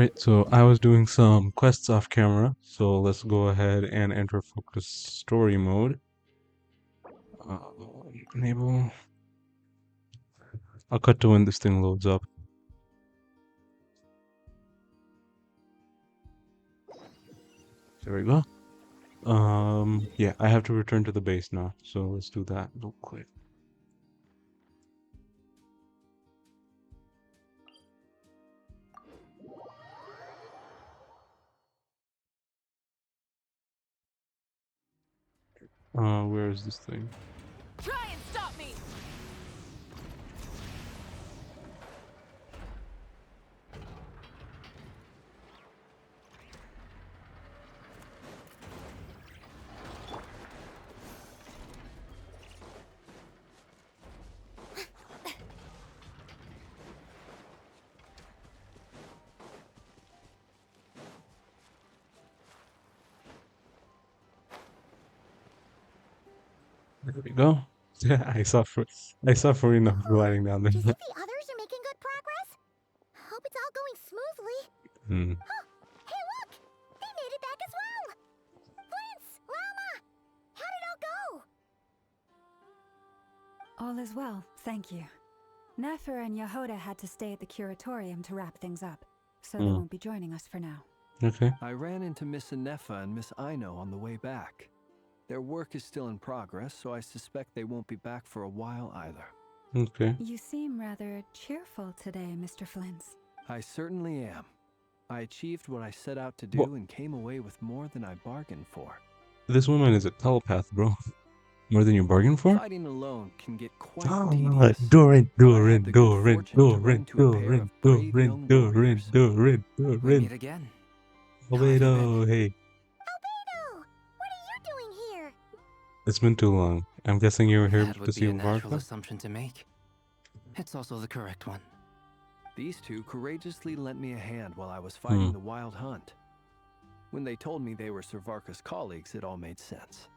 Right, so I was doing some quests off camera, so let's go ahead and enter focus story mode. Uh, Enable. I'll cut to when this thing loads up. There we go. Yeah, I have to return to the base now, so let's do that real quick. Where is this thing? Try and stop me! There we go. Yeah, I saw furina gliding down Do you there. think the others are making good progress? Hope it's all going smoothly. Hmm. Oh, hey look! They made it back as well! Flint's! Llama! How did it all go? All is well, thank you. Nefer and Yehoda had to stay at the curatorium to wrap things up, so they won't be joining us for now. Okay. I ran into Miss Anefa and Miss Aino on the way back. Their work is still in progress, so I suspect they won't be back for a while either. Okay. You seem rather cheerful today, Mr. Flint's. I certainly am. I achieved what I set out to do Well, and came away with more than I bargained for. this woman is a telepath, bro. More than you bargained for? Fighting alone can get quite Ah, tedious. Durin, But I had the good fortune to run into a pair of brave young warriors. We meet again. How have you been? Albedo, hey. Albedo! What are you doing here? It's been too long. I'm guessing you were here That to would see be a natural Varka? assumption to make. It's also the correct one. These two courageously lent me a hand while I was fighting the wild hunt. When they told me they were Sir Varka's colleagues, it all made sense.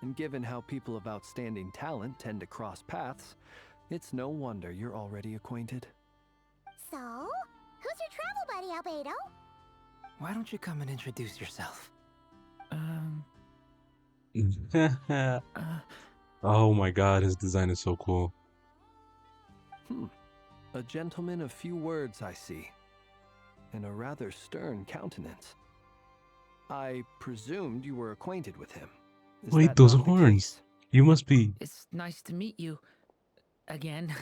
And given how people of outstanding talent tend to cross paths, it's no wonder you're already acquainted. So, who's your travel buddy, Albedo? Why don't you come and introduce yourself? Oh my god, his design is so cool. A gentleman of few words, I see. And a rather stern countenance. I presumed you were acquainted with him. Is Wait, that those not the horns. case? You must be. It's nice to meet you again.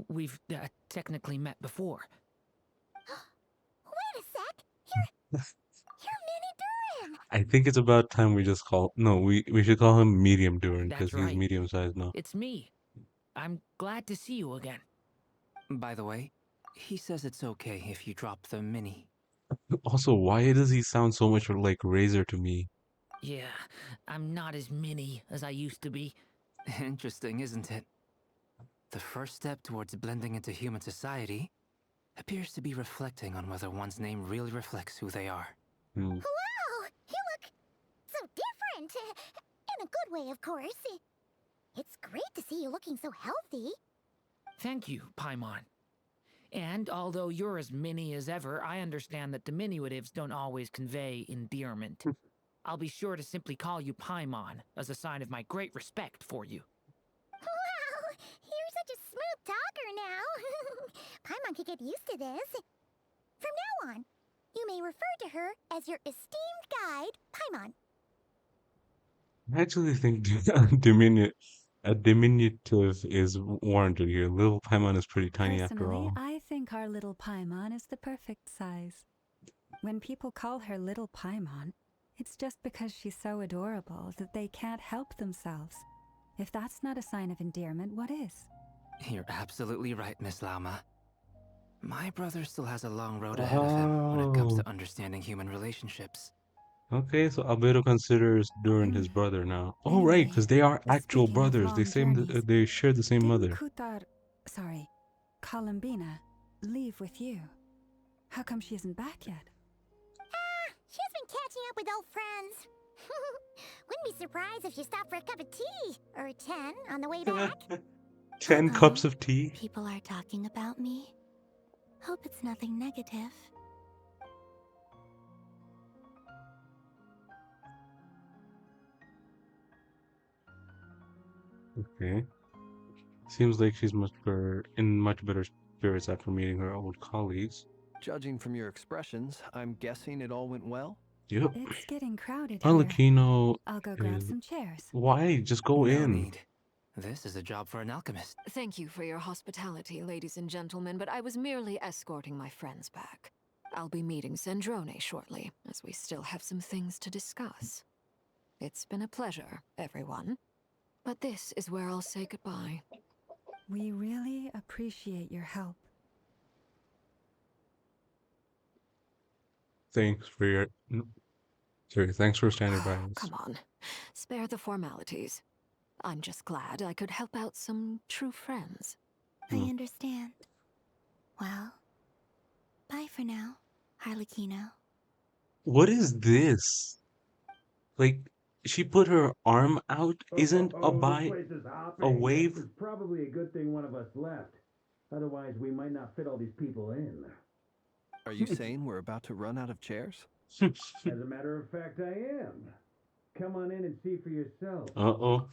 We've technically met before. Wait a sec! You're Mini Durin! I think it's about time we just call. No, we should call him Medium Durin because That's he's right. medium sized now. It's me. I'm glad to see you again. By the way, he says it's okay if you drop the mini. Also, why does he sound so much like Razor to me? Yeah, I'm not as mini as I used to be. Interesting, isn't it? The first step towards blending into human society appears to be reflecting on whether one's name really reflects who they are. Hmm. Wow! You look so different! In a good way, of course. It's great to see you looking so healthy. Thank you, Paimon. And although you're as mini as ever, I understand that diminutives don't always convey endearment. I'll be sure to simply call you Paimon as a sign of my great respect for you. Wow! You're such a smooth talker now. Paimon could get used to this. From now on, you may refer to her as your esteemed guide, Paimon. I actually think a diminutive is warranted here. Little Paimon is pretty tiny after Personally, all. I think our little Paimon is the perfect size. When people call her Little Paimon, it's just because she's so adorable that they can't help themselves. If that's not a sign of endearment, what is? You're absolutely right, Miss Lauma. My brother still has a long road ahead of him when it comes Oh, to understanding human relationships. okay, so Albedo considers Durin his brother now. Oh, right, Anyway, because they are actual speaking of brothers. long journeys, They share the same didn't mother. Columbina, leave with you? How come she isn't back yet? She's been catching up with old friends. Wouldn't be surprised if she stopped for a cup of tea. Or 10 on the way back. 10 Uh-oh. cups of tea? People are talking about me. Hope it's nothing negative. Okay. Seems like she's much better spirits after meeting her old colleagues. Judging from your expressions, I'm guessing it all went well? Yep. It's getting crowded here. Arlecchino I'll go grab is... some chairs. Why? Just go No in. need. This is a job for an alchemist. Thank you for your hospitality, ladies and gentlemen, but I was merely escorting my friends back. I'll be meeting Zendrone shortly, as we still have some things to discuss. It's been a pleasure, everyone. But this is where I'll say goodbye. We really appreciate your help. Thanks for your... Sorry, thanks for standing by us. Come on, spare the formalities. I'm just glad I could help out some true friends. I understand. Well, bye for now, Harlequino. What is this? Like, she put her arm out. Isn't a a wave? It's probably a good thing one of us left. Otherwise, we might not fit all these people in. Are you saying we're about to run out of chairs? As a matter of fact, I am. Come on in and see for yourself. Uh-oh.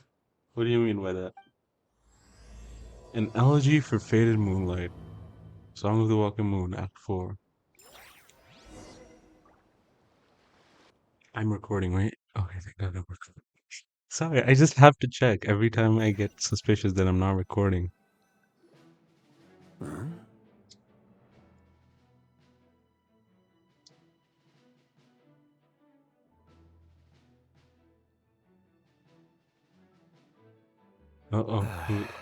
What do you mean by that? An elegy for faded moonlight. Song of the Walking Moon, Act 4. I'm recording, right? Okay, thank God I'm recording. Sorry, I just have to check every time I get suspicious that I'm not recording. Huh? Uh-oh.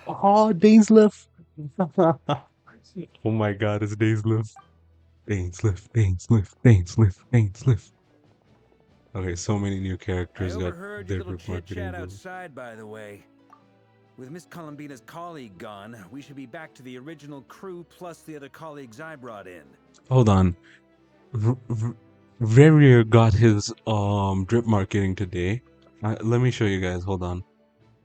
Oh, Dainsliff! Oh my God, it's Dainsliff. Dainsliff, Dainsliff, Dainsliff, Dainsliff. Okay, so many new I characters got overheard their your little group marketing chit-chat going. outside, by the way. With Miss Columbina's colleague gone, we should be back to the original crew plus the other colleagues I brought in. Hold on. Verrier got his drip marketing today. Let me show you guys. Hold on.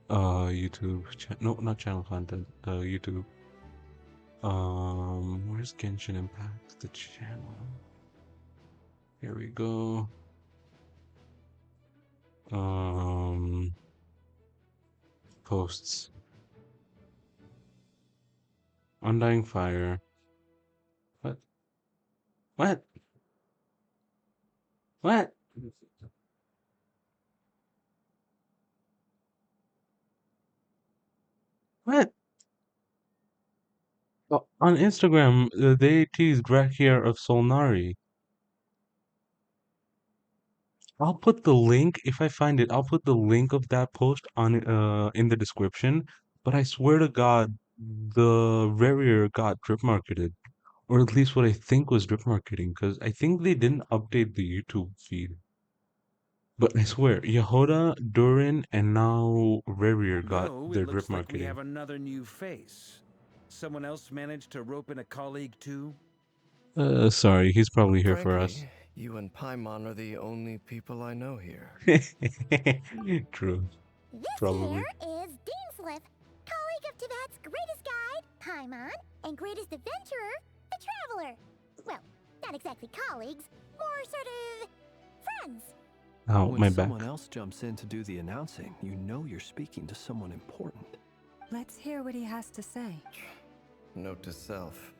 YouTube. No, not channel content. YouTube. Where's Genshin Impact? The channel. Here we go. Posts. Undying Fire. What? What? What? What? Oh, on Instagram, they teased Drakir of Solnari. I'll put the link if I find it. I'll put the link of that post on in the description. But I swear to God, the Verrier got drip marketed, or at least what I think was drip marketing, because I think they didn't update the YouTube feed. But I swear, Yehoda, Durin, and now Verrier got Though it their drip looks like we marketing. have another new face. Someone else managed to rope in a colleague too? Sorry, he's probably here for Frankly, us. you and Paimon are the only people I know here. True. This Probably. here is Dainsliff, colleague of Tibet's greatest guide, Paimon, and greatest adventurer, the Traveler. Well, not exactly colleagues, more sort of friends. Oh, When my back. someone else jumps in to do the announcing, you know you're speaking to someone important. Let's hear what he has to say. Note to self.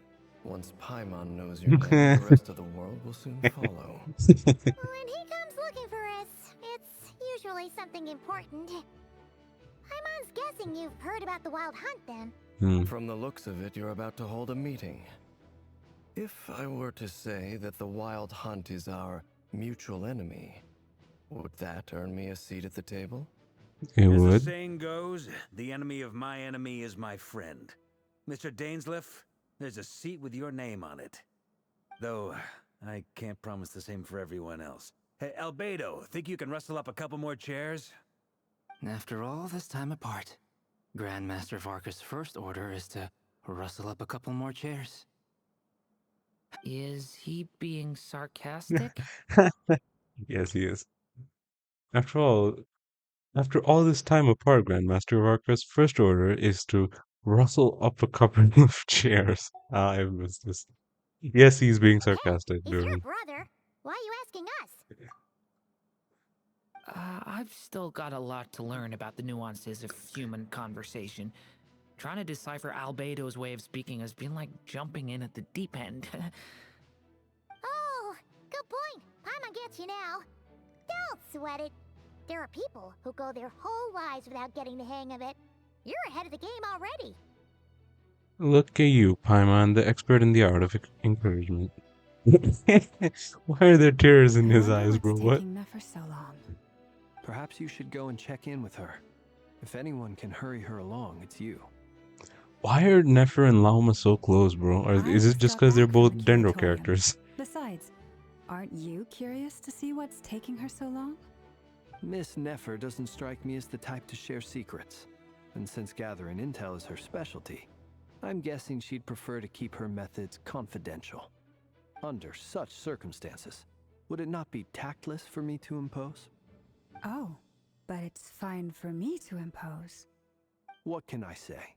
Once Paimon knows your name, the rest of the world will soon follow. When he comes looking for us, it's usually something important. Paimon's guessing you've heard about the Wild Hunt then. From the looks of it, you're about to hold a meeting. If I were to say that the Wild Hunt is our mutual enemy, would that earn me a seat at the table? It As the would. saying goes, the enemy of my enemy is my friend. Mr. Dainsliff, there's a seat with your name on it. Though, I can't promise the same for everyone else. Hey, Albedo, think you can rustle up a couple more chairs? After all this time apart, Grandmaster Varka's first order is to rustle up a couple more chairs. Is he being sarcastic? Yes, he is. After all this time apart, Grandmaster Varka's first order is to rustle up a couple of chairs. Ah, I missed this. Yes, he's being sarcastic, If you're a dude. brother, why are you asking us? I've still got a lot to learn about the nuances of human conversation. Trying to decipher Albedo's way of speaking has been like jumping in at the deep end. Oh, good point. Paimon gets you now. Don't sweat it. There are people who go their whole lives without getting the hang of it. You're ahead of the game already. Look at you, Paimon, the expert in the art of encouragement. Why are there tears in I his wonder eyes, what's bro? What? taking Nefer so long. Perhaps you should go and check in with her. If anyone can hurry her along, it's you. Why are Nefer and Lauma so close, bro? Or I is it just just got because they're back from both the Dendro curatorium. characters? Besides, aren't you curious to see what's taking her so long? Miss Nefer doesn't strike me as the type to share secrets. And since gathering intel is her specialty, I'm guessing she'd prefer to keep her methods confidential. Under such circumstances, would it not be tactless for me to impose? Oh, but it's fine for me to impose. What can I say?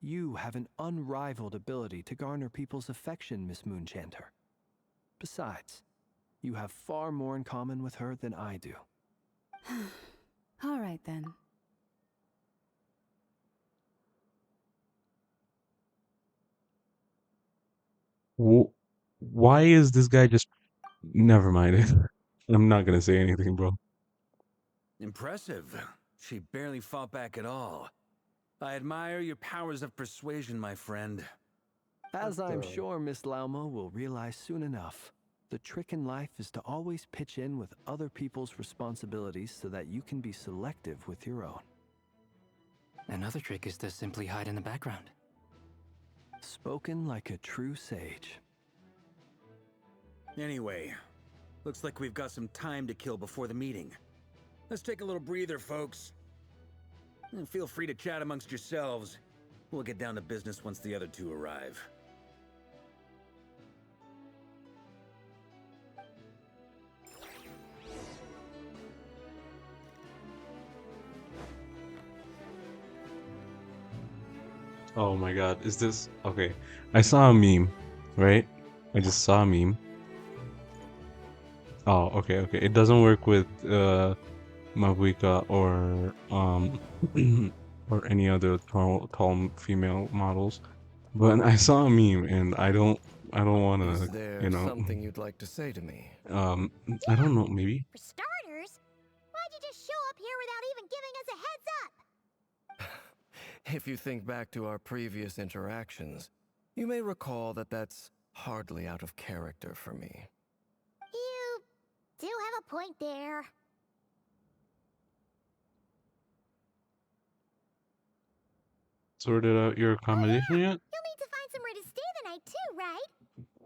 You have an unrivaled ability to garner people's affection, Miss Moonchanter. Besides, you have far more in common with her than I do. All right then. Why is this guy just... Never mind. I'm not gonna say anything, bro. Impressive. She barely fought back at all. I admire your powers of persuasion, my friend. As I'm sure Miss Lauma will realize soon enough, the trick in life is to always pitch in with other people's responsibilities so that you can be selective with your own. Another trick is to simply hide in the background. Spoken like a true sage. Anyway, looks like we've got some time to kill before the meeting. Let's take a little breather, folks. And feel free to chat amongst yourselves. We'll get down to business once the other two arrive. Oh my god, is this... Okay, I saw a meme, right? I just saw a meme. Oh, okay, okay. It doesn't work with Mabuika or or any other tall female models. But I saw a meme and I don't want Is to, there you know, something you'd like to say to me? I don't know, maybe. For starters, why'd you just show up here without even giving us a heads up? If you think back to our previous interactions, you may recall that that's hardly out of character for me. You do have a point there. Sorted out your accommodation yet? You'll need to find somewhere to stay the night too, right?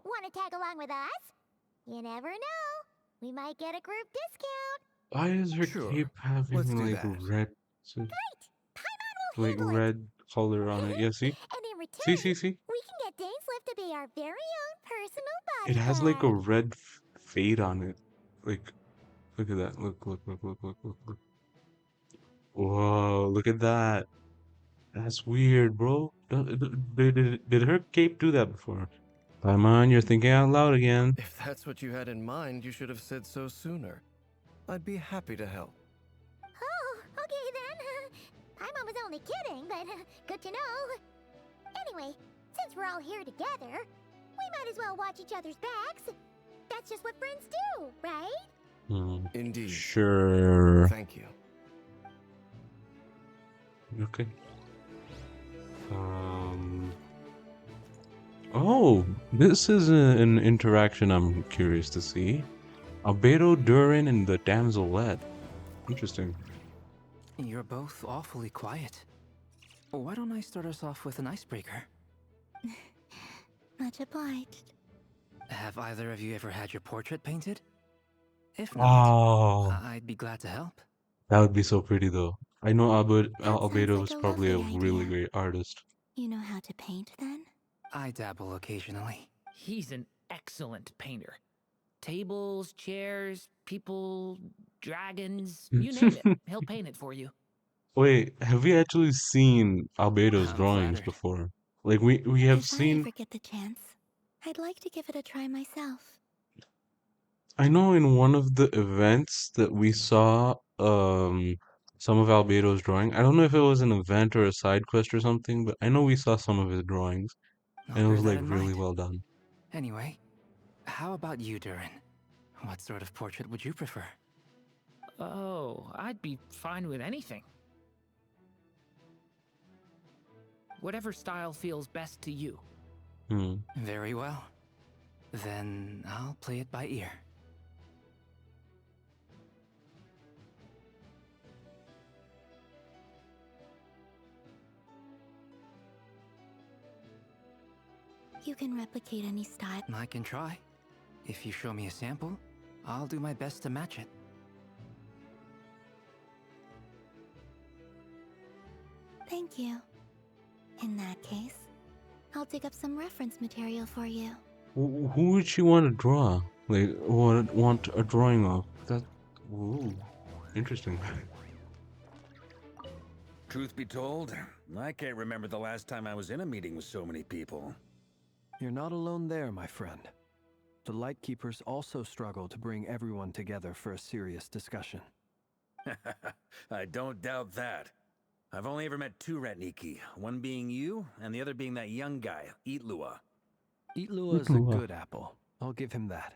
Want to tag along with us? You never know. We might get a group discount. Why is her Sure, cape let's having do like that. red, Great! Paimon will like handle it. red color on it? Yeah, see? And in return, See? we can get Dainslift to be our very own personal It has like a bodyguard. red fade on it. Like, look at that. Look. Whoa, look at that. That's weird, bro. Did her cape do that before? Paimon, you're thinking out loud again. If that's what you had in mind, you should have said so sooner. I'd be happy to help. Oh, okay then. Paimon was only kidding, but good to know. Anyway, since we're all here together, we might as well watch each other's backs. That's just what friends do, right? Indeed. Sure. Thank you. Okay. Oh, this is an interaction I'm curious to see. Albedo, Durin, and the damselette. Interesting. You're both awfully quiet. Why don't I start us off with an icebreaker? Much obliged. Have either of you ever had your portrait painted? If not, Oh, I'd be glad to help. that would be so pretty though. I know sounds Albedo like is a probably a lovely really idea. great artist. You know how to paint then? I dabble occasionally. He's an excellent painter. Tables, chairs, people, dragons, you name it. He'll paint it for you. Wait, have we actually seen Albedo's I'm drawings flattered. before? Like we have If I seen... ever get the chance, I'd like to give it a try myself. I know in one of the events that we saw some of Albedo's drawing. I don't know if it was an event or a side quest or something, but I know we saw some of his drawings I'll and it bear was that like in really mind. well done. Anyway, how about you, Durin? What sort of portrait would you prefer? Oh, I'd be fine with anything. Whatever style feels best to you. Hmm. Very well. Then I'll play it by ear. You can replicate any style. I can try. If you show me a sample, I'll do my best to match it. Thank you. In that case, I'll dig up some reference material for you. Who would she want to draw? Like, want a drawing of? That, ooh, interesting. Truth be told, I can't remember the last time I was in a meeting with so many people. You're not alone there, my friend. The Lightkeepers also struggle to bring everyone together for a serious discussion. I don't doubt that. I've only ever met two Ratniki, one being you, and the other being that young guy, Eatlua. Eatlua is a good apple. I'll give him that.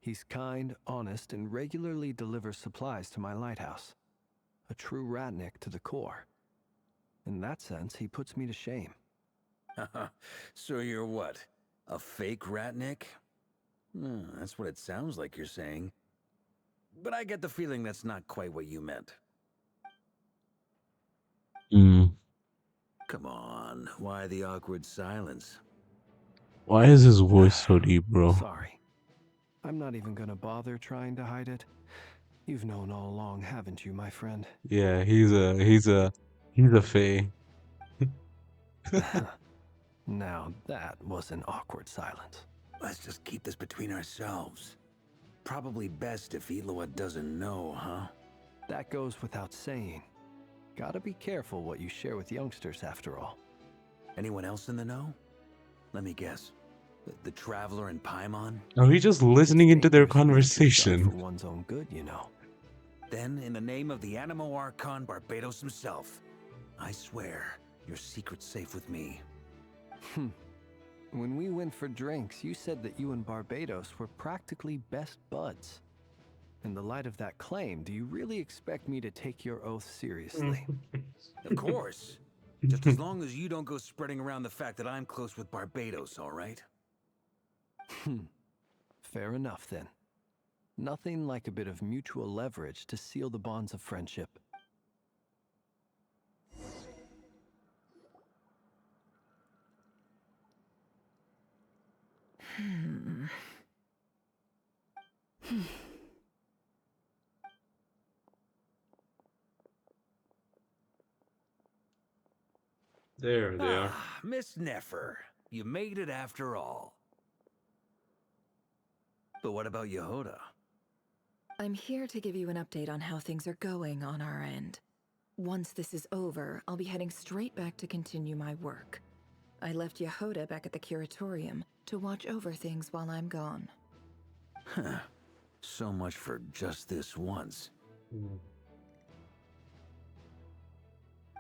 He's kind, honest, and regularly delivers supplies to my lighthouse. A true Ratnik to the core. In that sense, he puts me to shame. So you're what? A fake Ratnik? That's what it sounds like you're saying. But I get the feeling that's not quite what you meant. Hmm. Come on, why the awkward silence? Why is his voice so deep, bro? Sorry. I'm not even gonna bother trying to hide it. You've known all along, haven't you, my friend? Yeah, he's a fae. Now that was an awkward silence. Let's just keep this between ourselves. Probably best if Eatlua doesn't know, huh? That goes without saying. Gotta be careful what you share with youngsters, after all. Anyone else in the know? Let me guess. The Traveler and Paimon? Are we just listening into their conversation? For one's own good, you know. Then, in the name of the Animo Archon Barbados himself, I swear your secret's safe with me. When we went for drinks, you said that you and Barbados were practically best buds. In the light of that claim, do you really expect me to take your oath seriously? Of course. Just as long as you don't go spreading around the fact that I'm close with Barbados, all right? Fair enough, then. Nothing like a bit of mutual leverage to seal the bonds of friendship. There they are. Miss Nefer, you made it after all. But what about Yehoda? I'm here to give you an update on how things are going on our end. Once this is over, I'll be heading straight back to continue my work. I left Yehoda back at the Curatorium to watch over things while I'm gone. Huh. So much for just this once.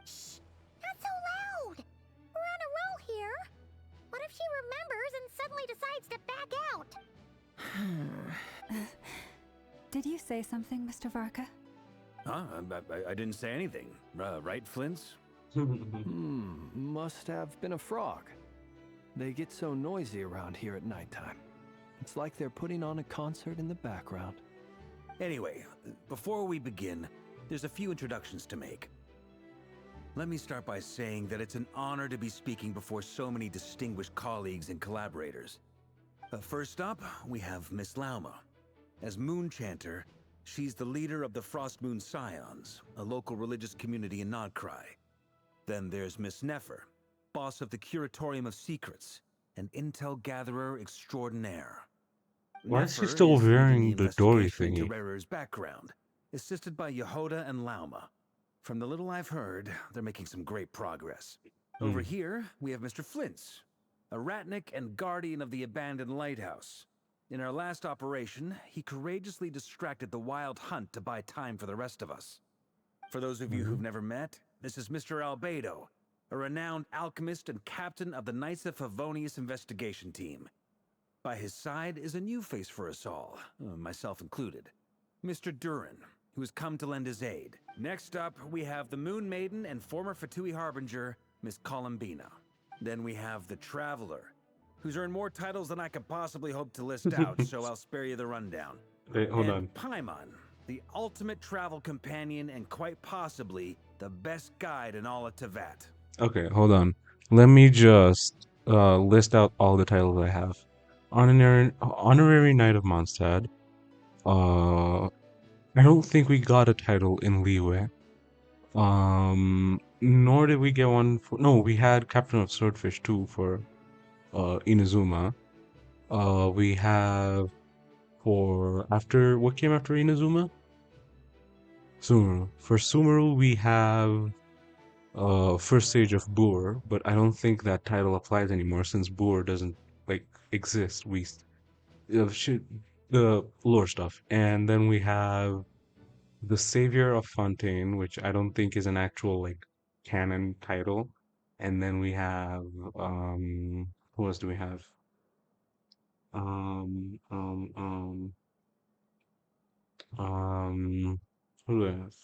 Shh! Not so loud! We're on a roll here. What if she remembers and suddenly decides to back out? Did you say something, Mr. Varka? Huh? I didn't say anything. Right, Flints? Must have been a frog. They get so noisy around here at nighttime. It's like they're putting on a concert in the background. Anyway, before we begin, there's a few introductions to make. Let me start by saying that it's an honor to be speaking before so many distinguished colleagues and collaborators. First up, we have Miss Lauma. As Moon Chanter, she's the leader of the Frost Moon Scions, a local religious community in Krai. Then there's Miss Nefer, boss of the Curatorium of Secrets, an intel gatherer extraordinaire. Why is she Nefer still is leading wearing the Dory investigation into thingy? Rerer's background, assisted by Yehoda and Lauma. From the little I've heard, they're making some great progress. Over here, we have Mr. Flintz, a Ratnik and guardian of the abandoned lighthouse. In our last operation, he courageously distracted the Wild Hunt to buy time for the rest of us. For those of you who've never met, this is Mr. Albedo, a renowned alchemist and captain of the Knights of Favonius investigation team. By his side is a new face for us all, myself included, Mr. Durin, who has come to lend his aid. Next up, we have the Moon Maiden and former Fatui Harbinger, Miss Columbina. Then we have the Traveler, who's earned more titles than I could possibly hope to list out, so I'll spare you the rundown. Wait, hold and on. Paimon, the ultimate travel companion and quite possibly the best guide in all of Tevat. Okay, hold on. Let me just list out all the titles I have. Honorary Knight of Mondstadt. I don't think we got a title in Liyue. Nor did we get one for... No, we had Captain of Swordfish too for Inazuma. We have for... After... What came after Inazuma? Sumeru. For Sumeru, we have first stage of Boor, but I don't think that title applies anymore since Boor doesn't like exist. We the lore stuff, and then we have the Savior of Fontaine, which I don't think is an actual like canon title, and then we have who else do we have? Um um um who do I have?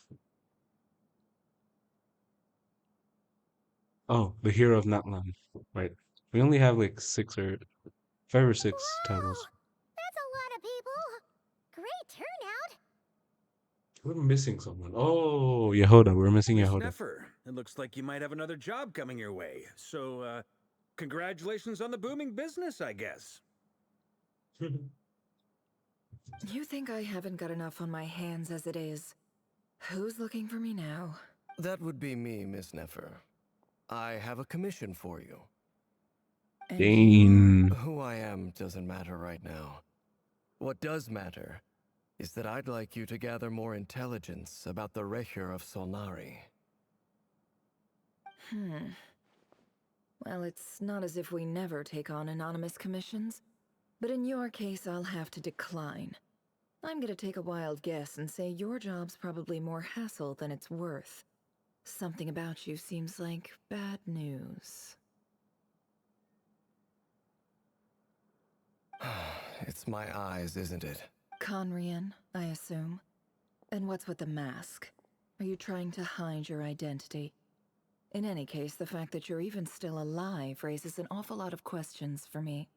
Oh, the Hero of Natlan, right? We only have like 5 or 6 titles. Wow! That's a lot of people! Great turnout! We're missing someone. Oh, Yehoda. We're missing Miss Yehoda. Neffer, it looks like you might have another job coming your way. So, congratulations on the booming business, I guess. You think I haven't got enough on my hands as it is? Who's looking for me now? That would be me, Miss Neffer. I have a commission for you. And Dane. Who I am doesn't matter right now. What does matter is that I'd like you to gather more intelligence about the Recher of Solnari. Well, it's not as if we never take on anonymous commissions. But in your case, I'll have to decline. I'm gonna take a wild guess and say your job's probably more hassle than it's worth. Something about you seems like bad news. It's my eyes, isn't it? Conrian, I assume. And what's with the mask? Are you trying to hide your identity? In any case, the fact that you're even still alive raises an awful lot of questions for me.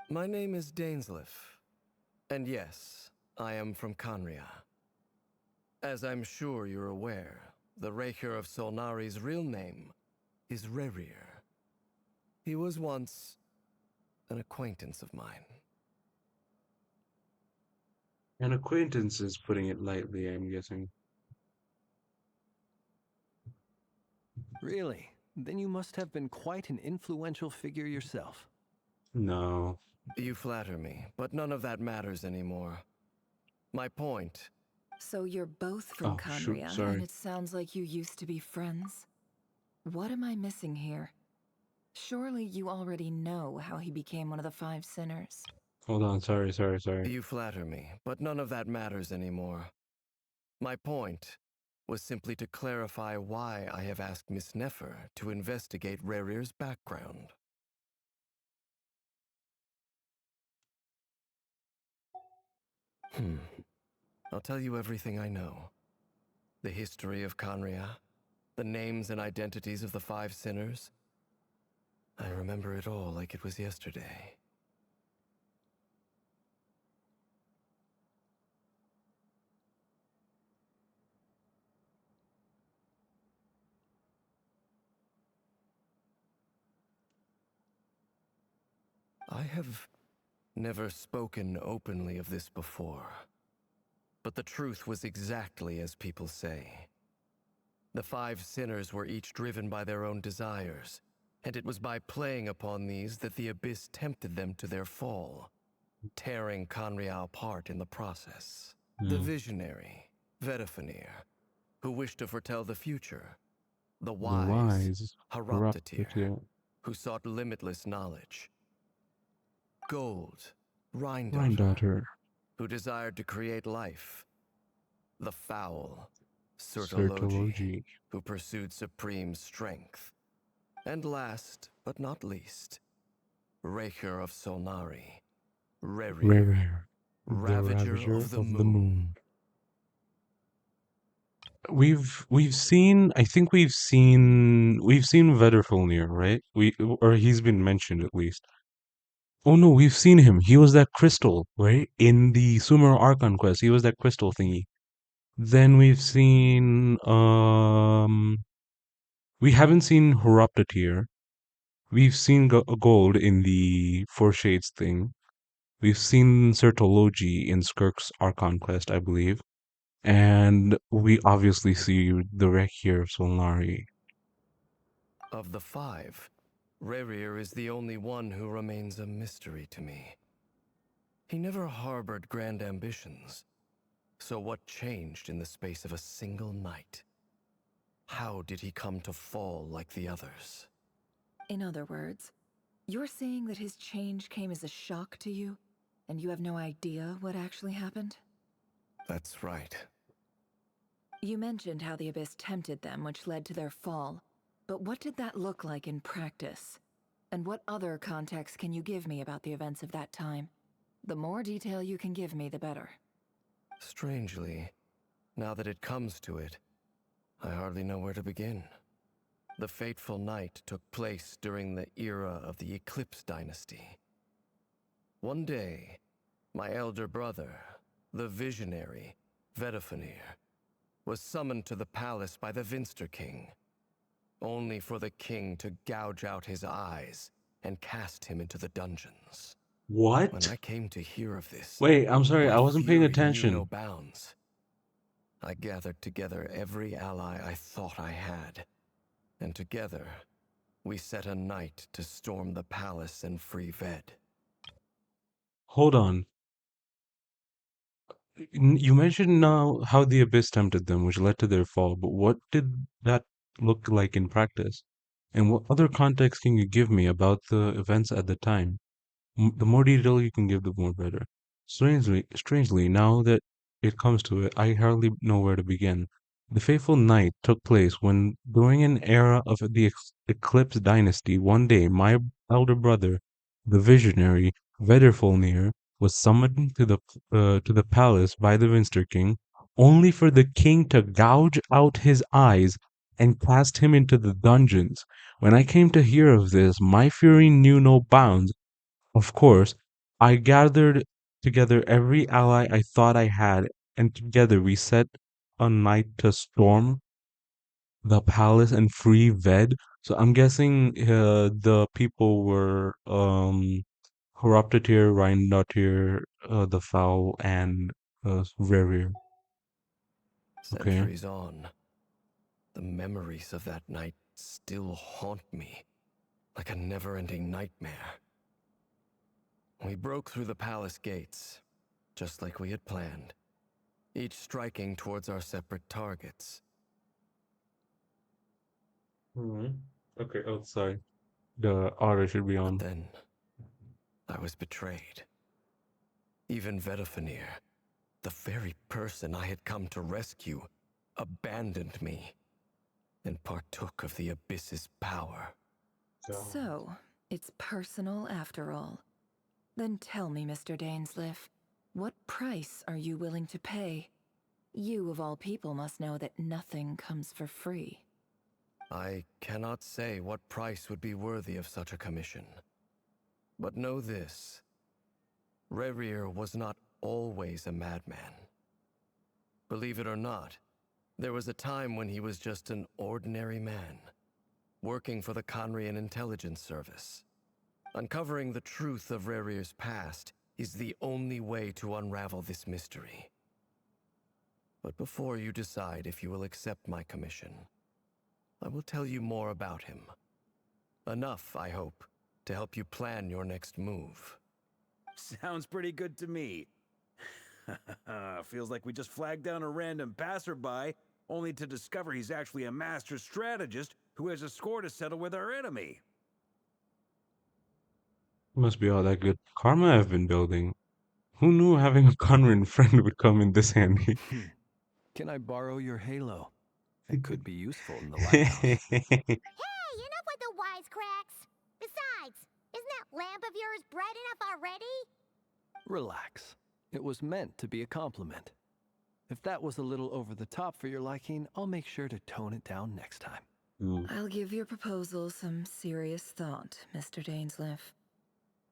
My name is Dainsleif. And yes, I am from Conria. As I'm sure you're aware, the Recher of Solnari's real name is Rerir. He was once an acquaintance of mine. An acquaintance is putting it lightly, I'm guessing. Really? Then you must have been quite an influential figure yourself. No. You flatter me, but none of that matters anymore. My point... So you're both from Oh, shoot, Conria, sorry. and it sounds like you used to be friends? What am I missing here? Surely you already know how he became one of the 5 sinners. Hold on, sorry. You flatter me, but none of that matters anymore. My point was simply to clarify why I have asked Miss Neffer to investigate Rerir's background. I'll tell you everything I know. The history of Conria, the names and identities of the 5 sinners. I remember it all like it was yesterday. I have never spoken openly of this before, but the truth was exactly as people say. The 5 sinners were each driven by their own desires, and it was by playing upon these that the Abyss tempted them to their fall, tearing Conria apart in the process. The visionary, Vedafinir, who wished to foretell the future. The The wise, wise. Haroptatir, who sought limitless knowledge. Gold, Rhine who desired to create life. The foul Sertologi, who pursued supreme strength. And last but not least, Raker of Solnari, Rerir, the Ravager Ravager of the of the Moon. Moon. We've seen, I think we've seen Vedderfulnir, right? Or he's been mentioned at least. Oh no, we've seen him. He was that crystal, right? In the Sumer Archon quest, he was that crystal thingy. Then we've seen we haven't seen Horoptatir. We've seen Gold in the Four Shades thing. We've seen Sertologi in Skirk's Archon quest, I believe. And we obviously see the wreck here of Solnari. Of the five, Rerir is the only one who remains a mystery to me. He never harbored grand ambitions. So what changed in the space of a single night? How did he come to fall like the others? In other words, you're saying that his change came as a shock to you, and you have no idea what actually happened? That's right. You mentioned how the Abyss tempted them, which led to their fall. But what did that look like in practice? And what other context can you give me about the events of that time? The more detail you can give me, the better. Strangely, now that it comes to it, I hardly know where to begin. The fateful night took place during the era of the Eclipse Dynasty. One day, my elder brother, the visionary, Vedderfulnir, was summoned to the palace by the Vinster King, only for the king to gouge out his eyes and cast him into the dungeons. What? When I came to hear of this, Wait, I'm sorry, my I wasn't paying fury knew attention. no bounds. I gathered together every ally I thought I had, and together we set a night to storm the palace and free Ved. Hold on. You mentioned now how the Abyss tempted them, which led to their fall, but what did that look like in practice? And what other context can you give me about the events at the time? The more detail you can give, the more better. Strangely, now that it comes to it, I hardly know where to begin. The fateful night took place when, during an era of the Eclipse Dynasty, one day my elder brother, the visionary Vedderfulnir, was summoned to the palace by the Vinster King, only for the king to gouge out his eyes and cast him into the dungeons. When I came to hear of this, my fury knew no bounds. Of course, I gathered together every ally I thought I had, and together we set a night to storm the palace and free Ved. So I'm guessing the people were Horoptatir, Rheindotir, the Foul, and Rerir. Okay. Centuries on, the memories of that night still haunt me like a never-ending nightmare. We broke through the palace gates, just like we had planned, each striking towards our separate targets. Okay, oh, sorry. The order should be But on. then, I was betrayed. Even Vedderfulnir, the very person I had come to rescue, abandoned me and partook of the Abyss's power. So, it's personal after all. Then tell me, Mr. Dainsleif, what price are you willing to pay? You, of all people, must know that nothing comes for free. I cannot say what price would be worthy of such a commission. But know this. Rerir was not always a madman. Believe it or not, there was a time when he was just an ordinary man, working for the Conrian Intelligence Service. Uncovering the truth of Rerir's past is the only way to unravel this mystery. But before you decide if you will accept my commission, I will tell you more about him. Enough, I hope, to help you plan your next move. Sounds pretty good to me. Feels like we just flagged down a random passerby, only to discover he's actually a master strategist who has a score to settle with our enemy. Must be all that good karma I've been building. Who knew having a Conran friend would come in this handy? Can I borrow your halo? It could be useful in the lighthouse. Hey, enough with the wisecracks! Besides, isn't that lamp of yours bright enough already? Relax. It was meant to be a compliment. If that was a little over the top for your liking, I'll make sure to tone it down next time. Ooh. I'll give your proposal some serious thought, Mr. Dainsleif.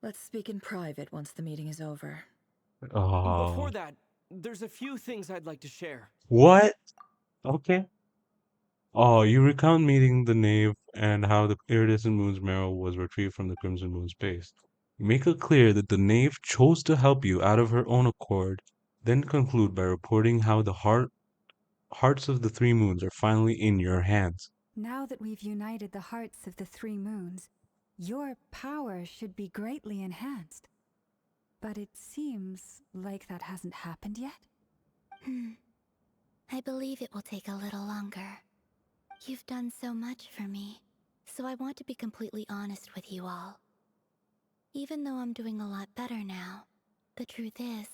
Let's speak in private once the meeting is over. Oh. Before that, there's a few things I'd like to share. What? Okay. Oh, you recount meeting the knave and how the iridescent moon's marrow was retrieved from the crimson moon's base. Make it clear that the knave chose to help you out of her own accord, then conclude by reporting how the hearts of the three moons are finally in your hands. Now that we've united the hearts of the three moons, your power should be greatly enhanced. But it seems like that hasn't happened yet. I believe it will take a little longer. You've done so much for me, so I want to be completely honest with you all. Even though I'm doing a lot better now, the truth is,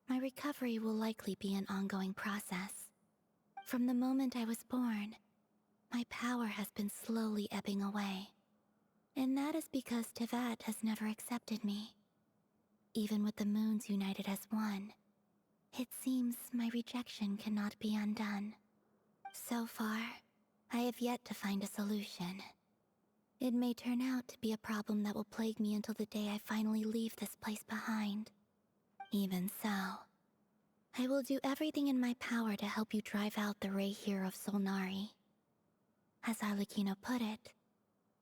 my recovery will likely be an ongoing process. From the moment I was born, my power has been slowly ebbing away. And that is because Tevat has never accepted me. Even with the moons united as one, it seems my rejection cannot be undone. So far, I have yet to find a solution. It may turn out to be a problem that will plague me until the day I finally leave this place behind. Even so, I will do everything in my power to help you drive out the Ray here of Solnari. As Arlecchino put it,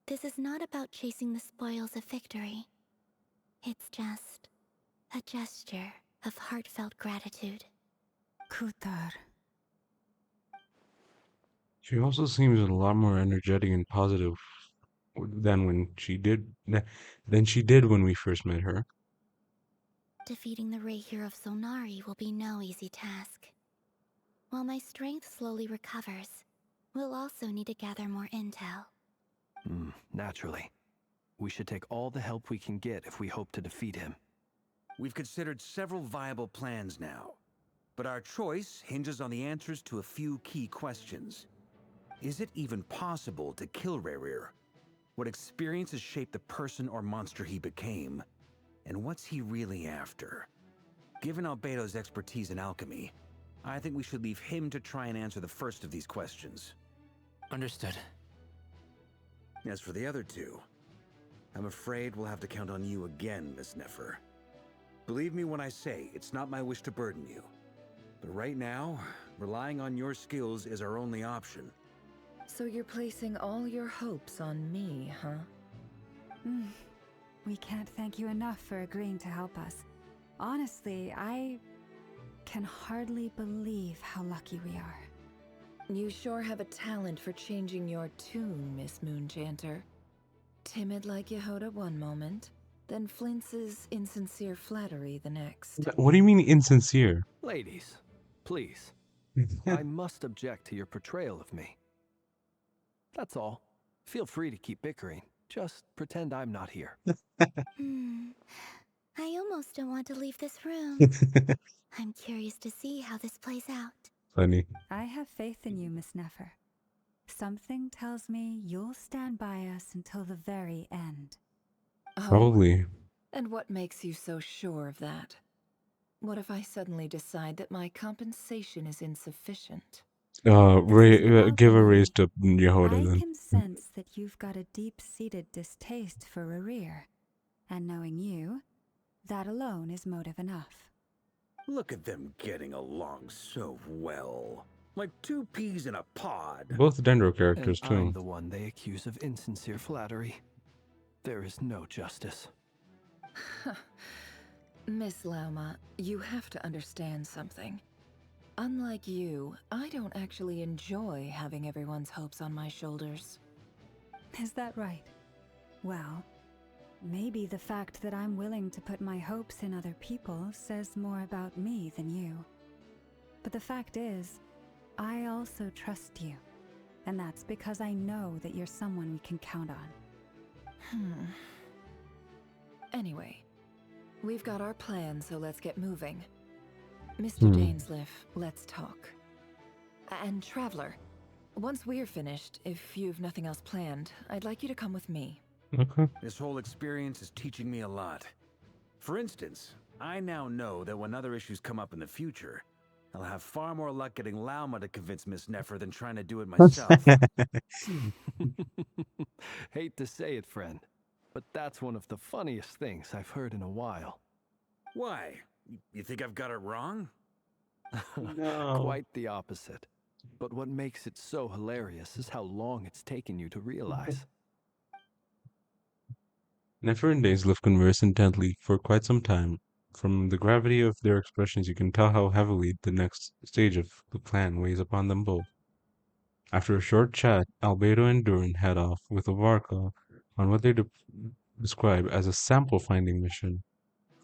this is not about chasing the spoils of victory. It's just a gesture of heartfelt gratitude. Kutar. She also seems a lot more energetic and positive than she did when we first met her. Defeating the Ray here of Solnari will be no easy task. While my strength slowly recovers, we'll also need to gather more intel. Naturally. We should take all the help we can get if we hope to defeat him. We've considered several viable plans now, but our choice hinges on the answers to a few key questions. Is it even possible to kill Rerir? What experiences shaped the person or monster he became? And what's he really after? Given Albedo's expertise in alchemy, I think we should leave him to try and answer the first of these questions. Understood. As for the other two, I'm afraid we'll have to count on you again, Miss Nefer. Believe me when I say it's not my wish to burden you. But right now, relying on your skills is our only option. So you're placing all your hopes on me, huh? We can't thank you enough for agreeing to help us. Honestly, I can hardly believe how lucky we are. You sure have a talent for changing your tune, Miss Moonchanter. Timid like Yehoda one moment, then flinches insincere flattery the next. What do you mean insincere? Ladies, please. I must object to your portrayal of me. That's all. Feel free to keep bickering. Just pretend I'm not here. I almost don't want to leave this room. I'm curious to see how this plays out. Funny. I have faith in you, Miss Nefer. Something tells me you'll stand by us until the very end. Probably. And what makes you so sure of that? What if I suddenly decide that my compensation is insufficient? Give a raise to Yehoda I then. can sense that you've got a deep-seated distaste for Rerir. And knowing you, that alone is motive enough. Look at them getting along so well. Like two peas in a pod. Both Dendro characters, And too. I'm the one they accuse of insincere flattery. There is no justice. Miss Lauma, you have to understand something. Unlike you, I don't actually enjoy having everyone's hopes on my shoulders. Is that right? Well, maybe the fact that I'm willing to put my hopes in other people says more about me than you. But the fact is, I also trust you. And that's because I know that you're someone we can count on. Anyway, We've got our plan, so let's get moving. Mr. Dainsleif, let's talk. And Traveler, once we're finished, if you've nothing else planned, I'd like you to come with me. Okay. This whole experience is teaching me a lot. For instance, I now know that when other issues come up in the future, I'll have far more luck getting Lauma to convince Miss Nefer than trying to do it myself. Hate to say it, friend, but that's one of the funniest things I've heard in a while. Why? You think I've got it wrong? No. Quite the opposite. But what makes it so hilarious is how long it's taken you to realize. Nefer and Dainsleif converse intently for quite some time. From the gravity of their expressions, you can tell how heavily the next stage of the plan weighs upon them both. After a short chat, Albedo and Durin head off with Avarka on what they describe as a sample-finding mission.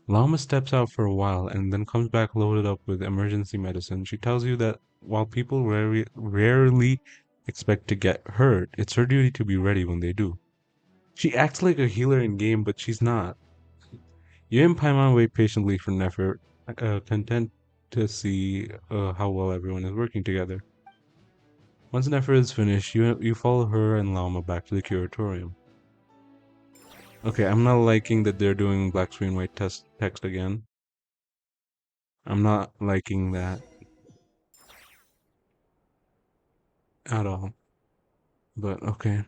Lama steps out for a while and then comes back loaded up with emergency medicine. She tells you that while people rarely expect to get hurt, it's her duty to be ready when they do. She acts like a healer in game, but she's not. You and Paimon wait patiently for Nefer, content to see how well everyone is working together. Once Nefer is finished, you follow her and Lama back to the curatorium. Okay, I'm not liking that they're doing black screen white text again. I'm not liking that at all. But okay.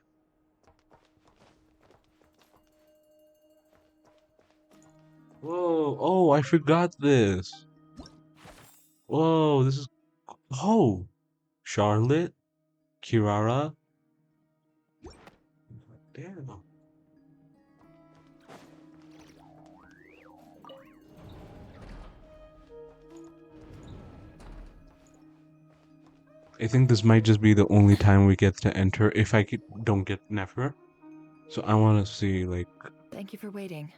Whoa, oh, I forgot this. Whoa, this is... Oh! Charlotte? Kirara? Damn. I think this might just be the only time we get to enter if don't get Nefer. So I want to see, like... Thank you for waiting.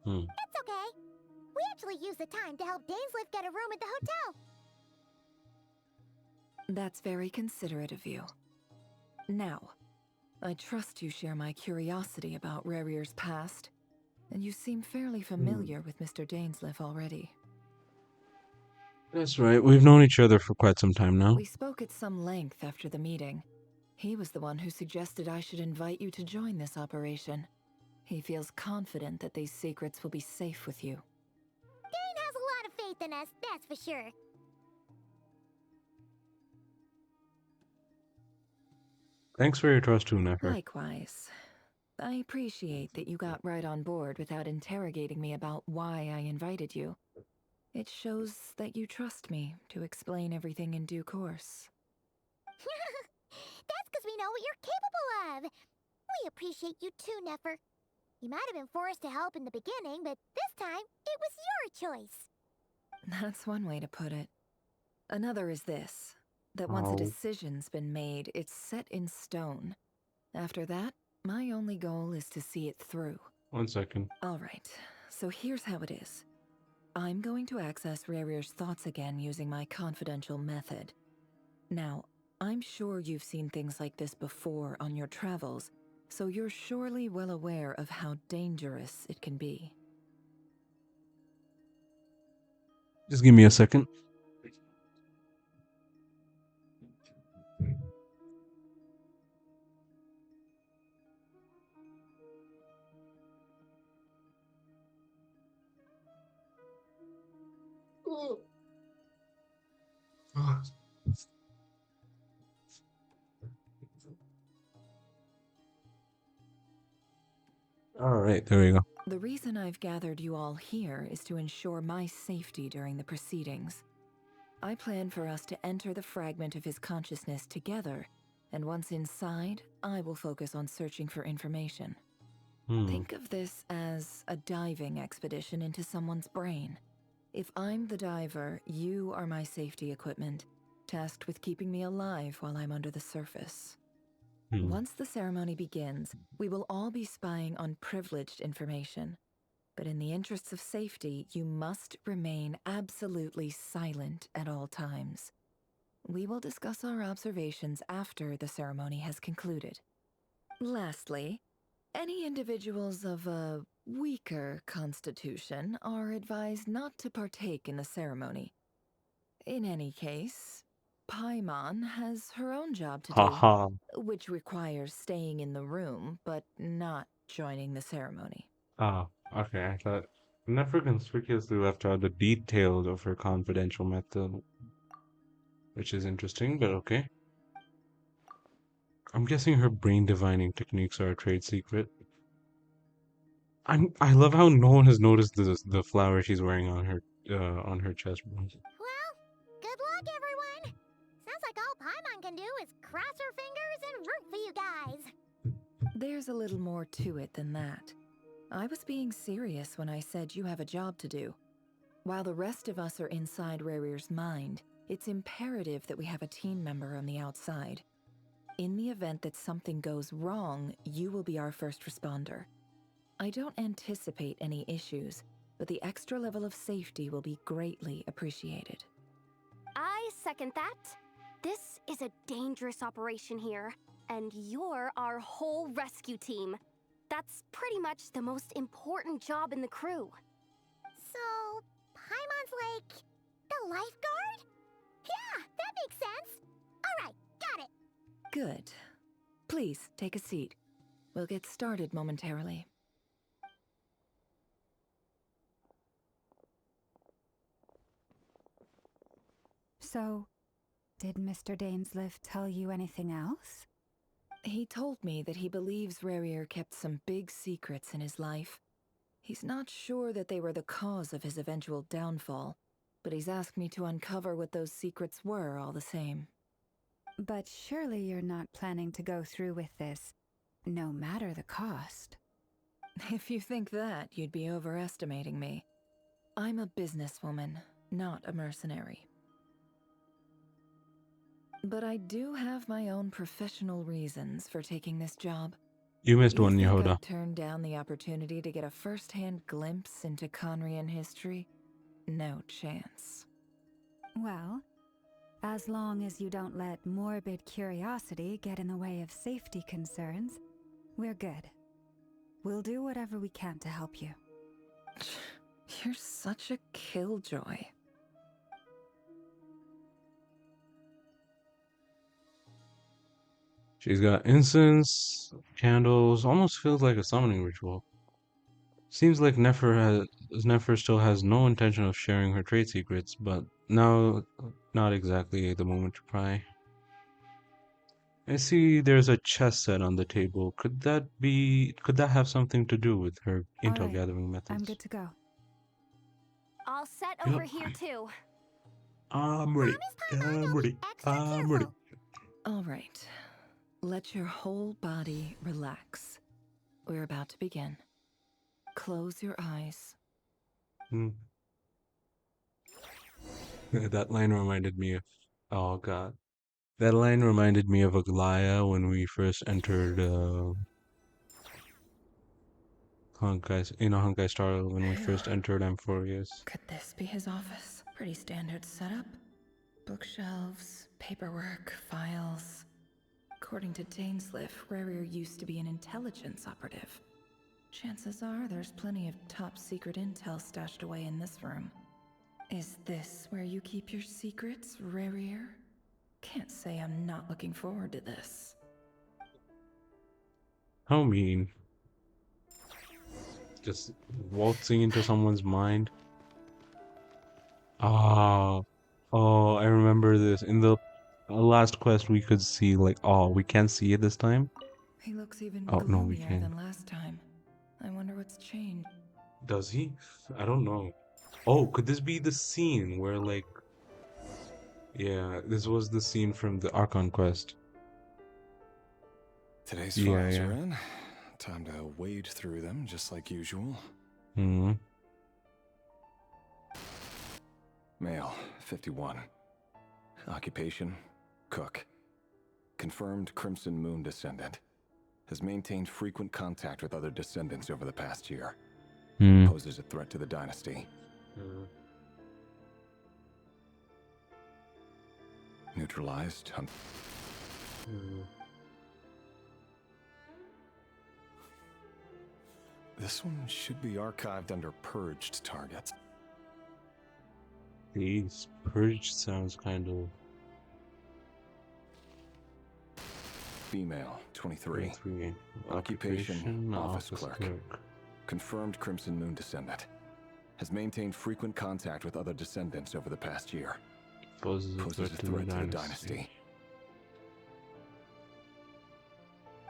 It's okay. We actually used the time to help Dainsleif get a room at the hotel. That's very considerate of you. Now, I trust you share my curiosity about Rarier's past, and you seem fairly familiar with Mr. Dainsleif already. That's right, we've known each other for quite some time now. We spoke at some length after the meeting. He was the one who suggested I should invite you to join this operation. He feels confident that these secrets will be safe with you. Dane has a lot of faith in us, that's for sure. Thanks for your trust too, Nefer. Likewise. I appreciate that you got right on board without interrogating me about why I invited you. It shows that you trust me to explain everything in due course. That's because we know what you're capable of. We appreciate you too, Nefer. You might have been forced to help in the beginning, but this time, it was your choice. That's one way to put it. Another is this, that once a decision's been made, it's set in stone. After that, my only goal is to see it through. 1 second. Alright, so here's how it is. I'm going to access Rarier's thoughts again using my confidential method. Now, I'm sure you've seen things like this before on your travels, so you're surely well aware of how dangerous it can be. Just give me a second. Alright, there we go. The reason I've gathered you all here is to ensure my safety during the proceedings. I plan for us to enter the fragment of his consciousness together, and once inside, I will focus on searching for information. Think of this as a diving expedition into someone's brain. If I'm the diver, you are my safety equipment, tasked with keeping me alive while I'm under the surface. Once the ceremony begins, we will all be spying on privileged information. But in the interests of safety, you must remain absolutely silent at all times. We will discuss our observations after the ceremony has concluded. Lastly, any individuals of a weaker constitution are advised not to partake in the ceremony. In any case, Paimon has her own job to do, Haha. which requires staying in the room but not joining the ceremony. Ah, okay. I thought Nefer conspicuously left out the details of her confidential method, which is interesting, but okay. I'm guessing her brain divining techniques are a trade secret. I love how no one has noticed the flower she's wearing on her chest bone. Well, good luck, everyone. Sounds like all Paimon can do is cross her fingers and root for you guys. There's a little more to it than that. I was being serious when I said you have a job to do. While the rest of us are inside Rarir's mind, it's imperative that we have a team member on the outside. In the event that something goes wrong, you will be our first responder. I don't anticipate any issues, but the extra level of safety will be greatly appreciated. I second that. This is a dangerous operation here, and you're our whole rescue team. That's pretty much the most important job in the crew. So, Paimon's like the lifeguard? Yeah, that makes sense. All right, got it. Good. Please, take a seat. We'll get started momentarily. So, did Mr. Dainsleif tell you anything else? He told me that he believes Rarir kept some big secrets in his life. He's not sure that they were the cause of his eventual downfall, but he's asked me to uncover what those secrets were all the same. But surely you're not planning to go through with this, no matter the cost. If you think that, you'd be overestimating me. I'm a businesswoman, not a mercenary. But I do have my own professional reasons for taking this job. You missed one, You think Yehuda. I'd turn down the opportunity to get a first-hand glimpse into Conrian history? No chance. Well, as long as you don't let morbid curiosity get in the way of safety concerns, we're good. We'll do whatever we can to help you. You're such a killjoy. She's got incense, candles, almost feels like a summoning ritual. Seems like Nefer still has no intention of sharing her trade secrets, but now not exactly the moment to pry. I see there's a chess set on the table. Could that have something to do with her intel All right, gathering methods? I'm good to go. All set over here too. I'm ready. I'm ready. I'm ready. All right. Let your whole body relax. We're about to begin. Close your eyes. That line reminded me of, oh god. That line reminded me of Aglaya when we first entered Honkai Star when we first entered Amphorius. Could this be his office? Pretty standard setup. Bookshelves, paperwork, files. According to Dainsleif, Rarir used to be an intelligence operative. Chances are there's plenty of top secret intel stashed away in this room. Is this where you keep your secrets, Rarir? Can't say I'm not looking forward to this. How mean. Just waltzing into someone's mind. Ah, oh, I remember this. In the last quest, we could see, like, oh, we can't see it this time? He looks even Oh, no, we gloomier can. than last time. I wonder what's changed. Does he? I don't know. Oh, could this be the scene where, like... Yeah, this was the scene from the Archon quest. Today's files are in. Time to wade through them, just like usual. Male, 51. Occupation, cook. Confirmed Crimson Moon descendant. Has maintained frequent contact with other descendants over the past year. Poses a threat to the dynasty. Neutralized. This one should be archived under purged targets. These purged sounds kind of... Female, 23. Occupation, office clerk. Confirmed Crimson Moon descendant. Has maintained frequent contact with other descendants over the past year. Poses a threat to the dynasty.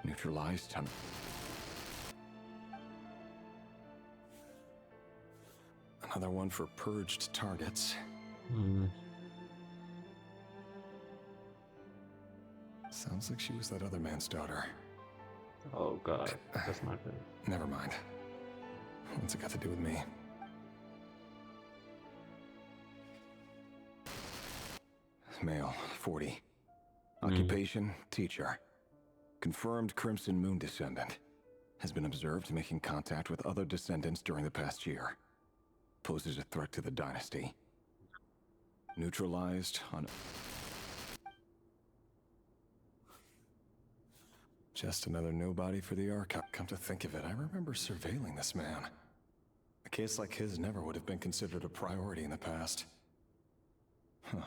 Neutralized. Another one for purged targets. Sounds like she was that other man's daughter. Oh god, that's not good. Never mind. What's it got to do with me? Male, 40. Occupation, teacher. Confirmed Crimson Moon descendant. Has been observed making contact with other descendants during the past year. Poses a threat to the dynasty. Neutralized on... Just another nobody for the Archon. Come to think of it, I remember surveilling this man. A case like his never would have been considered a priority in the past. Huh.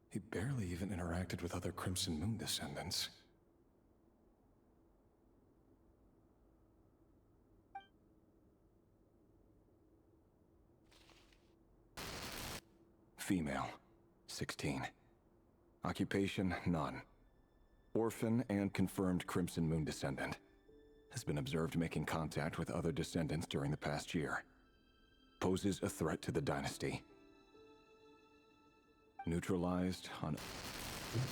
He barely even interacted with other Crimson Moon descendants. Female, 16. Occupation, none. Orphan and confirmed Crimson Moon descendant. Has been observed making contact with other descendants during the past year. Poses a threat to the dynasty. Neutralized on...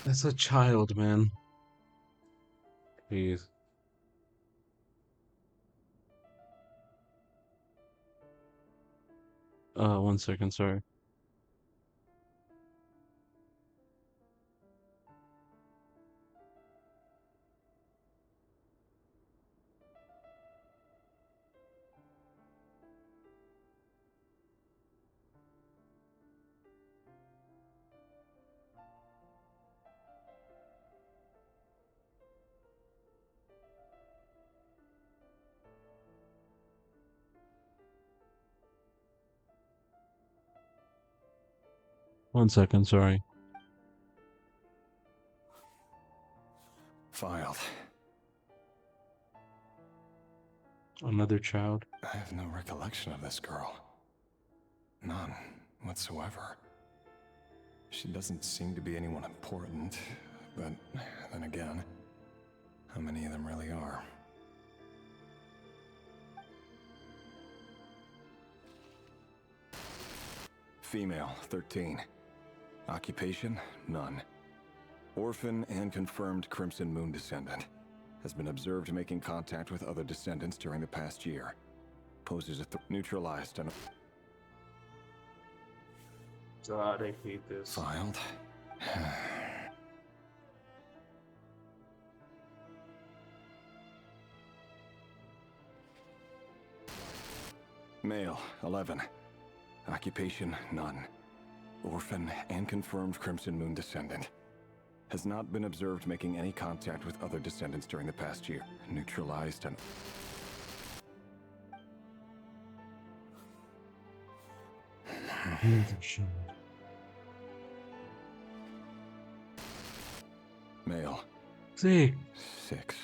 That's a child, man. Please. One second, sorry. One second, sorry. Filed. Another child? I have no recollection of this girl. None whatsoever. She doesn't seem to be anyone important, but then again, how many of them really are? Female, 13. Occupation, none. Orphan and confirmed Crimson Moon descendant. Has been observed making contact with other descendants during the past year. Poses a neutralized and... God, I hate this. Filed. Male, 11. Occupation, none. Orphan and confirmed Crimson Moon descendant. Has not been observed making any contact with other descendants during the past year. Neutralized and... Male. 6.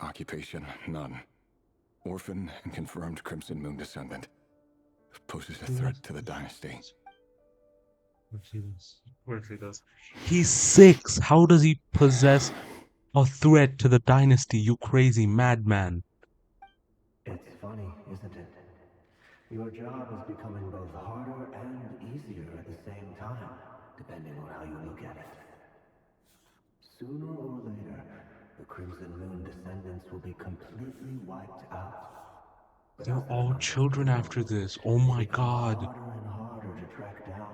Occupation, none. Orphan and confirmed Crimson Moon descendant. Poses a threat to the dynasty. Of course he does. He's 6. How does he possess a threat to the dynasty, you crazy madman? It's funny, isn't it? Your job is becoming both harder and easier at the same time, depending on how you look at it. Sooner or later, the Crimson Moon descendants will be completely wiped out. They're all children after this. Oh my god. Harder and harder to track down.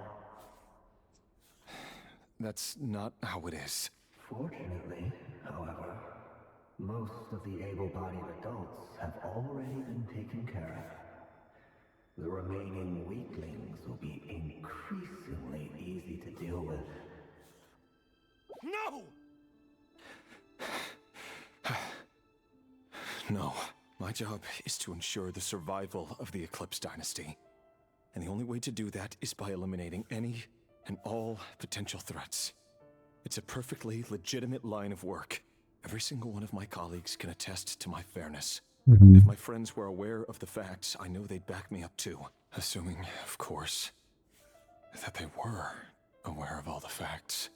That's not how it is. Fortunately, however, most of the able-bodied adults have already been taken care of. The remaining weaklings will be increasingly easy to deal with. No! No, My job is to ensure the survival of the Eclipse Dynasty. And the only way to do that is by eliminating any and all potential threats. It's a perfectly legitimate line of work. Every single one of my colleagues can attest to my fairness. If my friends were aware of the facts, I know they'd back me up too. Assuming, of course, that they were aware of all the facts.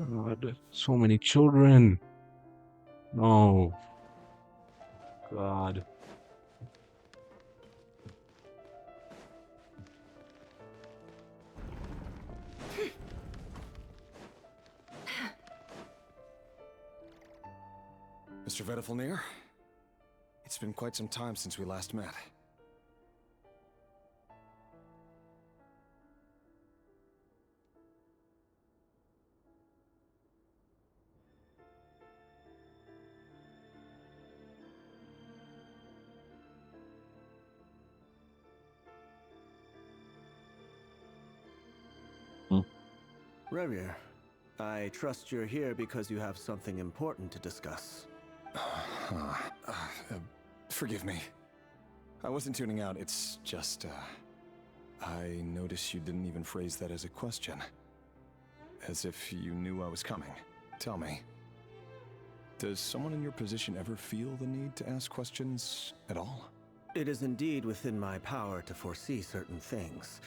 God, so many children. Oh, God. Mr. Vedifalnir, it's been quite some time since we last met. Rerir, I trust you're here because you have something important to discuss. Forgive me. I wasn't tuning out, it's just, I noticed you didn't even phrase that as a question. As if you knew I was coming. Tell me, does someone in your position ever feel the need to ask questions at all? It is indeed within my power to foresee certain things.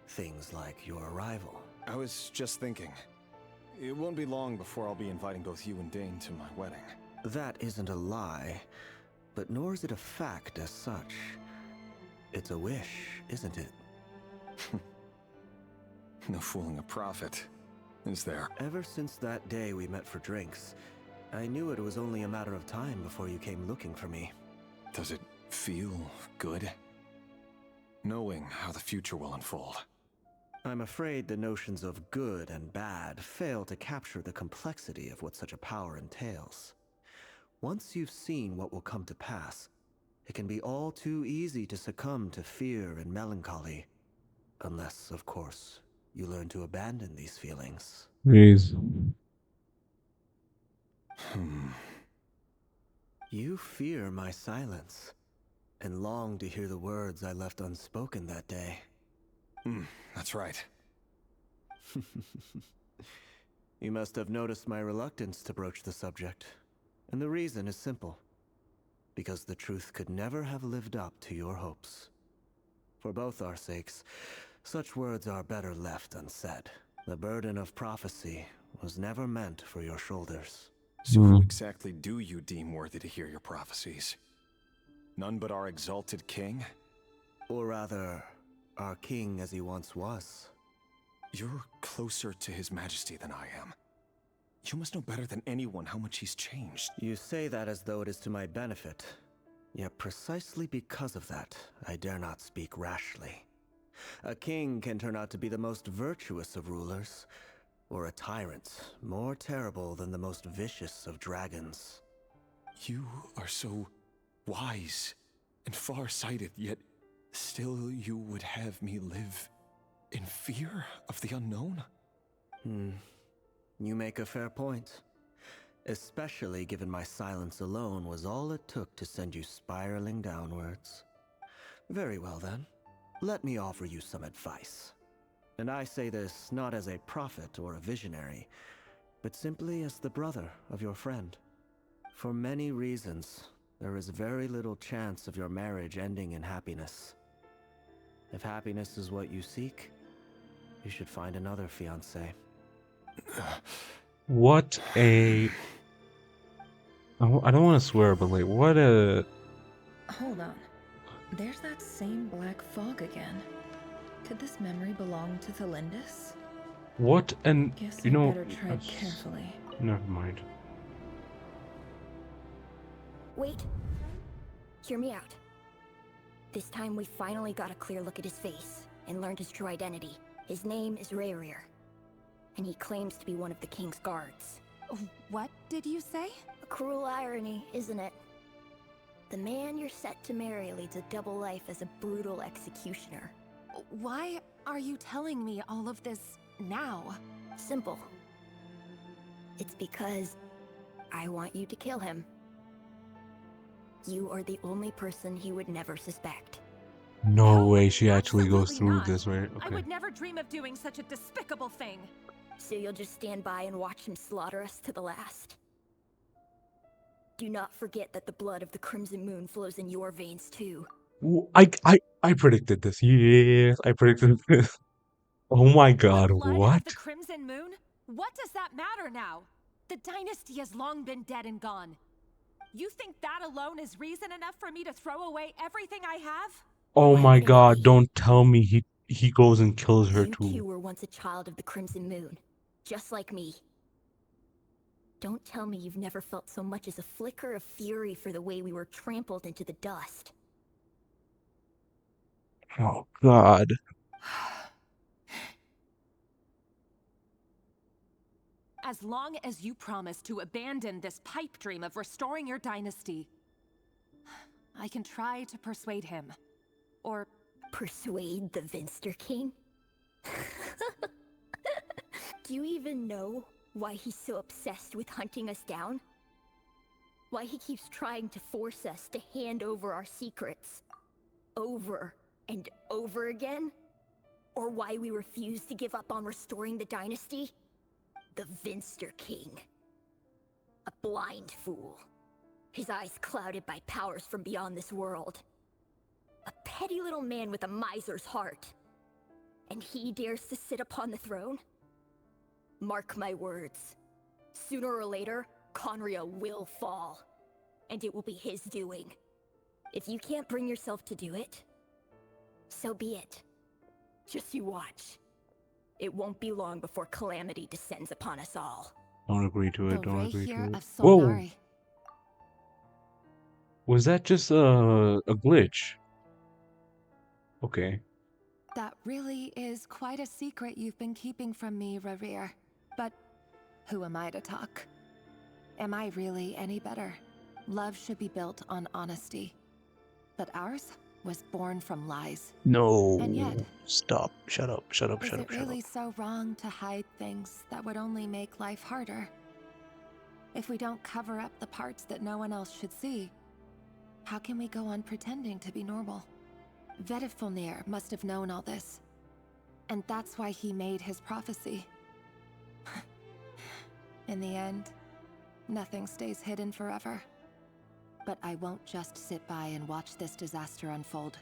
Things like your arrival. I was just thinking. It won't be long before I'll be inviting both you and Dane to my wedding. That isn't a lie, but nor is it a fact as such. It's a wish, isn't it? No fooling a prophet, is there? Ever since that day we met for drinks, I knew it was only a matter of time before you came looking for me. Does it feel good? Knowing how the future will unfold. I'm afraid the notions of good and bad fail to capture the complexity of what such a power entails. Once you've seen what will come to pass, it can be all too easy to succumb to fear and melancholy. Unless, of course, you learn to abandon these feelings. Please. You fear my silence, and long to hear the words I left unspoken that day. That's right. You must have noticed my reluctance to broach the subject. And the reason is simple. Because the truth could never have lived up to your hopes. For both our sakes, such words are better left unsaid. The burden of prophecy was never meant for your shoulders. So who exactly do you deem worthy to hear your prophecies? None but our exalted king? Or rather, our king as he once was. You're closer to his majesty than I am. You must know better than anyone how much he's changed. You say that as though it is to my benefit. Yet precisely because of that, I dare not speak rashly. A king can turn out to be the most virtuous of rulers, or a tyrant more terrible than the most vicious of dragons. You are so wise and far-sighted, yet still you would have me live in fear of the unknown? You make a fair point. Especially given my silence alone was all it took to send you spiraling downwards. Very well then. Let me offer you some advice. And I say this not as a prophet or a visionary, but simply as the brother of your friend. For many reasons, there is very little chance of your marriage ending in happiness. If happiness is what you seek, you should find another fiancé. What a... I don't want to swear, but like, what a... Hold on. There's that same black fog again. Could this memory belong to Thelindis? What an... Guess you I know... better tread carefully. Never mind. Wait. Hear me out. This time we finally got a clear look at his face and learned his true identity. His name is Rerir, and he claims to be one of the king's guards. What did you say? A cruel irony, isn't it? The man you're set to marry leads a double life as a brutal executioner. Why are you telling me all of this now? Simple. It's because I want you to kill him. You are the only person he would never suspect. No way she actually goes Absolutely through not. this, right? I Okay. would never dream of doing such a despicable thing. So you'll just stand by and watch him slaughter us to the last. Do not forget that the blood of the Crimson Moon flows in your veins too. I predicted this. Yes, I predicted this. Oh my god, Blood what? of the Crimson Moon? What does that matter now? The dynasty has long been dead and gone. You think that alone is reason enough for me to throw away everything I have? Oh Why my would god, it be? don't tell me he goes and kills her You too. too were once a child of the Crimson Moon, just like me. Don't tell me you've never felt so much as a flicker of fury for the way we were trampled into the dust. Oh god. As long as you promise to abandon this pipe dream of restoring your dynasty, I can try to persuade him. Or persuade the Vinster King? Do you even know why he's so obsessed with hunting us down? Why he keeps trying to force us to hand over our secrets over and over again? Or why we refuse to give up on restoring the dynasty? The Vinster King. A blind fool. His eyes clouded by powers from beyond this world. A petty little man with a miser's heart. And he dares to sit upon the throne? Mark my words. Sooner or later, Conria will fall. And it will be his doing. If you can't bring yourself to do it, so be it. Just you watch. It won't be long before calamity descends upon us all. Don't agree to it, don't agree to it. of Whoa! Solnari. Was that just a glitch? Okay. That really is quite a secret you've been keeping from me, Rerir. But who am I to talk? Am I really any better? Love should be built on honesty. But ours was born from lies. No. And yet, Stop. Shut up. Shut up. is Shut it up. Shut really up. so wrong to hide things that would only make life harder? If we don't cover up the parts that no one else should see, how can we go on pretending to be normal? Vedifulnir must have known all this. And that's why he made his prophecy. In the end, nothing stays hidden forever. But I won't just sit by and watch this disaster unfold.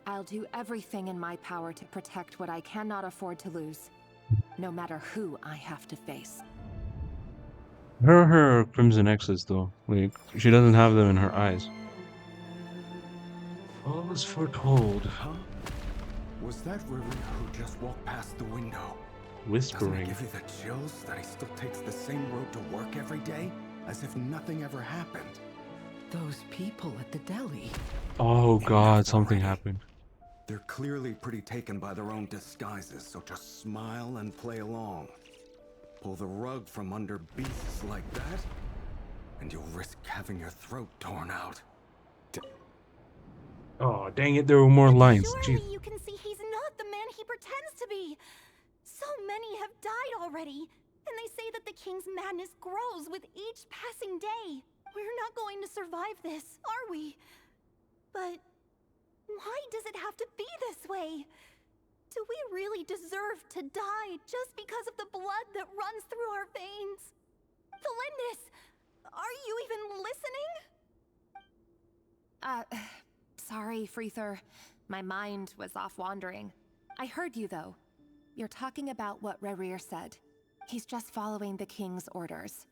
I'll do everything in my power to protect what I cannot afford to lose, no matter who I have to face. Her Crimson X's though. Like, she doesn't have them in her eyes. All was foretold. Huh? Was that Rerir who just walked past the window? Whispering. Doesn't it give you the chills that he still takes the same road to work every day? As if nothing ever happened. Those people at the deli. Oh god, something happened. They're clearly pretty taken by their own disguises, so just smile and play along. Pull the rug from under beasts like that, and you'll risk having your throat torn out. Oh, dang it, there were more lines. Surely Jeez. you can see he's not the man he pretends to be. So many have died already, and they say that the king's madness grows with each passing day. We're not going to survive this, are we? But why does it have to be this way? Do we really deserve to die just because of the blood that runs through our veins? Felindis, are you even listening? Sorry, Freether. My mind was off wandering. I heard you, though. You're talking about what Rerir said. He's just following the king's orders.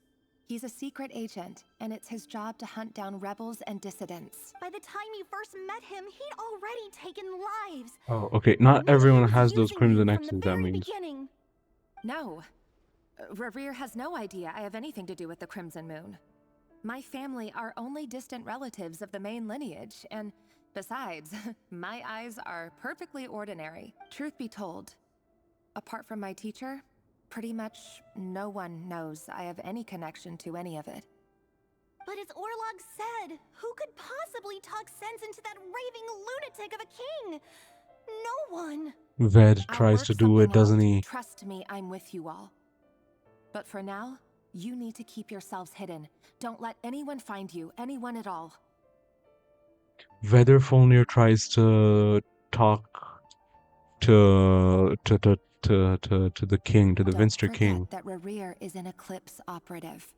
He's a secret agent, and it's his job to hunt down rebels and dissidents. By the time you first met him, he'd already taken lives. Oh, okay. Not everyone has those Crimson X's, that means. Beginning. No. Rerir has no idea I have anything to do with the Crimson Moon. My family are only distant relatives of the main lineage, and besides, my eyes are perfectly ordinary. Truth be told, apart from my teacher, pretty much no one knows I have any connection to any of it. But as Orlog said, who could possibly talk sense into that raving lunatic of a king? No one. Ved I'll tries work to do it, something doesn't out. he? Trust me, I'm with you all. But for now, you need to keep yourselves hidden. Don't let anyone find you, anyone at all. Featherfolnir tries to talk to the king, to the Don't Vinster forget king. that Rerir is an Eclipse operative.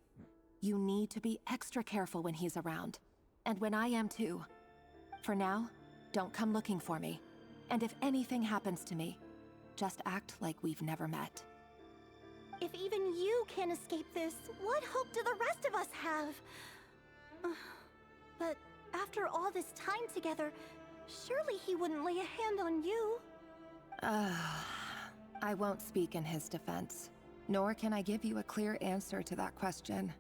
You need to be extra careful when he's around. And when I am too. For now, don't come looking for me. And if anything happens to me, just act like we've never met. If even you can't escape this, what hope do the rest of us have? But after all this time together, surely he wouldn't lay a hand on you. I won't speak in his defense, nor can I give you a clear answer to that question.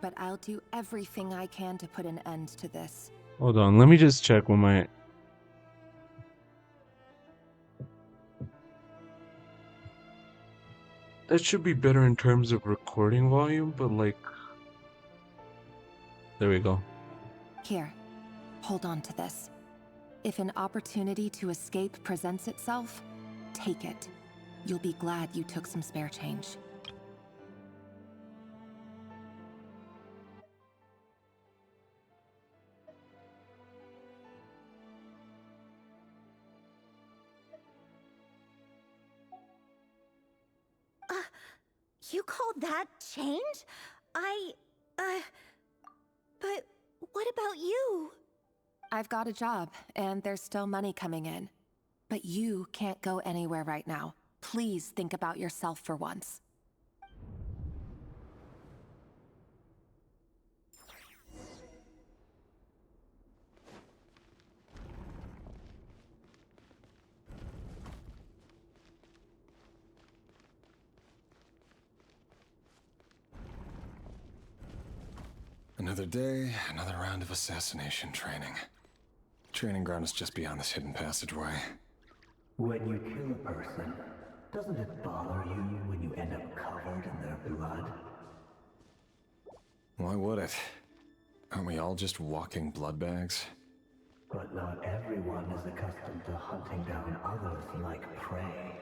But I'll do everything I can to put an end to this. Hold on, let me just check with my... That should be better in terms of recording volume, but like... There we go. Here, hold on to this. If an opportunity to escape presents itself, take it. You'll be glad you took some spare change. You call that change? But what about you? I've got a job, and there's still money coming in. But you can't go anywhere right now. Please think about yourself for once. Another day, another round of assassination training. Training ground is just beyond this hidden passageway. When you kill a person, doesn't it bother you when you end up covered in their blood? Why would it? Aren't we all just walking blood bags? But not everyone is accustomed to hunting down others like prey.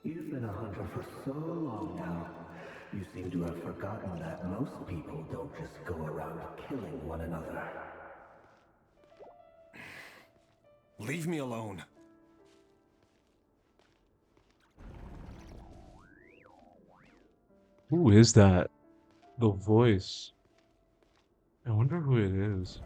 You've been a hunter for so long now, you seem to have forgotten that most people don't just go around killing one another. Leave me alone. Who is that? The voice. I wonder who it is.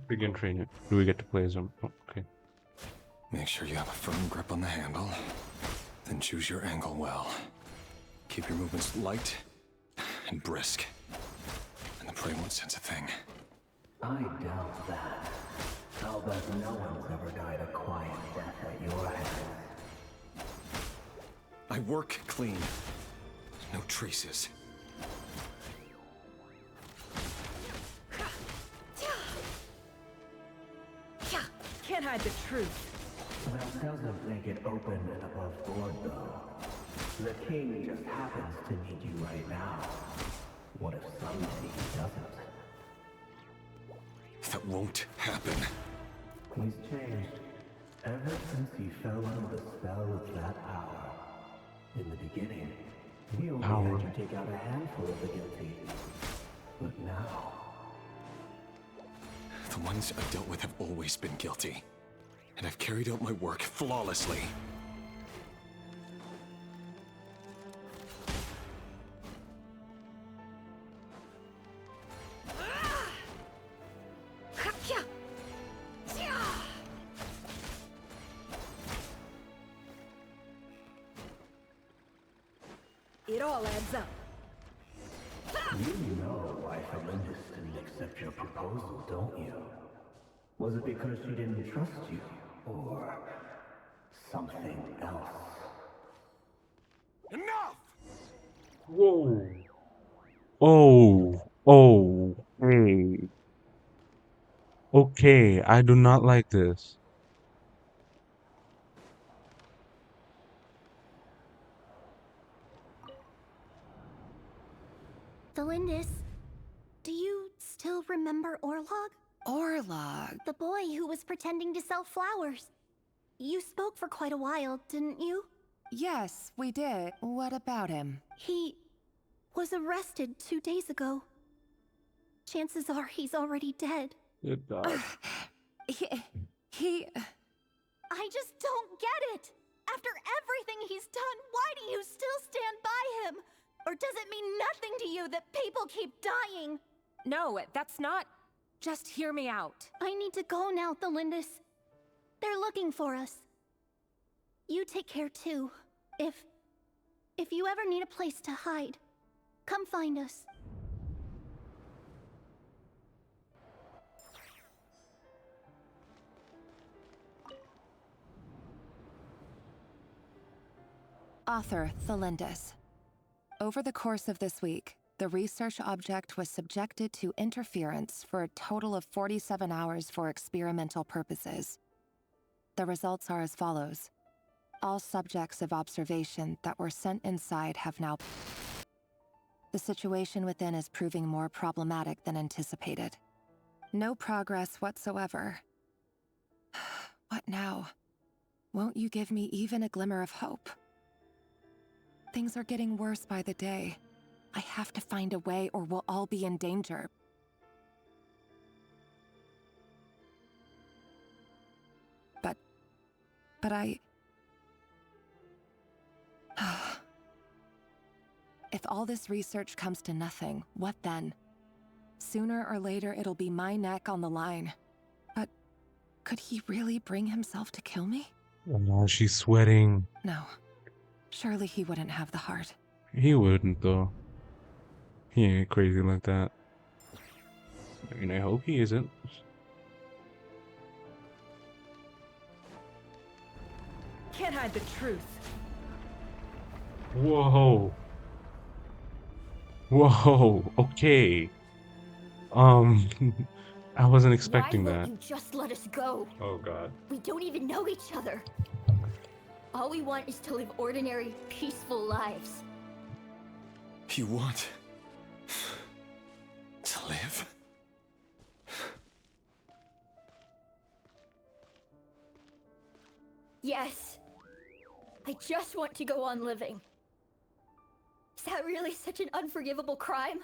Begin training. Do we get to play as him? Oh, okay. Make sure you have a firm grip on the handle, then choose your angle well. Keep your movements light and brisk, and the prey won't sense a thing. I doubt that. I'll bet no one's ever died a quiet death at your hands. I work clean. No traces. Can't hide the truth. That doesn't make it open and above board, though. The king just happens to need you right now. What if someday he doesn't? That won't happen. He's changed. Ever since he fell under the spell of that power. In the beginning, he only had you take out a handful of the guilty. But now... The ones I've dealt with have always been guilty. And I've carried out my work flawlessly. It all adds up. You know why Felindis didn't accept your proposal, don't you? Was it because she didn't trust you? Or something else? Enough! Whoa. Oh, hey. Okay, I do not like this. Thelindis, do you still remember Orlog? Orlog? The boy who was pretending to sell flowers. You spoke for quite a while, didn't you? Yes, we did. What about him? He was arrested 2 days ago. Chances are he's already dead. Good God. He... I just don't get it! After everything he's done, why do you still stand by him? Or does it mean nothing to you that people keep dying? No, that's not... Just hear me out. I need to go now, Thelindis. They're looking for us. You take care too. If you ever need a place to hide, come find us. Author Thelindis. Over the course of this week, the research object was subjected to interference for a total of 47 hours for experimental purposes. The results are as follows. All subjects of observation that were sent inside have now... The situation within is proving more problematic than anticipated. No progress whatsoever. What now? Won't you give me even a glimmer of hope? Things are getting worse by the day. I have to find a way or we'll all be in danger. But I... If all this research comes to nothing, what then? Sooner or later it'll be my neck on the line. But could he really bring himself to kill me? Oh, she's sweating. No. Surely he wouldn't have the heart. He wouldn't, though. He ain't crazy like that. I mean, I hope he isn't. Can't hide the truth. Whoa. Whoa. Okay. I wasn't expecting Why that. won't you just let us go? Oh God. We don't even know each other. All we want is to live ordinary, peaceful lives. You want to live? Yes. I just want to go on living. Is that really such an unforgivable crime?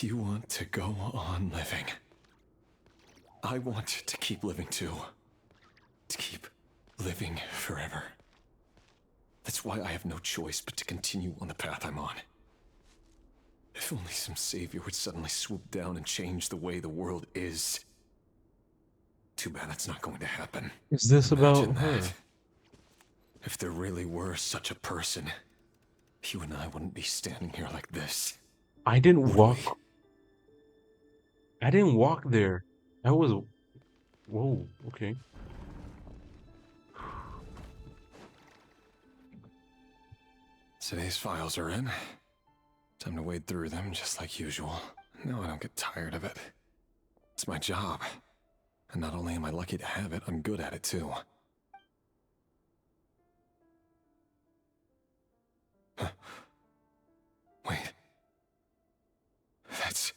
You want to go on living. I want to keep living too. To keep living forever. That's why I have no choice but to continue on the path I'm on. If only some savior would suddenly swoop down and change the way the world is. Too bad that's not going to happen. Is this Imagine about her? that. If there really were such a person, you and I wouldn't be standing here like this. I didn't walk. I didn't walk there. I was. Whoa. Okay. Today's files are in. Time to wade through them just like usual. No, I don't get tired of it. It's my job. And not only am I lucky to have it, I'm good at it too. Huh. Wait. That's...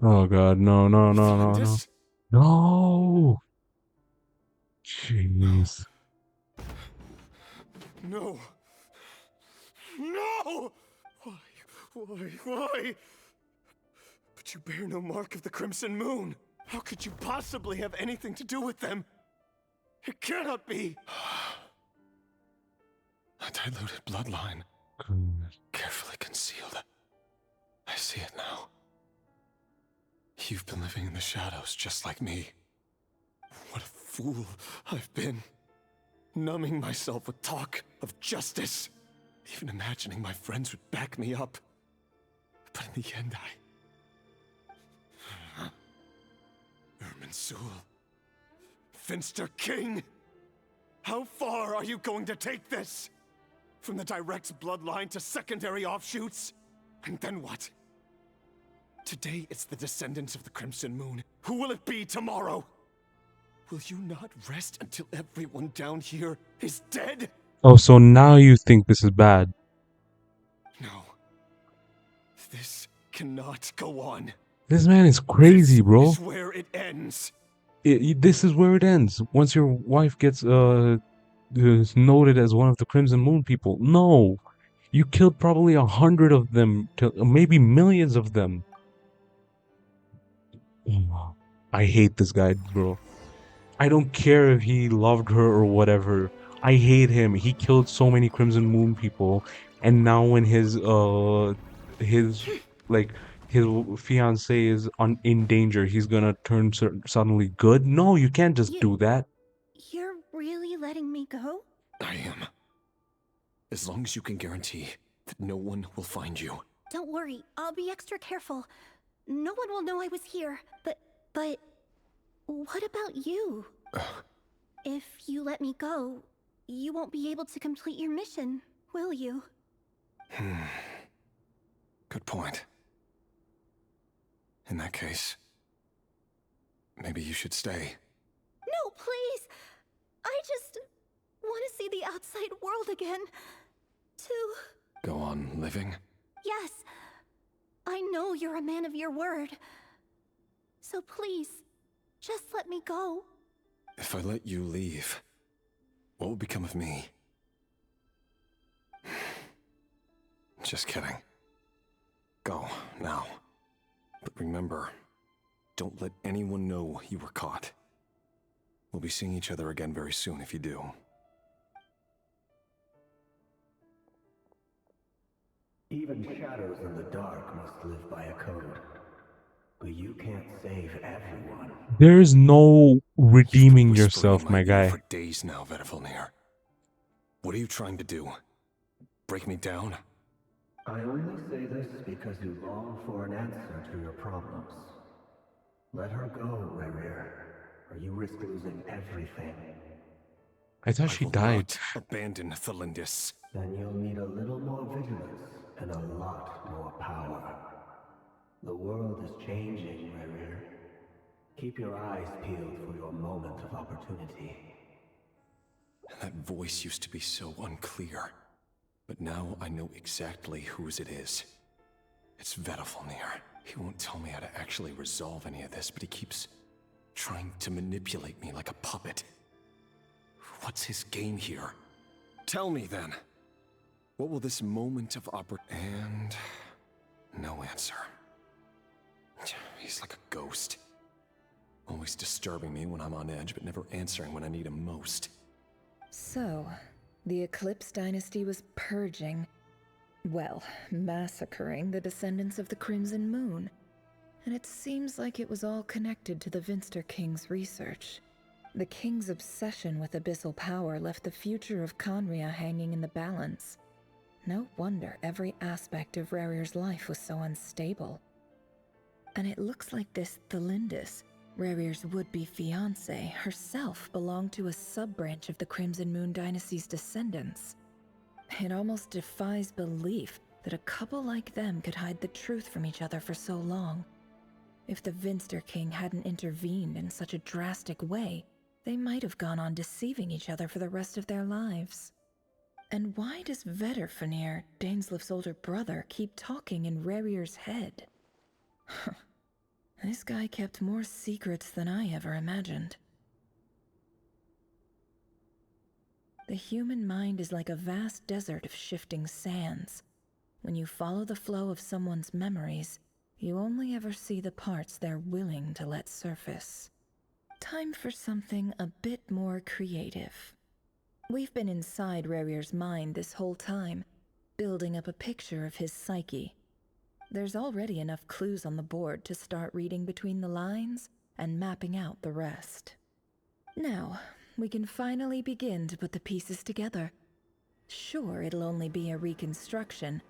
Oh God. No. No. No. No. No. No. Jeez. No! No! Why? But you bear no mark of the Crimson Moon. How could you possibly have anything to do with them? It cannot be! A diluted bloodline. Carefully concealed. I see it now. You've been living in the shadows just like me. What a fool I've been. Numbing myself with talk of justice. Even imagining my friends would back me up. But in the end, Irminsul. Finster King! How far are you going to take this? From the direct bloodline to secondary offshoots? And then what? Today it's the descendants of the Crimson Moon. Who will it be tomorrow? Will you not rest until everyone down here is dead? Oh, so now you think this is bad. No. This cannot go on. This man is crazy, bro. This is where it ends. This is where it ends. Once your wife gets noted as one of the Crimson Moon people. No. You killed probably 100 of them, maybe millions of them. I hate this guy, bro. I don't care if he loved her or whatever. I hate him. He killed so many Crimson Moon people, and now when his like his fiance is in danger, he's gonna turn suddenly good. No, you can't just do that. You're really letting me go? I am. As long as you can guarantee that no one will find you. Don't worry, I'll be extra careful. No one will know I was here. But what about you? If you let me go, you won't be able to complete your mission, will you? Good point. In that case, maybe you should stay. No, please! I just want to see the outside world again. Go on living? Yes. I know you're a man of your word. So please, just let me go. If I let you leave, what will become of me? Just kidding. Go, now. But remember, don't let anyone know you were caught. We'll be seeing each other again very soon if you do. Even shadows in the dark must live by a code. But you can't save everyone. There's no redeeming yourself, my Whispering in guy. for days now, Vetterfilnir. What are you trying to do? Break me down? I only say this because you long for an answer to your problems. Let her go, Rerir, or you risk losing everything. I thought she died. Abandon Thelindis. Then you'll need a little more vigilance and a lot more power. The world is changing, Rerir. Keep your eyes peeled for your moment of opportunity. That voice used to be so unclear. But now I know exactly whose it is. It's Vetterfilnir. He won't tell me how to actually resolve any of this, but he keeps trying to manipulate me like a puppet. What's his game here? Tell me then. What will this moment of And no answer. He's like a ghost. Always disturbing me when I'm on edge, but never answering when I need him most. So, the Eclipse Dynasty was purging, well, massacring the descendants of the Crimson Moon. And it seems like it was all connected to the Vinster King's research. The King's obsession with abyssal power left the future of Conria hanging in the balance. No wonder every aspect of Rerir's life was so unstable. And it looks like this Thelindis, Rerir's would-be fiancée, herself belonged to a sub-branch of the Crimson Moon Dynasty's descendants. It almost defies belief that a couple like them could hide the truth from each other for so long. If the Vinster King hadn't intervened in such a drastic way, they might have gone on deceiving each other for the rest of their lives. And why does Vetterfilnir, Dainslif's older brother, keep talking in Rerir's head? This guy kept more secrets than I ever imagined. The human mind is like a vast desert of shifting sands. When you follow the flow of someone's memories, you only ever see the parts they're willing to let surface. Time for something a bit more creative. We've been inside Rerir's mind this whole time, building up a picture of his psyche. There's already enough clues on the board to start reading between the lines and mapping out the rest. Now, we can finally begin to put the pieces together. Sure, it'll only be a reconstruction,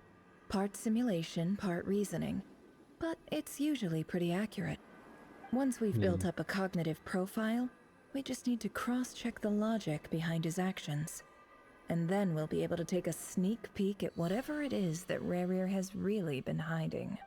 part simulation, part reasoning, but it's usually pretty accurate. Once we've built up a cognitive profile, we just need to cross-check the logic behind his actions. And then we'll be able to take a sneak peek at whatever it is that Rerir has really been hiding.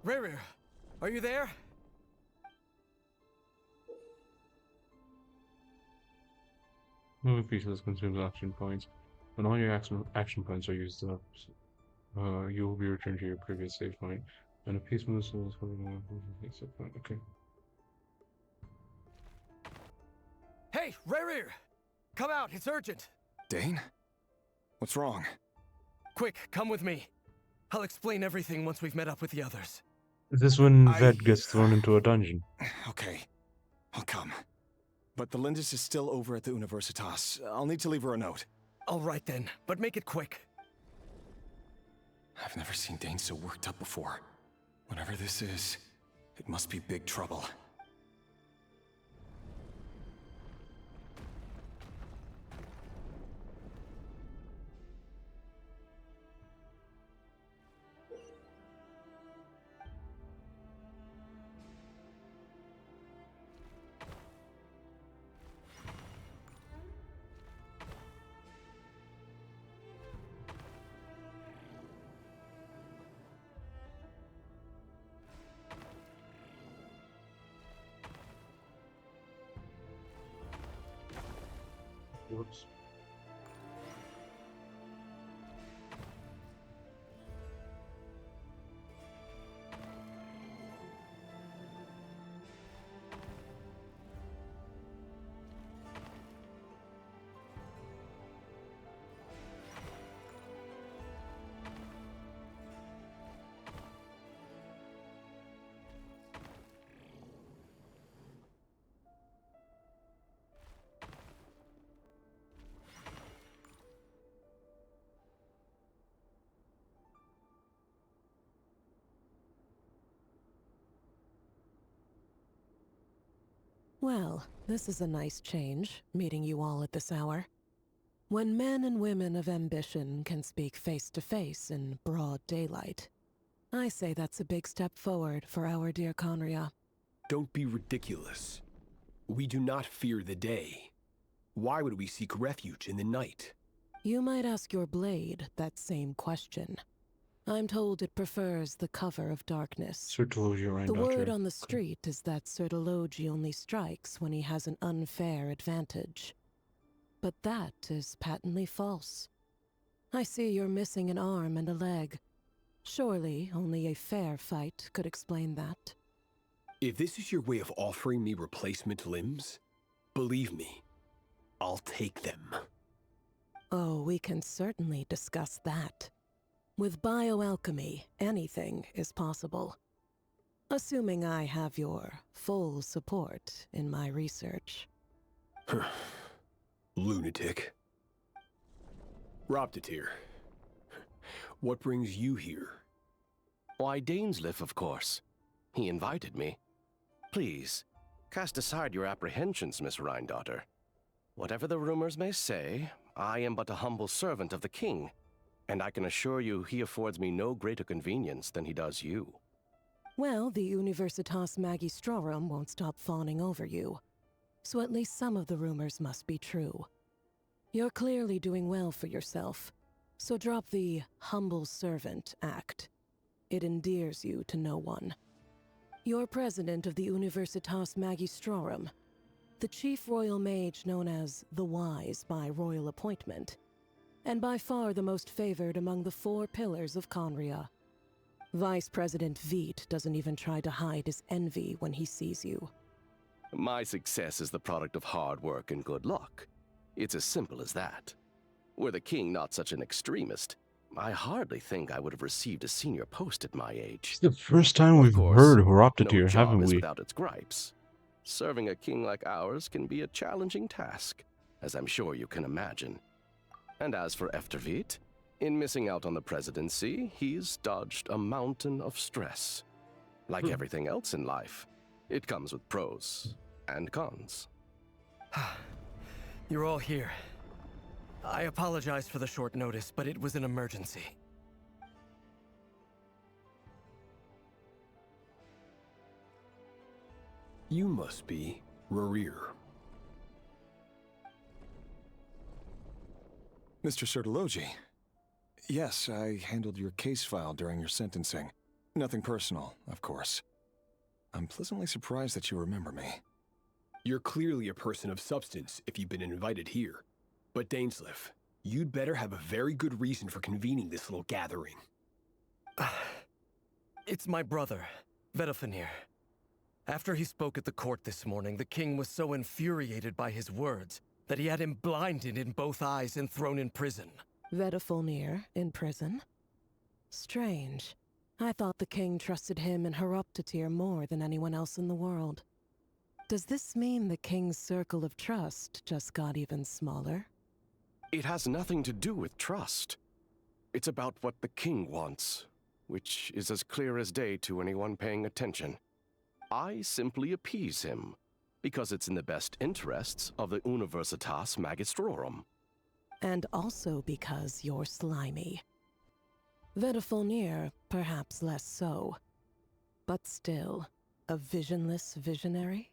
Rerir, are you there? Moving features consumes action points. When all your action points are used up, you will be returned to your previous save point. When a piece moves, okay. Hey, Rerir! Come out, it's urgent! Dane? What's wrong? Quick, come with me. I'll explain everything once we've met up with the others. Is this when Ved gets thrown into a dungeon? Okay, I'll come. But the Lindis is still over at the Universitas. I'll need to leave her a note. All right then, but make it quick. I've never seen Dane so worked up before. Whatever this is, it must be big trouble. Whoops. Well, this is a nice change, meeting you all at this hour. When men and women of ambition can speak face to face in broad daylight, I say that's a big step forward for our dear Conria. Don't be ridiculous. We do not fear the day. Why would we seek refuge in the night? You might ask your blade that same question. I'm told it prefers the cover of darkness. The word on the street is that Sertologi only strikes when he has an unfair advantage. But that is patently false. I see you're missing an arm and a leg. Surely only a fair fight could explain that. If this is your way of offering me replacement limbs, believe me, I'll take them. Oh, we can certainly discuss that. With bioalchemy, anything is possible. Assuming I have your full support in my research. Lunatic. Robtatir, what brings you here? Why, Dainsleif, of course. He invited me. Please, cast aside your apprehensions, Miss Rhindaughter. Whatever the rumors may say, I am but a humble servant of the king, and I can assure you he affords me no greater convenience than he does you. Well, the Universitas Magistrorum won't stop fawning over you, so at least some of the rumors must be true. You're clearly doing well for yourself, so drop the humble servant act. It endears you to no one. You're president of the Universitas Magistrorum, the chief royal mage known as the Wise by royal appointment, and by far the most favored among the 4 pillars of Conria. Vice President Veet doesn't even try to hide his envy when he sees you. My success is the product of hard work and good luck. It's as simple as that. Were the king not such an extremist, I hardly think I would have received a senior post at my age. It's the first time we've heard Horoptatir, no job haven't is we? without its gripes. Serving a king like ours can be a challenging task, as I'm sure you can imagine. And as for Efterveet, in missing out on the presidency, he's dodged a mountain of stress. Like everything else in life, it comes with pros and cons. You're all here. I apologize for the short notice, but it was an emergency. You must be Rerir. Mr. Sertologi. Yes, I handled your case file during your sentencing. Nothing personal, of course. I'm pleasantly surprised that you remember me. You're clearly a person of substance if you've been invited here. But Dainsleif, you'd better have a very good reason for convening this little gathering. It's my brother, Vedafenir. After he spoke at the court this morning, the king was so infuriated by his words that he had him blinded in both eyes and thrown in prison. Vedafenir in prison? Strange. I thought the king trusted him and Heroptatir more than anyone else in the world. Does this mean the king's circle of trust just got even smaller? It has nothing to do with trust. It's about what the king wants, which is as clear as day to anyone paying attention. I simply appease him, because it's in the best interests of the Universitas Magistrorum. And also because you're slimy. Vedafenir, perhaps less so. But still, a visionless visionary?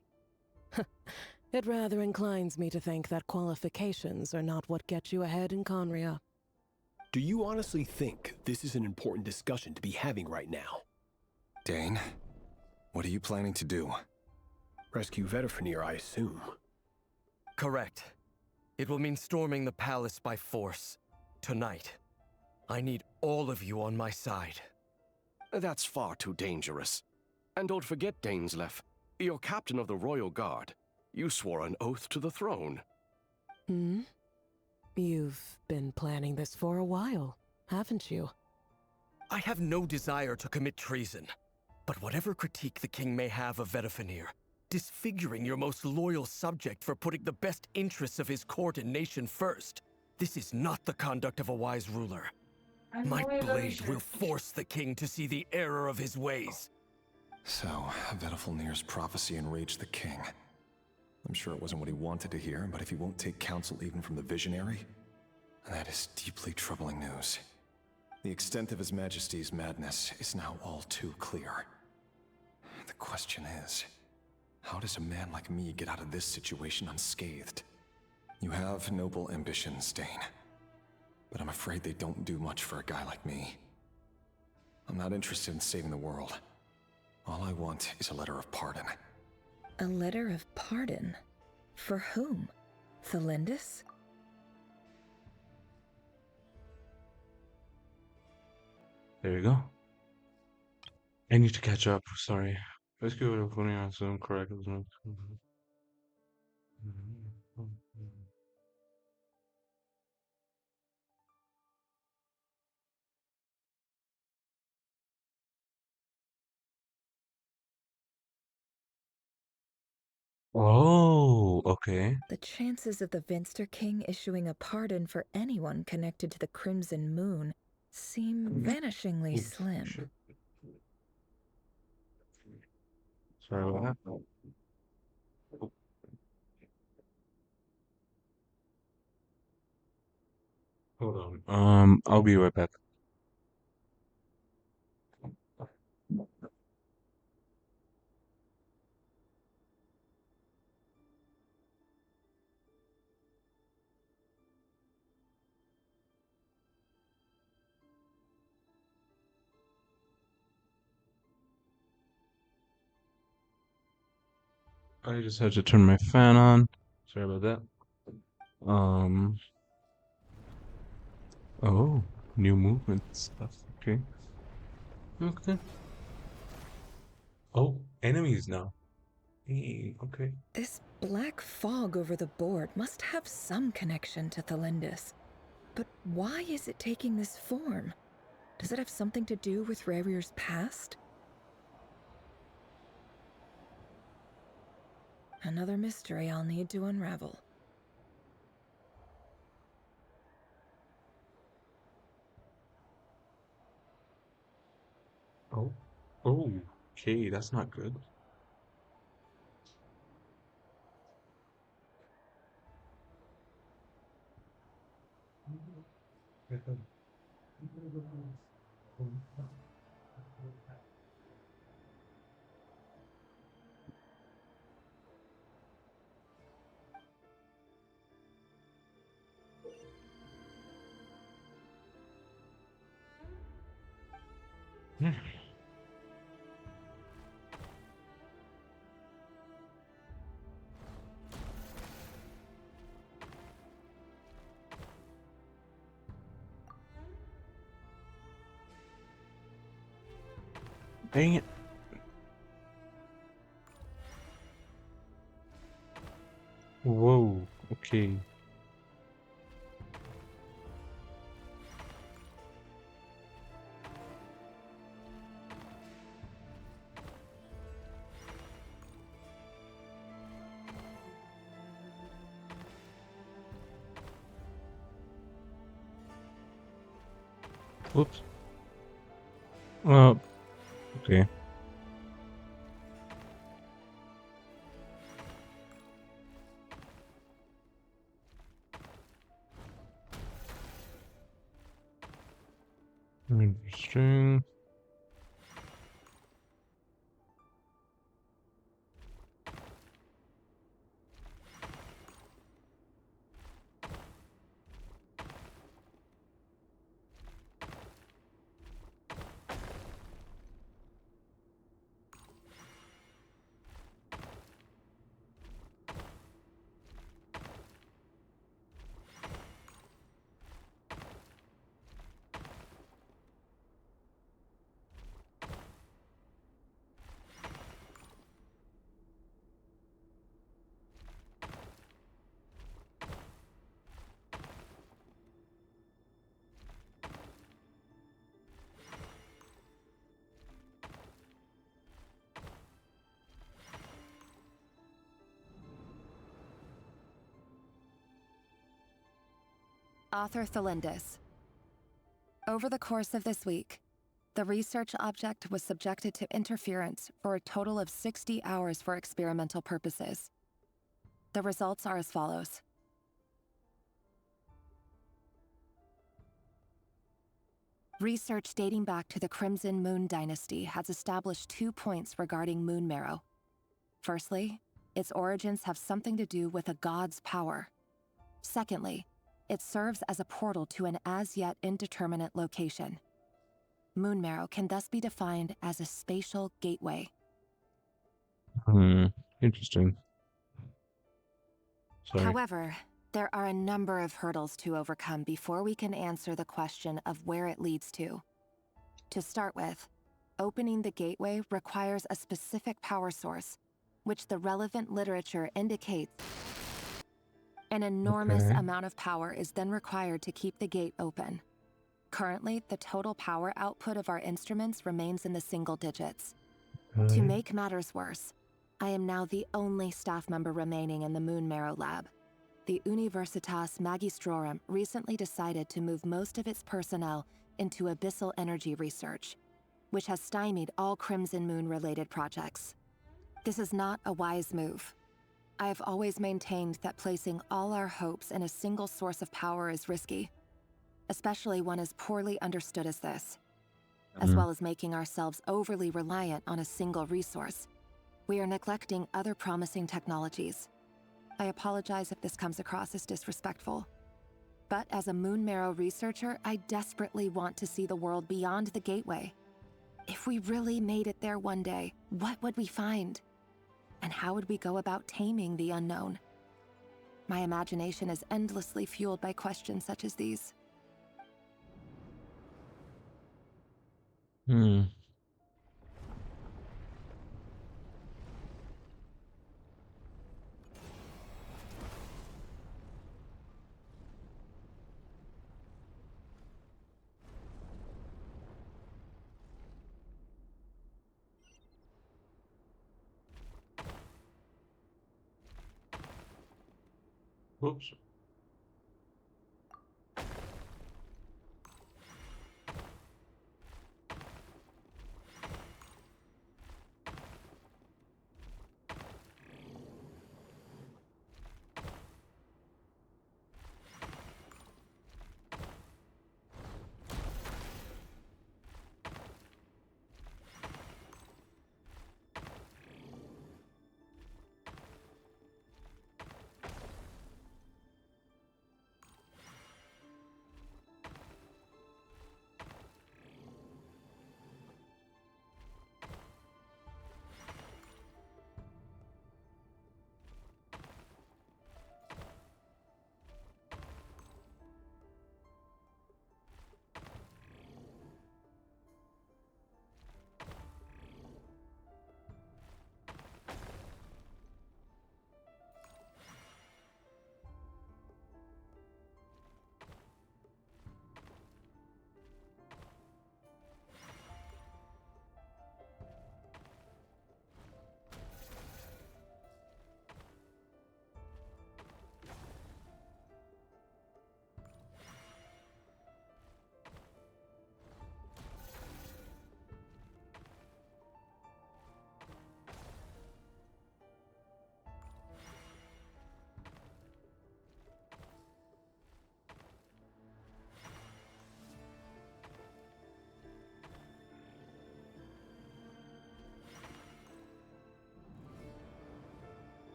It rather inclines me to think that qualifications are not what get you ahead in Conria. Do you honestly think this is an important discussion to be having right now? Dane, what are you planning to do? Rescue Vedafenir, I assume. Correct. It will mean storming the palace by force. Tonight. I need all of you on my side. That's far too dangerous. And don't forget, Dainsleif, you're captain of the Royal Guard. You swore an oath to the throne. Hmm? You've been planning this for a while, haven't you? I have no desire to commit treason. But whatever critique the king may have of Vedafenir, disfiguring your most loyal subject for putting the best interests of his court and nation first, this is not the conduct of a wise ruler. My blade will force the king to see the error of his ways. So, Vedafenir's prophecy enraged the king. I'm sure it wasn't what he wanted to hear, but if he won't take counsel even from the visionary, that is deeply troubling news. The extent of His Majesty's madness is now all too clear. The question is, how does a man like me get out of this situation unscathed? You have noble ambitions, Dane. But I'm afraid they don't do much for a guy like me. I'm not interested in saving the world. All I want is a letter of pardon. A letter of pardon? For whom? Thelindis? There you go. I need to catch up. Sorry. Let's go with putting on some correct. Oh, okay. The chances of the Vinster King issuing a pardon for anyone connected to the Crimson Moon seem vanishingly slim. Shit. Sorry, what happened? Hold on. I'll be right back. I just had to turn my fan on. Sorry about that. Oh, new movement stuff. Okay. Okay. Oh, enemies now. Hey, okay. This black fog over the board must have some connection to Thelindis. But why is it taking this form? Does it have something to do with Rarir's past? Another mystery I'll need to unravel. Oh. Oh, okay, that's not good. Dang it. Whoa, okay. Whoops. Okay. Interesting. Author Thelindis. Over the course of this week, the research object was subjected to interference for a total of 60 hours for experimental purposes. The results are as follows. Research dating back to the Crimson Moon dynasty has established 2 points regarding moon marrow. Firstly, its origins have something to do with a god's power. Secondly, it serves as a portal to an as-yet indeterminate location. Moon marrow can thus be defined as a spatial gateway. Interesting. Sorry. However, there are a number of hurdles to overcome before we can answer the question of where it leads to. To start with, opening the gateway requires a specific power source, which the relevant literature indicates. An enormous amount of power is then required to keep the gate open. Currently, the total power output of our instruments remains in the single digits. To make matters worse, I am now the only staff member remaining in the Moon Marrow lab. The Universitas Magistrorum recently decided to move most of its personnel into abyssal energy research, which has stymied all Crimson Moon-related projects. This is not a wise move. I have always maintained that placing all our hopes in a single source of power is risky, especially one as poorly understood as this. As well as making ourselves overly reliant on a single resource, we are neglecting other promising technologies. I apologize if this comes across as disrespectful. But as a Moon Marrow researcher, I desperately want to see the world beyond the gateway. If we really made it there one day, what would we find? And how would we go about taming the unknown? My imagination is endlessly fueled by questions such as these. Whoops.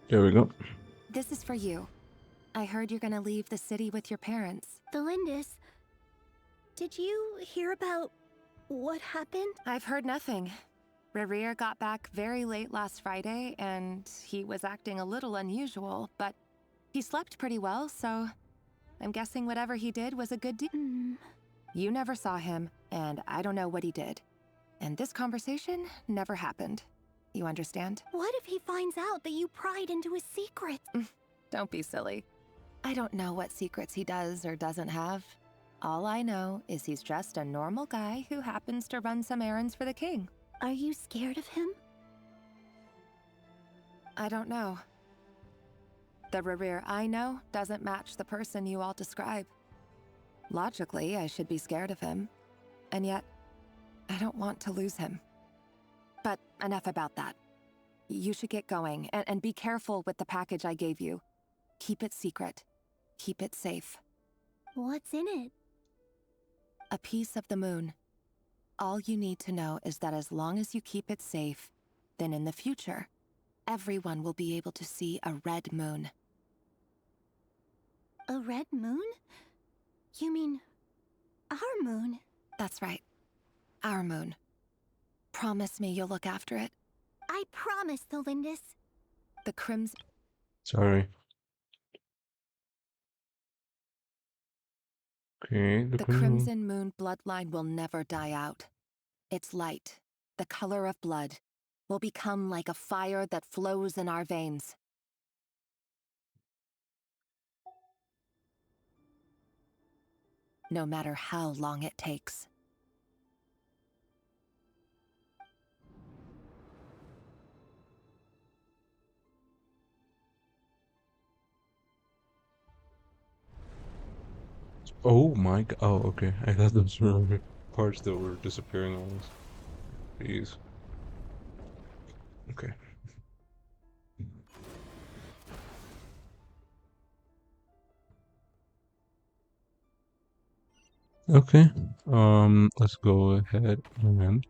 There we go. This is for you. I heard you're gonna leave the city with your parents. Felindis, did you hear about what happened? I've heard nothing. Rerir got back very late last Friday, and he was acting a little unusual, but he slept pretty well, so I'm guessing whatever he did was a good deal. You never saw him, and I don't know what he did. And this conversation never happened. You understand? What if he finds out that you pried into his secret? Don't be silly. I don't know what secrets he does or doesn't have. All I know is he's just a normal guy who happens to run some errands for the king. Are you scared of him? I don't know. The Rerir I know doesn't match the person you all describe. Logically, I should be scared of him. And yet, I don't want to lose him. But enough about that. You should get going, and be careful with the package I gave you. Keep it secret. Keep it safe. What's in it? A piece of the moon. All you need to know is that as long as you keep it safe, then in the future, everyone will be able to see a red moon. A red moon? You mean our moon? That's right. Our moon. Promise me you'll look after it. I promise, Felindis. The Crimson... Sorry. Okay, The Crimson Moon bloodline will never die out. Its light, the color of blood, will become like a fire that flows in our veins. No matter how long it takes. Oh my god. Oh, okay. I thought those were parts that were disappearing on us. Jeez. Okay. Okay. Let's go ahead and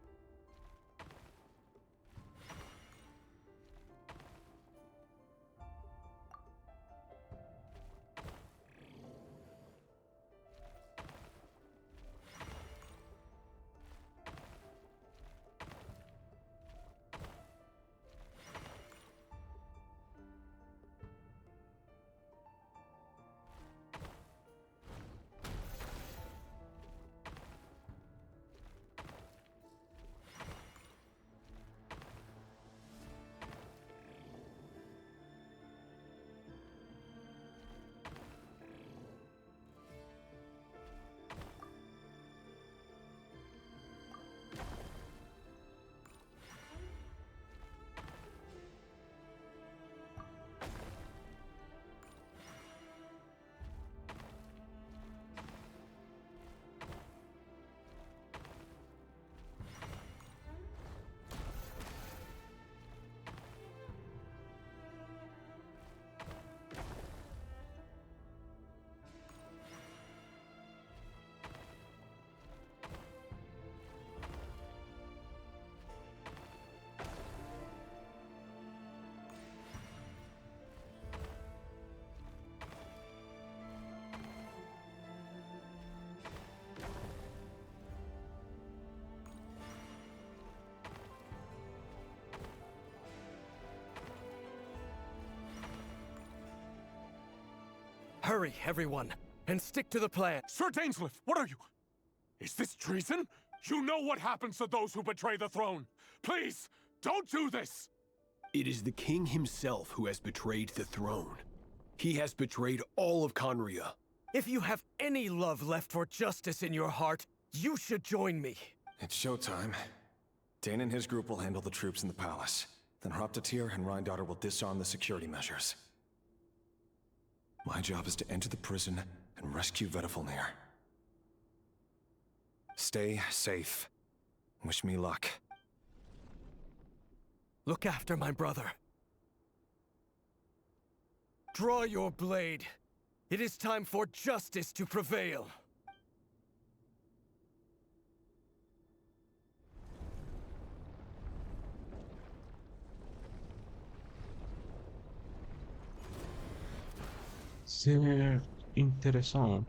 Hurry, everyone, and stick to the plan. Sir Dainsleif, what are you? Is this treason? You know what happens to those who betray the throne. Please, don't do this! It is the king himself who has betrayed the throne. He has betrayed all of Conria. If you have any love left for justice in your heart, you should join me. It's showtime. Dane and his group will handle the troops in the palace. Then Hraptatir and Rheindater will disarm the security measures. My job is to enter the prison and rescue Vedifalnir. Stay safe. Wish me luck. Look after my brother. Draw your blade. It is time for justice to prevail. C'est intéressant.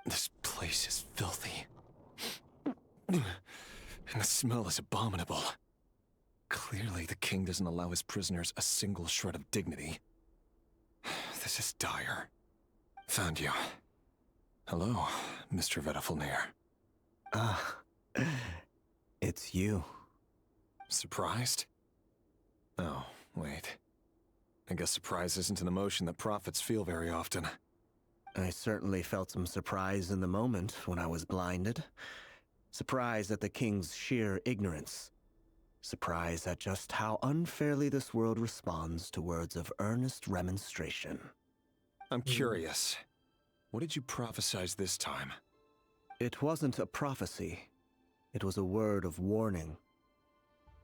This place is filthy. And the smell is abominable. Clearly, the king doesn't allow his prisoners a single shred of dignity. This is dire. Found you. Hello, Mr. Vedafulnir. Ah, it's you. Surprised? Oh, wait. I guess surprise isn't an emotion that prophets feel very often. I certainly felt some surprise in the moment when I was blinded. Surprise at the king's sheer ignorance. Surprise at just how unfairly this world responds to words of earnest remonstration. I'm curious. What did you prophesize this time? It wasn't a prophecy. It was a word of warning.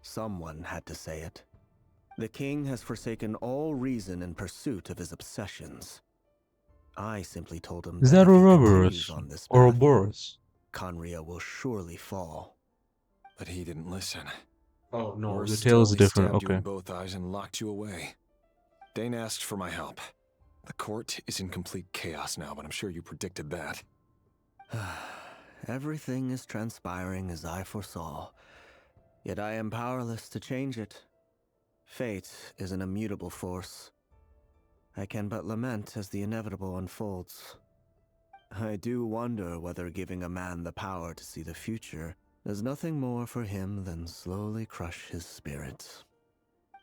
Someone had to say it. The king has forsaken all reason in pursuit of his obsessions. I simply told him Is that that if he Ouroboros continues on this or path, Ouroboros? Conria will surely fall. But he didn't listen. Oh no, Worse the still, tail is he different. stabbed you Okay. in both eyes and locked you away. Dane asked for my help. The court is in complete chaos now, but I'm sure you predicted that. Everything is transpiring as I foresaw, yet I am powerless to change it. Fate is an immutable force. I can but lament as the inevitable unfolds. I do wonder whether giving a man the power to see the future does nothing more for him than slowly crush his spirit.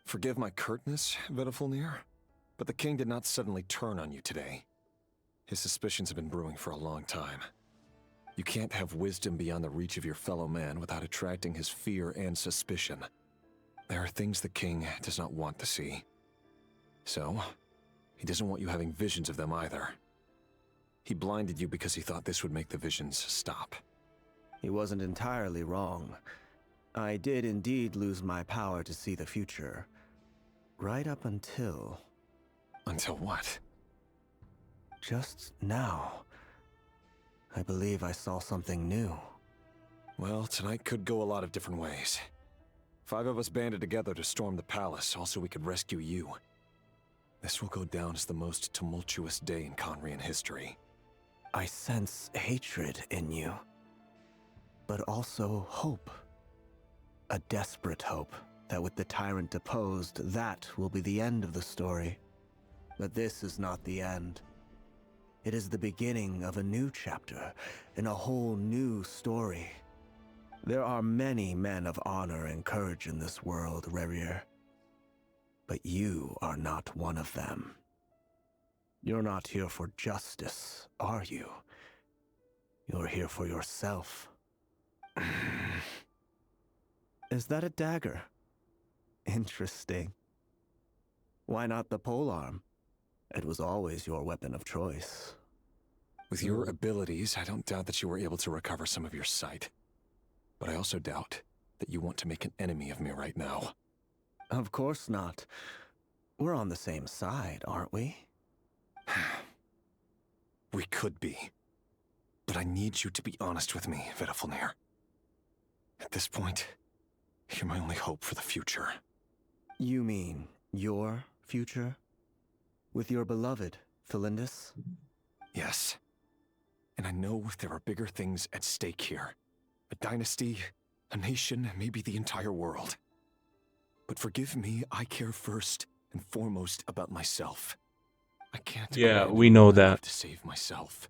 Forgive my curtness, Vedafulnir, but the king did not suddenly turn on you today. His suspicions have been brewing for a long time. You can't have wisdom beyond the reach of your fellow man without attracting his fear and suspicion. There are things the king does not want to see. So, he doesn't want you having visions of them either. He blinded you because he thought this would make the visions stop. He wasn't entirely wrong. I did indeed lose my power to see the future. Right up until... Until what? Just now. I believe I saw something new. Well, tonight could go a lot of different ways. 5 of us banded together to storm the palace, also we could rescue you. This will go down as the most tumultuous day in Conrian history. I sense hatred in you. But also hope. A desperate hope. that with the tyrant deposed, that will be the end of the story. But this is not the end. It is the beginning of a new chapter, in a whole new story. There are many men of honor and courage in this world, Rerir. But you are not one of them. You're not here for justice, are you? You're here for yourself. Is that a dagger? Interesting. Why not the polearm? It was always your weapon of choice. With your abilities, I don't doubt that you were able to recover some of your sight. But I also doubt that you want to make an enemy of me right now. Of course not. We're on the same side, aren't we? We could be. But I need you to be honest with me, Vedafilnir. At this point, you're my only hope for the future. You mean your future? With your beloved, Thelindis? Yes. And I know there are bigger things at stake here. A dynasty, a nation, maybe the entire world. But forgive me, I care first and foremost about myself. I can't Yeah, we know that. to save myself.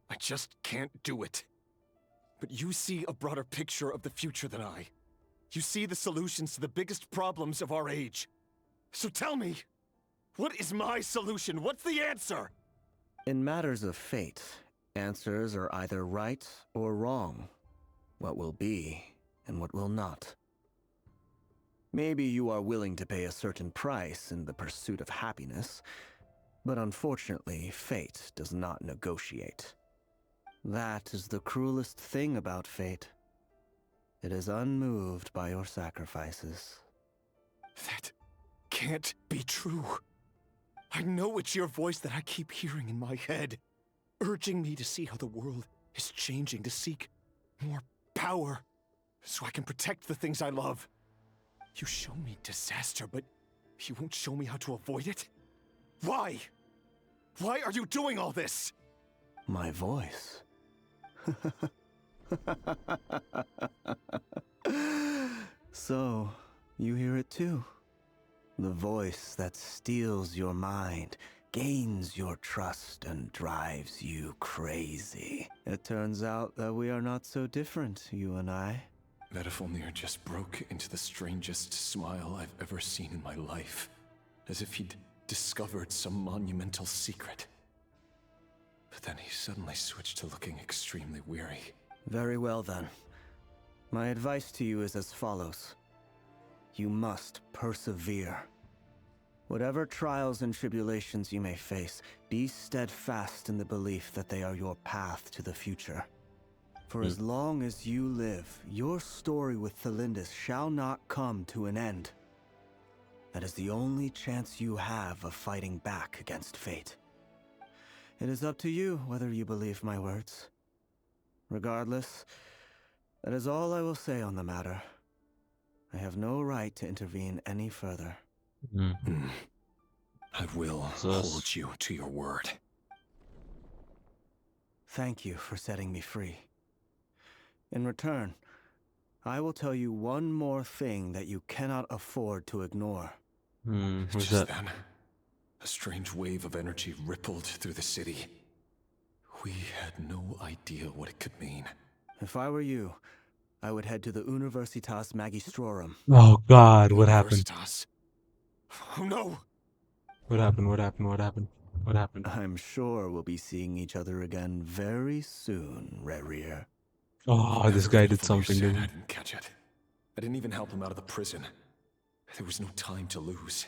I just can't do it. But you see a broader picture of the future than I. You see the solutions to the biggest problems of our age. So tell me, what is my solution? What's the answer? In matters of fate, answers are either right or wrong. What will be and what will not. Maybe you are willing to pay a certain price in the pursuit of happiness, but unfortunately, fate does not negotiate. That is the cruelest thing about fate. It is unmoved by your sacrifices. That can't be true. I know it's your voice that I keep hearing in my head, urging me to see how the world is changing, to seek more power, so I can protect the things I love. You show me disaster, but you won't show me how to avoid it? Why? Why are you doing all this? My voice. So, you hear it too? The voice that steals your mind, gains your trust, and drives you crazy. It turns out that we are not so different, you and I. Vedafilnir just broke into the strangest smile I've ever seen in my life, as if he'd discovered some monumental secret. But then he suddenly switched to looking extremely weary. Very well then. My advice to you is as follows. You must persevere. Whatever trials and tribulations you may face, be steadfast in the belief that they are your path to the future. For as long as you live, your story with Thelindis shall not come to an end. That is the only chance you have of fighting back against fate. It is up to you whether you believe my words. Regardless, that is all I will say on the matter. I have no right to intervene any further. I will hold you to your word. Thank you for setting me free. In return, I will tell you one more thing that you cannot afford to ignore. What's Just that? then, a strange wave of energy rippled through the city. We had no idea what it could mean. If I were you, I would head to the Universitas Magistrorum. Oh God, what happened? Universitas? Oh no! What happened? What happened? What happened? What happened? I'm sure we'll be seeing each other again very soon, Rerir. Oh, this guy did something, I didn't he? didn't catch it. I didn't even help him out of the prison. There was no time to lose.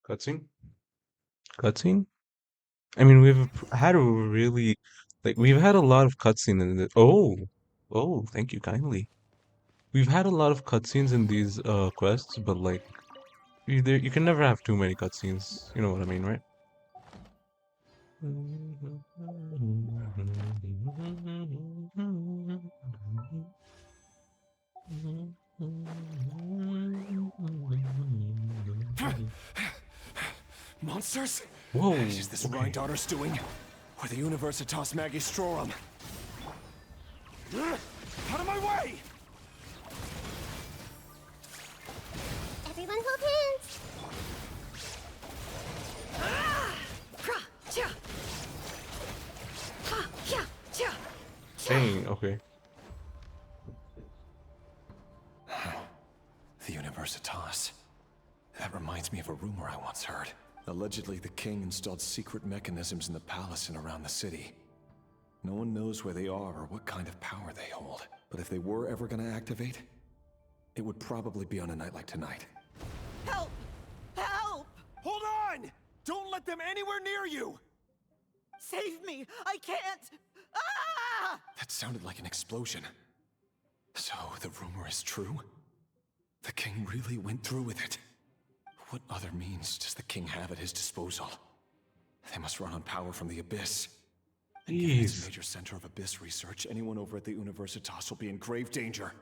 Cutscene? Cutscene? I mean, we've had a really, we've had a lot of cutscene in this. Oh, thank you kindly. We've had a lot of cutscenes in these quests, but you can never have too many cutscenes. You know what I mean, right? Monsters? Whoa. Is this Rhine daughter's doing? Or the Universitas Magistrorum. Out of my way! Everyone hold hands. Dang, okay. The Universitas. That reminds me of a rumor I once heard. Allegedly, the king installed secret mechanisms in the palace and around the city. No one knows where they are or what kind of power they hold. But if they were ever gonna activate, it would probably be on a night like tonight. Help! Help! Hold on! Don't let them anywhere near you! Save me! I can't! Ah! That sounded like an explosion. So, the rumor is true? The king really went through with it? What other means does the king have at his disposal? They must run on power from the Abyss. And given it's a major center of Abyss research, anyone over at the Universitas will be in grave danger.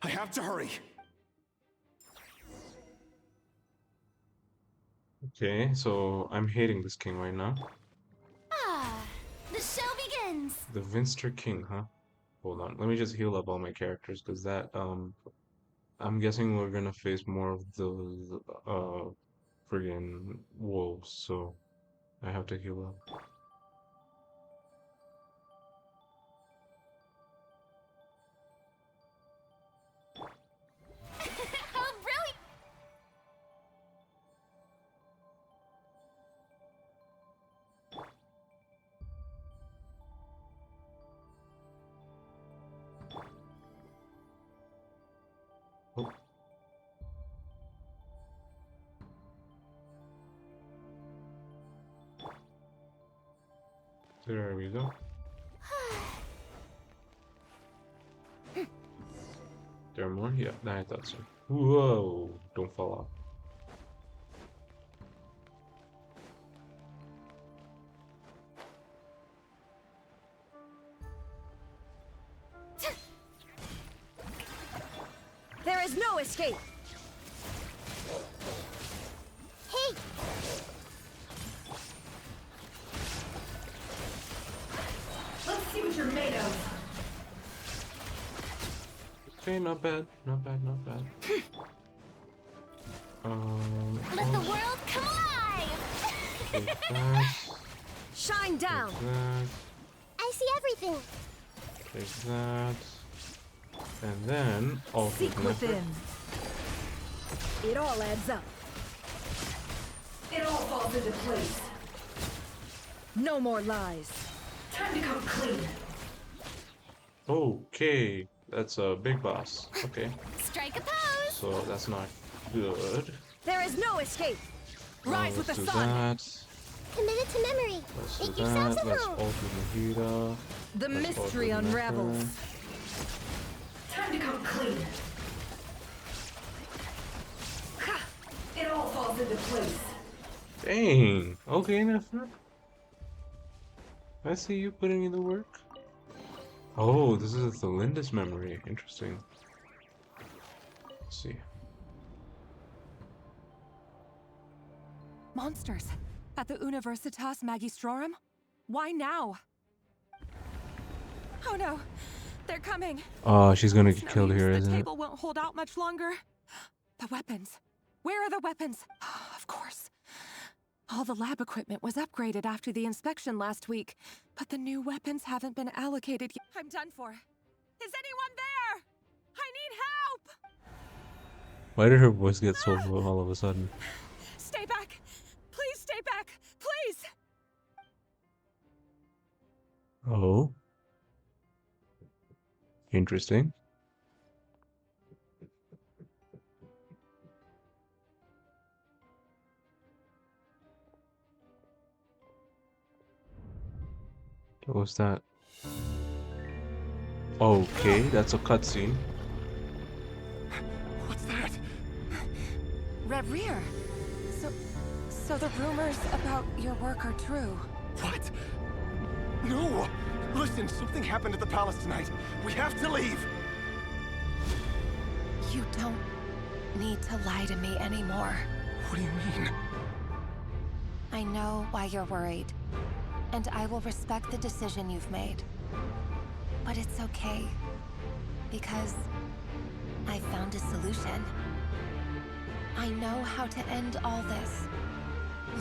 I have to hurry! Okay, so I'm hating this king right now. Ah, the show begins. The Vinster King, huh? Hold on, let me just heal up all my characters, because that, I'm guessing we're gonna face more of the, friggin' wolves, so I have to heal up. Oh, brilliant! Oh. There we go. There are more? Yeah, I thought so. Whoa! Don't fall off. There is no escape! Hey! Let's see what you're made of. Okay, not bad, not bad, not bad. Let the world come alive! Take that, Shine down! take that, I see everything. take that, and then all Seek within. It all adds up. It all falls into place. No more lies. Time to come clean. Okay, that's a big boss. Okay, Strike a pose! so that's not good. There is no escape. Rise with Let's the do sun. that. Committed to memory. Let's Make do yourselves that. at Let's home. alter Mahita. The Let's mystery alter unravels. Necker. Time to come clean. Ha! It all falls into place. Dang. Okay, Nefer. I see you putting in the work. Oh, this is a Thelindis memory. Interesting. Let's see. Monsters. At the Universitas Magistrorum? Why now? Oh no. They're coming. Oh, she's gonna get No killed use, here, the isn't it? table won't hold out much longer. The weapons. Where are the weapons? Of course. All the lab equipment was upgraded after the inspection last week, but the new weapons haven't been allocated yet. I'm done for. Is anyone there? I need help! Why did her voice get so low all of a sudden? Stay back! Please stay back! Please! Oh. Interesting. What was that? Okay, that's a cutscene. What's that? Reverie. So the rumors about your work are true. What? No! Listen, something happened at the palace tonight. We have to leave! You don't need to lie to me anymore. What do you mean? I know why you're worried. and I will respect the decision you've made. But it's okay, because I found a solution. I know how to end all this.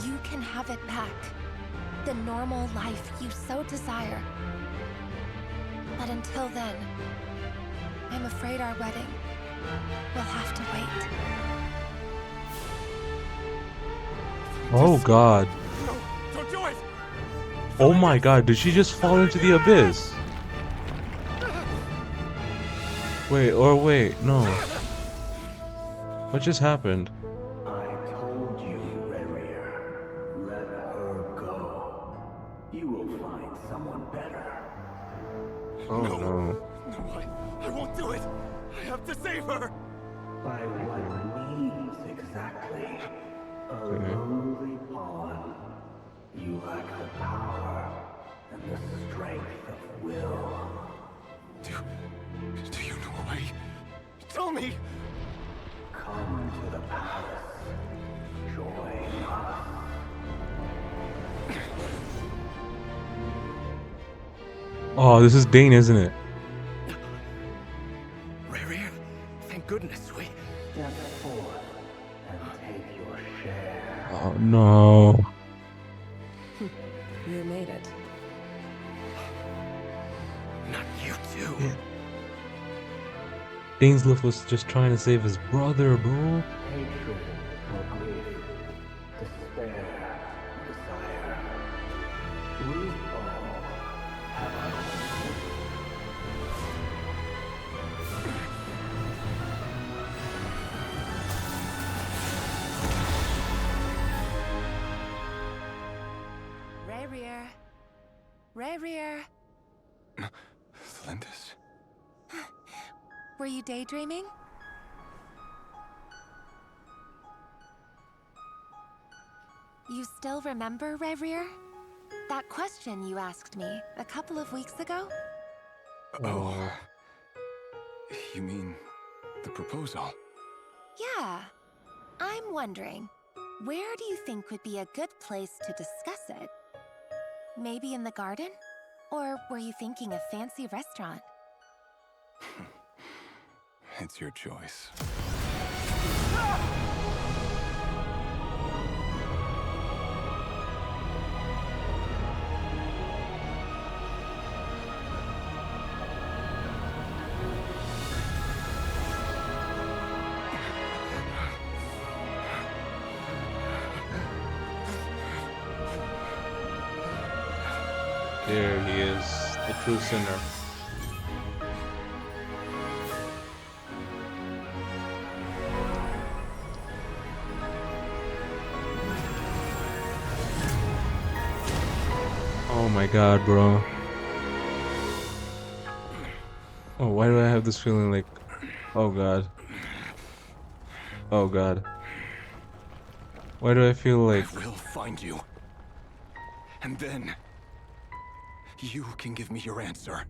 You can have it back. The normal life you so desire. But until then, I'm afraid our wedding will have to wait. Oh God. No, don't do it! Oh my God, did she just fall into the abyss? Wait, no. What just happened? I told you, Rerir. Let her go. You will find someone better. Oh no. No, I won't do it! I have to save her! By what means exactly? A Okay. lowly pawn. You lack the power and the strength of will. Do you know a way? Tell me! Come to the palace. Join us. Oh, this is Dane, isn't it? Rerir, thank goodness we... Step forth and take your share. Oh no. You made it. Not you too. Dainsleif was just trying to save his brother, bro. Hatred or grief, despair or desire. We all have our own. Rerir. Rerir. Lindis. Were you daydreaming? You still remember, Rerir? That question you asked me a couple of weeks ago? Oh. You mean the proposal? Yeah. I'm wondering, where do you think would be a good place to discuss it? Maybe in the garden? Or were you thinking a fancy restaurant? It's your choice. There he is, the true sinner. Oh my God, bro. Oh, why do I have this feeling like... Oh God. Oh God. Why do I feel like... I will find you. And then... you can give me your answer.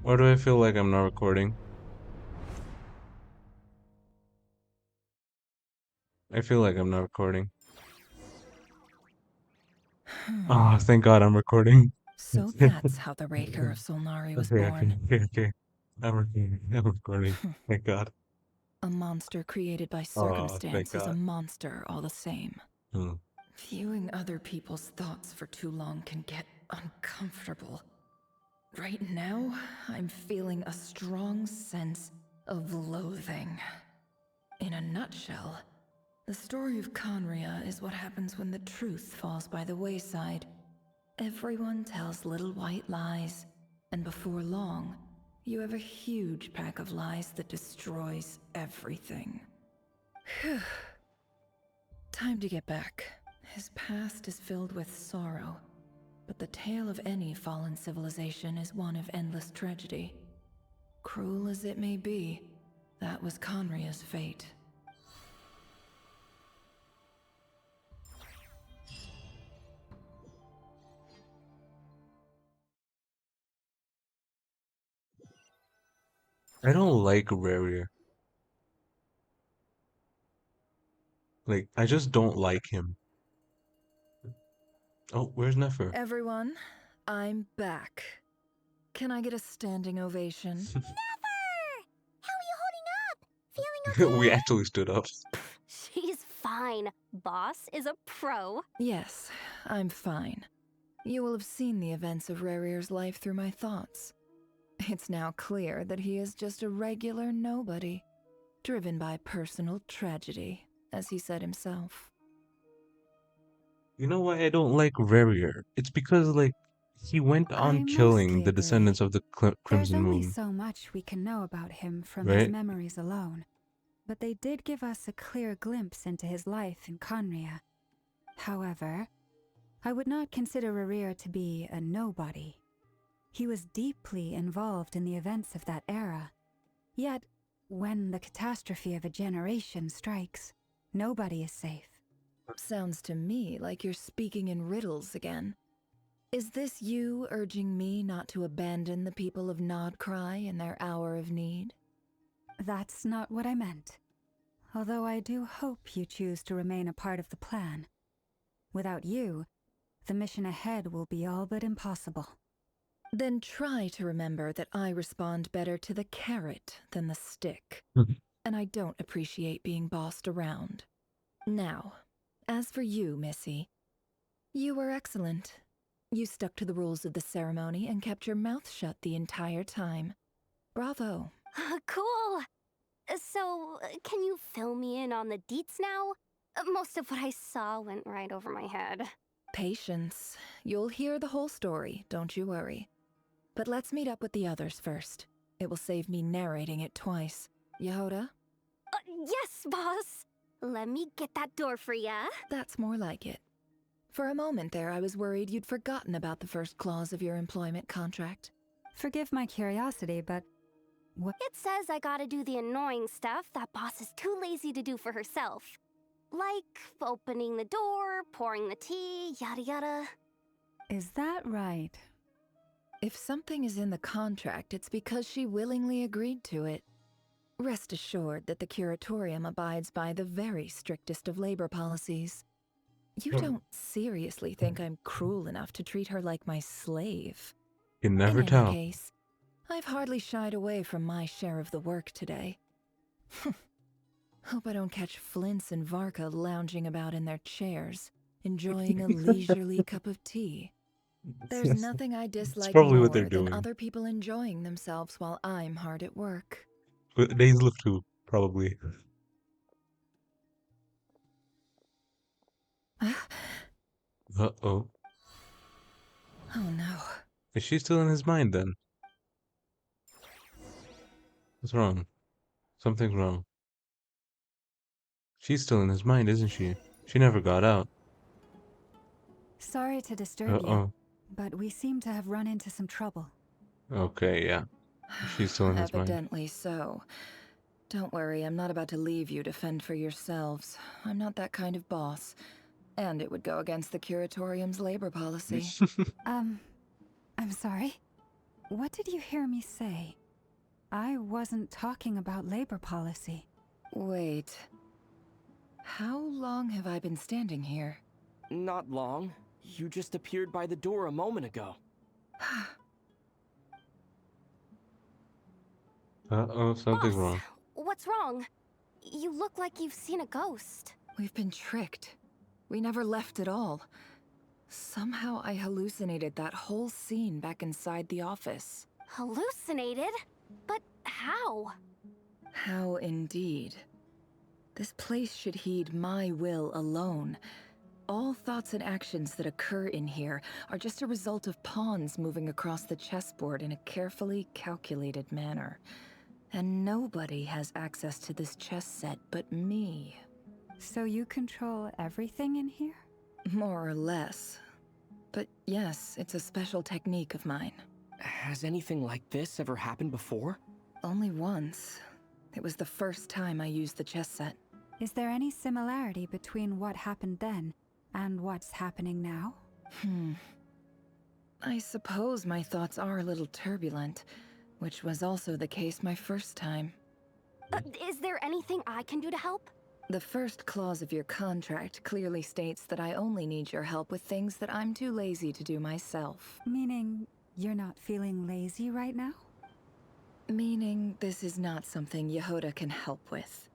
Why do I feel like I'm not recording? I feel like I'm not recording. Oh, thank God I'm recording. So that's how the Raker of Solnari was born. Okay. I'm recording. I'm recording. Thank God. A monster created by Oh, thank circumstance is a God. monster all the same. Hmm. Viewing other people's thoughts for too long can get uncomfortable. Right now, I'm feeling a strong sense of loathing. In a nutshell, the story of Conria is what happens when the truth falls by the wayside. Everyone tells little white lies, and before long, you have a huge pack of lies that destroys everything. Phew. Time to get back. His past is filled with sorrow, but the tale of any fallen civilization is one of endless tragedy. Cruel as it may be, that was Conria's fate. I don't like Rerir. Like, I just don't like him. Oh, where's Nefer? Everyone, I'm back. Can I get a standing ovation? How are you holding up? Feeling okay? We actually stood up. She's fine. Boss is a pro. Yes, I'm fine. You will have seen the events of Rarir's life through my thoughts. It's now clear that he is just a regular nobody, driven by personal tragedy, as he said himself. You know why I don't like Rarier? It's because, like, he went on I killing mostly the agree. descendants of the There's Crimson only Moon, so much we can know about him from his right? memories alone, but they did give us a clear glimpse into his life in Conria. However, I would not consider Rarir to be a nobody. He was deeply involved in the events of that era. Yet, when the catastrophe of a generation strikes, nobody is safe. Sounds to me like you're speaking in riddles again. Is this you urging me not to abandon the people of Krai in their hour of need? That's not what I meant. Although I do hope you choose to remain a part of the plan. Without you, the mission ahead will be all but impossible. Then try to remember that I respond better to the carrot than the stick. And I don't appreciate being bossed around. Now, as for you, Missy, you were excellent. You stuck to the rules of the ceremony and kept your mouth shut the entire time. Bravo. Cool. So, can you fill me in on the deets now? Most of what I saw went right over my head. Patience. You'll hear the whole story, don't you worry. But let's meet up with the others first. It will save me narrating it twice. Yehoda? Yes, boss. Let me get that door for ya. That's more like it. For a moment there, I was worried you'd forgotten about the first clause of your employment contract. Forgive my curiosity, but what? It says I gotta do the annoying stuff that boss is too lazy to do for herself. Like opening the door, pouring the tea, yada yada. Is that right? If something is in the contract, it's because she willingly agreed to it. Rest assured that the curatorium abides by the very strictest of labor policies. You don't seriously think I'm cruel enough to treat her like my slave? You can never in tell. any case, I've hardly shied away from my share of the work today. Hope I don't catch Flintz and Varka lounging about in their chairs, enjoying a leisurely cup of tea. There's nothing I dislike probably more what they're than doing. other people enjoying themselves while I'm hard at work. But Days Live too, probably. Uh-oh. Oh no. Is she still in his mind then? What's wrong? Something's wrong. She's still in his mind, isn't she? She never got out. Sorry to disturb Uh-oh. you, but we seem to have run into some trouble. Okay, yeah. She's still in his mind. Evidently so. Don't worry, I'm not about to leave you to fend for yourselves. I'm not that kind of boss. And it would go against the curatorium's labor policy. I'm sorry? What did you hear me say? I wasn't talking about labor policy. Wait. How long have I been standing here? Not long. You just appeared by the door a moment ago. Uh-oh, something's Boss, wrong. what's wrong? You look like you've seen a ghost. We've been tricked. We never left at all. Somehow I hallucinated that whole scene back inside the office. Hallucinated? But how? How indeed. This place should heed my will alone. All thoughts and actions that occur in here are just a result of pawns moving across the chessboard in a carefully calculated manner. And nobody has access to this chess set but me. So you control everything in here? More or less. But yes, it's a special technique of mine. Has anything like this ever happened before? Only once. It was the first time I used the chess set. Is there any similarity between what happened then and what's happening now? I suppose my thoughts are a little turbulent, which was also the case my first time. Is there anything I can do to help? The first clause of your contract clearly states that I only need your help with things that I'm too lazy to do myself. Meaning, you're not feeling lazy right now? Meaning, this is not something Yehoda can help with.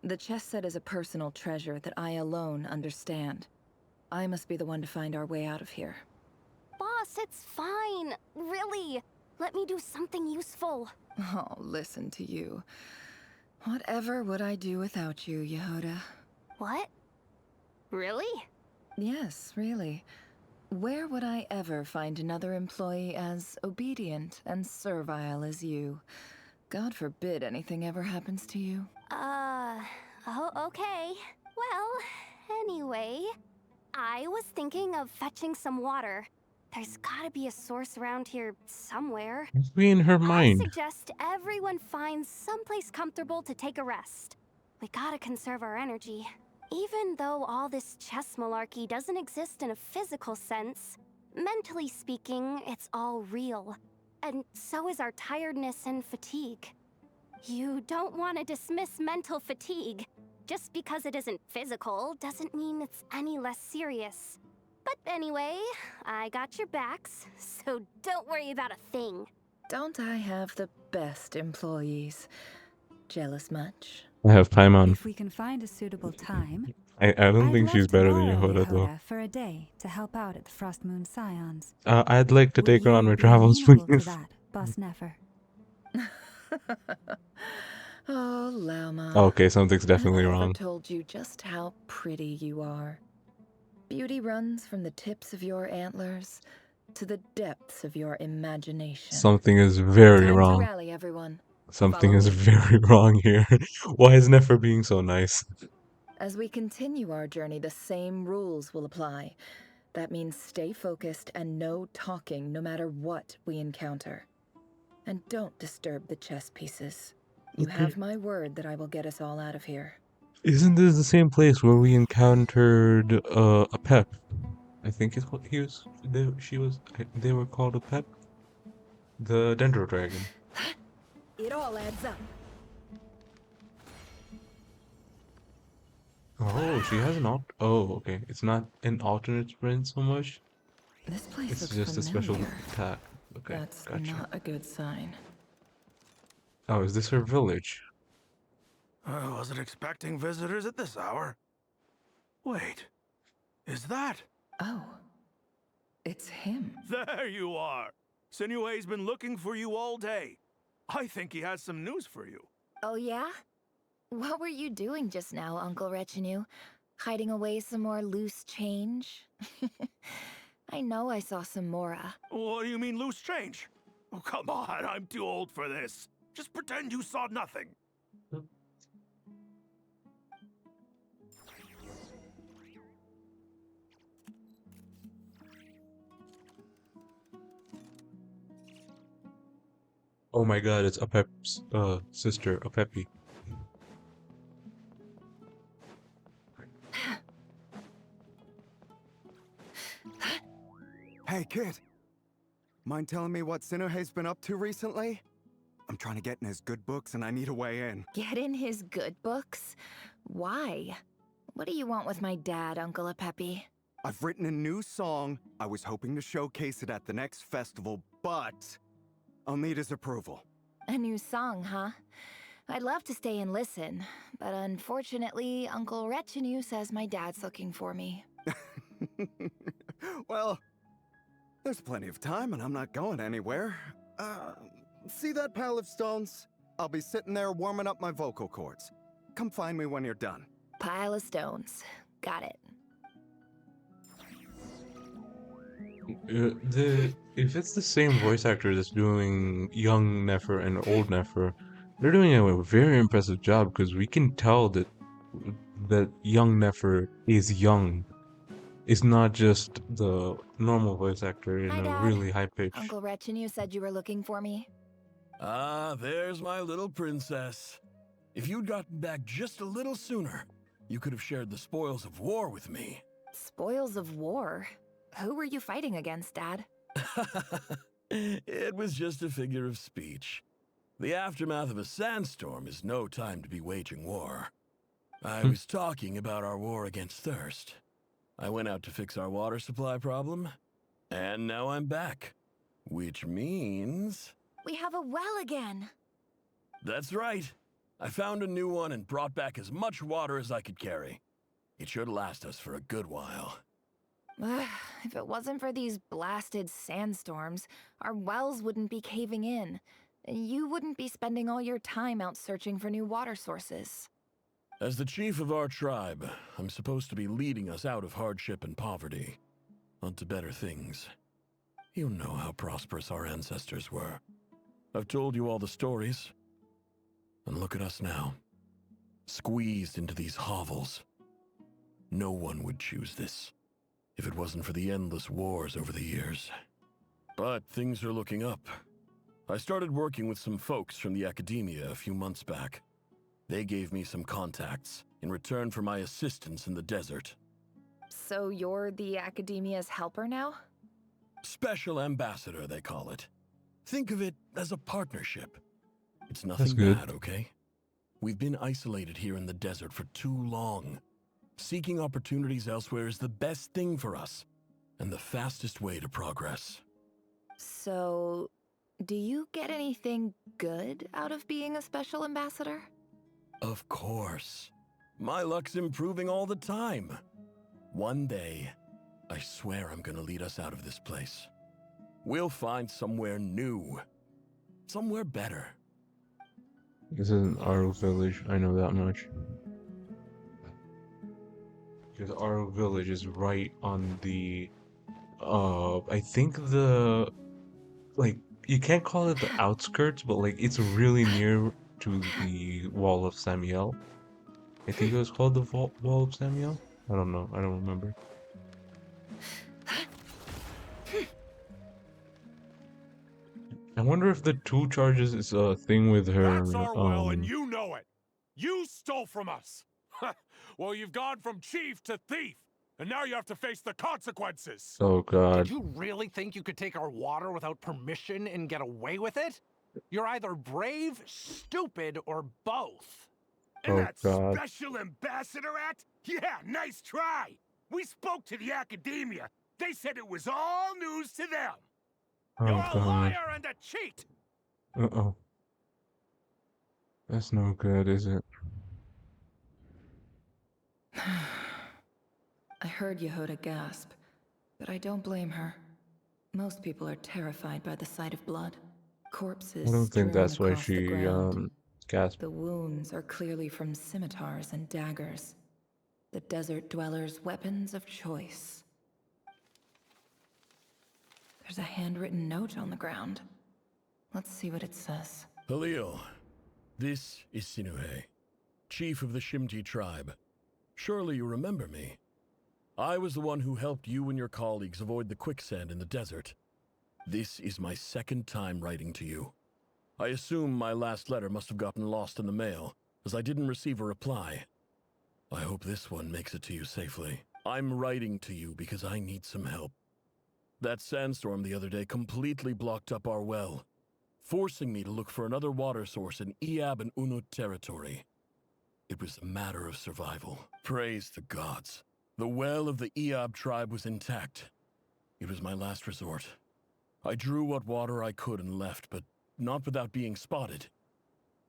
The chess set is a personal treasure that I alone understand. I must be the one to find our way out of here. Boss, it's fine. Really. Let me do something useful. Oh, listen to you. Whatever would I do without you, Yehoda? What? Really? Yes, really. Where would I ever find another employee as obedient and servile as you? God forbid anything ever happens to you. Oh, okay. Well, anyway, I was thinking of fetching some water. There's gotta be a source around here somewhere. What's in her I mind? suggest everyone finds someplace comfortable to take a rest. We gotta conserve our energy. Even though all this chess malarkey doesn't exist in a physical sense, mentally speaking, it's all real. And so is our tiredness and fatigue. You don't want to dismiss mental fatigue. Just because it isn't physical doesn't mean it's any less serious. But anyway, I got your backs, so don't worry about a thing. Don't I have the best employees? Jealous much? I have Paimon. If we can find a suitable time, I don't I'd think love she's to better than borrow Yehoda though. Yehoda for a day to help out at the Frost Moon Scions. I'd like to Would take her on you my be travels, amenable to please. that, Boss Nefer? Oh, Lama. Okay, something's definitely Have I ever wrong. told you just how pretty you are? Beauty runs from the tips of your antlers to the depths of your imagination. Something is very Time to wrong. rally, everyone. Something Follow is me. very wrong here. Why is Nefer being so nice? As we continue our journey, the same rules will apply. That means stay focused and no talking no matter what we encounter. And don't disturb the chess pieces. You have my word that I will get us all out of here. Isn't this the same place where we encountered a pep? I think it's what they were called a pep? The Dendro Dragon. It all adds up. Oh, she has an oh, okay. It's not an alternate sprint so much. This place It's looks just a special familiar. attack. Okay, That's gotcha. not a good sign. Oh, is this her village? I wasn't expecting visitors at this hour. Wait, is that? Oh, it's him. There you are. Sinue's been looking for you all day. I think he has some news for you. Oh yeah? What were you doing just now, Uncle Retinue? Hiding away some more loose change? I know I saw some Mora. What do you mean loose change? Oh, come on, I'm too old for this. Just pretend you saw nothing. Oh my god, it's Apep's sister, Apepi. Hey, kid. Mind telling me what Sinuhe's been up to recently? I'm trying to get in his good books and I need a way in. Get in his good books? Why? What do you want with my dad, Uncle Apepi? I've written a new song. I was hoping to showcase it at the next festival, but I'll need his approval. A new song, huh? I'd love to stay and listen, but unfortunately, Uncle Retinue says my dad's looking for me. Well, there's plenty of time and I'm not going anywhere. See that pile of stones? I'll be sitting there warming up my vocal cords. Come find me when you're done. Pile of stones. Got it. If it's the same voice actor that's doing young Nefer and old Nefer, they're doing a very impressive job because we can tell that young Nefer is young. It's not just the normal voice actor in Hi, a Dad. really high pitch. Uncle Retinue said you were looking for me. Ah, there's my little princess. If you'd gotten back just a little sooner, you could have shared the spoils of war with me. Spoils of war? Who were you fighting against, Dad? It was just a figure of speech. The aftermath of a sandstorm is no time to be waging war. I was talking about our war against thirst. I went out to fix our water supply problem, and now I'm back. Which means... We have a well again. That's right. I found a new one and brought back as much water as I could carry. It should last us for a good while. If it wasn't for these blasted sandstorms, our wells wouldn't be caving in. You wouldn't be spending all your time out searching for new water sources. As the chief of our tribe, I'm supposed to be leading us out of hardship and poverty, onto better things. You know how prosperous our ancestors were. I've told you all the stories. And look at us now, squeezed into these hovels. No one would choose this, if it wasn't for the endless wars over the years. But things are looking up. I started working with some folks from the academia a few months back. They gave me some contacts in return for my assistance in the desert. So you're the academia's helper now? Special ambassador, they call it. Think of it as a partnership. It's That's nothing good. bad, okay? We've been isolated here in the desert for too long. Seeking opportunities elsewhere is the best thing for us, and the fastest way to progress. So, do you get anything good out of being a special ambassador? Of course. My luck's improving all the time. One day, I swear I'm gonna lead us out of this place. We'll find somewhere new. Somewhere better. This isn't our village, I know that much. Because our village is right on the, I think like, you can't call it the outskirts, but like, it's really near to the Wall of Samuel. I think it was called the Wall of Samuel? I don't know, I don't remember. I wonder if the 2 charges is a thing with her, That's our well, and you know it. You stole from us. Well, you've gone from chief to thief, and now you have to face the consequences. Oh god. Did you really think you could take our water without permission and get away with it? You're either brave, stupid, or both. And Oh that god. special ambassador act? Yeah, nice try. We spoke to the academia. They said it was all news to them. Oh You're a god. liar and a cheat. Uh-oh. That's no good, is it? I heard Yehuda gasp, but I don't blame her. Most people are terrified by the sight of blood. Corpses I don't think strewn that's why across the she, ground. gasped. The wounds are clearly from scimitars and daggers. The desert dwellers' weapons of choice. There's a handwritten note on the ground. Let's see what it says. Halil, this is Sinuhe, chief of the Shimti tribe. Surely you remember me. I was the one who helped you and your colleagues avoid the quicksand in the desert. This is my second time writing to you. I assume my last letter must have gotten lost in the mail, as I didn't receive a reply. I hope this one makes it to you safely. I'm writing to you because I need some help. That sandstorm the other day completely blocked up our well, forcing me to look for another water source in Iab and Unut territory. It was a matter of survival. Praise the gods. The well of the Iab tribe was intact. It was my last resort. I drew what water I could and left, but not without being spotted.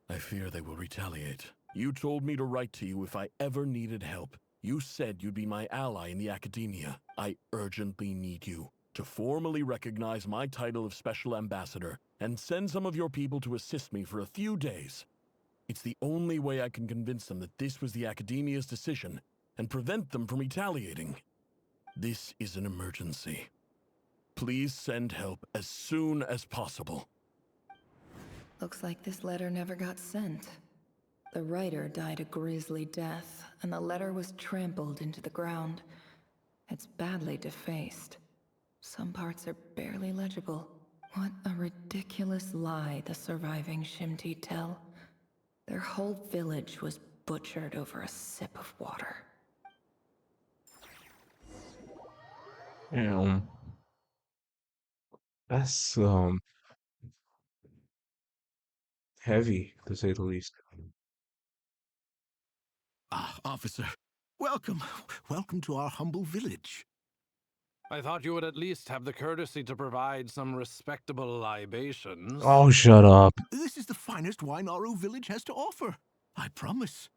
I fear they will retaliate. You told me to write to you if I ever needed help. You said you'd be my ally in the academia. I urgently need you to formally recognize my title of Special Ambassador and send some of your people to assist me for a few days. It's the only way I can convince them that this was the academia's decision and prevent them from retaliating. This is an emergency. Please send help as soon as possible. Looks like this letter never got sent. The writer died a grisly death, and the letter was trampled into the ground. It's badly defaced. Some parts are barely legible. What a ridiculous lie the surviving Shimti tell. Their whole village was butchered over a sip of water. Damn. That's, heavy, to say the least. Ah, officer. Welcome. Welcome to our humble village. I thought you would at least have the courtesy to provide some respectable libations. Oh, shut up. This is the finest wine Aru village has to offer. I promise.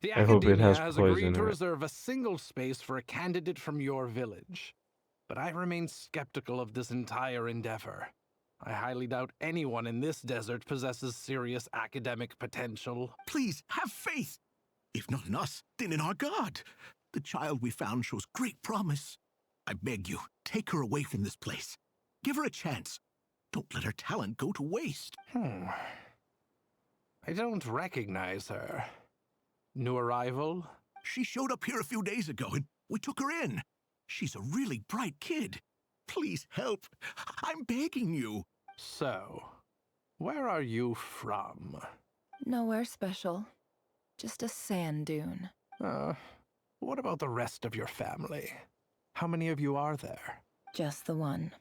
The I hope it Academia has has poison agreed to in it. reserve a single space for a candidate from your village. But I remain skeptical of this entire endeavor. I highly doubt anyone in this desert possesses serious academic potential. Please, have faith. If not in us, then in our god. The child we found shows great promise. I beg you, take her away from this place. Give her a chance. Don't let her talent go to waste. I don't recognize her. New arrival? She showed up here a few days ago, and we took her in. She's a really bright kid. Please help. I'm begging you. So, where are you from? Nowhere special. Just a sand dune. What about the rest of your family? How many of you are there? Just the one.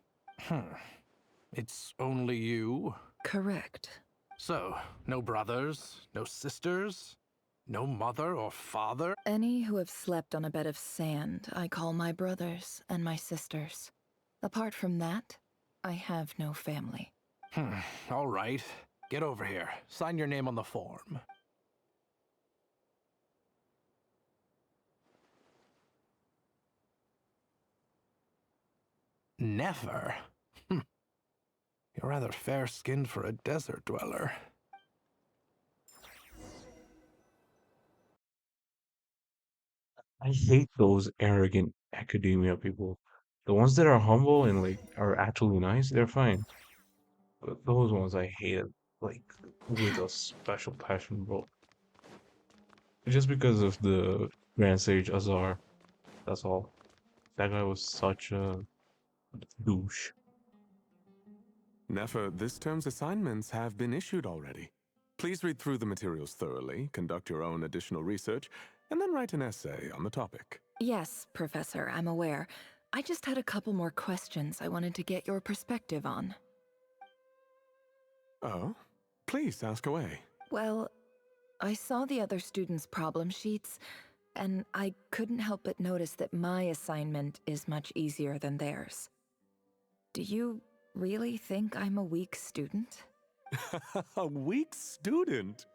It's only you? Correct. So, no brothers, no sisters, no mother or father? Any who have slept on a bed of sand, I call my brothers and my sisters. Apart from that, I have no family. All right. Get over here. Sign your name on the form. Never? You're rather fair-skinned for a desert dweller. I hate those arrogant academia people. The ones that are humble and like are actually nice, they're fine. But those ones I hate like with a special passion, bro. Just because of the Grand Sage Azar. That's all. That guy was such a douche. Nefer, this term's assignments have been issued already. Please read through the materials thoroughly, conduct your own additional research, and then write an essay on the topic. Yes, Professor, I'm aware. I just had a couple more questions I wanted to get your perspective on. Oh? Please ask away. Well, I saw the other students' problem sheets, and I couldn't help but notice that my assignment is much easier than theirs. Do you really think I'm a weak student? A weak student?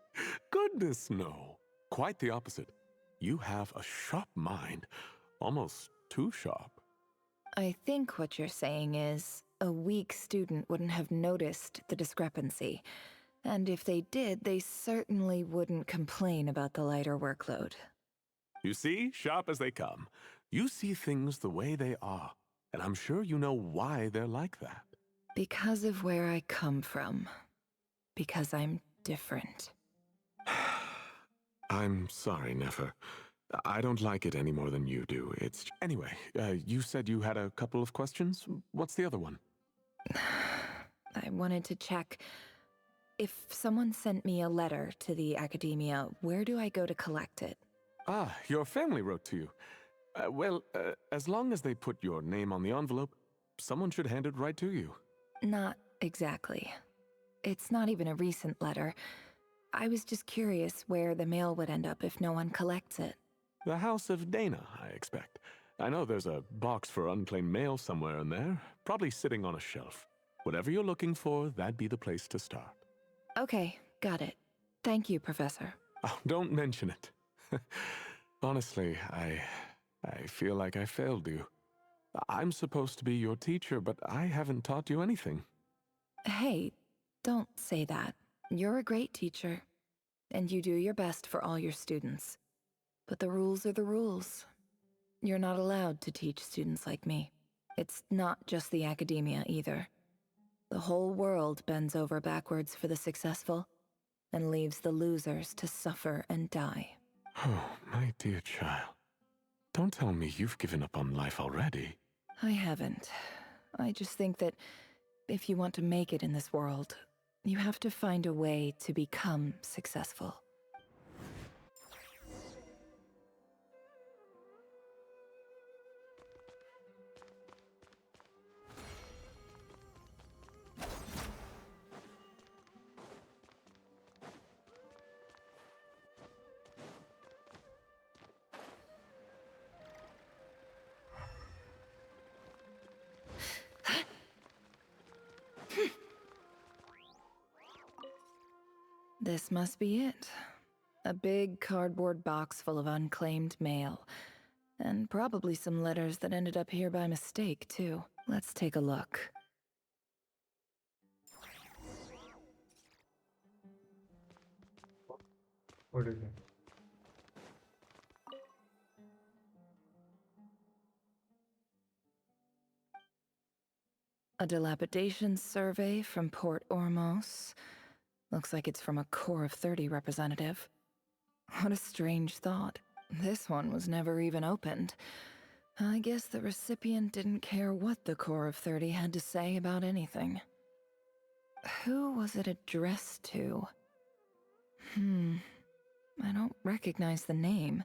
Goodness, no. Quite the opposite. You have a sharp mind. Almost too sharp. I think what you're saying is, a weak student wouldn't have noticed the discrepancy. And if they did, they certainly wouldn't complain about the lighter workload. You see, sharp as they come. You see things the way they are. And I'm sure you know why they're like that. Because of where I come from. Because I'm different. I'm sorry, Nefer. I don't like it any more than you do. It's... Anyway, you said you had a couple of questions? What's the other one? I wanted to check. If someone sent me a letter to the Academia, where do I go to collect it? Ah, your family wrote to you. Well, as long as they put your name on the envelope, someone should hand it right to you. Not exactly. It's not even a recent letter. I was just curious where the mail would end up if no one collects it. The House of Dana, I expect. I know there's a box for unclaimed mail somewhere in there, probably sitting on a shelf. Whatever you're looking for, that'd be the place to start. Okay, got it. Thank you, Professor. Oh, don't mention it. Honestly, I feel like I failed you. I'm supposed to be your teacher, but I haven't taught you anything. Hey, don't say that. You're a great teacher, and you do your best for all your students. But the rules are the rules. You're not allowed to teach students like me. It's not just the Academia either. The whole world bends over backwards for the successful, and leaves the losers to suffer and die. Oh, my dear child. Don't tell me you've given up on life already. I haven't. I just think that if you want to make it in this world, you have to find a way to become successful. This must be it. A big cardboard box full of unclaimed mail. And probably some letters that ended up here by mistake, too. Let's take a look. What is it? A dilapidation survey from Port Ormos. Looks like it's from a Core of 30 representative. What a strange thought. This one was never even opened. I guess the recipient didn't care what the Core of 30 had to say about anything. Who was it addressed to? I don't recognize the name,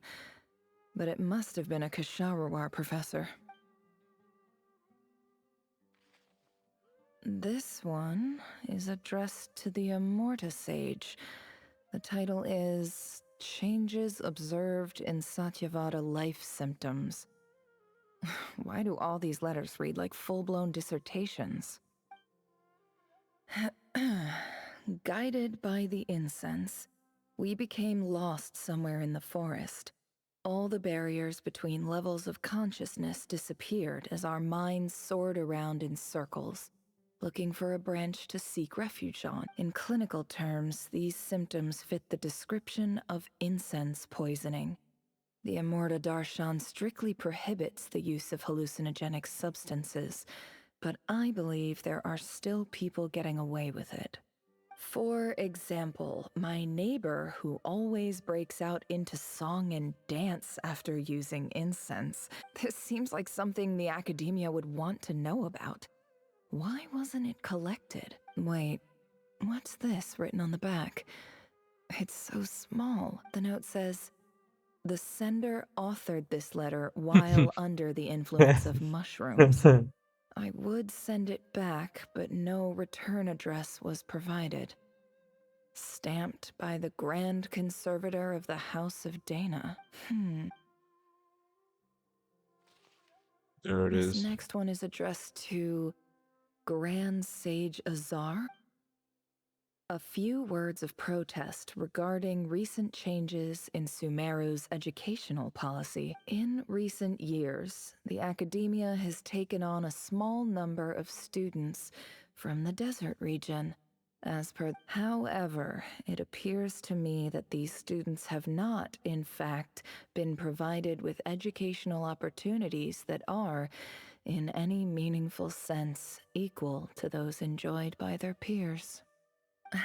but it must have been a Kasharawar professor. This one is addressed to the Immorta Sage. The title is Changes Observed in Satyavada Life Symptoms. Why do all these letters read like full-blown dissertations? Guided by the incense, we became lost somewhere in the forest. All the barriers between levels of consciousness disappeared as our minds soared around in circles, looking for a branch to seek refuge on. In clinical terms, these symptoms fit the description of incense poisoning. The Immorta Darshan strictly prohibits the use of hallucinogenic substances, but I believe there are still people getting away with it. For example, my neighbor who always breaks out into song and dance after using incense. This seems like something the academia would want to know about. Why wasn't it collected? Wait, what's this written on the back? It's so small. The note says, "The sender authored this letter while under the influence of mushrooms. I would send it back, but no return address was provided. Stamped by the Grand Conservator of the House of Dana." There it This is. next one is addressed to Grand Sage Azar. A few words of protest regarding recent changes in Sumeru's educational policy. In recent years, the academia has taken on a small number of students from the desert region. However, it appears to me that these students have not, in fact, been provided with educational opportunities that are, in any meaningful sense, equal to those enjoyed by their peers.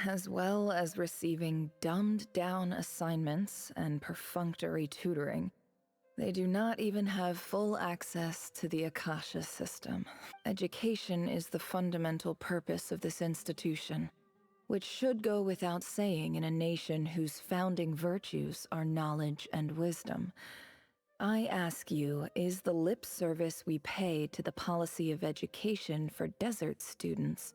As well as receiving dumbed-down assignments and perfunctory tutoring, they do not even have full access to the Akasha system. Education is the fundamental purpose of this institution, which should go without saying in a nation whose founding virtues are knowledge and wisdom. I ask you, is the lip service we pay to the policy of education for desert students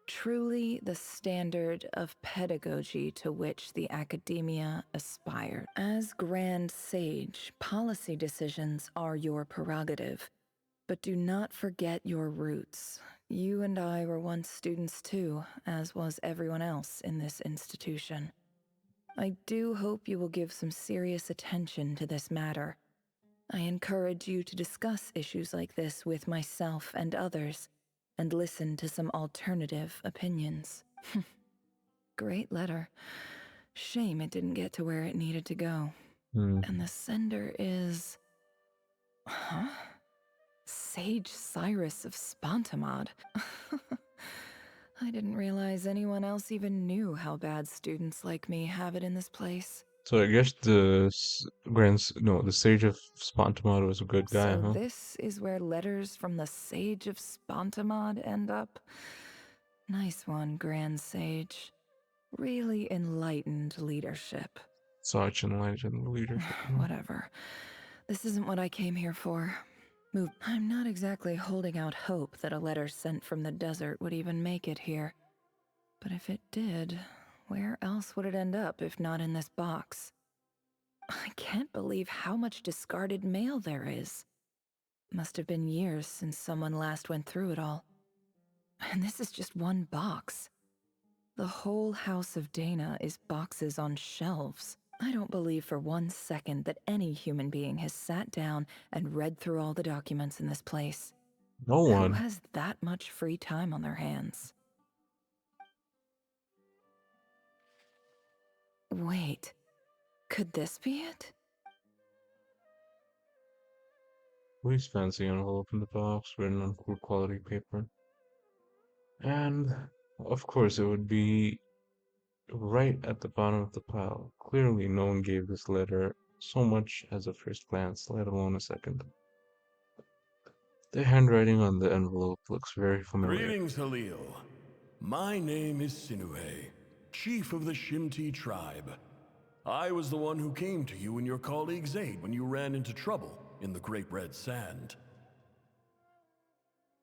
truly the standard of pedagogy to which the academia aspired? As Grand Sage, policy decisions are your prerogative, but do not forget your roots. You and I were once students too, as was everyone else in this institution. I do hope you will give some serious attention to this matter. I encourage you to discuss issues like this with myself and others, and listen to some alternative opinions. Great letter. Shame it didn't get to where it needed to go. And the sender is... Huh? Sage Cyrus of Spontamod. I didn't realize anyone else even knew how bad students like me have it in this place. So I guess the the Sage of Spontamod was a good guy, So huh? this is where letters from the Sage of Spontamod end up? Nice one, Grand Sage. Really enlightened leadership. Such enlightened leadership. Whatever. This isn't what I came here for. Move. I'm not exactly holding out hope that a letter sent from the desert would even make it here. But if it did, where else would it end up if not in this box? I can't believe how much discarded mail there is. Must have been years since someone last went through it all. And this is just one box. The whole House of Dana is boxes on shelves. I don't believe for 1 second that any human being has sat down and read through all the documents in this place. No Who one. has that much free time on their hands? Wait, could this be it? Please fancy envelope in the box, written on cool quality paper. And of course, it would be right at the bottom of the pile. Clearly, no one gave this letter so much as a first glance, let alone a second. The handwriting on the envelope looks very familiar. Greetings, Halil. My name is Sinuhe, chief of the Shimti tribe. I was the one who came to you and your colleague's aid when you ran into trouble in the Great Red Sand.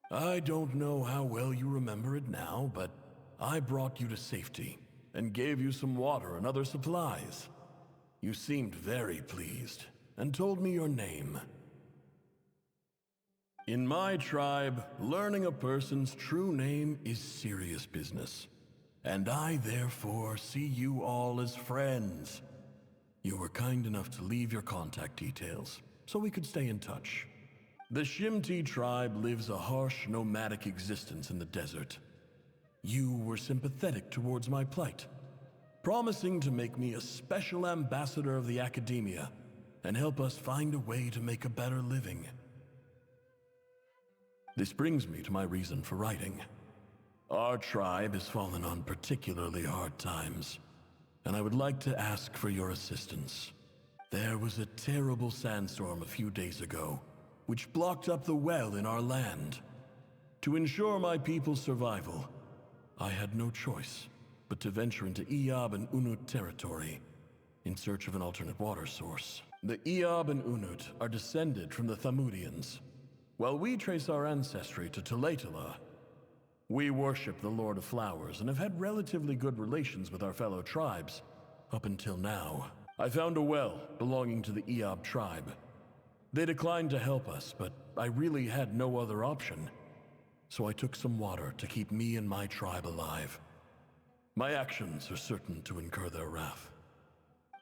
I don't know how well you remember it now, but I brought you to safety and gave you some water and other supplies. You seemed very pleased and told me your name. In my tribe, learning a person's true name is serious business, and I therefore see you all as friends. You were kind enough to leave your contact details, so we could stay in touch. The Shimti tribe lives a harsh, nomadic existence in the desert. You were sympathetic towards my plight, promising to make me a special ambassador of the academia and help us find a way to make a better living. This brings me to my reason for writing. Our tribe has fallen on particularly hard times, and I would like to ask for your assistance. There was a terrible sandstorm a few days ago, which blocked up the well in our land. To ensure my people's survival, I had no choice but to venture into Eob and Unut territory in search of an alternate water source. The Eob and Unut are descended from the Thamudians, while we trace our ancestry to Tulatala. We worship the Lord of Flowers and have had relatively good relations with our fellow tribes up until now. I found a well belonging to the Eob tribe. They declined to help us, but I really had no other option. So I took some water to keep me and my tribe alive. My actions are certain to incur their wrath.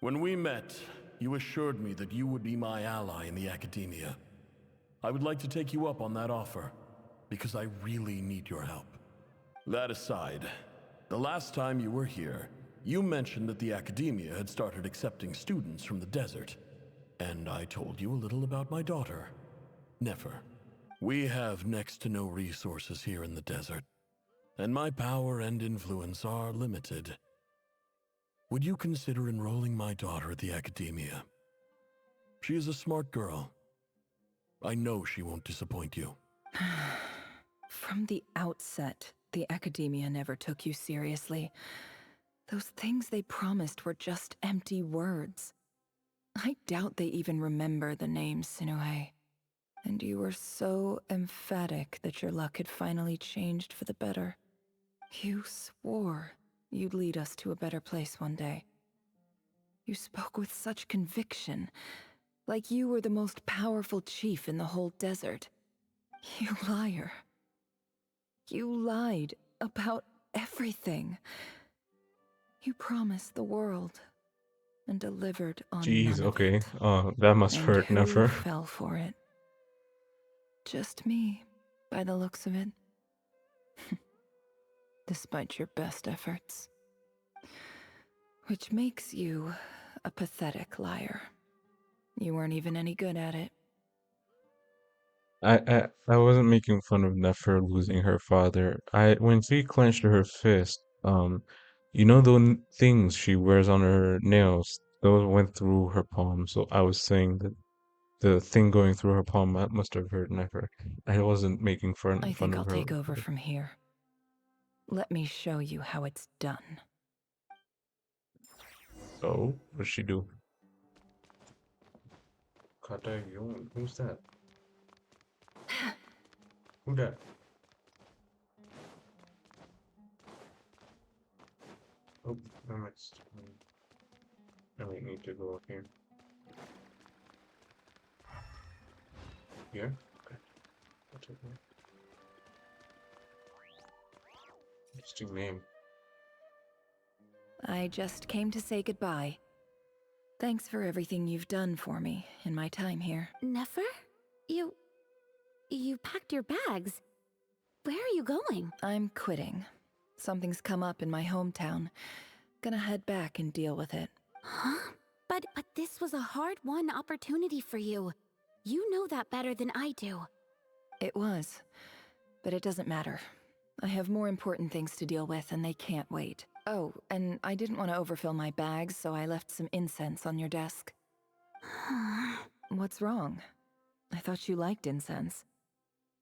When we met, you assured me that you would be my ally in the academia. I would like to take you up on that offer, because I really need your help. That aside, the last time you were here, you mentioned that the academia had started accepting students from the desert, and I told you a little about my daughter, Nefer. We have next to no resources here in the desert, and my power and influence are limited. Would you consider enrolling my daughter at the academia? She is a smart girl. I know she won't disappoint you. From the outset, the academia never took you seriously. Those things they promised were just empty words. I doubt they even remember the name Sinuhe. And you were so emphatic that your luck had finally changed for the better. You swore you'd lead us to a better place one day. You spoke with such conviction, like you were the most powerful chief in the whole desert. You liar. You lied about everything. You promised the world and delivered on Jeez, none of okay. it. That must And hurt, who Nefer. fell for it? Just me, by the looks of it. Despite your best efforts. Which makes you a pathetic liar. You weren't even any good at it. I wasn't making fun of Nefer losing her father. When she clenched her fist, you know things she wears on her nails, those went through her palm. So I was saying that the thing going through her palm must have hurt Nefer. I wasn't making I fun think of I'll her. take over from here. Let me show you how it's done. Oh, what'd she do? Who's that? Who that? Oh, I missed. I might need to go up here. Here? Okay. I'll take that. Interesting name. I just came to say goodbye. Thanks for everything you've done for me in my time here. Nefer? You packed your bags. Where are you going? I'm quitting. Something's come up in my hometown. Gonna head back and deal with it. Huh? But this was a hard-won opportunity for you. You know that better than I do. It was. But it doesn't matter. I have more important things to deal with and they can't wait. Oh, and I didn't want to overfill my bags, so I left some incense on your desk. What's wrong? I thought you liked incense.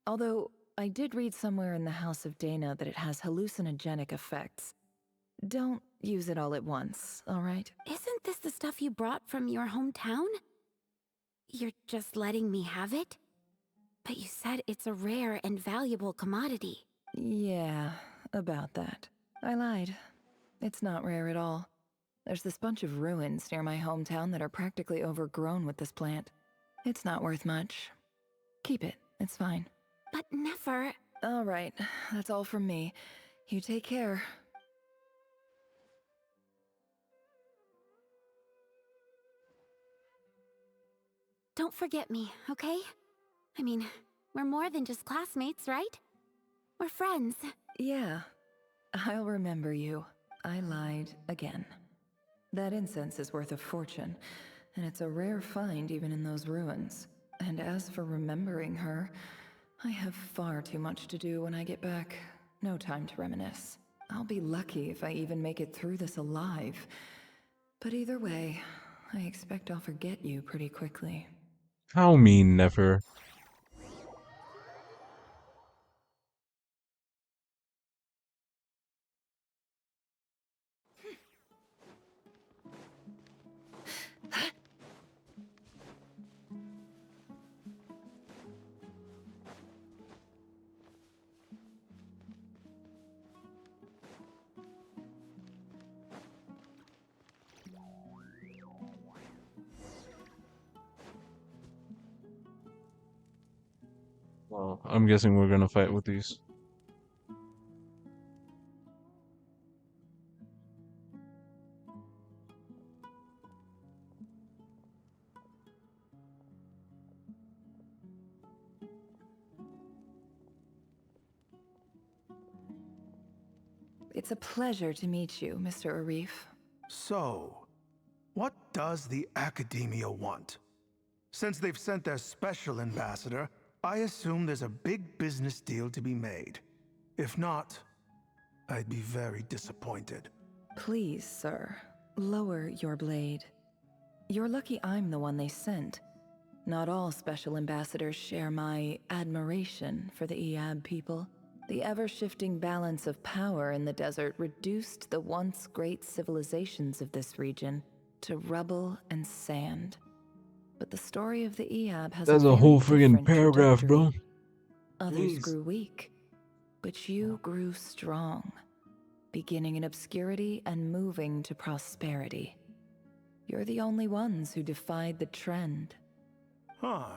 Although, I did read somewhere in the House of Dana that it has hallucinogenic effects. Don't use it all at once, alright? Isn't this the stuff you brought from your hometown? You're just letting me have it? But you said it's a rare and valuable commodity. Yeah, about that. I lied. It's not rare at all. There's this bunch of ruins near my hometown that are practically overgrown with this plant. It's not worth much. Keep it, it's fine. But Nefer... Alright, that's all from me. You take care. Don't forget me, okay? I mean, we're more than just classmates, right? We're friends. Yeah, I'll remember you. I lied again. That incense is worth a fortune, and it's a rare find even in those ruins. And as for remembering her, I have far too much to do when I get back. No time to reminisce. I'll be lucky if I even make it through this alive. But either way, I expect I'll forget you pretty quickly. How mean, Nefer. Well, I'm guessing we're gonna fight with these. It's a pleasure to meet you, Mr. Arif. So, what does the Academia want? Since they've sent their special ambassador, I assume there's a big business deal to be made. If not, I'd be very disappointed. Please, sir, lower your blade. You're lucky I'm the one they sent. Not all special ambassadors share my admiration for the Eab people. The ever-shifting balance of power in the desert reduced the once great civilizations of this region to rubble and sand. But the story of the Eab has That's a a very whole friggin' different paragraph, bro. trajectory. Others Jeez. grew weak, but you grew strong, beginning in obscurity and moving to prosperity. You're the only ones who defied the trend. Huh.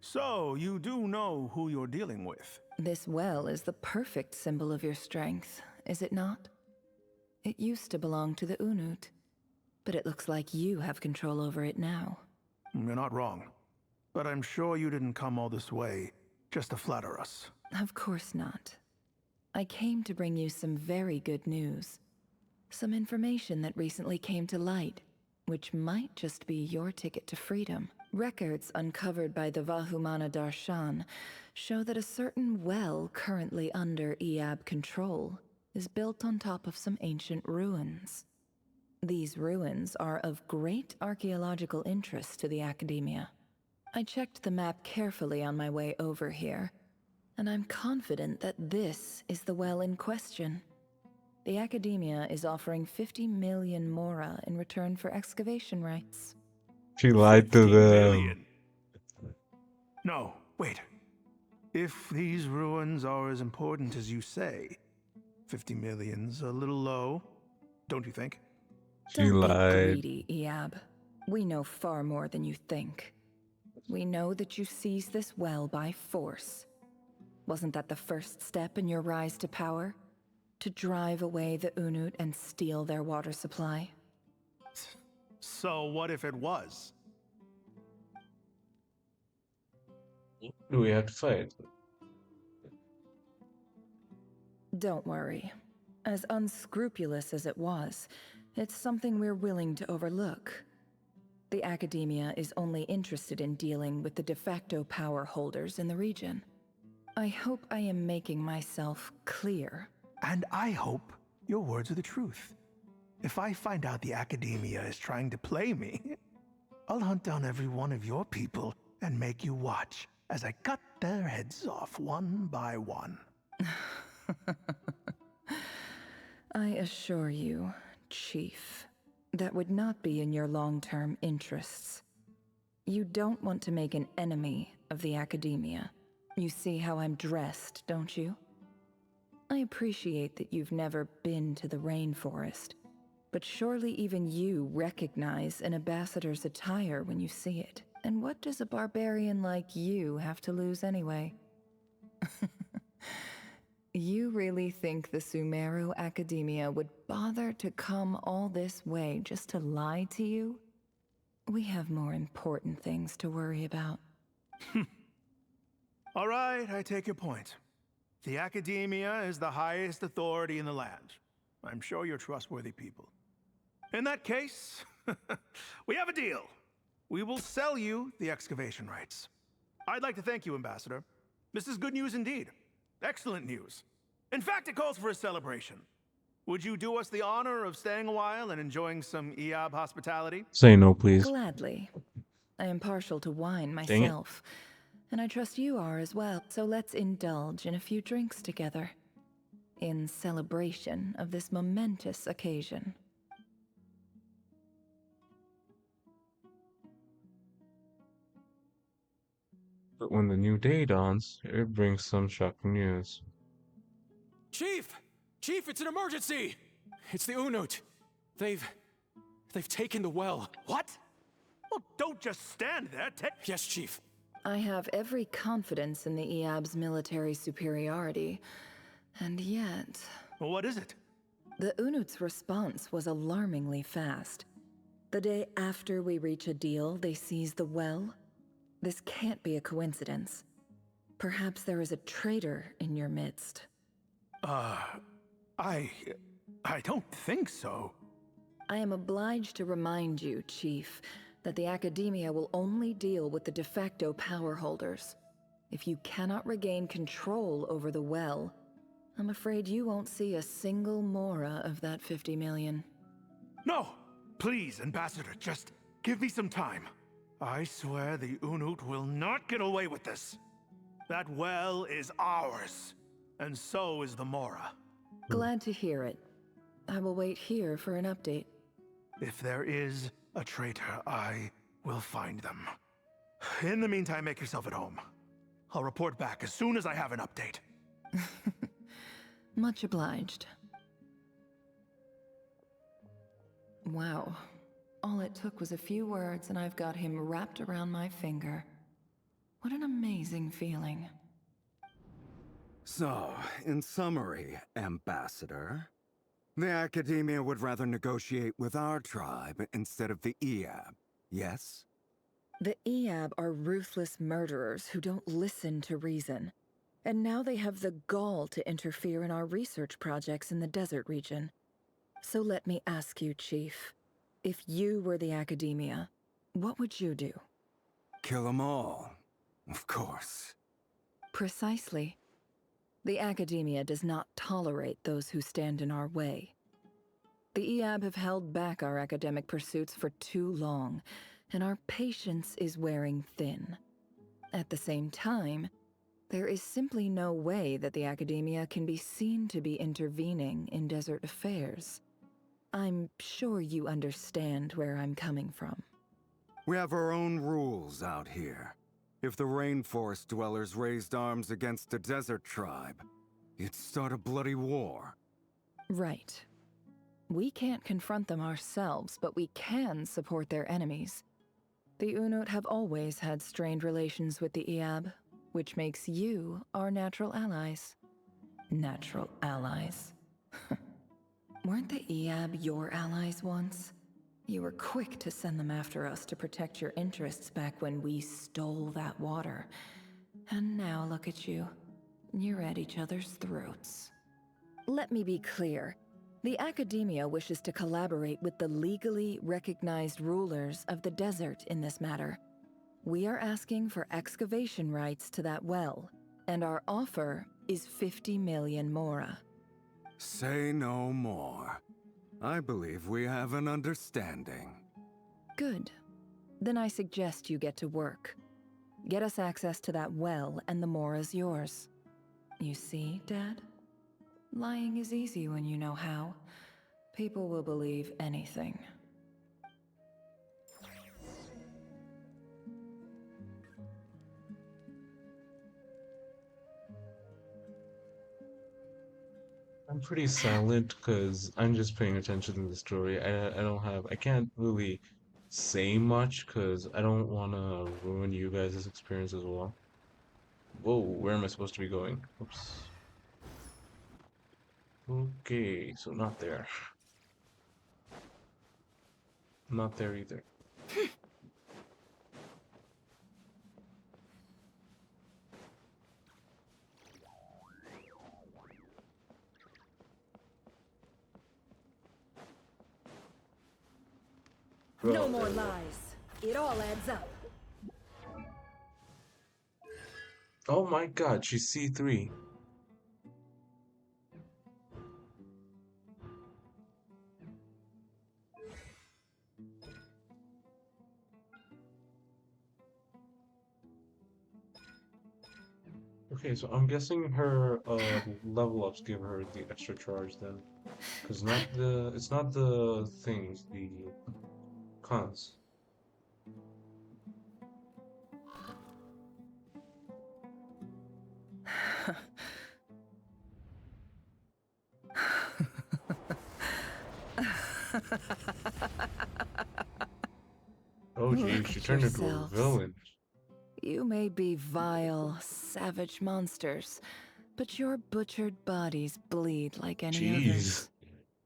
So, you do know who you're dealing with? This well is the perfect symbol of your strength, is it not? It used to belong to the Unut, but it looks like you have control over it now. You're not wrong. But I'm sure you didn't come all this way just to flatter us. Of course not. I came to bring you some very good news. Some information that recently came to light, which might just be your ticket to freedom. Records uncovered by the Vahumana Darshan show that a certain well currently under Eab control is built on top of some ancient ruins. These ruins are of great archaeological interest to the Academia. I checked the map carefully on my way over here, and I'm confident that this is the well in question. The Academia is offering 50 million mora in return for excavation rights. She lied to them. No, wait. If these ruins are as important as you say, 50 million's a little low, don't you think? She Don't lied. be greedy, Eab. We know far more than you think. We know that you seized this well by force. Wasn't that the first step in your rise to power? To drive away the Unut and steal their water supply? So what if it was? Do we have to fight? Don't worry. As unscrupulous as it was, it's something we're willing to overlook. The Academia is only interested in dealing with the de facto power holders in the region. I hope I am making myself clear. And I hope your words are the truth. If I find out the Academia is trying to play me, I'll hunt down every one of your people and make you watch as I cut their heads off one by one. I assure you, Chief, that would not be in your long-term interests. You don't want to make an enemy of the Academia. You see how I'm dressed, don't you? I appreciate that you've never been to the rainforest, but surely even you recognize an ambassador's attire when you see it. And what does a barbarian like you have to lose anyway? You really think the Sumeru Academia would bother to come all this way just to lie to you? We have more important things to worry about. All right, I take your point. The Academia is the highest authority in the land. I'm sure you're trustworthy people. In that case, we have a deal. We will sell you the excavation rights. I'd like to thank you, Ambassador. This is good news indeed. Excellent news. In fact, it calls for a celebration. Would you do us the honor of staying a while and enjoying some EOB hospitality? Say no, please. Gladly. I am partial to wine Dang it. myself, and I trust you are as well. So let's indulge in a few drinks together, in celebration of this momentous occasion. But when the new day dawns, it brings some shocking news. Chief! Chief, it's an emergency! It's the Unut. They've taken the well. What? Well, don't just stand there. Yes, Chief. I have every confidence in the EAB's military superiority, and yet... Well, what is it? The Unut's response was alarmingly fast. The day after we reach a deal, they seize the well. This can't be a coincidence. Perhaps there is a traitor in your midst. I don't think so. I am obliged to remind you, Chief, that the Academia will only deal with the de facto power holders. If you cannot regain control over the well, I'm afraid you won't see a single mora of that 50 million. No! Please, Ambassador, just give me some time. I swear the Unut will not get away with this. That well is ours, and so is the mora. Glad to hear it. I will wait here for an update. If there is a traitor, I will find them. In the meantime, make yourself at home. I'll report back as soon as I have an update. Much obliged. Wow. All it took was a few words and I've got him wrapped around my finger. What an amazing feeling. So, in summary, Ambassador, the Academia would rather negotiate with our tribe instead of the EAB, yes? The EAB are ruthless murderers who don't listen to reason. And now they have the gall to interfere in our research projects in the desert region. So let me ask you, Chief. If you were the Academia, what would you do? Kill them all, of course. Precisely. The Academia does not tolerate those who stand in our way. The EAB have held back our academic pursuits for too long, and our patience is wearing thin. At the same time, there is simply no way that the Academia can be seen to be intervening in desert affairs. I'm sure you understand where I'm coming from. We have our own rules out here. If the rainforest dwellers raised arms against a desert tribe, you'd start a bloody war. Right. We can't confront them ourselves, but we can support their enemies. The Unut have always had strained relations with the EAB, which makes you our natural allies. Natural allies. Weren't the Eab your allies once? You were quick to send them after us to protect your interests back when we stole that water. And now look at you. You're at each other's throats. Let me be clear. The Academia wishes to collaborate with the legally recognized rulers of the desert in this matter. We are asking for excavation rights to that well, and our offer is 50 million mora. Say no more. I believe we have an understanding. Good. Then I suggest you get to work. Get us access to that well, and the mora's yours. You see, Dad? Lying is easy when you know how. People will believe anything. I'm pretty silent because I'm just paying attention to the story. I can't really say much because I don't want to ruin you guys' experience as well. Whoa, where am I supposed to be going? Oops. Okay, so not there. Not there either. No more lies. It all adds up. Oh my god, she's C3. Okay, so I'm guessing her level ups give her the extra charge then. Cause it's not the things, the cons. Oh geez, Look she at turned into a yourselves. villain. You may be vile, savage monsters, but your butchered bodies bleed like any Jeez. others.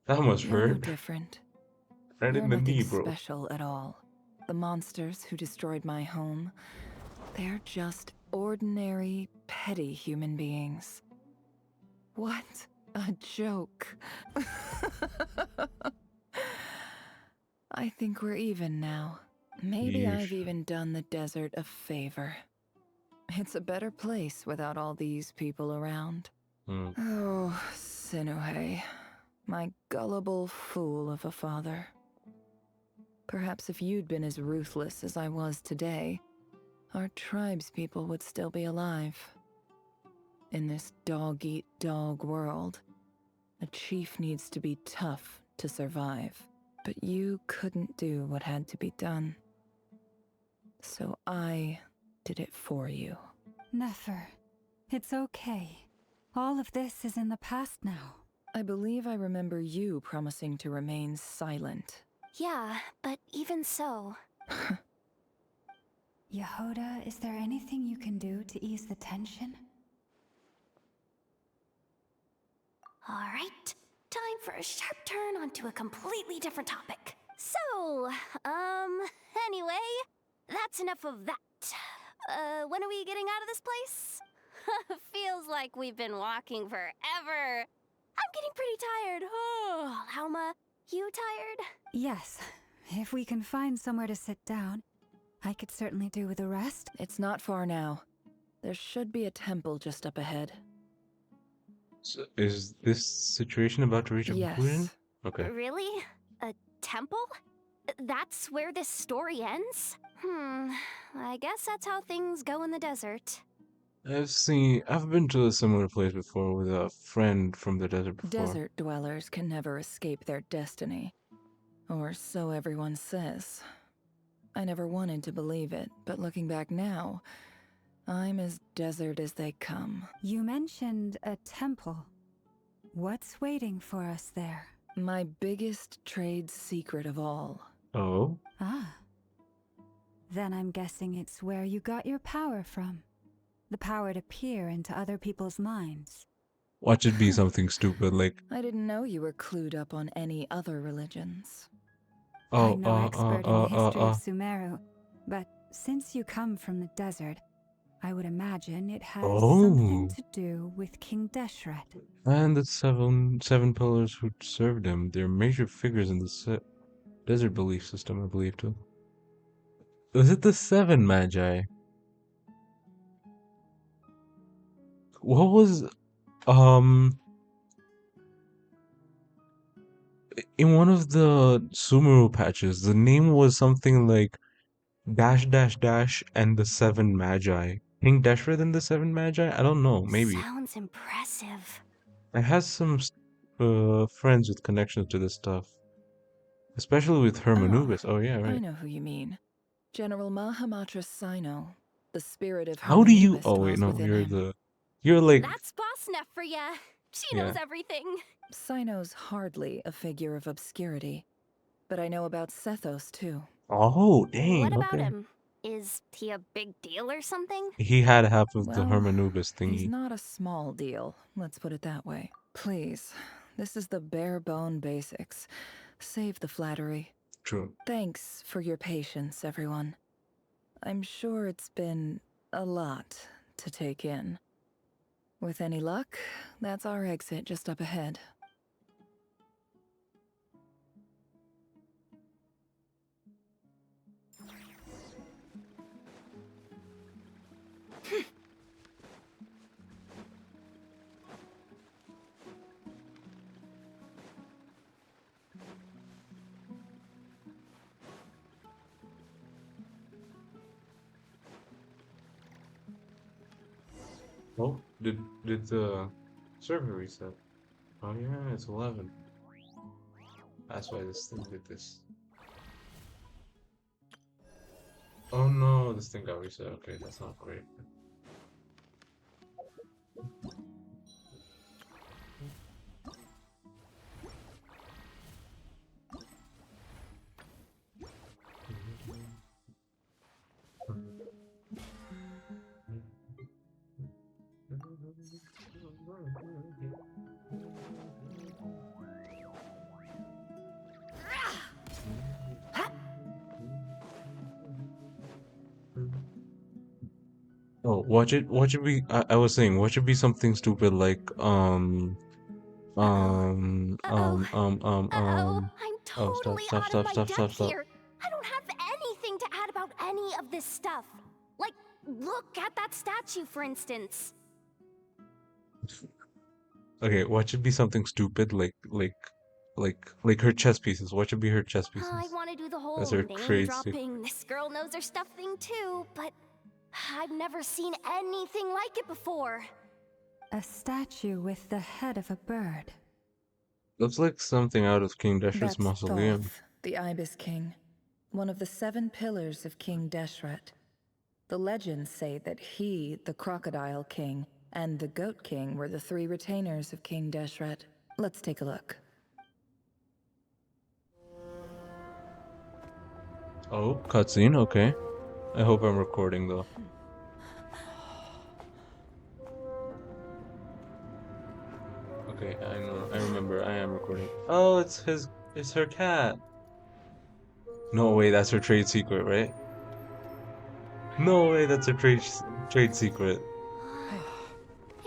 That must You're no hurt. different. Right You're in the nothing knee, bro. special at all. The monsters who destroyed my home, they're just ordinary, petty human beings. What a joke. I think we're even now. Maybe I've Yeesh. even done the desert a favor. It's a better place without all these people around. Oh, Sinuhe, my gullible fool of a father. Perhaps if you'd been as ruthless as I was today, our tribespeople would still be alive. In this dog-eat-dog world, a chief needs to be tough to survive. But you couldn't do what had to be done. So I did it for you. Nefer, it's okay. All of this is in the past now. I believe I remember you promising to remain silent. Yeah, but even so... Yehoda, is there anything you can do to ease the tension? Alright, time for a sharp turn onto a completely different topic. So, anyway, that's enough of that. When are we getting out of this place? Feels like we've been walking forever. I'm getting pretty tired. Oh, Lauma, you tired? Yes. If we can find somewhere to sit down, I could certainly do with a rest. It's not far now. There should be a temple just up ahead. So is this situation about to reach a conclusion? Okay. Really? A temple? That's where this story ends? I guess that's how things go in the desert. I've been to a similar place before with a friend from the desert before. Desert dwellers can never escape their destiny. Or so everyone says. I never wanted to believe it, but looking back now, I'm as desert as they come. You mentioned a temple. What's waiting for us there? My biggest trade secret of all. Oh? Ah. Then I'm guessing it's where you got your power from. The power to peer into other people's minds. Watch it be something stupid like, I didn't know you were clued up on any other religions. oh, I'm no expert in the history of Sumeru, but since you come from the desert, I would imagine it has something oh, to do with King Deshret. and the seven pillars who served him. They're major figures in the desert belief system, I believe too. Was it the seven magi? What was in one of the Sumeru patches? The name was something like dash dash dash and the seven magi. King Deshret and the seven magi? I don't know. Maybe Sounds impressive. I has some friends with connections to this stuff, especially with Hermanubis. Oh yeah, I right. know who you mean. General Mahamatra Sino. The spirit of How do you? Hermanubis Oh wait, dwells no, within him. you're like, That's Boss Neff for ya. She yeah. knows everything. Sino's hardly a figure of obscurity, but I know about Sethos too. Oh What dang, about okay. him? Is he a big deal or something? He had half of the Well, Hermanubis he's thingy. not a small deal, let's put it that way. Please, this is the bare bone basics. Save the flattery. True. Thanks for your patience, everyone. I'm sure it's been a lot to take in. With any luck, that's our exit just up ahead. Oh, did the server reset? Oh yeah, it's 11. That's why this thing did this. Oh no, this thing got reset. Okay, that's not great. Oh, watch it be, I was saying, watch it be something stupid like, I'm oh, stop, totally stop, out of stop, my stop, stop, depth stop. here. I don't have anything to add about any of this stuff. Like, look at that statue, for instance. Okay, watch it be something stupid like her chess pieces. Watch it be her chess I pieces. want to do the That's whole her name trade dropping, this girl knows her stuff thing too, but I've never seen anything like it before. A statue with the head of a bird. Looks like something out of King Deshret's That's mausoleum. Thoth, the Ibis King, one of the 7 pillars of King Deshret. The legends say that he, the Crocodile King, and the Goat King were the 3 retainers of King Deshret. Let's take a look. Oh, cutscene, okay. I hope I'm recording though. Okay, I know, I remember, I am recording. Oh, it's her cat. No way, that's her trade secret, right? No way, that's her trade secret.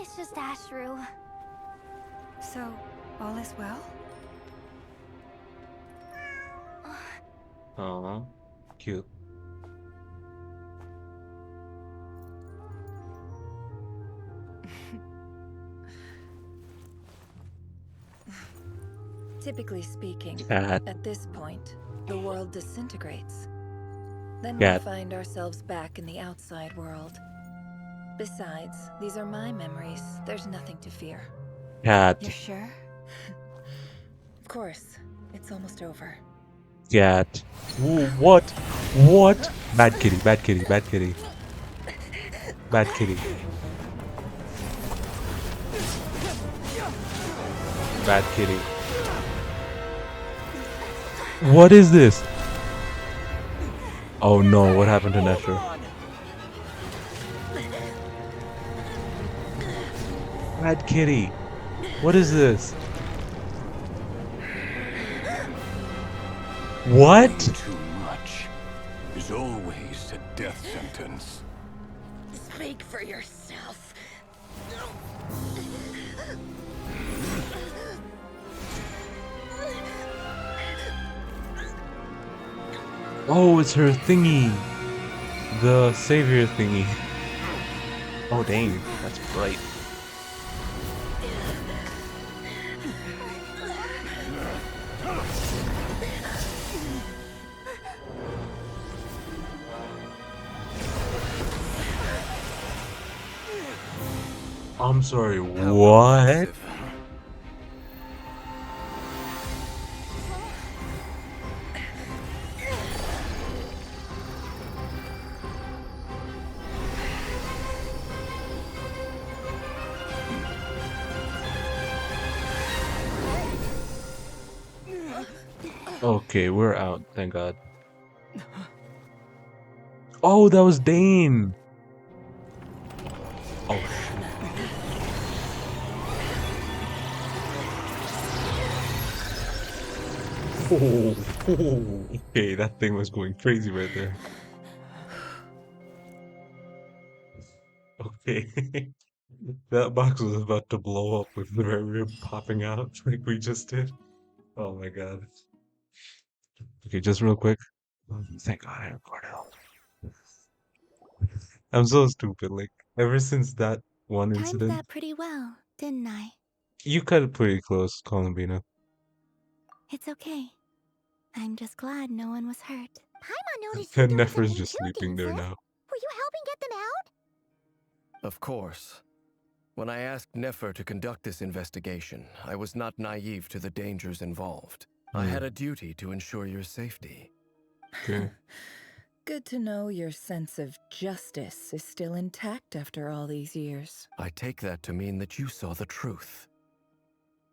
It's just Ashru. So, all is well? Aw, cute. Typically speaking, Cat. at this point, the world disintegrates. Then Cat. we find ourselves back in the outside world. Besides, these are my memories. There's nothing to fear. Cat. You're sure? Of course. It's almost over. Cat. Ooh, what? What? Bad kitty, bad kitty, bad kitty. Bad kitty. Bad kitty. What is this? Oh no, what happened to Nestor? Bad kitty. What is this? What? Too much is always a death sentence. Speak for yourself. Oh, it's her thingy. The savior thingy. Oh, dang. That's bright. I'm sorry, what? Okay, we're out, thank God. Oh, that was Dane! Oh, shoot. Oh, okay, that thing was going crazy right there. Okay. That box was about to blow up with the rib popping out like we just did. Oh my God. Okay, just real quick. Thank God I recorded all. I'm so stupid. Like, ever since that one Timed incident, that pretty well, didn't I? you cut it pretty close, Columbina. It's okay. I'm just glad no one was hurt. Paimon noticed you And doing Nefer's something just too, sleeping there Dinkless. now. Were you helping get them out? Of course. When I asked Nefer to conduct this investigation, I was not naive to the dangers involved. I had a duty to ensure your safety. Okay. Good to know your sense of justice is still intact after all these years. I take that to mean that you saw the truth.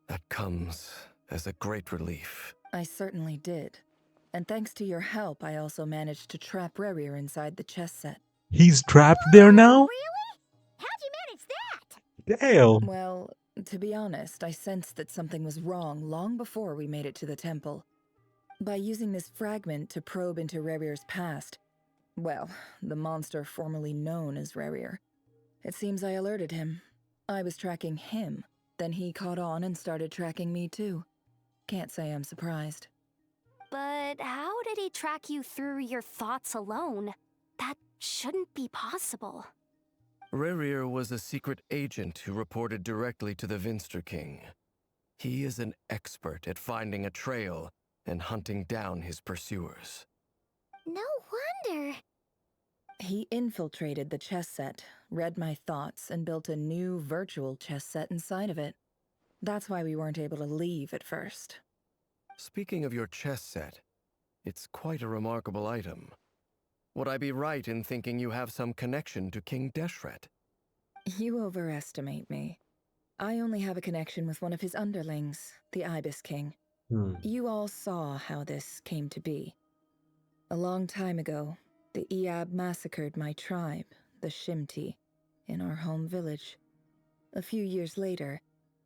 That comes as a great relief. I certainly did. And thanks to your help, I also managed to trap Rerir inside the chess set. He's trapped there now? How'd you manage that? Damn. Well, to be honest, I sensed that something was wrong long before we made it to the temple. By using this fragment to probe into Rerir's past, well, the monster formerly known as Rerir, it seems I alerted him. I was tracking him, then he caught on and started tracking me too. Can't say I'm surprised. But how did he track you through your thoughts alone? That shouldn't be possible. Rerir was a secret agent who reported directly to the Vinster King. He is an expert at finding a trail and hunting down his pursuers. No wonder. He infiltrated the chess set, read my thoughts, and built a new virtual chess set inside of it. That's why we weren't able to leave at first. Speaking of your chess set, it's quite a remarkable item. Would I be right in thinking you have some connection to King Deshret? You overestimate me. I only have a connection with one of his underlings, the Ibis King. You all saw how this came to be. A long time ago, the Eab massacred my tribe, the Shimti, in our home village. A few years later,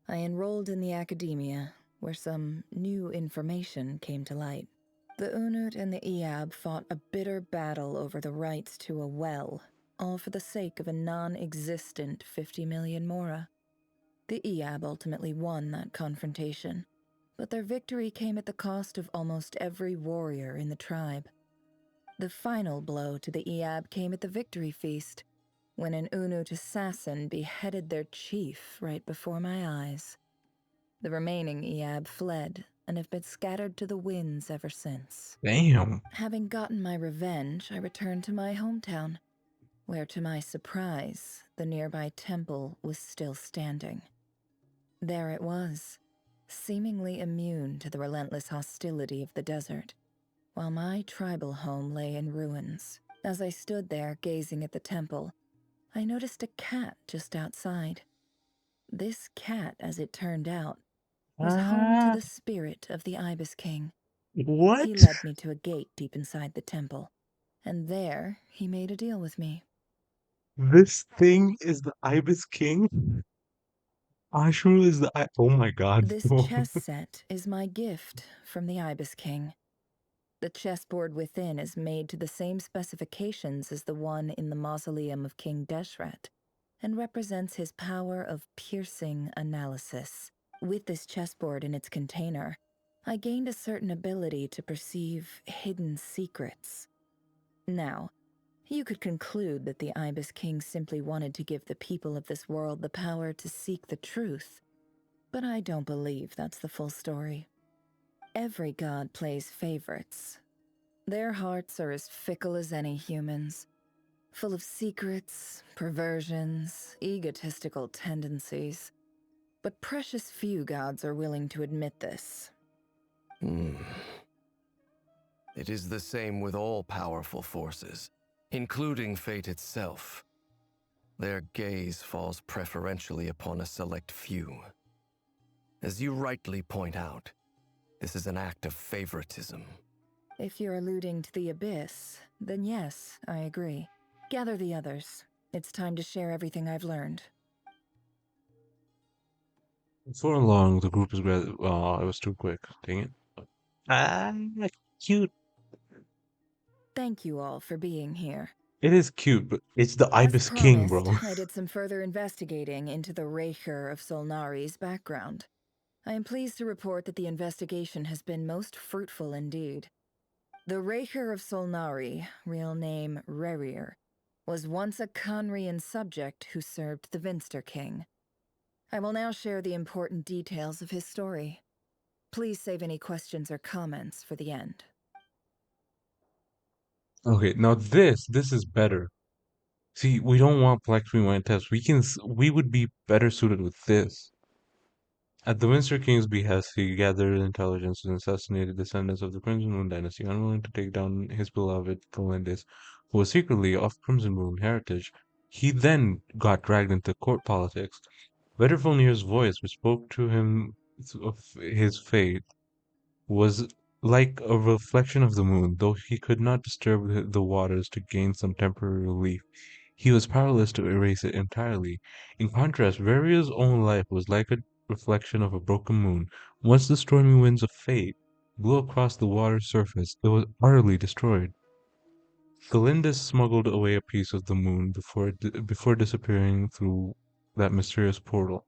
I enrolled in the academia, where some new information came to light. The Unut and the Eab fought a bitter battle over the rights to a well, all for the sake of a non-existent 50 million mora. The Eab ultimately won that confrontation, but their victory came at the cost of almost every warrior in the tribe. The final blow to the Eab came at the victory feast, when an Unut assassin beheaded their chief right before my eyes. The remaining Eab fled and have been scattered to the winds ever since. Damn. Having gotten my revenge, I returned to my hometown, where to my surprise, the nearby temple was still standing. There it was, seemingly immune to the relentless hostility of the desert, while my tribal home lay in ruins. As I stood there gazing at the temple, I noticed a cat just outside. This cat, as it turned out, was home to the spirit of the Ibis King. What? He led me to a gate deep inside the temple, and there he made a deal with me. This thing is the Ibis King? Ashur is the oh my god, This bro. chess set is my gift from the Ibis King. The chessboard within is made to the same specifications as the one in the mausoleum of King Deshret, and represents his power of piercing analysis. With this chessboard in its container, I gained a certain ability to perceive hidden secrets. Now, you could conclude that the Ibis King simply wanted to give the people of this world the power to seek the truth, but I don't believe that's the full story. Every god plays favorites. Their hearts are as fickle as any human's, full of secrets, perversions, egotistical tendencies. But precious few gods are willing to admit this. It is the same with all powerful forces, including fate itself. Their gaze falls preferentially upon a select few. As you rightly point out, this is an act of favoritism. If you're alluding to the Abyss, then yes, I agree. Gather the others. It's time to share everything I've learned. Before long, the group is gathered. Oh, it was too quick. Dang it. Ah, cute. Thank you all for being here. It is cute, but it's the As Ibis King, promised, bro. I did some further investigating into the Reicher of Solnari's background. I am pleased to report that the investigation has been most fruitful indeed. The Reicher of Solnari, real name Rerir, was once a Conrian subject who served the Vinster King. I will now share the important details of his story. Please save any questions or comments for the end. Okay, now this is better. See, we don't want Black Queen White test. We would be better suited with this. At the Winter King's behest, he gathered intelligence and assassinated descendants of the Crimson Moon dynasty, unwilling to take down his beloved Galindis, who was secretly of Crimson Moon heritage. He then got dragged into court politics. Vedrfolnir's voice, which spoke to him of his fate, was like a reflection of the moon, though he could not disturb the waters to gain some temporary relief. He was powerless to erase it entirely. In contrast, Varia's own life was like a reflection of a broken moon. Once the stormy winds of fate blew across the water's surface, it was utterly destroyed. Galindus smuggled away a piece of the moon before disappearing through that mysterious portal.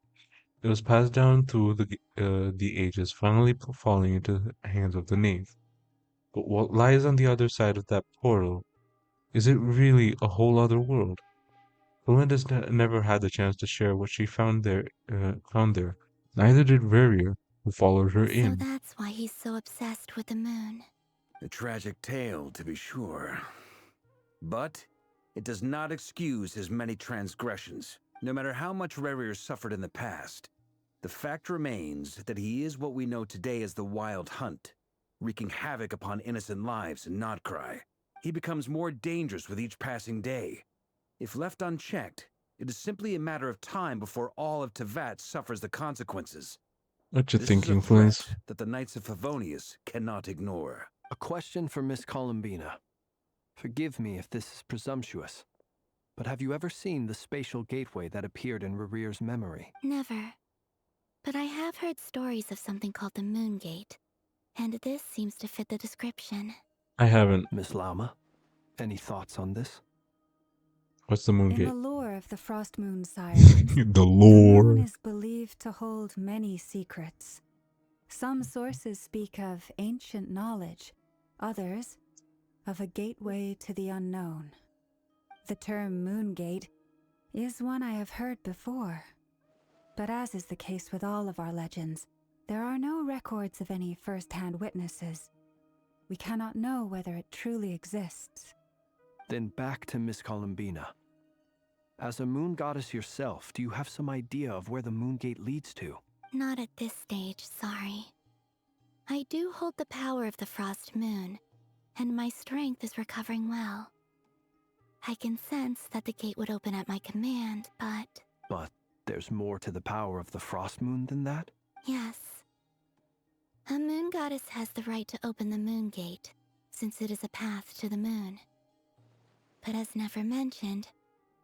It was passed down through the ages, finally falling into the hands of the knave. But what lies on the other side of that portal? Is it really a whole other world? Belinda's never had the chance to share what she found there. Neither did Verrier, who followed her So in. that's why he's so obsessed with the moon. A tragic tale, to be sure. But it does not excuse his many transgressions. No matter how much Rerir suffered in the past, the fact remains that he is what we know today as the Wild Hunt, wreaking havoc upon innocent lives in Krai. He becomes more dangerous with each passing day. If left unchecked, it is simply a matter of time before all of Tevat suffers the consequences. What you This thinking, is a threat Flins? that the Knights of Favonius cannot ignore. A question for Miss Columbina. Forgive me if this is presumptuous, but have you ever seen the spatial gateway that appeared in Rerir's memory? Never. But I have heard stories of something called the Moon Gate, and this seems to fit the description. I haven't. Miss Lama, any thoughts on this? What's the Moon In Gate? the lore of the Frost Moon Sirens, The moon lore. is believed to hold many secrets. Some sources speak of ancient knowledge, others of a gateway to the unknown. The term Moon Gate is one I have heard before. But as is the case with all of our legends, there are no records of any first-hand witnesses. We cannot know whether it truly exists. Then back to Miss Columbina. As a moon goddess yourself, do you have some idea of where the Moon Gate leads to? Not at this stage, sorry. I do hold the power of the Frost Moon, and my strength is recovering well. I can sense that the gate would open at my command, but... But there's more to the power of the Frost Moon than that? Yes. A moon goddess has the right to open the Moon Gate, since it is a path to the moon. But as never mentioned,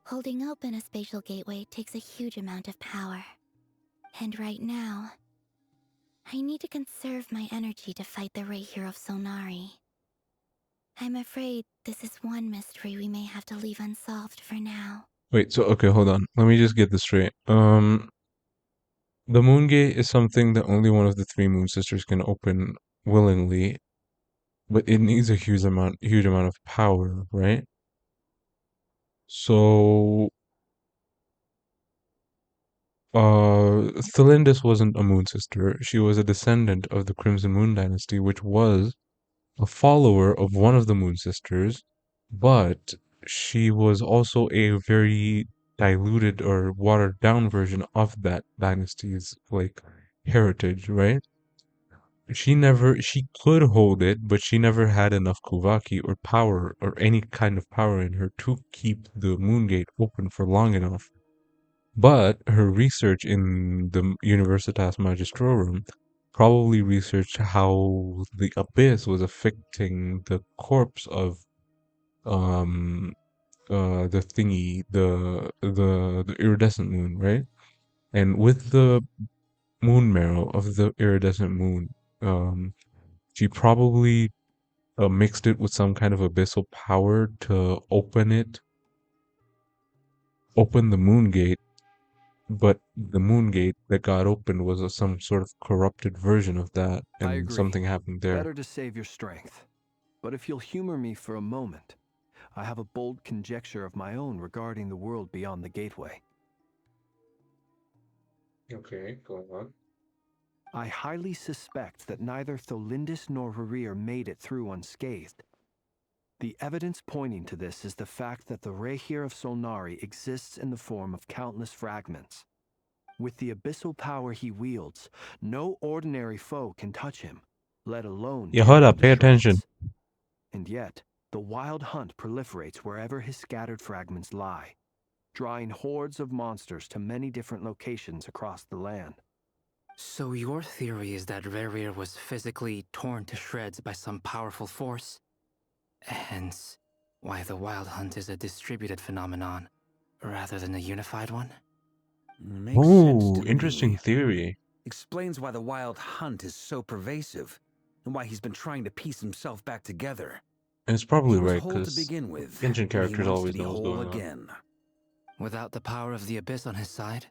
holding open a spatial gateway takes a huge amount of power. And right now, I need to conserve my energy to fight the Rahier of Solnari. I'm afraid this is one mystery we may have to leave unsolved for now. Wait, so okay, hold on. Let me just get this straight. The Moon Gate is something that only one of the three Moon Sisters can open willingly, but it needs a huge amount of power, right? So, Thelindis wasn't a Moon Sister. She was a descendant of the Crimson Moon Dynasty, which was a follower of one of the Moon Sisters, but she was also a very diluted or watered down version of that dynasty's like heritage, right? She could hold it, but she never had enough Kuvaki or power or any kind of power in her to keep the Moon Gate open for long enough. But her research in the Universitas Magistrorum probably researched how the abyss was affecting the corpse of the thingy, the iridescent moon, right? And with the moon marrow of the iridescent moon, she probably mixed it with some kind of abyssal power to open the moon gate, but the moon gate that got opened was some sort of corrupted version of that, I and agree. something happened there. Better to save your strength. But if you'll humor me for a moment, I have a bold conjecture of my own regarding the world beyond the gateway. Okay, go on. I highly suspect that neither Tholindis nor Harir made it through unscathed. The evidence pointing to this is the fact that the Rahier of Solnari exists in the form of countless fragments. With the abyssal power he wields, no ordinary foe can touch him, let alone Yeah, tear hold him up, to pay attention. shreds. And yet, the wild hunt proliferates wherever his scattered fragments lie, drawing hordes of monsters to many different locations across the land. So your theory is that Rerir was physically torn to shreds by some powerful force? Hence, why the Wild Hunt is a distributed phenomenon, rather than a unified one? Makes sense to Interesting me. theory. Explains why the Wild Hunt is so pervasive, and why he's been trying to piece himself back together. And it's probably He was right, whole to because begin with, ancient and he characters wants to always be know what's whole going on. again. Without the power of the Abyss on his side,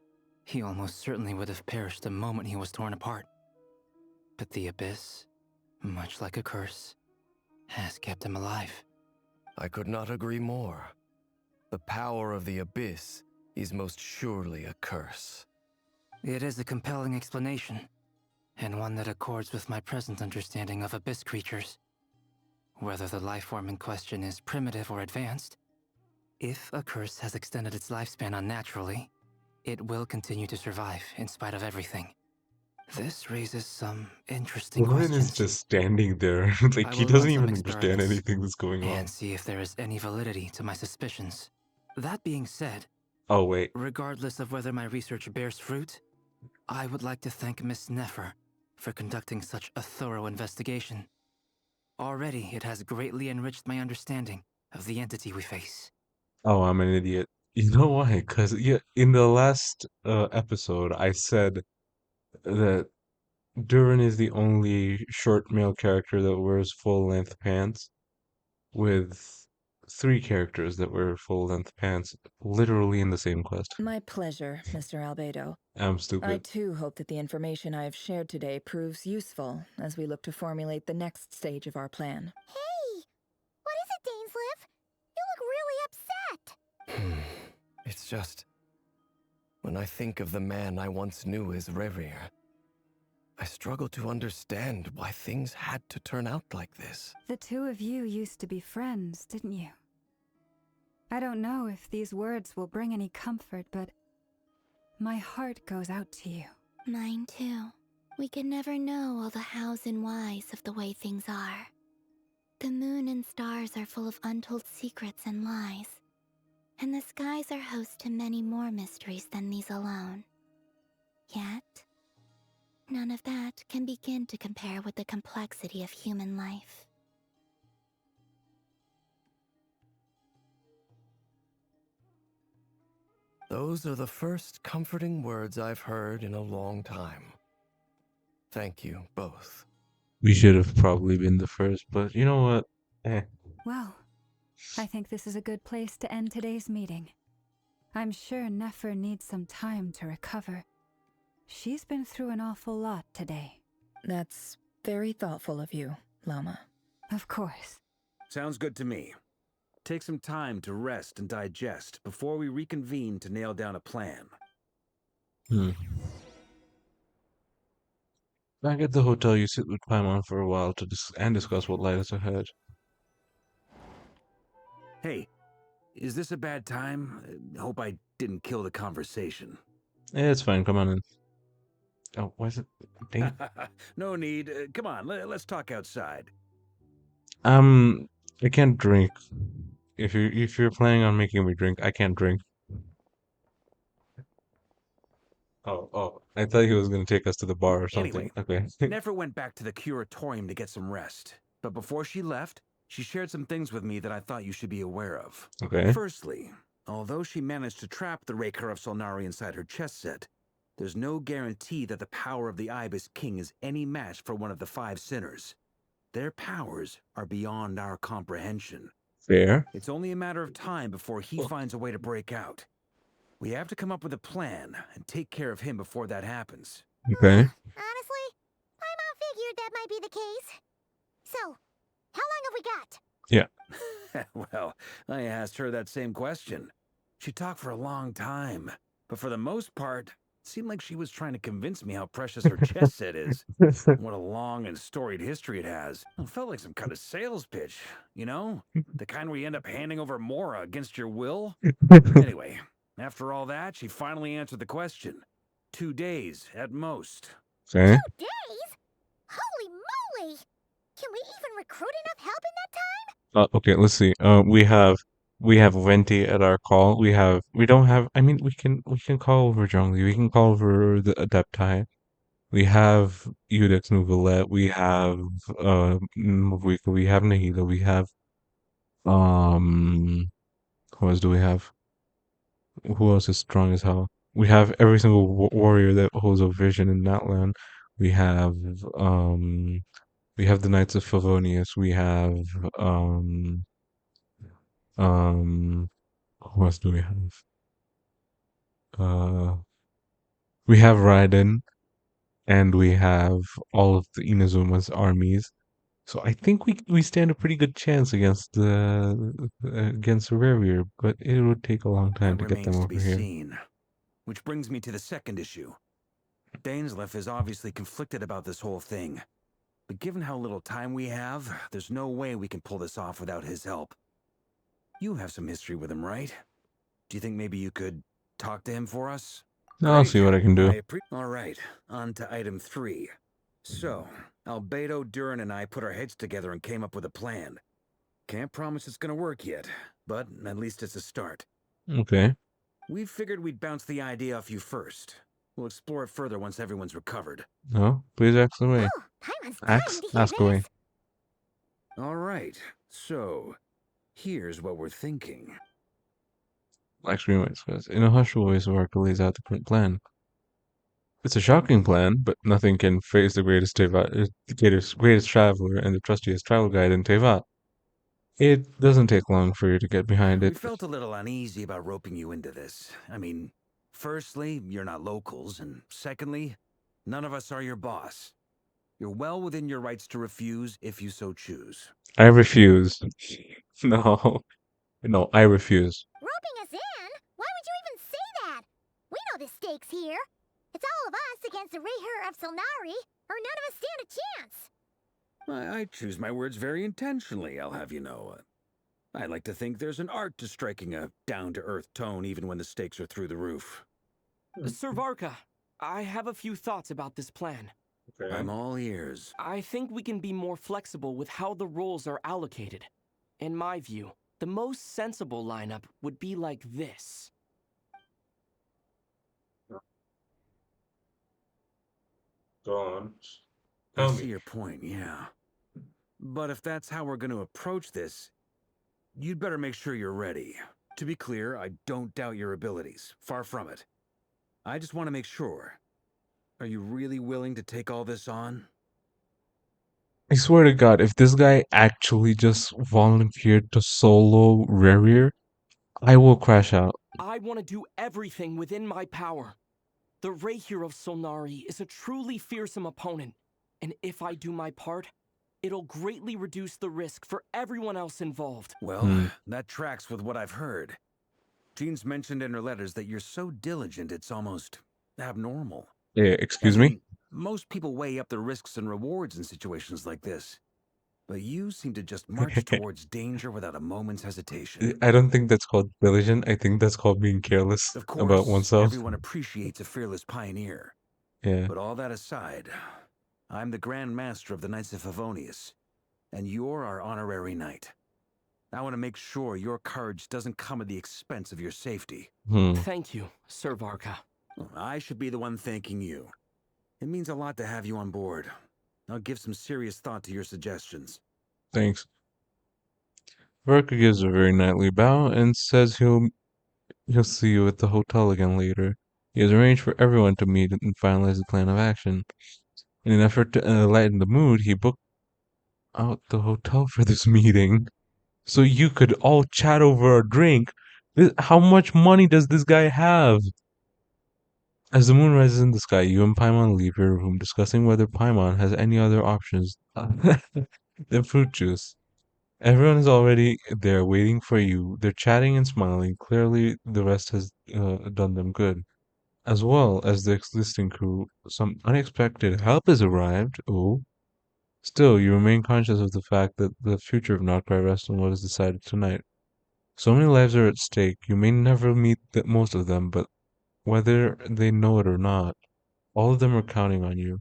he almost certainly would have perished the moment he was torn apart. But the Abyss, much like a curse, has kept him alive. I could not agree more. The power of the Abyss is most surely a curse. It is a compelling explanation, and one that accords with my present understanding of Abyss creatures. Whether the life form in question is primitive or advanced, if a curse has extended its lifespan unnaturally, it will continue to survive in spite of everything. This raises some interesting Lauren is questions. just standing there, like I he will run doesn't some even understand experiments anything that's going on. and see if there is any validity to my suspicions. That being said, Oh, wait. regardless of whether my research bears fruit, I would like to thank Miss Nefer for conducting such a thorough investigation. Already, it has greatly enriched my understanding of the entity we face. Oh, I'm an idiot. You know why? Because yeah, in the last episode, I said that Durin is the only short male character that wears full-length pants, with three characters that wear full-length pants, literally in the same quest. My pleasure, Mr. Albedo. I'm I stupid. too hope that the information I have shared today proves useful as we look to formulate the next stage of our plan. Hey! What is it, Dainsleif? You look really upset! It's just... when I think of the man I once knew as Rerir, I struggle to understand why things had to turn out like this. The two of you used to be friends, didn't you? I don't know if these words will bring any comfort, but my heart goes out to you. Mine too. We can never know all the hows and whys of the way things are. The moon and stars are full of untold secrets and lies. And the skies are host to many more mysteries than these alone. Yet, none of that can begin to compare with the complexity of human life. Those are the first comforting words I've heard in a long time. Thank you, both. We should have probably been the first, but you know what? Eh. Well, I think this is a good place to end today's meeting. I'm sure Nefer needs some time to recover. She's been through an awful lot today. That's very thoughtful of you, Lama. Of course. Sounds good to me. Take some time to rest and digest before we reconvene to nail down a plan. Back at the hotel, you sit with Paimon for a while to discuss what lies ahead. Hey, is this a bad time? Hope I didn't kill the conversation. It's fine, come on in. Oh, why is it? Dang. No need. Come on, let's talk outside. I can't drink. If you're planning on making me drink, I can't drink. Oh, I thought he was gonna take us to the bar or something. Anyway, Okay. Nefer went back to the curatorium to get some rest. But before she left, she shared some things with me that I thought you should be aware of. Okay. Firstly, although she managed to trap the Raker of Solnari inside her chess set, there's no guarantee that the power of the Ibis King is any match for one of the 5 sinners. Their powers are beyond our comprehension. Fair. It's only a matter of time before he finds a way to break out. We have to come up with a plan and take care of him before that happens. Okay. Honestly, Paimon figured that might be the case. So, how long have we got? Yeah. Well, I asked her that same question. She talked for a long time, but for the most part, it seemed like she was trying to convince me how precious her chess set is. What a long and storied history it has. It felt like some kind of sales pitch, you know? The kind where you end up handing over Mora against your will. Anyway, after all that, she finally answered the question. 2 days, at most. Okay. 2 days? Holy moly! Can we even recruit enough help in that time? Okay, let's see. We have Venti at our call. We don't have. I mean, we can call over Zhongli. We can call over the Adepti. We have Eudex Nouvellette. We have Mavika. We have Nahida. We have who else do we have? Who else is strong as hell? We have every single warrior that holds a vision in that land. We have um we have the Knights of Favonius. We have who else do we have? Uh we have Raiden and we have all of the Inazuma's armies. So I think we stand a pretty good chance against against Rarier, but it would take a long time That to get them remains to over be here. seen. Which brings me to the second issue. Dainsleif is obviously conflicted about this whole thing. But given how little time we have, there's no way we can pull this off without his help. You have some history with him, right? Do you think maybe you could talk to him for us? I'll see what I can do. All right, on to item 3. So, Albedo, Durin, and I put our heads together and came up with a plan. Can't promise it's gonna work yet, but at least it's a start. Okay. We figured we'd bounce the idea off you first. We'll explore it further once everyone's recovered. No, please ask away. Ask away. All right, so here's what we're thinking. Black Screenwright says, in a hushed voice, Varka lays out the current plan. It's a shocking plan, but nothing can face the greatest greatest traveler and the trustiest travel guide in Tevat. It doesn't take long for you to get behind We it. felt a little uneasy about roping you into this. I mean, firstly, you're not locals, and secondly, none of us are your boss. You're well within your rights to refuse if you so choose. I refuse. No. No, I refuse. Roping us in? Why would you even say that? We know the stakes here. It's all of us against the Reher of Solnari, or none of us stand a chance. I choose my words very intentionally, I'll have you know. I like to think there's an art to striking a down-to-earth tone even when the stakes are through the roof. Sir Varka, I have a few thoughts about this plan. Okay. I'm all ears. I think we can be more flexible with how the roles are allocated. In my view, the most sensible lineup would be like this. Go on. I see your point, yeah. But if that's how we're going to approach this, you'd better make sure you're ready. To be clear, I don't doubt your abilities. Far from it. I just want to make sure. Are you really willing to take all this on? I swear to God, if this guy actually just volunteered to solo Rerir, I will crash out. I want to do everything within my power. The Rahier of Solnari is a truly fearsome opponent, and if I do my part, it'll greatly reduce the risk for everyone else involved. Well, that tracks with what I've heard. Jean's mentioned in her letters that you're so diligent it's almost abnormal. Yeah, excuse As me? in, most people weigh up the risks and rewards in situations like this. But you seem to just march towards danger without a moment's hesitation. I don't think that's called diligent. I think that's called being careless Of about course, oneself. everyone appreciates a fearless pioneer. Yeah. But all that aside, I'm the Grand Master of the Knights of Favonius, and you're our honorary knight. I want to make sure your courage doesn't come at the expense of your safety. Thank you, Sir Varka. I should be the one thanking you. It means a lot to have you on board. I'll give some serious thought to your suggestions. Thanks. Verka gives a very knightly bow and says he'll see you at the hotel again later. He has arranged for everyone to meet and finalize the plan of action. In an effort to lighten the mood, he booked out the hotel for this meeting so you could all chat over a drink. How much money does this guy have? As the moon rises in the sky, you and Paimon leave your room discussing whether Paimon has any other options than fruit juice. Everyone is already there waiting for you. They're chatting and smiling. Clearly, the rest has done them good. As well as the existing crew, some unexpected help has arrived. Oh. Still, you remain conscious of the fact that the future of Noctri rests on what is decided tonight. So many lives are at stake. You may never meet most of them, but whether they know it or not, all of them are counting on you.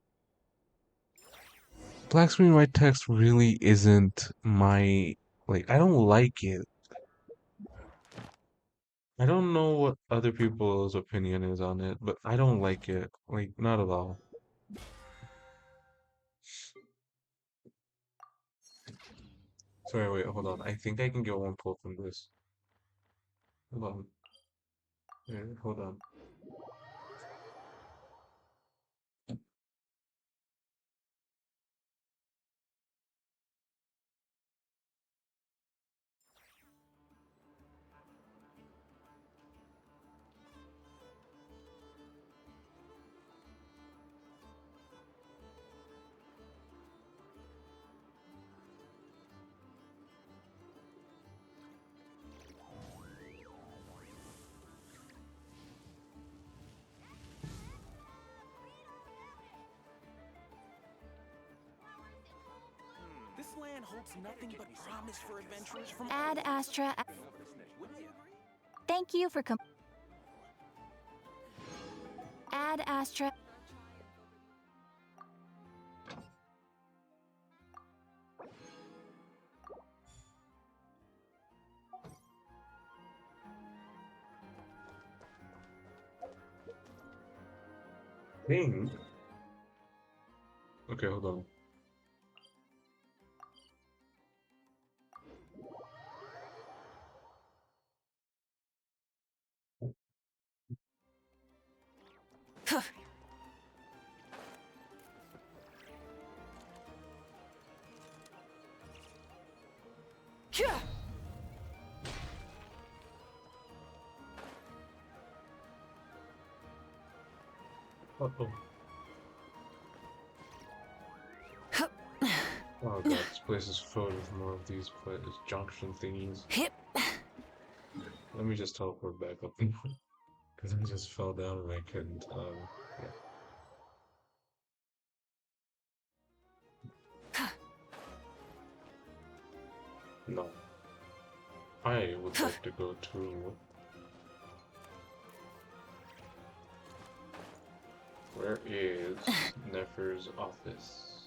Black screen white text really isn't my I don't like it. I don't know what other people's opinion is on it, but I don't like it. Like, not at all. Sorry, wait, hold on. I think I can get one pull from this. Hold on. Wait, hold on. This land holds nothing but promise for adventurers from Ad Astra. Thank you for Ad Astra. Thing? Okay, hold on. Uh-oh. Oh god, this place is filled with more of these junction thingies. Let me just teleport back up because I just fell down and I couldn't, yeah. No. I would like to go to... Where is Nefer's office?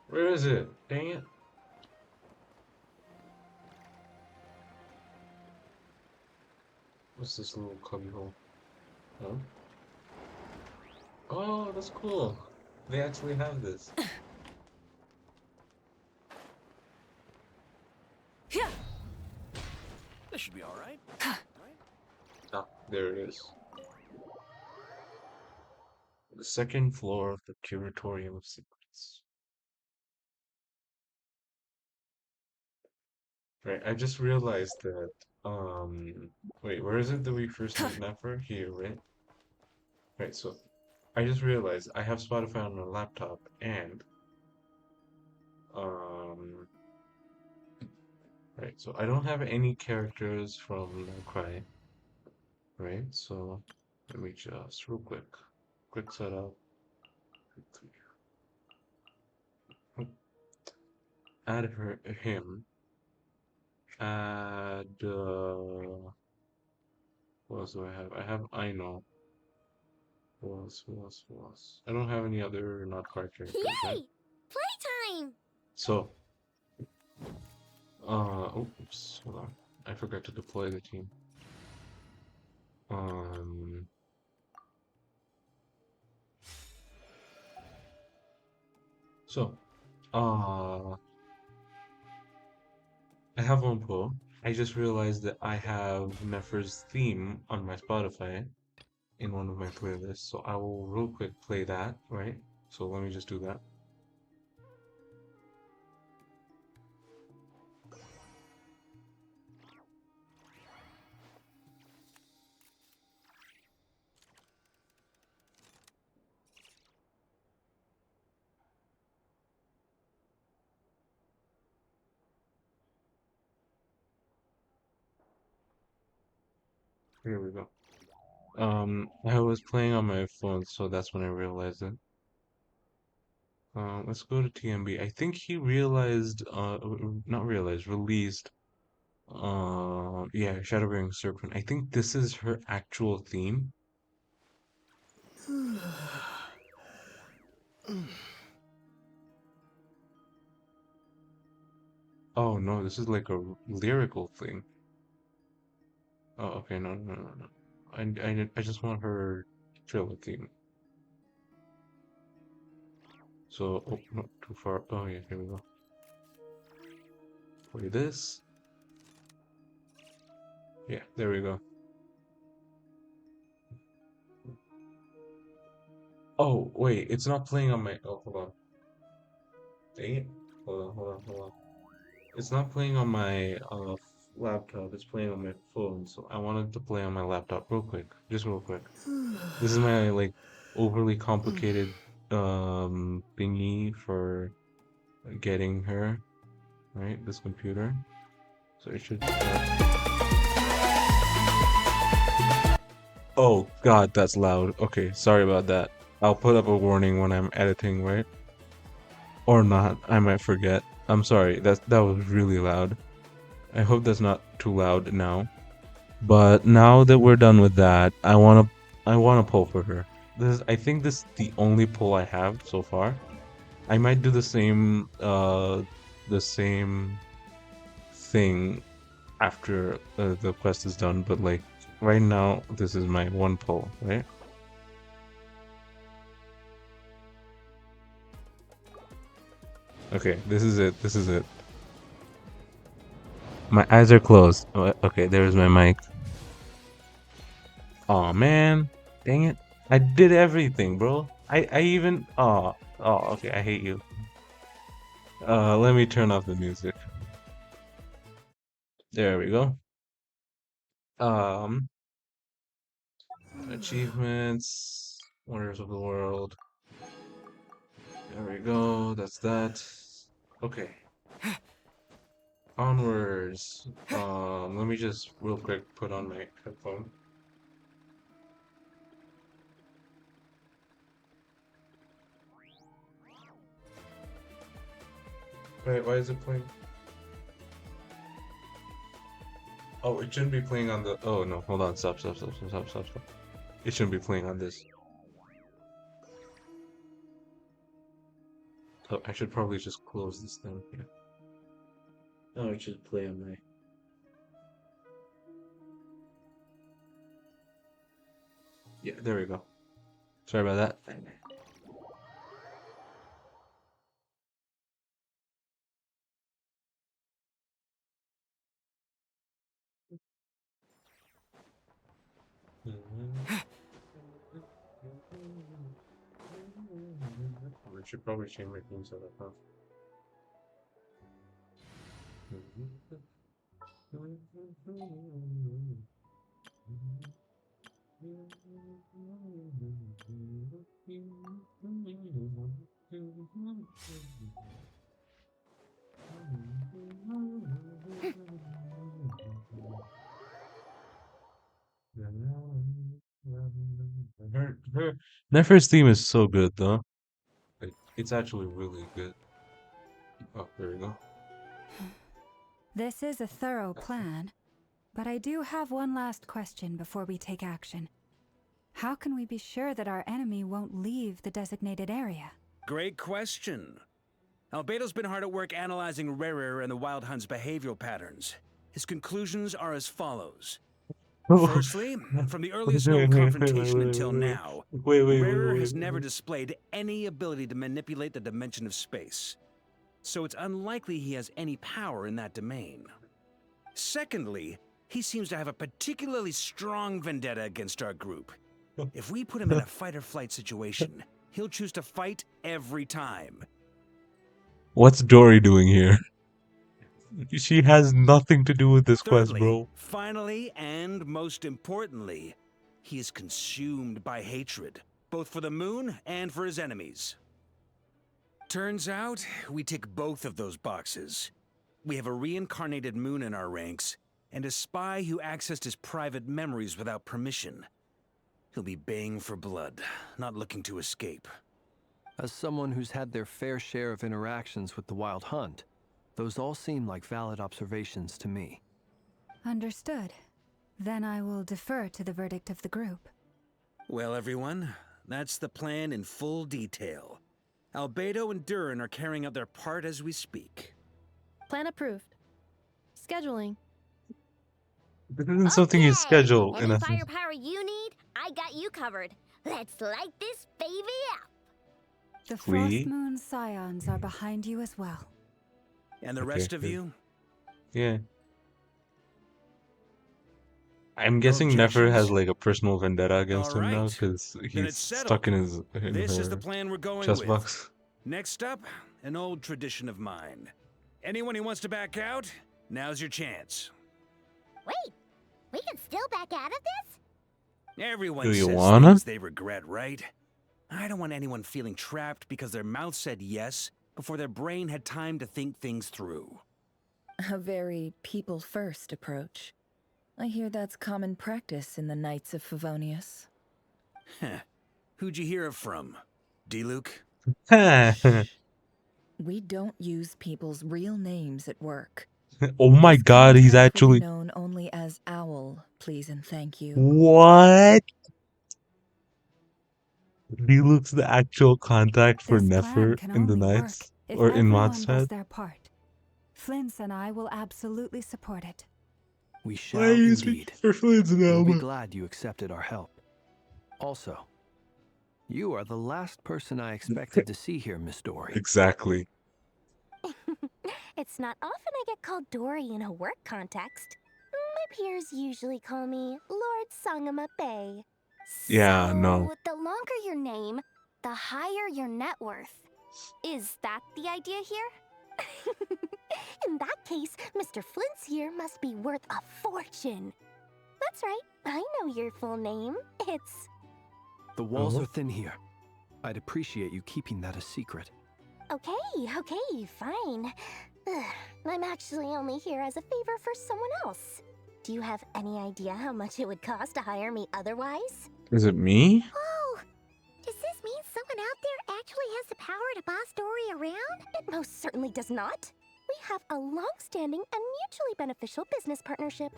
Where is it? Dang it. What's this little cubby hole? Huh? Oh, that's cool. They actually have this. Should be all right. Ah, there it is. The second floor of the Curatorium of Secrets. Right, I just realized that, wait, where is it that we first meet Nefer? Here, right? Right, so I just realized I have Spotify on my laptop and, um, right, so I don't have any characters from Krai, right? So let me just real quick setup. Add him. Add, what else do I have? I have Aino. Who else? I don't have any other not card characters, right? Yay! Playtime! So, oops, hold on. I forgot to deploy the team. Um, so, I have one pull. I just realized that I have Nefer's theme on my Spotify in one of my playlists, so I will real quick play that, right? So let me just do that. Here we go. I was playing on my phone, so that's when I realized it. Let's go to TMB. I think he realized, not realized, released, yeah, Shadowbringing Serpent. I think this is her actual theme. Oh no, this is like a lyrical thing. Oh, okay, no. I just want her trailer theme. So, oh, not too far. Oh yeah, here we go. Play this. Yeah, there we go. Oh, wait, it's not playing on my, oh, hold on. Dang it. Hold on. It's not playing on my laptop, it's playing on my phone, so I wanted to play on my laptop real quick, just real quick. This is my like overly complicated thingy for getting her, right? This computer. So it should Oh God, that's loud. Okay, sorry about that. I'll put up a warning when I'm editing, right? Or not, I might forget. I'm sorry, that was really loud. I hope that's not too loud now. But now that we're done with that, I wanna pull for her. I think this is the only pull I have so far. I might do the same thing after the quest is done, but like right now this is my one pull, right? Okay, this is it. My eyes are closed. Oh, okay, there's my mic. Oh man, dang it. I did everything, bro. I even okay, I hate you. Let me turn off the music. There we go. Um Achievements, Wonders of the World. There we go, that's that. Okay. Onwards. Let me just real quick put on my headphone. Wait, why is it playing? Oh, it shouldn't be playing on the. Oh no, hold on. Stop. It shouldn't be playing on this. Oh, I should probably just close this thing. Yeah. Oh, it should play on my. Yeah, there we go. Sorry about that. should probably change my theme setup, huh? Nefer's theme is so good, though. Like, it's actually really good. Oh, there we go. This is a thorough plan, but I do have one last question before we take action. How can we be sure that our enemy won't leave the designated area? Great question. Albedo's been hard at work analyzing Rerir and the Wild Hunt's behavioral patterns. His conclusions are as follows. Firstly, from the earliest known confrontation until now, Rerir has never displayed any ability to manipulate the dimension of space. So it's unlikely he has any power in that domain. Secondly, he seems to have a particularly strong vendetta against our group. If we put him in a fight-or-flight situation, he'll choose to fight every time. What's Dory doing here? She has nothing to do with this quest, bro. Finally, and most importantly, he is consumed by hatred, both for the moon and for his enemies. Turns out, we tick both of those boxes. We have a reincarnated moon in our ranks, and a spy who accessed his private memories without permission. He'll be baying for blood, not looking to escape. As someone who's had their fair share of interactions with the Wild Hunt, those all seem like valid observations to me. Understood. Then I will defer to the verdict of the group. Well, everyone, that's the plan in full detail. Albedo and Durin are carrying out their part as we speak. Plan approved. Scheduling. This isn't something you schedule, in Any essence. firepower you need, I got you covered. Let's light this baby up. The Sweet. Frost Moon Scions are behind you as well. And the rest of good. you? Yeah. I'm guessing Nefer has like a personal vendetta against him now because he's stuck in his This is her the plan we're going chest with. box. Next up, an old tradition of mine. Anyone who wants to back out, now's your chance. Wait, we can still back out of this? Everyone Do you says wanna? things they regret, right? I don't want anyone feeling trapped because their mouth said yes before their brain had time to think things through. A very people-first approach. I hear that's common practice in the Knights of Favonius. Heh. Who'd you hear it from? D-Luke? We don't use people's real names at work. Oh my god, he's Contact will be actually... known only as Owl, please and thank you. What? He looks the actual contact for This plan Nefer can in the only work Knights? if Or in everyone does Mondstadt? their part. Flint's and I will absolutely support it. We shall Why are you indeed. speaking for Flint's We'll be now? glad you accepted our help. Also, you are the last person I expected to see here, Miss Dory. Exactly. It's not often I get called Dory in a work context. My peers usually call me Lord Sangama Bay. Yeah, no. So, the longer your name, the higher your net worth. Is that the idea here? In that case, Mr. Flint's here must be worth a fortune. That's right, I know your full name. It's... The walls are thin here. I'd appreciate you keeping that a secret. Okay, fine. I'm actually only here as a favor for someone else. Do you have any idea how much it would cost to hire me otherwise? Is it me? Oh, does this mean someone out there actually has the power to boss Dory around? It most certainly does not. We have a long-standing and mutually beneficial business partnership.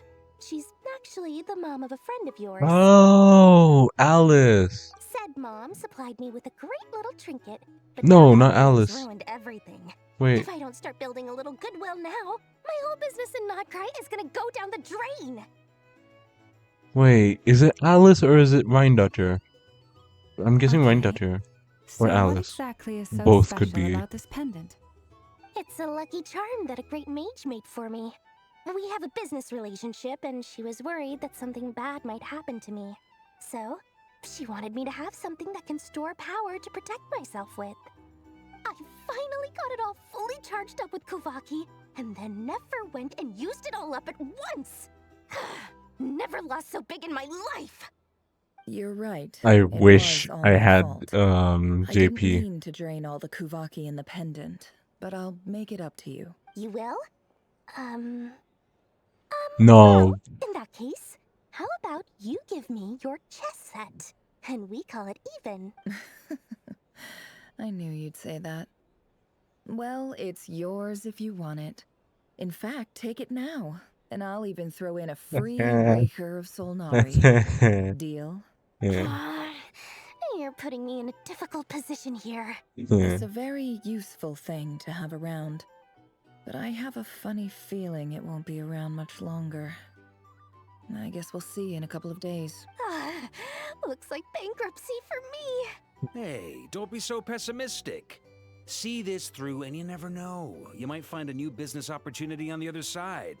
She's actually the mom of a friend of yours. Oh, Alice. Said mom supplied me with a great little trinket, but No, now not that has Alice. ruined everything. Wait. If I don't start building a little goodwill now, my whole business in Krai is gonna go down the drain. Wait, is it Alice or is it Reindutter? I'm guessing Okay. Reindutter. So Or what Alice. exactly is so Both special could be. about this pendant? It's a lucky charm that a great mage made for me. We have a business relationship, and she was worried that something bad might happen to me. So, she wanted me to have something that can store power to protect myself with. I finally got it all fully charged up with Kuvaki, and then never went and used it all up at once. Never lost so big in my life. You're right. I It wish was all I my had fault. I didn't JP. mean to drain all the Kuvaki in the pendant, but I'll make it up to you. You will? No. In that case, how about you give me your chess set, and we call it even. I knew you'd say that. Well, it's yours if you want it. In fact, take it now, and I'll even throw in a free Raker of Solnari. Deal? Yeah. You're putting me in a difficult position here. It's a very useful thing to have around, but I have a funny feeling it won't be around much longer. I guess we'll see in a couple of days. Looks like bankruptcy for me. Hey, don't be so pessimistic. See this through and you never know. You might find a new business opportunity on the other side.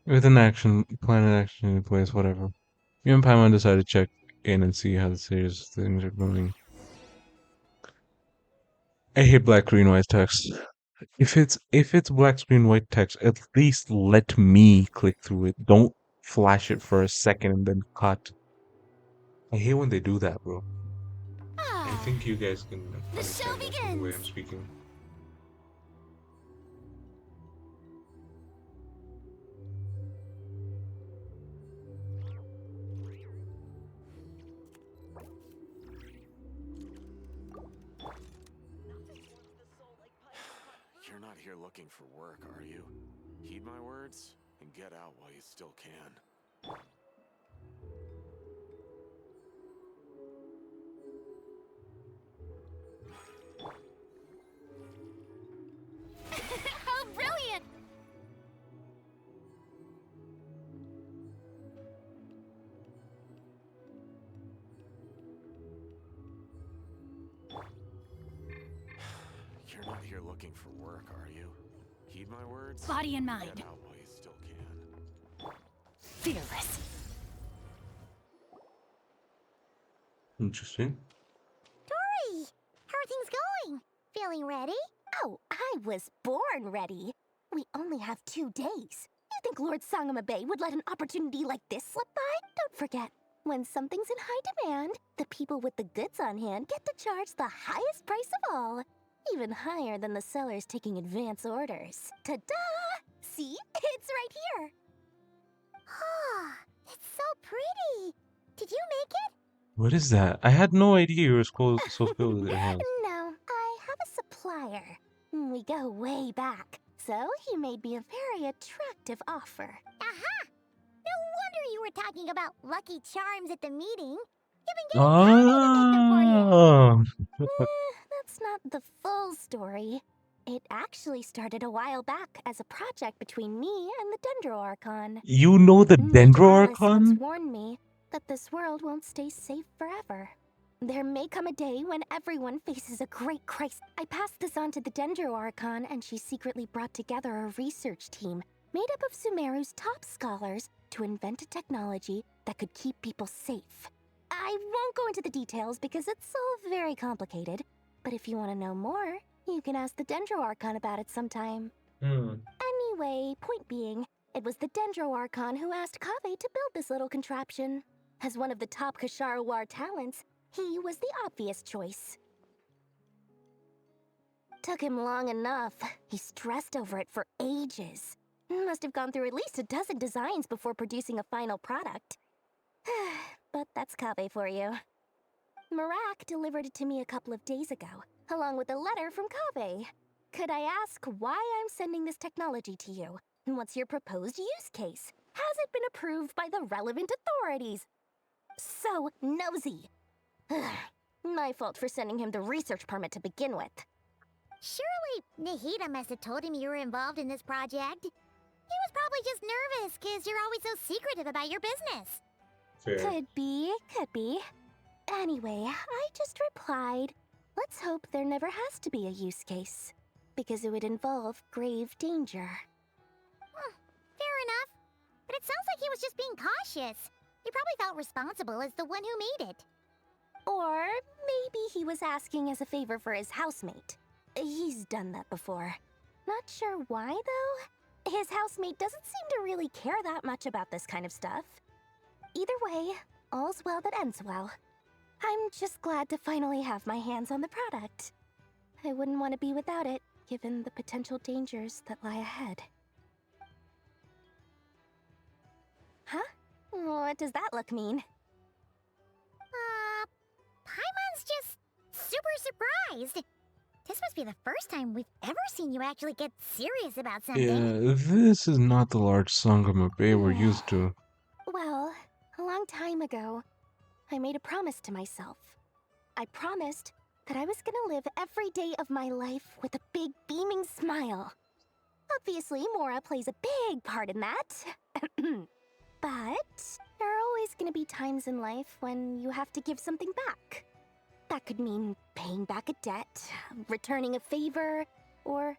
With an action plan, an action in place, whatever. You and Paimon decide to check in and see how the series things are going. I hate black, green, white text. If it's black screen, white text, at least let me click through it. Don't flash it for a second and then cut. I hate when they do that, bro. I think you guys can understand that from the way I'm speaking. You're not here looking for work, are you? Heed my words and get out while you still can. How brilliant! You're not here looking for work, are you? Heed my words. Body and mind. Get out while you still can. Fearless. Interesting. Dory, how are things going? Feeling ready? Oh, I was born ready. We only have 2 days. You think Lord Sangamabe would let an opportunity like this slip by? Don't forget, when something's in high demand, the people with the goods on hand get to charge the highest price of all. Even higher than the sellers taking advance orders. Ta-da! See? It's right here. Ah, it's so pretty. Did you make it? What is that? I had no idea you were so skilled with your hands. No, I have a supplier. We go way back, so he made me a very attractive offer. Aha! No wonder you were talking about Lucky Charms at the meeting. You've been getting Krai to make them for you. That's not the full story. It actually started a while back as a project between me and the Dendro Archon. You know the Dendro Archon once Archon? warned me that this world won't stay safe forever. There may come a day when everyone faces a great crisis. I passed this on to the Dendro Archon, and she secretly brought together a research team made up of Sumeru's top scholars to invent a technology that could keep people safe. I won't go into the details because it's all very complicated, but if you want to know more, you can ask the Dendro Archon about it sometime. Anyway, point being, it was the Dendro Archon who asked Kaveh to build this little contraption. As one of the top Kashara War talents, he was the obvious choice. Took him long enough. He stressed over it for ages. Must have gone through at least a dozen designs before producing a final product. But that's Kaveh for you. Marak delivered it to me a couple of days ago, along with a letter from Kaveh. Could I ask why I'm sending this technology to you? And what's your proposed use case? Has it been approved by the relevant authorities? So nosy. My fault for sending him the research permit to begin with. Surely Nahida must have told him you were involved in this project. He was probably just nervous because you're always so secretive about your business. Fair. Could be. Anyway, I just replied, let's hope there never has to be a use case, because it would involve grave danger. Fair enough. But it sounds like he was just being cautious. He probably felt responsible as the one who made it. Or maybe he was asking as a favor for his housemate. He's done that before. Not sure why, though. His housemate doesn't seem to really care that much about this kind of stuff. Either way, all's well that ends well. I'm just glad to finally have my hands on the product. I wouldn't want to be without it, given the potential dangers that lie ahead. Huh? What does that look mean? Paimon's just super surprised. This must be the first time we've ever seen you actually get serious about something. Yeah, this is not the large Sangama Bay we're used to. Well, a long time ago, I made a promise to myself. I promised that I was gonna live every day of my life with a big beaming smile. Obviously, Mora plays a big part in that. But there are always gonna be times in life when you have to give something back. That could mean paying back a debt, returning a favor, or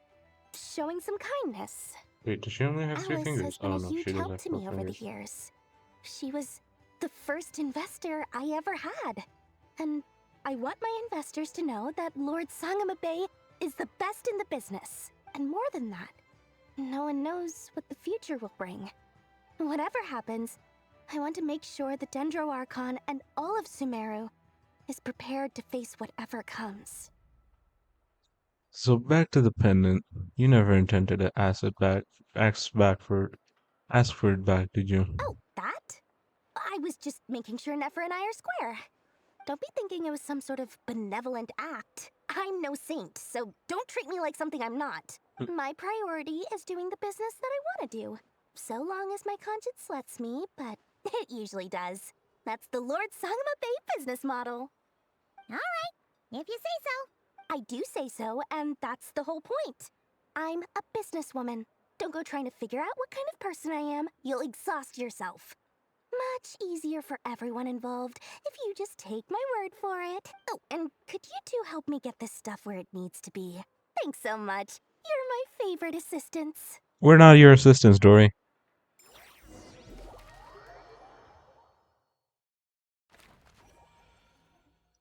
showing some kindness. Wait, does she only have 3 Alice fingers? has been Oh a no, huge she does help have to 4 me over the fingers. years. She was the first investor I ever had. And I want my investors to know that Lord Sangama Bay is the best in the business. And more than that, no one knows what the future will bring. Whatever happens, I want to make sure the Dendro Archon and all of Sumeru is prepared to face whatever comes. So back to the pendant. You never intended to ask for it back, did you? Oh, that? I was just making sure Nefer and I are square. Don't be thinking it was some sort of benevolent act. I'm no saint, so don't treat me like something I'm not. My priority is doing the business that I want to do. So long as my conscience lets me, but it usually does. That's the Lord Sangama Bay business model. Alright, if you say so. I do say so, and that's the whole point. I'm a businesswoman. Don't go trying to figure out what kind of person I am. You'll exhaust yourself. Much easier for everyone involved if you just take my word for it. Oh, and could you two help me get this stuff where it needs to be? Thanks so much. You're my favorite assistants. We're not your assistants, Dory.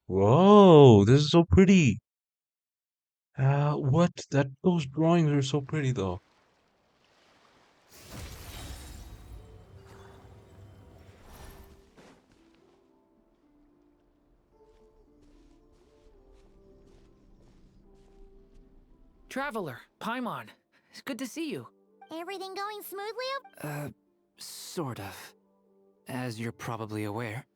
Whoa, this is so pretty. What? Those drawings are so pretty though. Traveler, Paimon, it's good to see you. Everything going smoothly? Sort of. As you're probably aware,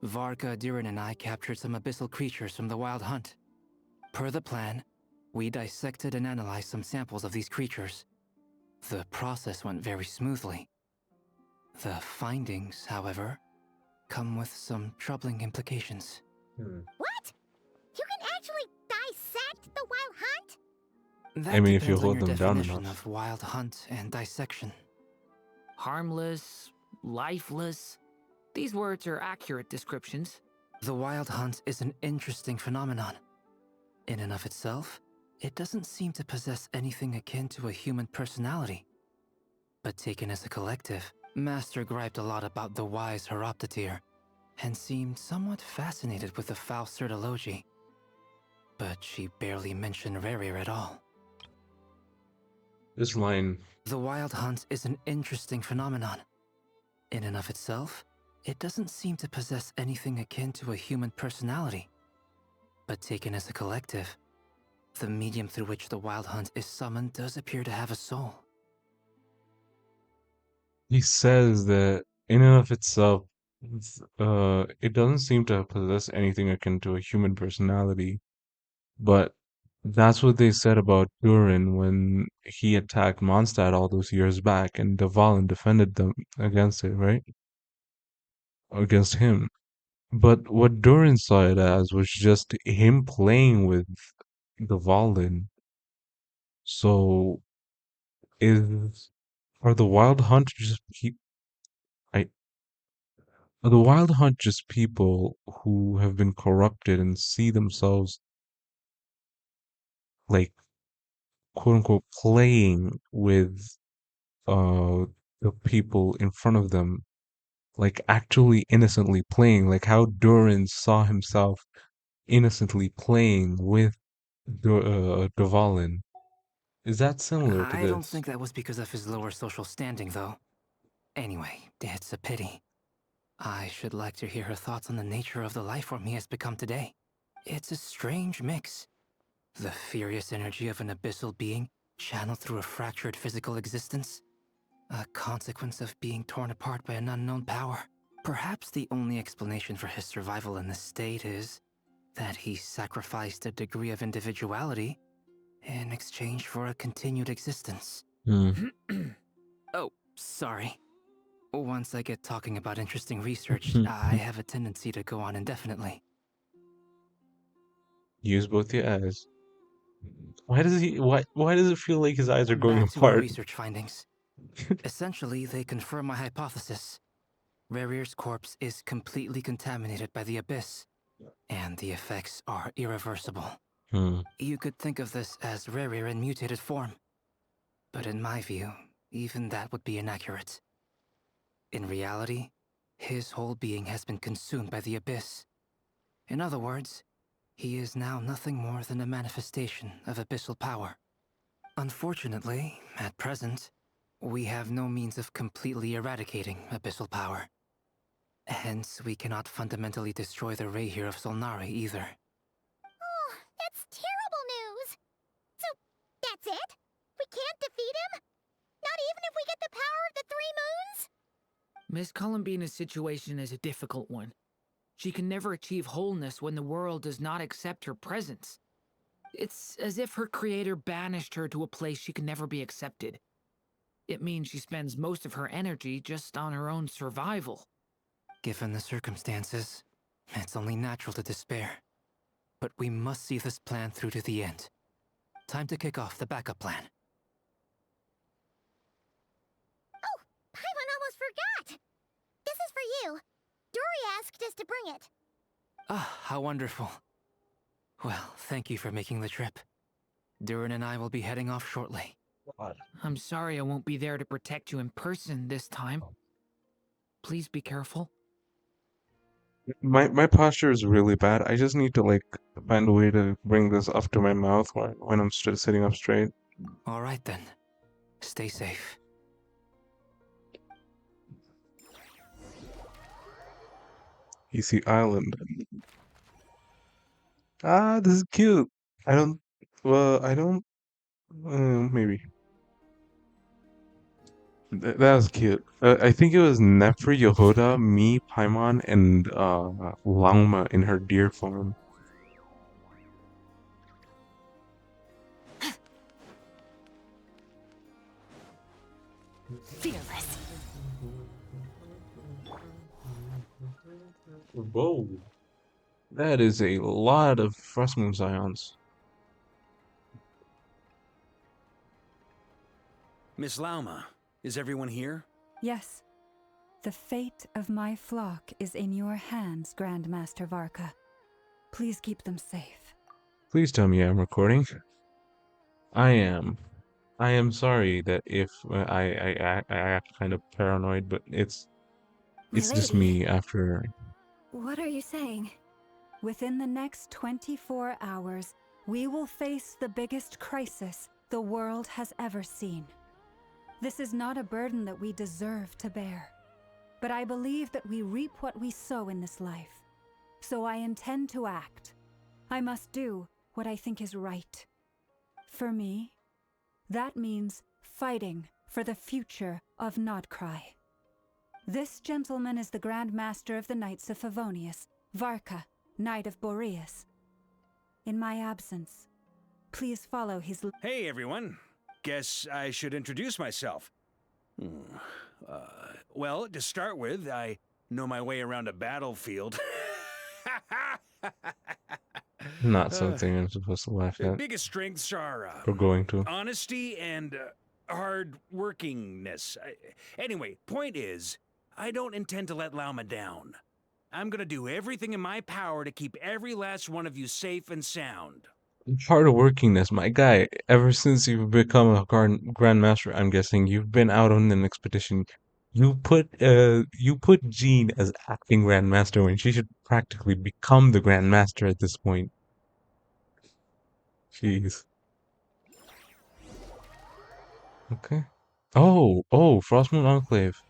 Varka, Durin, and I captured some abyssal creatures from the Wild Hunt. Per the plan, we dissected and analyzed some samples of these creatures. The process went very smoothly. The findings, however, come with some troubling implications. What? You can actually dissect the Wild Hunt? That I mean, if you depends on hold your them down definition enough. of Wild Hunt and dissection. Harmless, lifeless. These words are accurate descriptions. The Wild Hunt is an interesting phenomenon. In and of itself, it doesn't seem to possess anything akin to a human personality. But taken as a collective, Master griped a lot about the wise Horoptatyr, and seemed somewhat fascinated with the foul Certology. But she barely mentioned Rerir at all. This line. The Wild Hunt is an interesting phenomenon. In and of itself, it doesn't seem to possess anything akin to a human personality. But taken as a collective, the medium through which the Wild Hunt is summoned does appear to have a soul. He says that in and of itself, it doesn't seem to possess anything akin to a human personality, but that's what they said about Durin when he attacked Mondstadt all those years back, and Dvalin defended them against it, right? Against him. But what Durin saw it as was just him playing with Dvalin. So, are the Wild Hunt just I the Wild Hunt just people who have been corrupted and see themselves like quote unquote playing with uh the people in front of them like actually innocently playing, like how Durin saw himself innocently playing with Dvalin. Is that similar to I don't this? think that was because of his lower social standing, though. Anyway, it's a pity. I should like to hear her thoughts on the nature of the life form he has become today. It's a strange mix. The furious energy of an abyssal being channeled through a fractured physical existence. A consequence of being torn apart by an unknown power. Perhaps the only explanation for his survival in this state is that he sacrificed a degree of individuality in exchange for a continued existence. Hmm. Oh, sorry. Once I get talking about interesting research, I have a tendency to go on indefinitely. Use both your eyes. Why does he? Why does it feel like his eyes are going Back to our apart? research findings. Essentially, they confirm my hypothesis. Rerir's corpse is completely contaminated by the Abyss, and the effects are irreversible. Hmm. You could think of this as Rerir in mutated form. But in my view, even that would be inaccurate. In reality, his whole being has been consumed by the Abyss. In other words, he is now nothing more than a manifestation of abyssal power. Unfortunately, at present, we have no means of completely eradicating abyssal power. Hence, we cannot fundamentally destroy the Rayhir of Solnari either. Oh, that's terrible news! So, that's it? We can't defeat him? Not even if we get the power of the Three Moons? Miss Columbina's situation is a difficult one. She can never achieve wholeness when the world does not accept her presence. It's as if her creator banished her to a place she can never be accepted. It means she spends most of her energy just on her own survival. Given the circumstances, it's only natural to despair. But we must see this plan through to the end. Time to kick off the backup plan. Oh, Paimon almost forgot! This is for you. Dory asked us to bring it. Ah, how wonderful. Well, thank you for making the trip. Durin and I will be heading off shortly. I'm sorry I won't be there to protect you in person this time. Please be careful. My posture is really bad. I just need to like find a way to bring this up to my mouth when I'm sitting up straight. All right then. Stay safe. EC Island. Ah, this is cute. I don't. Well, I don't. Maybe. That was cute. I think it was Nefri, Yehuda, me, Paimon, and Langma in her deer form. Fearless. Whoa. That is a lot of Frostmoon Scions. Miss Lauma, is everyone here? Yes. The fate of my flock is in your hands, Grandmaster Varka. Please keep them safe. Please tell me I'm recording. I am. I am sorry that if I act kind of paranoid, but it's just Milady. me after. What are you saying? Within the next 24 hours, we will face the biggest crisis the world has ever seen. This is not a burden that we deserve to bear, but I believe that we reap what we sow in this life. So I intend to act. I must do what I think is right. For me, that means fighting for the future of Krai. This gentleman is the Grand Master of the Knights of Favonius, Varka, Knight of Boreas. In my absence, please follow his... Hey, everyone. Guess I should introduce myself. Well, to start with, I know my way around a battlefield. Not something I'm supposed to laugh The at. biggest strengths are Or going to. honesty and hard workingness. Anyway, point is, I don't intend to let Lauma down. I'm gonna do everything in my power to keep every last one of you safe and sound. Hard workingness, my guy. Ever since you've become a Grandmaster, I'm guessing you've been out on an expedition. You put Jean as acting Grandmaster when she should practically become the Grandmaster at this point. Jeez. Okay. Oh, Frostmoon Enclave.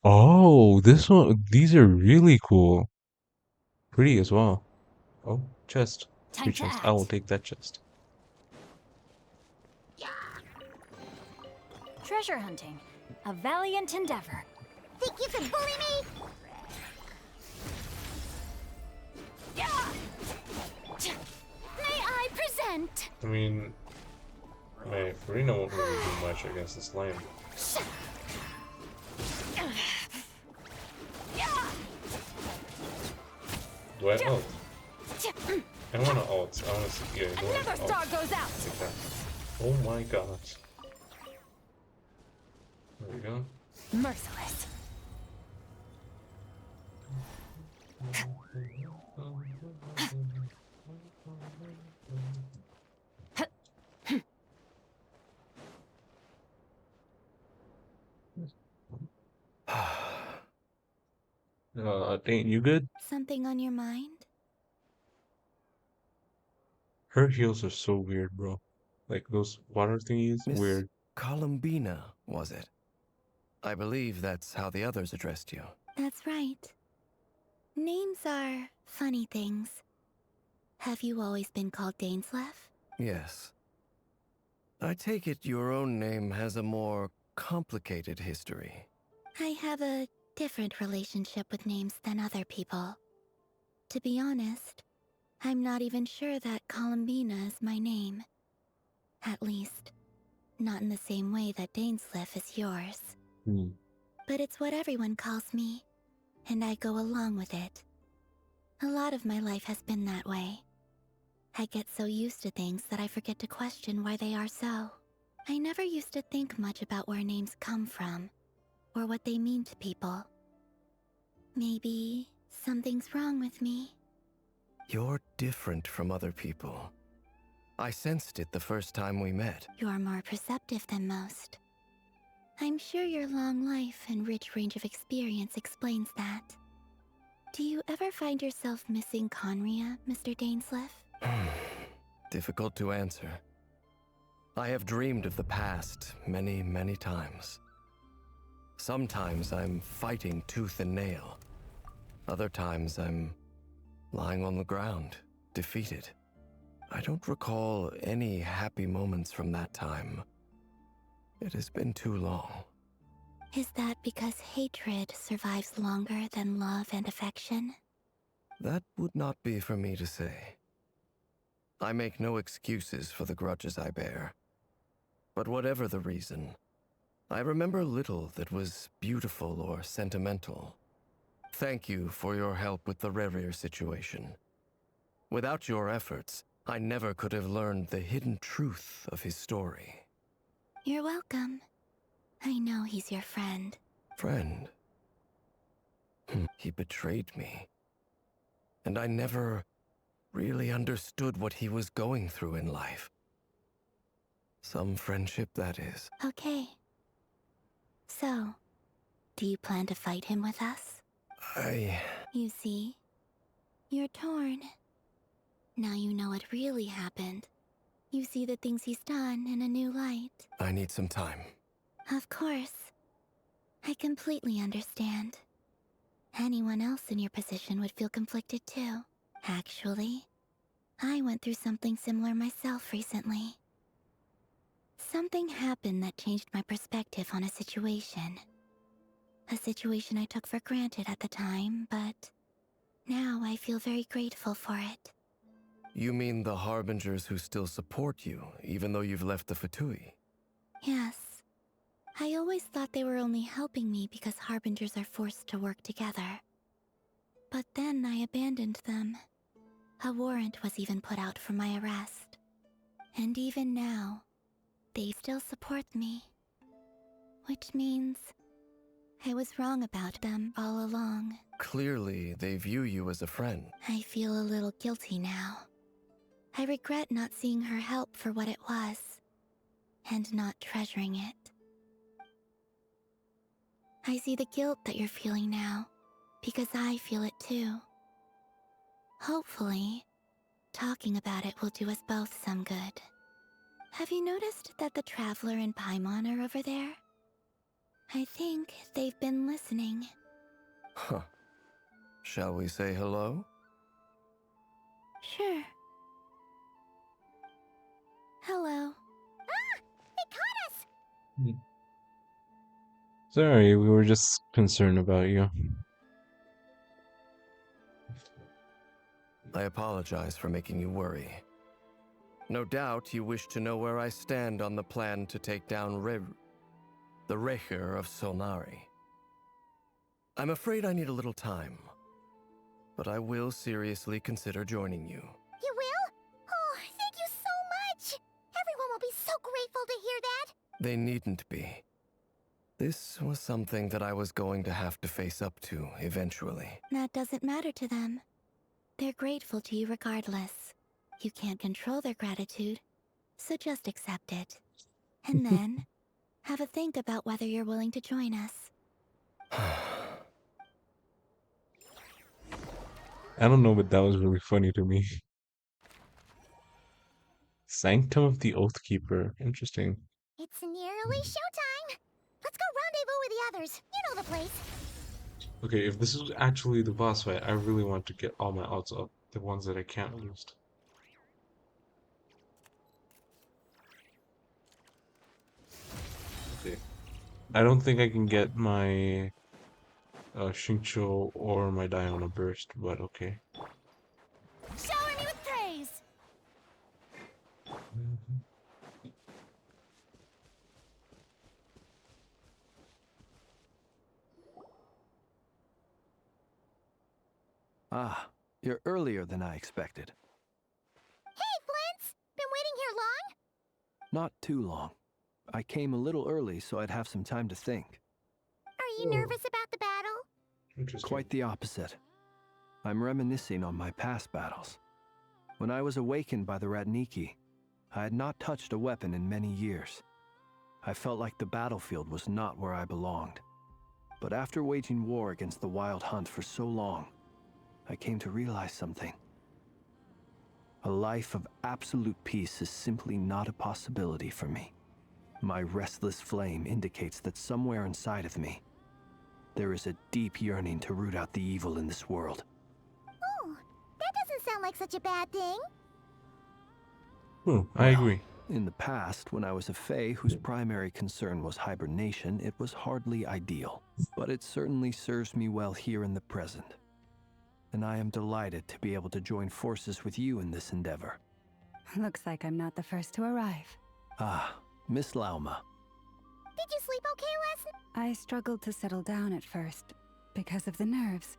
Oh, these are really cool. Pretty as well. Oh, chest. Time Free to chest. I will act. take that chest. Treasure hunting. A valiant endeavor. Think you can bully me? May I present? I mean, my furina won't really do much against the slime. Do I ult? I wanna ult. I wanna see. Yeah, do I Another ult? star goes out. Take that. Oh my god. There we go. Merciless. Dane, you good? Something on your mind? Her heels are so weird, bro. Like those water thingies, Miss weird. Columbina, was it? I believe that's how the others addressed you. That's right. Names are funny things. Have you always been called Dainsleff? Yes. I take it your own name has a more complicated history. I have a different relationship with names than other people. To be honest, I'm not even sure that Columbina is my name. At least, not in the same way that Dainsleff is yours. But it's what everyone calls me, and I go along with it. A lot of my life has been that way. I get so used to things that I forget to question why they are so. I never used to think much about where names come from, or what they mean to people. Maybe something's wrong with me. You're different from other people. I sensed it the first time we met. You're more perceptive than most. I'm sure your long life and rich range of experience explains that. Do you ever find yourself missing Conria, Mr. Dainsleff? Difficult to answer. I have dreamed of the past many, many times. Sometimes I'm fighting tooth and nail. Other times I'm lying on the ground, defeated. I don't recall any happy moments from that time. It has been too long. Is that because hatred survives longer than love and affection? That would not be for me to say. I make no excuses for the grudges I bear. But whatever the reason, I remember little that was beautiful or sentimental. Thank you for your help with the Rerir situation. Without your efforts, I never could have learned the hidden truth of his story. You're welcome. I know he's your friend. Friend? He betrayed me. And I never really understood what he was going through in life. Some friendship, that is. Okay. So, do you plan to fight him with us? You see, you're torn. Now you know what really happened. You see the things he's done in a new light. I need some time. Of course. I completely understand. Anyone else in your position would feel conflicted too. Actually, I went through something similar myself recently. Something happened that changed my perspective on a situation. A situation I took for granted at the time, but now I feel very grateful for it. You mean the Harbingers who still support you, even though you've left the Fatui? Yes. I always thought they were only helping me because Harbingers are forced to work together. But then I abandoned them. A warrant was even put out for my arrest. And even now, they still support me. Which means I was wrong about them all along. Clearly, they view you as a friend. I feel a little guilty now. I regret not seeing her help for what it was, and not treasuring it. I see the guilt that you're feeling now, because I feel it too. Hopefully, talking about it will do us both some good. Have you noticed that the Traveler and Paimon are over there? I think they've been listening. Huh. Shall we say hello? Sure. Hello. Ah! They caught us! Sorry, we were just concerned about you. I apologize for making you worry. No doubt you wish to know where I stand on the plan to take down the Recher of Solnari. I'm afraid I need a little time, but I will seriously consider joining you. You will? Oh, thank you so much! Everyone will be so grateful to hear that! They needn't be. This was something that I was going to have to face up to eventually. That doesn't matter to them. They're grateful to you regardless. You can't control their gratitude, so just accept it. And then, have a think about whether you're willing to join us. I don't know, but that was really funny to me. Sanctum of the Oathkeeper. Interesting. It's nearly showtime! Let's go rendezvous with the others. You know the place. Okay, if this is actually the boss fight, I really want to get all my odds up. The ones that I can't lose. Okay. I don't think I can get my Shincho or my Diona burst, but okay. Shower me with praise! Ah, you're earlier than I expected. Hey, Flint's! Been waiting here long? Not too long. I came a little early so I'd have some time to think. Are you nervous about the battle? Interesting. Quite the opposite. I'm reminiscing on my past battles. When I was awakened by the Ratniki, I had not touched a weapon in many years. I felt like the battlefield was not where I belonged. But after waging war against the Wild Hunt for so long, I came to realize something. A life of absolute peace is simply not a possibility for me. My restless flame indicates that somewhere inside of me, there is a deep yearning to root out the evil in this world. Oh, that doesn't sound like such a bad thing. I agree. In the past, when I was a Fae whose primary concern was hibernation, it was hardly ideal. But it certainly serves me well here in the present. And I am delighted to be able to join forces with you in this endeavor. Looks like I'm not the first to arrive. Ah, Miss Lauma. Did you sleep okay last night? I struggled to settle down at first, because of the nerves.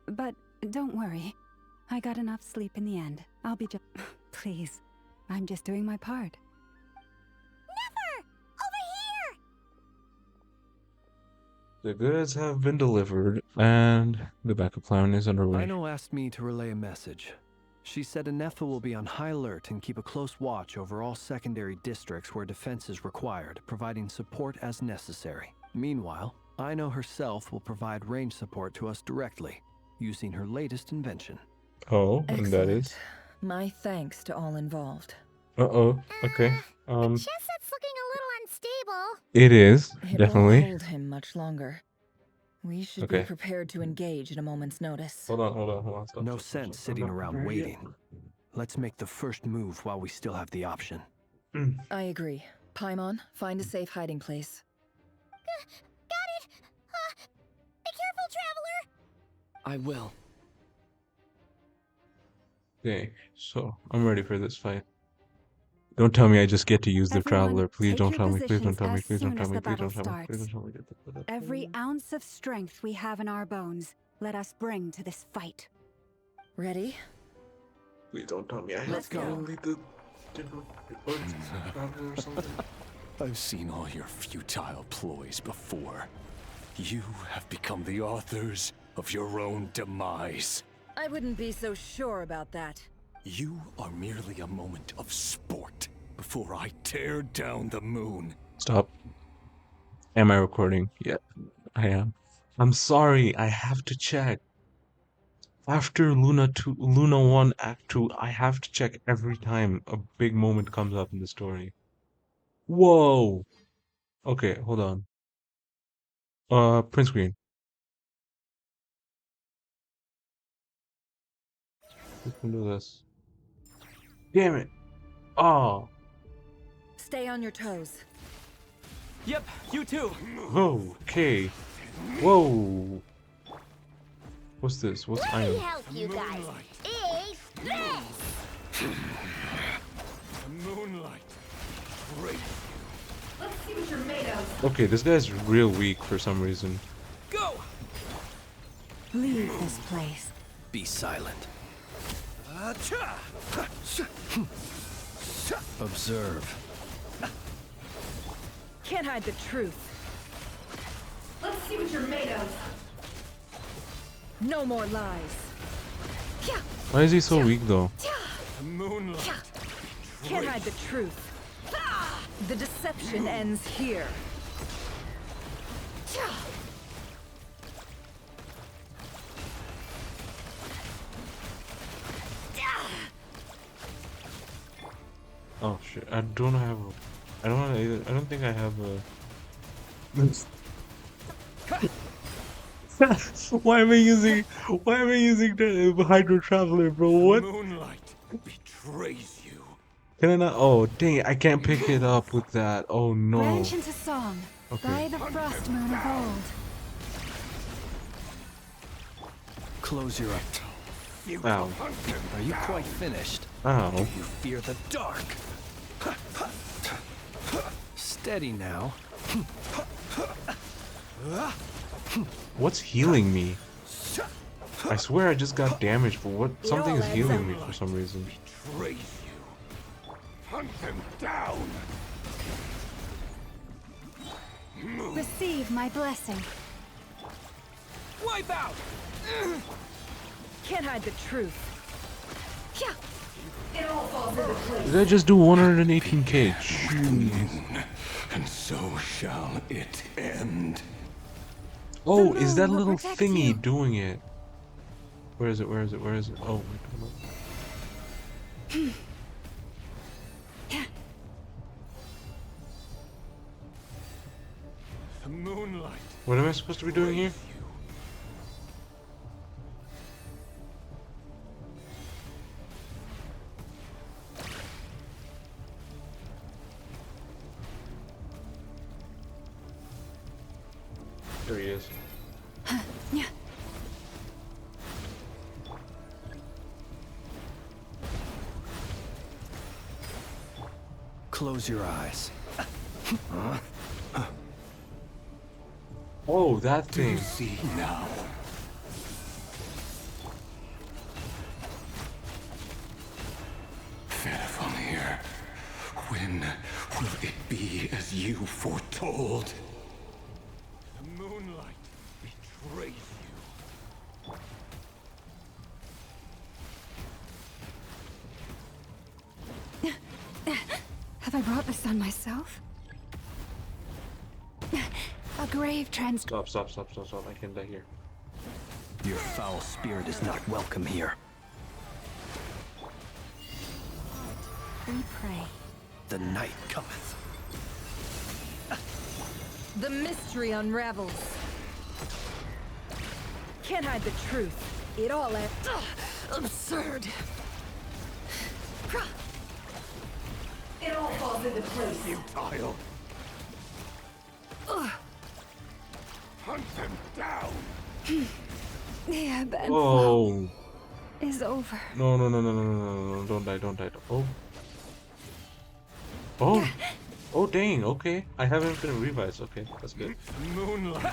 But don't worry, I got enough sleep in the end. I'll be just... Please, I'm just doing my part. Never! Over here! The goods have been delivered, and the backup plan is underway. Ino asked me to relay a message. She said Inepha will be on high alert and keep a close watch over all secondary districts where defense is required, providing support as necessary. Meanwhile, Ino herself will provide range support to us directly, using her latest invention. Oh, and that is? My thanks to all involved. Uh-oh, okay. The chest set's looking a little unstable. It is, It definitely. won't hold him much longer. We should be prepared to engage at a moment's notice. Hold on. Stop, No sense sitting around waiting. Let's make the first move while we still have the option. I agree. Paimon, find a safe hiding place. Got it! Be careful, Traveler! I will. Okay, so I'm ready for this fight. Don't tell me I just get to use the Traveler. Please don't tell me. Please don't tell me. Please don't tell me. Please don't tell me. Please don't tell me. Every ounce of strength we have in our bones, let us bring to this fight. Ready? Please don't tell me I have to lead the Traveler or something. I've seen all your futile ploys before. You have become the authors of your own demise. I wouldn't be so sure about that. You are merely a moment of sport before I tear down the moon. Stop. Am I recording? Yeah. I am. I'm sorry, I have to check. After Luna 1 Act 2, I have to check every time a big moment comes up in the story. Whoa! Okay, hold on. Print screen. We can do this. Damn it! Oh! Stay on your toes. Yep, you too. Okay. Whoa! What's this? What's Let iron? me help you guys. It's this! Moonlight. Great. Let's see what you're made of. Okay, this guy's real weak for some reason. Go! Leave this place. Be silent. Observe. Can't hide the truth. Let's see what you're made of. No more lies. Why is he so weak though? Moonlight. Can't hide the truth. The deception ends here. Oh shit! I don't have. I don't. I don't think I have a. Why am I using? Why am I using the Hydro Traveler, bro? What? Moonlight betrays you. Can I not? Oh dang it! I can't pick it up with that. Oh no. Branch into song Okay. by the frost moon of old. Close your eyes. Ow. Are you quite finished? Ow. Do you fear the dark? Steady now. What's healing me? I swear I just got damaged, but what? Something is healing me for some reason. Betrays you. Hunt them down. Receive my blessing. Wipe out! Can't hide the truth. It all falls into place. Did I just do 118k? Jeez. And so shall it end. Oh, is that little thingy doing it? Where is it? Where is it? Where is it? Oh, The moonlight. what am I supposed to be doing here? There he is. Close your eyes. Oh, that thing. See now. Fairfamir, when will it be as you foretold? The moonlight betrays you. Have I brought this on myself? A grave trans. Stop, stop, stop, stop, stop. I can't die here. Your foul spirit is not welcome here. We pray. The night cometh. The mystery unravels. Can't hide the truth. It all ends. Absurd. It all falls into place. Futile. Hunt them down. The ebb and Oh. flow is over. No, no, no, no, no, no, no, no. Don't die, don't die. Oh. Oh. Oh, dang. Okay. I have infinite revives. Okay, that's good. Moonlight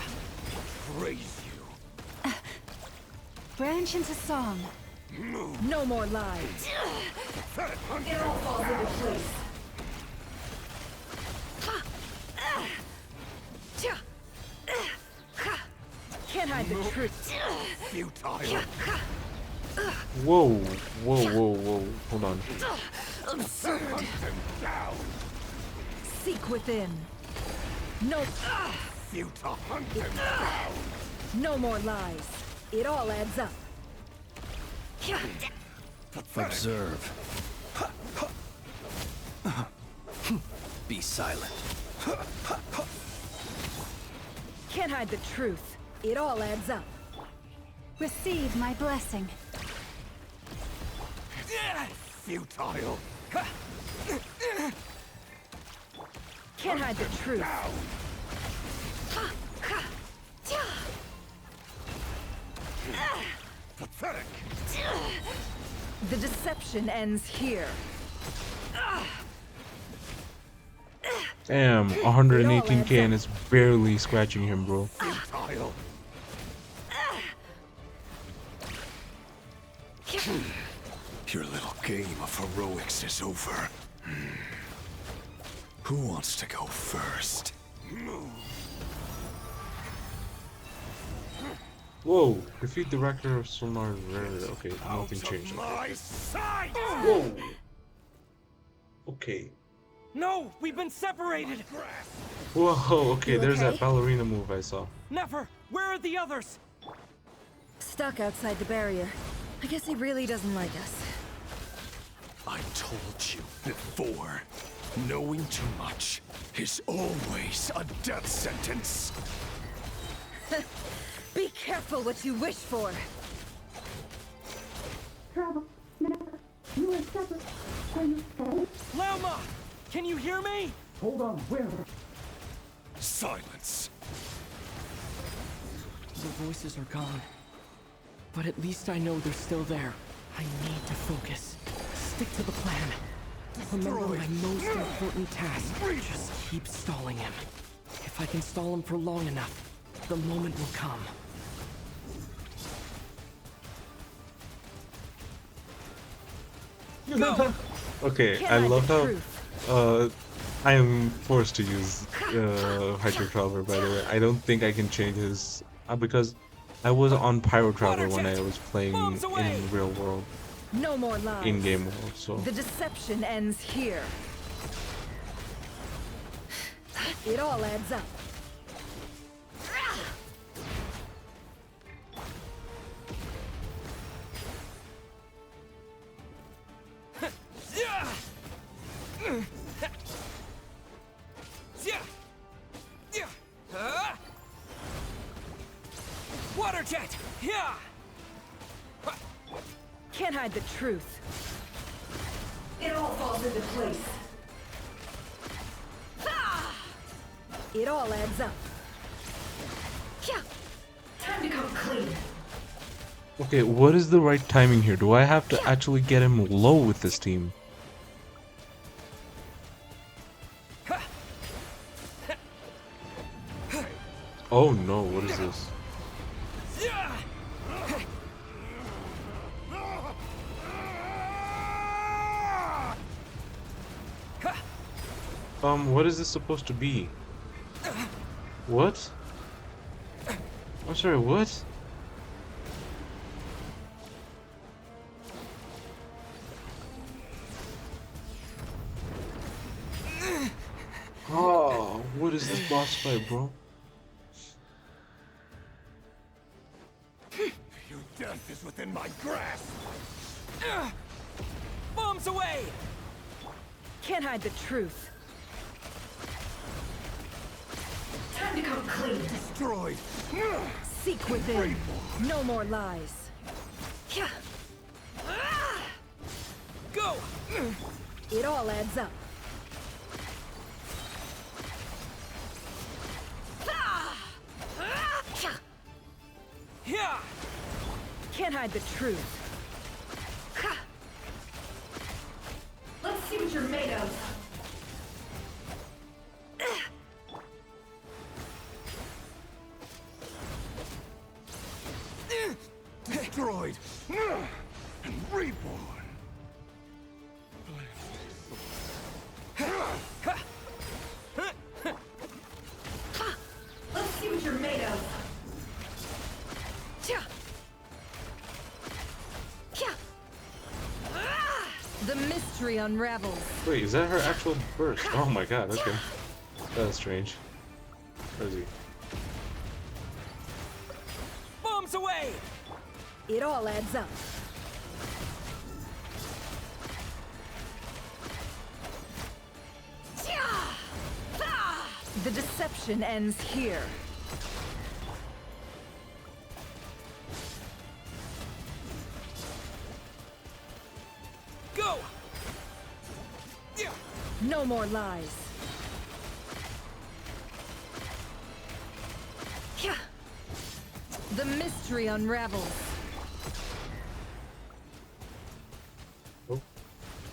betrays you. Branch into song. No more lies. It all falls into place. Can't hide the truth. Futile. Whoa. Whoa, whoa, whoa. Hold on. Absurd. Hunt them down. Seek within. No. you to hunt him down! No more lies. It all adds up. Observe. Be silent. Can't hide the truth. It all adds up. Receive my blessing. Futile! Can't hide the truth. Pathetic! The deception ends here. Damn, 118k and it's barely scratching him, bro. Futile! Your little game of heroics is over. Who wants to go first? Whoa, defeat the Rector of Solnar. Okay, nothing changed. Whoa. Okay. No, we've been separated. Whoa, okay, You there's okay? that ballerina move I saw. Never. Where are the others? Stuck outside the barrier. I guess he really doesn't like us. I told you before, knowing too much is always a death sentence. Be careful what you wish for. Lauma! Can you hear me? Hold on, where? Silence. The voices are gone. But at least I know they're still there. I need to focus. Stick to the plan. Remember my most important task. Just keep stalling him. If I can stall him for long enough, the moment will come. Go! Okay, Can't I hide love the how truth. I am forced to use Hydro Traveler, by the way. I don't think I can change his because I was on Pyro Traveler when I was playing in real world, No more lies. in-game world, so The deception ends here. It all adds up. Water jet! Can't hide the truth. It all falls into place. It all adds up. Time to come clean. okay, what is the right timing here? Do I have to actually get him low with this team? Oh no, what is this? What is this supposed to be? What? I'm sorry, what? Oh, what is this boss fight, bro? Your death is within my grasp. Bombs away! Can't hide the truth. Time to come clean. Destroyed. Seek within. No more lies. Go! It all adds up. Can't hide the truth. Let's see what you're made of. Destroyed. And reborn. Let's see what you're made of. The mystery unravels. Wait, is that her actual burst? Oh my god, okay. That's strange. Crazy. It all adds up. The deception ends here. Go! No more lies. The mystery unravels. Oh,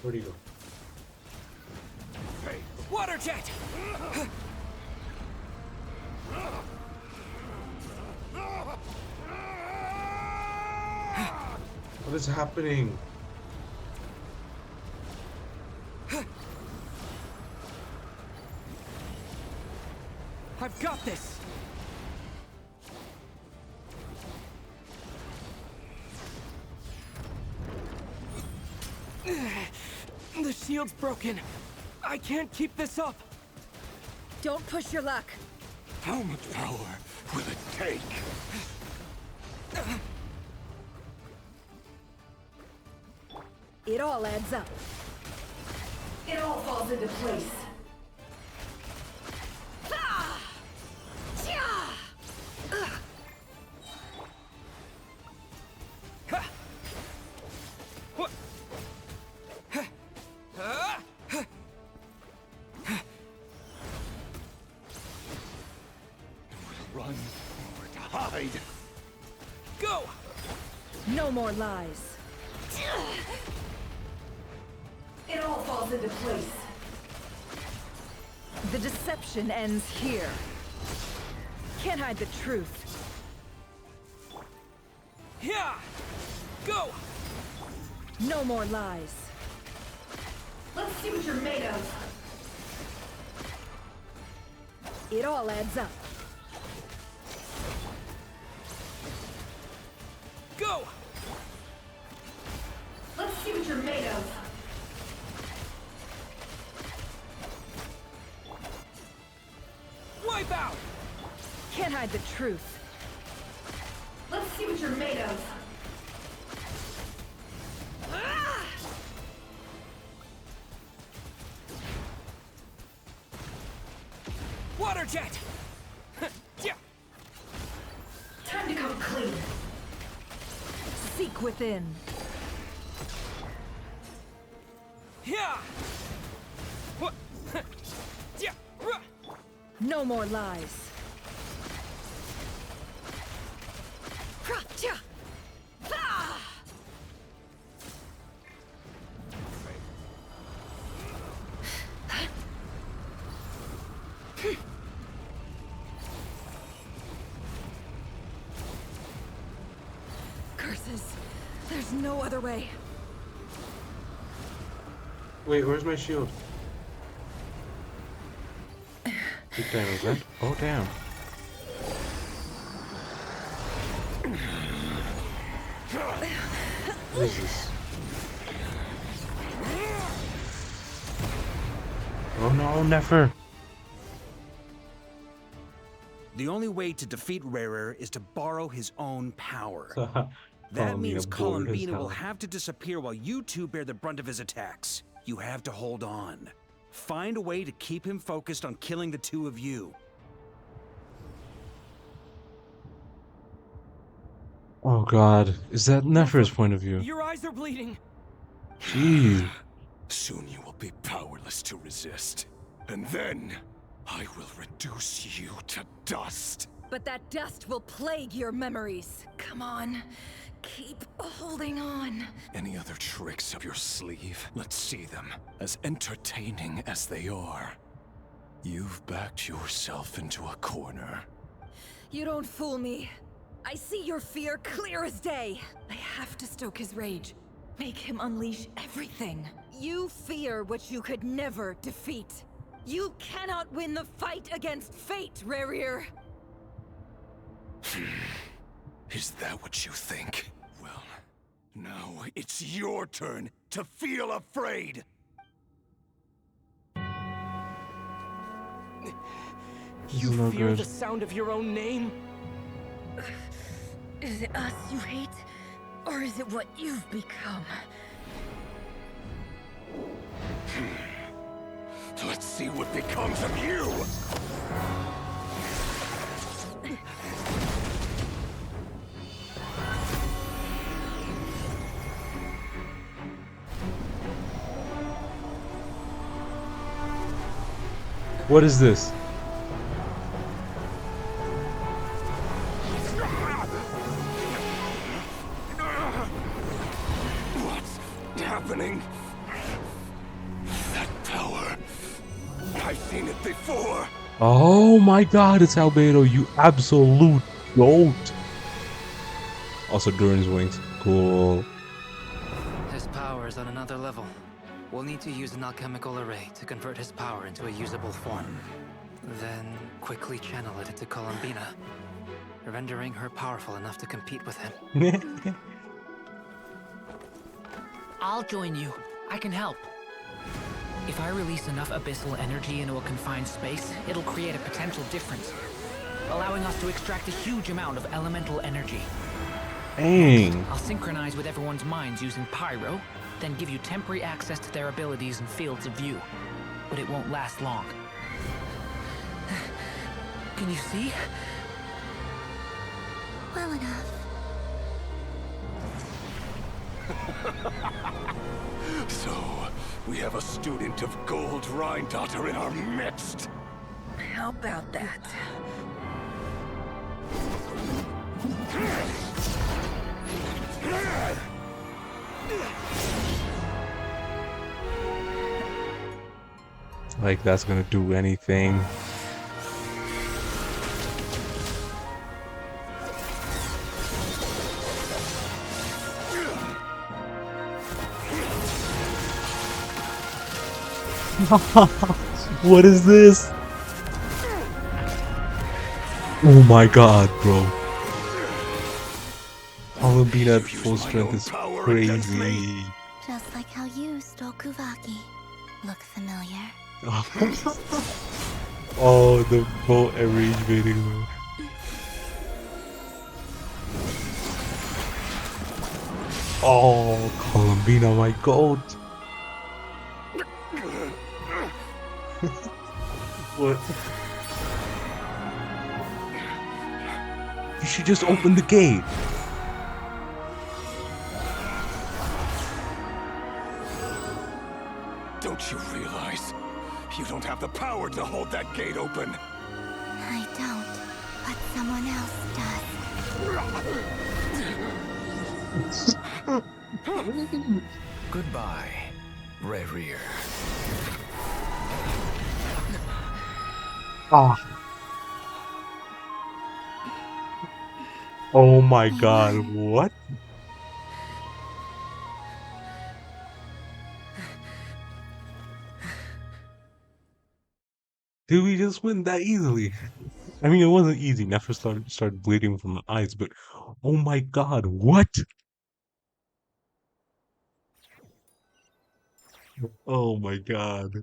where'd he go? Hey, water jet! What is happening? I've got this! The shield's broken. I can't keep this up. Don't push your luck. How much power will it take? It all adds up. It all falls into place. Run or to hide. Go! No more lies. It all falls into place. The deception ends here. Can't hide the truth. Yeah! Go! No more lies. Let's see what you're made of. It all adds up. Go! Let's see what you're made of. Wipe out! Can't hide the truth. Let's see what you're made of. Water jet! Time to come clean. Seek within. Yeah! No more lies. Curses. There's no other way. Wait, where's my shield? Big damn event. Oh damn. What is this? Oh no, never. The only way to defeat Rarer is to borrow his own power. That Columbina means bored as Columbina will hell. have to disappear while you two bear the brunt of his attacks. You have to hold on. Find a way to keep him focused on killing the two of you. Oh god, is that Nefer's point of view? Your eyes are bleeding. Jeez. Soon you will be powerless to resist. And then, I will reduce you to dust. But that dust will plague your memories. Come on. Keep holding on. Any other tricks up your sleeve? Let's see them. As entertaining as they are. You've backed yourself into a corner. You don't fool me. I see your fear clear as day. I have to stoke his rage. Make him unleash everything. You fear what you could never defeat. You cannot win the fight against fate, Rarir. Is that what you think? Well, now it's your turn to feel afraid! You no fear good. the sound of your own name? Is it us you hate? Or is it what you've become? Let's see what becomes of you! What is this? What's happening? That power. I've seen it before. Oh my god, it's Albedo, you absolute goat. Also, Durin's wings. Cool. His power is on another level. We'll need to use an alchemical array to convert his power into a usable form. Then quickly channel it into Columbina, rendering her powerful enough to compete with him. I'll join you. I can help. If I release enough abyssal energy into a confined space, it'll create a potential difference, allowing us to extract a huge amount of elemental energy. Dang. I'll synchronize with everyone's minds using Pyro, then give you temporary access to their abilities and fields of view. But it won't last long. Can you see? Well enough. So, we have a student of Gold Rheindotter in our midst. How about that? Like that's gonna do anything. What is this? Oh my god, bro. Columbina at full strength is crazy. Just like how you stole Kuvaki. Look familiar? Oh, the boat and rage baiting though. Oh, Columbina, my goat. What? You should just open the gate. Don't you realize? You don't have the power to hold that gate open. I don't, but someone else does. Goodbye, Rerir. Ah. Oh my god, what? Did we just win that easily? I mean, it wasn't easy. Nefer started bleeding from the eyes, but oh my god, what? Oh my god.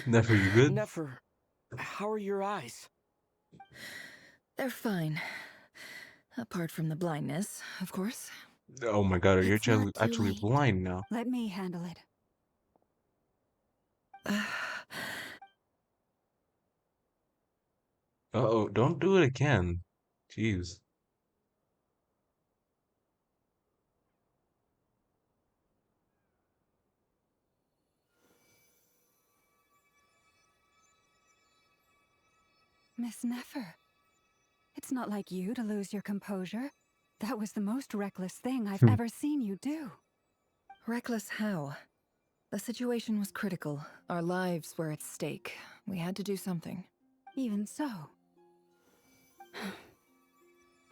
Nefer, you good? Nefer, how are your eyes? They're fine. Apart from the blindness, of course. Oh my god, you're It's not actually too late. blind now. Let me handle it. Uh-oh, don't do it again. Jeez. Miss Nefer, it's not like you to lose your composure. That was the most reckless thing I've ever seen you do. Reckless how? The situation was critical. Our lives were at stake. We had to do something. Even so.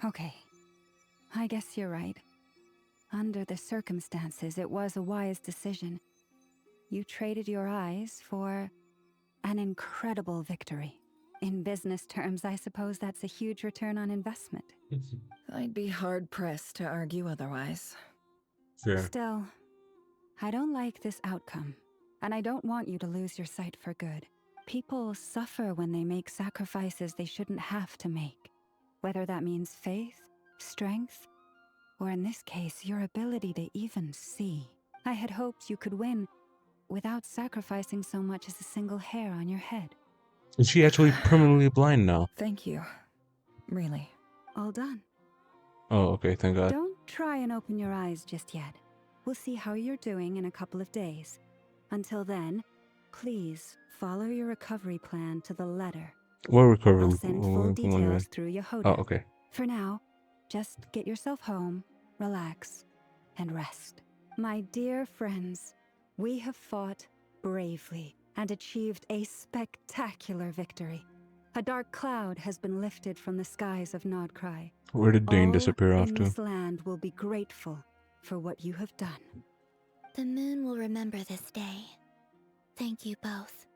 Okay. I guess you're right. Under the circumstances, it was a wise decision. You traded your eyes for an incredible victory. In business terms, I suppose that's a huge return on investment. I'd be hard-pressed to argue otherwise. Fair. Still, I don't like this outcome, and I don't want you to lose your sight for good. People suffer when they make sacrifices they shouldn't have to make. whether that means faith, strength, or in this case, your ability to even see. I had hoped you could win without sacrificing so much as a single hair on your head. Is she actually permanently blind now? Thank you. Really. All done. Oh, okay, thank God. Don't try and open your eyes just yet. We'll see how you're doing in a couple of days. Until then, please follow your recovery plan to the letter. What recovery? I'll send full details through Yehoda. Oh, okay. For now, just get yourself home, relax, and rest. My dear friends, we have fought bravely and achieved a spectacular victory. A dark cloud has been lifted from the skies of Krai. Where did Dane All disappear off in to? this land will be grateful for what you have done. The moon will remember this day. Thank you both.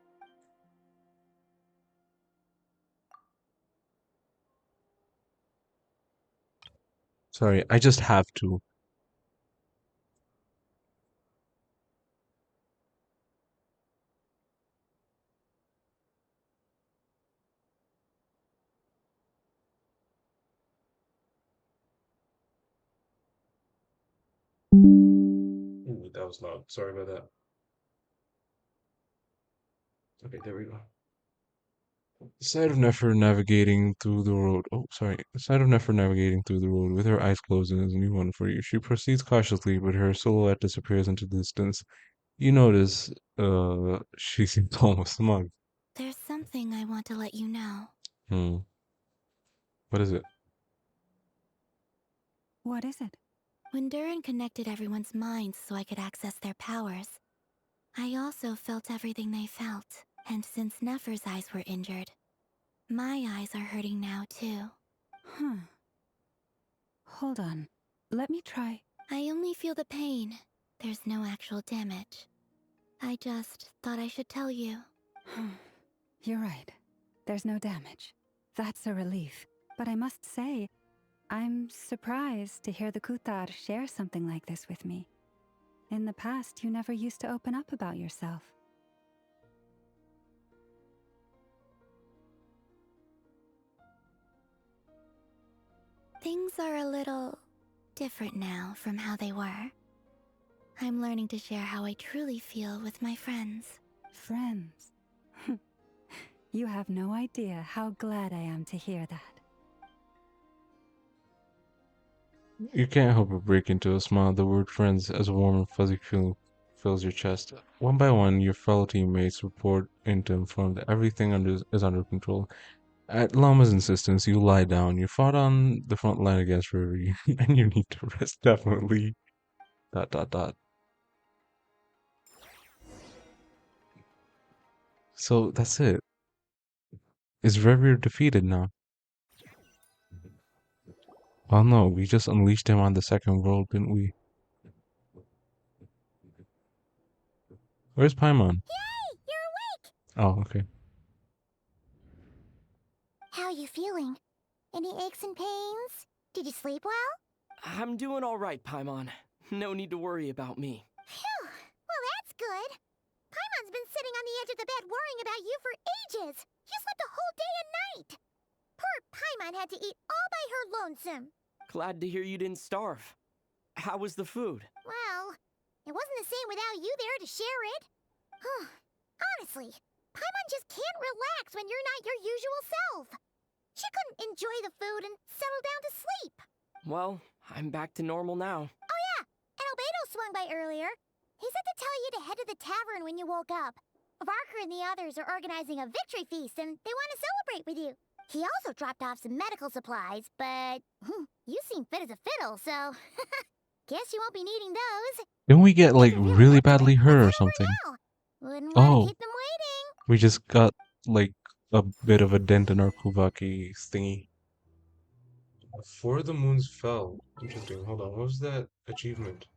Sorry, I just have to. Ooh, that was loud. Sorry about that. Okay, there we go. The sight of Nefer navigating through the road. Oh, sorry. The sight of Nefer navigating through the road with her eyes closed is a new one for you. She proceeds cautiously, but her silhouette disappears into the distance. You notice, she seems almost smug. There's something I want to let you know. What is it? What is it? When Durin connected everyone's minds so I could access their powers, I also felt everything they felt. And since Nefer's eyes were injured, my eyes are hurting now too. Huh. Hold on. Let me try. I only feel the pain. There's no actual damage. I just thought I should tell you. You're right. There's no damage. That's a relief. But I must say, I'm surprised to hear the Kutar share something like this with me. In the past, you never used to open up about yourself. Things are a little different now from how they were. I'm learning to share how I truly feel with my friends. Friends? You have no idea how glad I am to hear that. You can't help but break into a smile. The word friends as a warm and fuzzy feeling fills your chest. One by one, your fellow teammates report in to inform that everything is under control. At Llama's insistence, you lie down. You fought on the front line against Riri, and you need to rest definitely. ... So that's it. Is Revir defeated now? Well, no, we just unleashed him on the second world, didn't we? Where's Paimon? Yay! You're awake! Oh, okay. How are you feeling? Any aches and pains? Did you sleep well? I'm doing all right, Paimon. No need to worry about me. Phew! Well, that's good. Paimon's been sitting on the edge of the bed worrying about you for ages. You slept a whole day and night. Poor Paimon had to eat all by her lonesome. Glad to hear you didn't starve. How was the food? Well, it wasn't the same without you there to share it. Honestly, Paimon just can't relax when you're not your usual self. She couldn't enjoy the food and settle down to sleep. Well, I'm back to normal now. Oh yeah, and Albedo swung by earlier. He said to tell you to head to the tavern when you woke up. Varker and the others are organizing a victory feast and they want to celebrate with you. He also dropped off some medical supplies, but you seem fit as a fiddle, so guess you won't be needing those. Didn't we get, like, really badly hurt or something? Wouldn't want to Oh, keep them waiting. we just got, like, a bit of a dent in our Kuvaki thingy. Before the moons fell. Interesting. Hold on. What was that achievement?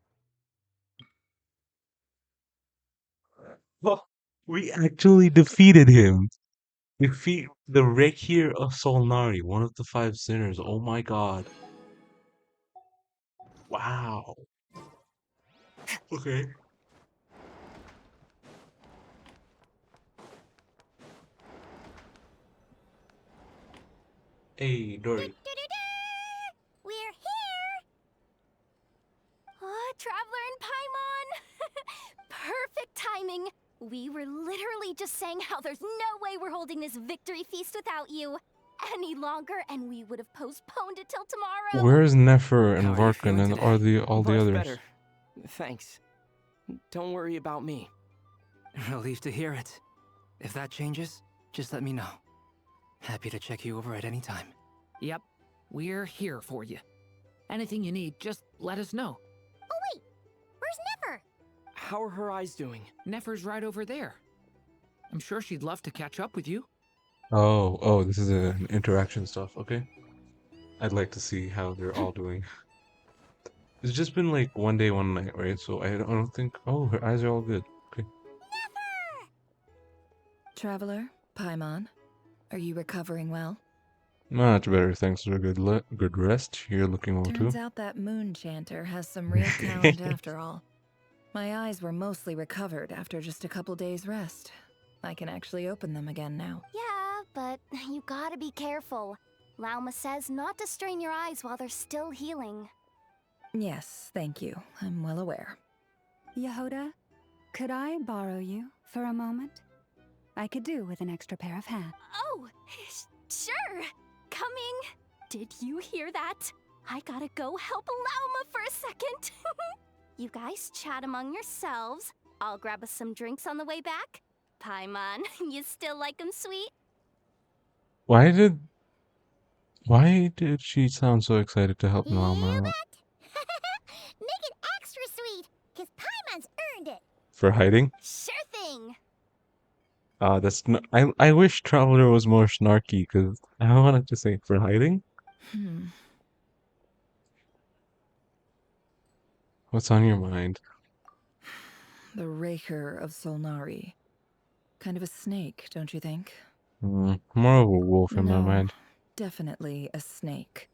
Oh, we actually defeated him. Defeat the Rekir of Solnari, one of the five sinners. Oh my god. Wow. Okay. Hey, Dory. We were literally just saying how there's no way we're holding this victory feast without you any longer, and we would have postponed it till tomorrow. Where's Nefer and How are you Varkan feeling and today? all the Much others? better. Thanks. Don't worry about me. Relieved to hear it. If that changes, just let me know. Happy to check you over at any time. Yep, we're here for you. Anything you need, just let us know. Oh wait, where's Nefer? How are her eyes doing? Nefer's right over there. I'm sure she'd love to catch up with you. Oh, this is an interaction stuff. Okay. I'd like to see how they're all doing. It's just been like one day, one night, right? So I don't think. Oh, her eyes are all good. Okay. Traveler, Paimon, are you recovering well? Much better, thanks to a good rest. You're looking well Turns too. out that moon chanter has some real talent after all. My eyes were mostly recovered after just a couple days rest. I can actually open them again now. Yeah, but you gotta be careful. Lauma says not to strain your eyes while they're still healing. Yes, thank you. I'm well aware. Yehoda, could I borrow you for a moment? I could do with an extra pair of hands. Oh, sure. Coming. Did you hear that? I gotta go help Lauma for a second. You guys chat among yourselves. I'll grab us some drinks on the way back. Paimon, you still like 'em sweet? Why did she sound so excited to help Naoma out? Make it extra sweet, cause Paimon's earned it. For hiding? Sure thing. That's not. I wish Traveler was more snarky, because I wanted to say for hiding. What's on your mind? The Raker of Solnari. Kind of a snake, don't you think? More of a wolf in my No, mind. definitely a snake.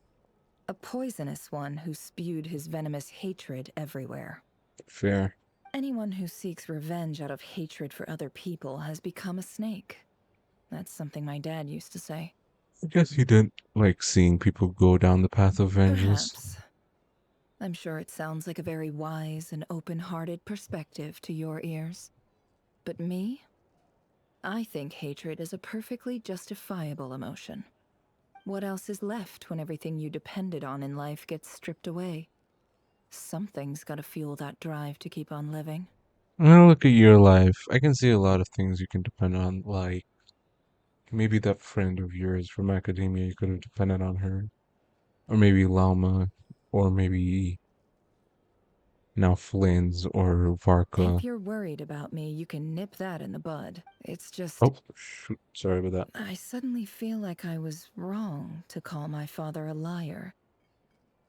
A poisonous one who spewed his venomous hatred everywhere. Fair. Anyone who seeks revenge out of hatred for other people has become a snake. That's something my dad used to say. I guess he didn't like seeing people go down the path of vengeance. Perhaps. I'm sure it sounds like a very wise and open-hearted perspective to your ears. But me? I think hatred is a perfectly justifiable emotion. What else is left when everything you depended on in life gets stripped away? Something's gotta fuel that drive to keep on living. When I look at your life, I can see a lot of things you can depend on, like maybe that friend of yours from academia, you could have depended on her. Or maybe Lauma, or maybe now Flynn's or Varka. If you're worried about me, you can nip that in the bud. It's just... Oh, shoot. Sorry about that. I suddenly feel like I was wrong to call my father a liar.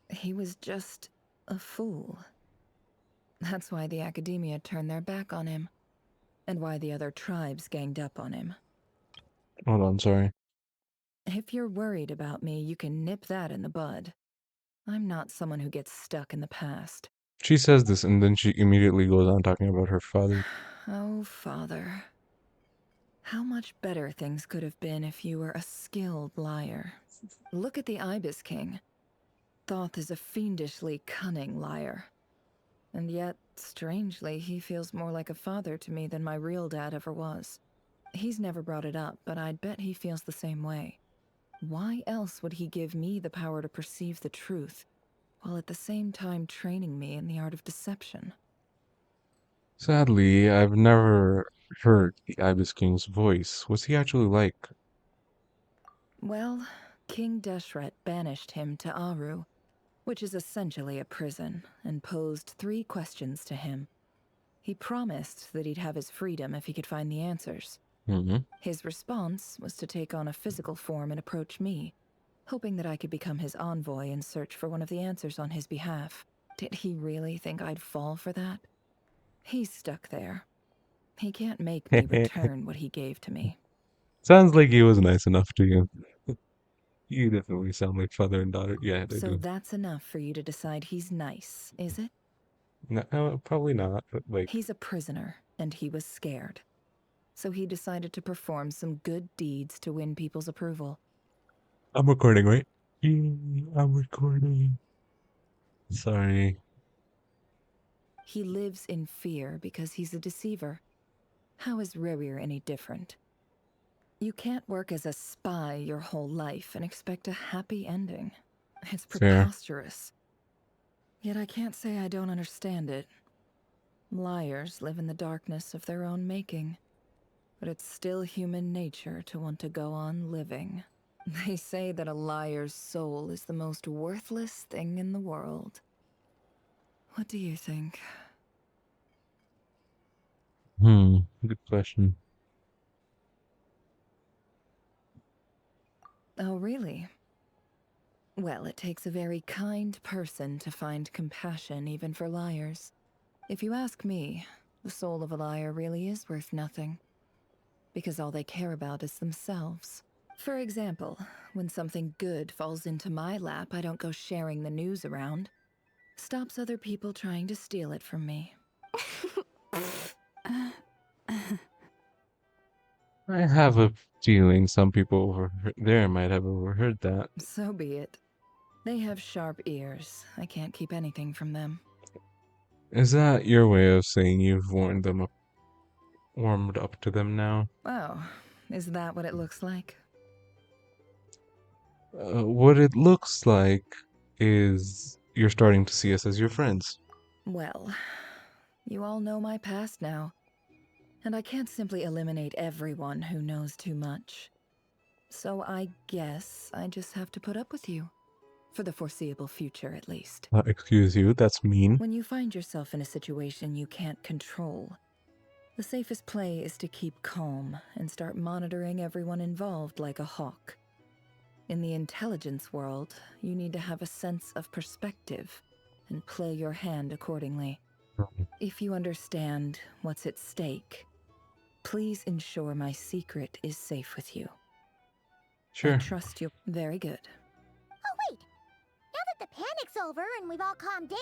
He was just a fool. That's why the academia turned their back on him. And why the other tribes ganged up on him. Hold on, sorry. If you're worried about me, you can nip that in the bud. I'm not someone who gets stuck in the past. She says this and then she immediately goes on talking about her father. Oh, father. How much better things could have been if you were a skilled liar. Look at the Ibis King. Thoth is a fiendishly cunning liar. And yet, strangely, he feels more like a father to me than my real dad ever was. He's never brought it up, but I'd bet he feels the same way. Why else would he give me the power to perceive the truth, while at the same time training me in the art of deception? Sadly, I've never heard the Ibis King's voice. What's he actually like? Well, King Deshret banished him to Aru, which is essentially a prison, and posed 3 questions to him. He promised that he'd have his freedom if he could find the answers. His response was to take on a physical form and approach me, hoping that I could become his envoy and search for one of the answers on his behalf. Did he really think I'd fall for that? He's stuck there. He can't make me return what he gave to me. Sounds like he was nice enough to you. You definitely sound like father and daughter. Yeah, they So do. that's enough for you to decide he's nice, is it? No, probably not, but like... He's a prisoner, and he was scared. So he decided to perform some good deeds to win people's approval. I'm recording, right? I'm recording. Sorry. He lives in fear because he's a deceiver. How is Rerir any different? You can't work as a spy your whole life and expect a happy ending. It's Fair. preposterous. Yet I can't say I don't understand it. Liars live in the darkness of their own making. But it's still human nature to want to go on living. They say that a liar's soul is the most worthless thing in the world. What do you think? Good question. Oh, really? Well, it takes a very kind person to find compassion even for liars. If you ask me, the soul of a liar really is worth nothing. Because all they care about is themselves. For example, when something good falls into my lap, I don't go sharing the news around. Stops other people trying to steal it from me. I have a feeling some people there might have overheard that. So be it. They have sharp ears. I can't keep anything from them. Is that your way of saying you've warmed up to them now? Oh, is that what it looks like? What it looks like is you're starting to see us as your friends. Well, you all know my past now. And I can't simply eliminate everyone who knows too much. So I guess I just have to put up with you. For the foreseeable future, at least. Excuse you, that's mean. When you find yourself in a situation you can't control, the safest play is to keep calm and start monitoring everyone involved like a hawk. In the intelligence world, you need to have a sense of perspective and play your hand accordingly. If you understand what's at stake, please ensure my secret is safe with you. Sure. I trust you. Very good. Oh, wait! Now that the panic's over and we've all calmed down,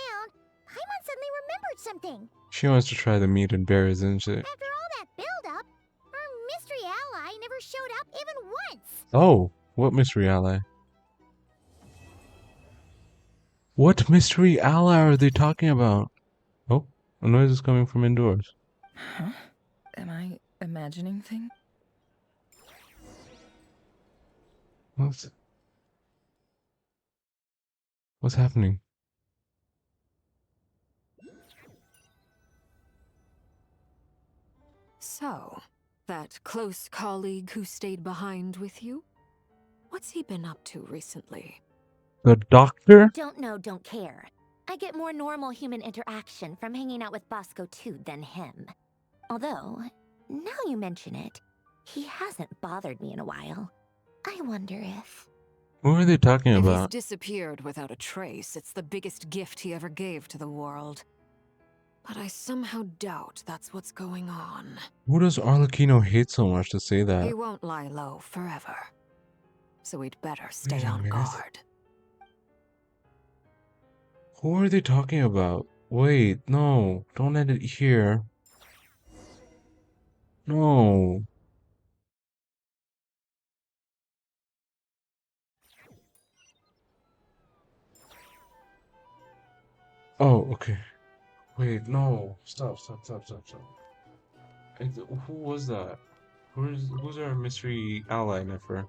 Paimon suddenly remembered something. She wants to try the meat and berries, isn't she? After all that build-up, our mystery ally never showed up even once. Oh, what mystery ally? What mystery ally are they talking about? Oh, a noise is coming from indoors. Huh? Am I imagining things? What's happening? So, that close colleague who stayed behind with you? What's he been up to recently? The doctor? Don't know, don't care. I get more normal human interaction from hanging out with Bosco 2 than him. Although, now you mention it, he hasn't bothered me in a while. I wonder if... Who are they talking If he's about? disappeared without a trace, it's the biggest gift he ever gave to the world. But I somehow doubt that's what's going on. Who does Arlecchino hate so much to say that? He won't lie low forever. So we'd better stay Wait a on minute. guard. Who are they talking about? Wait, no, don't end it here. No. Oh, okay. Wait, no. Stop. Who was that? Who's our mystery ally, Nefer?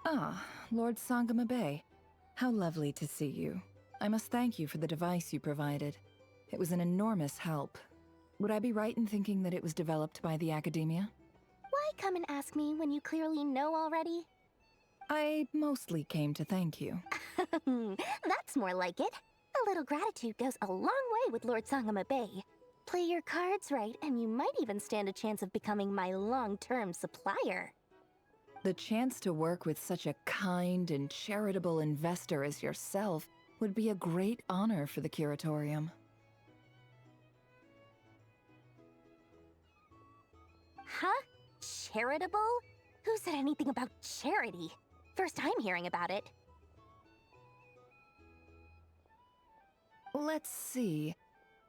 Ah, Lord Sangama Bay. How lovely to see you. I must thank you for the device you provided. It was an enormous help. Would I be right in thinking that it was developed by the Academia? Why come and ask me when you clearly know already? I mostly came to thank you. That's more like it. A little gratitude goes a long way with Lord Sangama Bay. Play your cards right, and you might even stand a chance of becoming my long-term supplier. The chance to work with such a kind and charitable investor as yourself would be a great honor for the Curatorium. Huh? Charitable? Who said anything about charity? First time hearing about it. Let's see.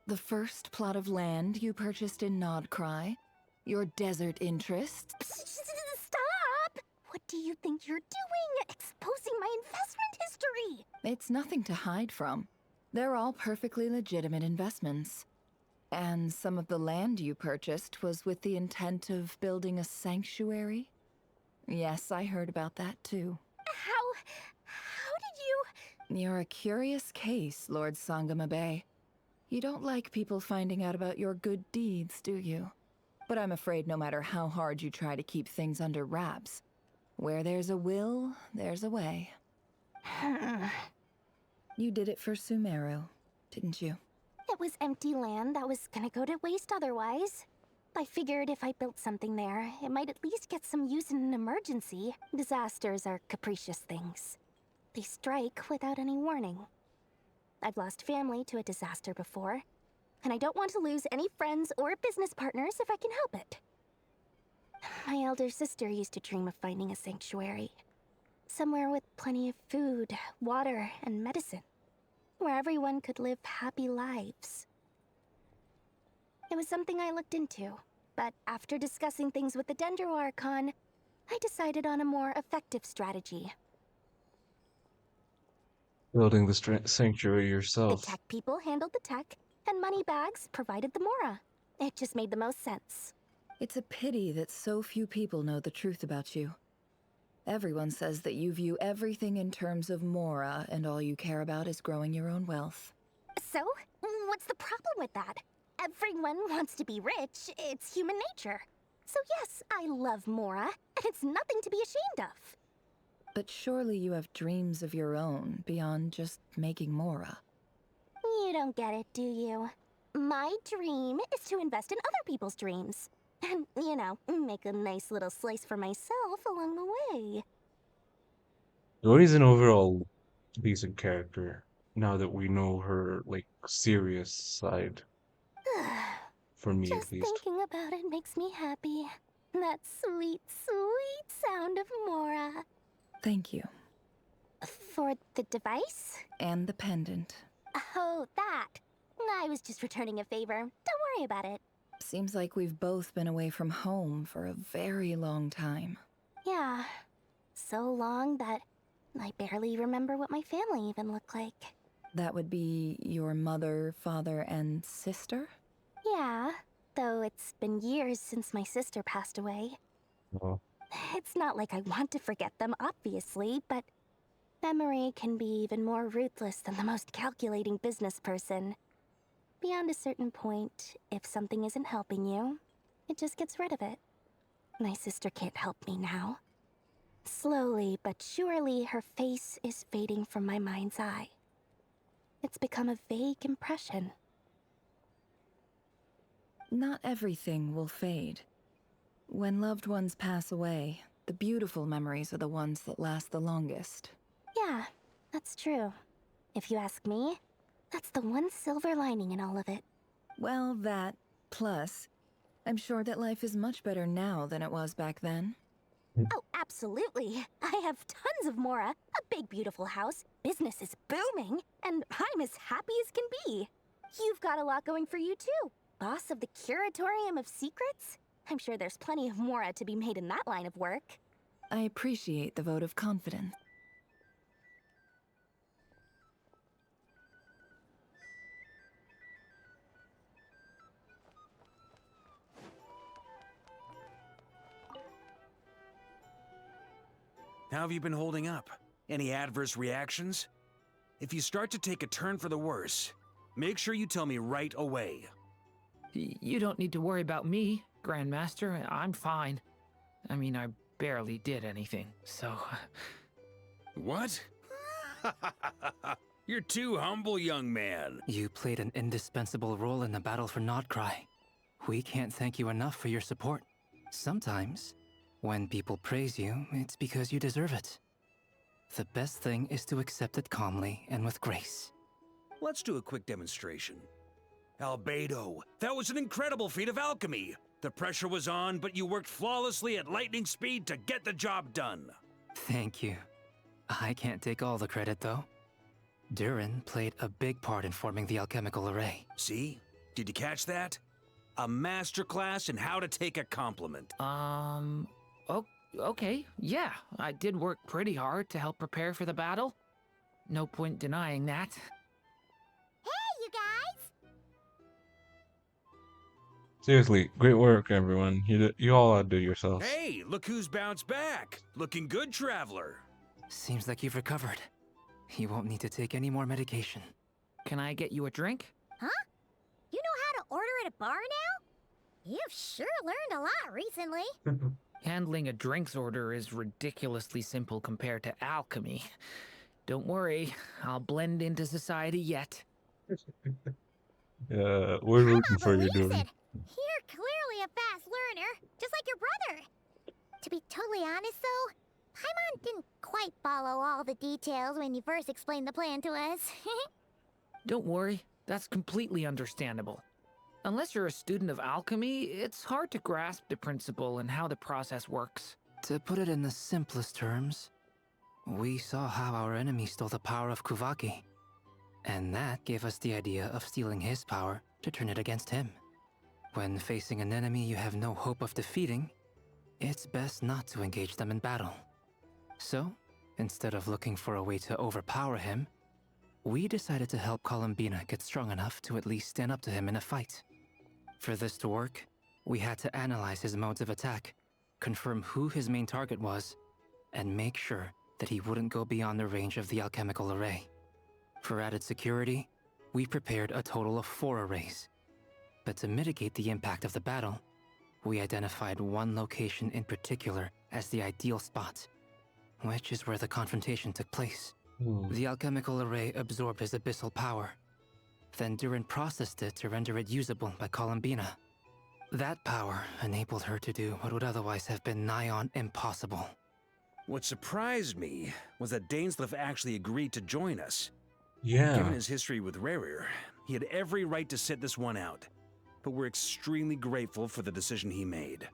The first plot of land you purchased in Krai, your desert interests. Stop! What do you think you're doing? Exposing my investment history! It's nothing to hide from. They're all perfectly legitimate investments. And some of the land you purchased was with the intent of building a sanctuary? Yes, I heard about that too. How did you... You're a curious case, Lord Sangamabe. You don't like people finding out about your good deeds, do you? But I'm afraid no matter how hard you try to keep things under wraps, where there's a will, there's a way. You did it for Sumeru, didn't you? It was empty land that was gonna go to waste otherwise. I figured if I built something there, it might at least get some use in an emergency. Disasters are capricious things. They strike without any warning. I've lost family to a disaster before, and I don't want to lose any friends or business partners if I can help it. My elder sister used to dream of finding a sanctuary. Somewhere with plenty of food, water, and medicine. Where everyone could live happy lives. It was something I looked into, but after discussing things with the Dendro Archon, I decided on a more effective strategy. Building the sanctuary The yourself. tech people handled the tech, and Moneybags provided the Mora. It just made the most sense. It's a pity that so few people know the truth about you. Everyone says that you view everything in terms of Mora, and all you care about is growing your own wealth. So, what's the problem with that? Everyone wants to be rich. It's human nature. So yes, I love Mora, and it's nothing to be ashamed of. But surely you have dreams of your own, beyond just making Mora. You don't get it, do you? My dream is to invest in other people's dreams. And, you know, make a nice little slice for myself along the way. Dory's an overall decent character, now that we know her, like, serious side. For me, Just at least. thinking about it makes me happy. That sweet, sweet sound of Mora. Thank you. For the device? And the pendant. Oh, that. I was just returning a favor. Don't worry about it. Seems like we've both been away from home for a very long time. Yeah. So long that I barely remember what my family even looked like. That would be your mother, father, and sister? Yeah, though it's been years since my sister passed away. Oh. It's not like I want to forget them, obviously, but memory can be even more ruthless than the most calculating business person. Beyond a certain point, if something isn't helping you, it just gets rid of it. My sister can't help me now. Slowly but surely, her face is fading from my mind's eye. It's become a vague impression. Not everything will fade. When loved ones pass away, the beautiful memories are the ones that last the longest. Yeah, that's true. If you ask me, that's the one silver lining in all of it. Well, that, plus, I'm sure that life is much better now than it was back then. Oh, absolutely. I have tons of Mora, a big beautiful house, business is booming, and I'm as happy as can be. You've got a lot going for you too. Boss of the Curatorium of Secrets? I'm sure there's plenty of Mora to be made in that line of work. I appreciate the vote of confidence. How have you been holding up? Any adverse reactions? If you start to take a turn for the worse, make sure you tell me right away. You don't need to worry about me, Grandmaster. I'm fine. I mean, I barely did anything, so... What? You're too humble, young man. You played an indispensable role in the battle for Krai. We can't thank you enough for your support. Sometimes, when people praise you, it's because you deserve it. The best thing is to accept it calmly and with grace. Let's do a quick demonstration. Albedo, that was an incredible feat of alchemy. The pressure was on, but you worked flawlessly at lightning speed to get the job done. Thank you. I can't take all the credit, though. Durin played a big part in forming the alchemical array. See? Did you catch that? A masterclass in how to take a compliment. Okay, yeah. I did work pretty hard to help prepare for the battle. No point denying that. Hey, you guys! Seriously, great work, everyone. You all outdo yourselves. Hey, look who's bounced back. Looking good, Traveler. Seems like you've recovered. You won't need to take any more medication. Can I get you a drink? Huh? You know how to order at a bar now? You've sure learned a lot recently. Handling a drinks order is ridiculously simple compared to alchemy. Don't worry, I'll blend into society yet. We're rooting for you, dude. You're clearly a fast learner, just like your brother. To be totally honest, though, Paimon didn't quite follow all the details when you first explained the plan to us. Don't worry, that's completely understandable. Unless you're a student of alchemy, it's hard to grasp the principle and how the process works. To put it in the simplest terms, we saw how our enemy stole the power of Kuvaki. And that gave us the idea of stealing his power to turn it against him. When facing an enemy you have no hope of defeating, it's best not to engage them in battle. So, instead of looking for a way to overpower him, we decided to help Columbina get strong enough to at least stand up to him in a fight. For this to work, we had to analyze his modes of attack, confirm who his main target was, and make sure that he wouldn't go beyond the range of the alchemical array. For added security, we prepared a total of 4 arrays. But to mitigate the impact of the battle, we identified one location in particular as the ideal spot, which is where the confrontation took place. The alchemical array absorbed his abyssal power. Then Durin processed it to render it usable by Columbina. That power enabled her to do what would otherwise have been nigh on impossible. What surprised me was that Dainsleif actually agreed to join us. Yeah. Given his history with Rerir, he had every right to sit this one out. But we're extremely grateful for the decision he made.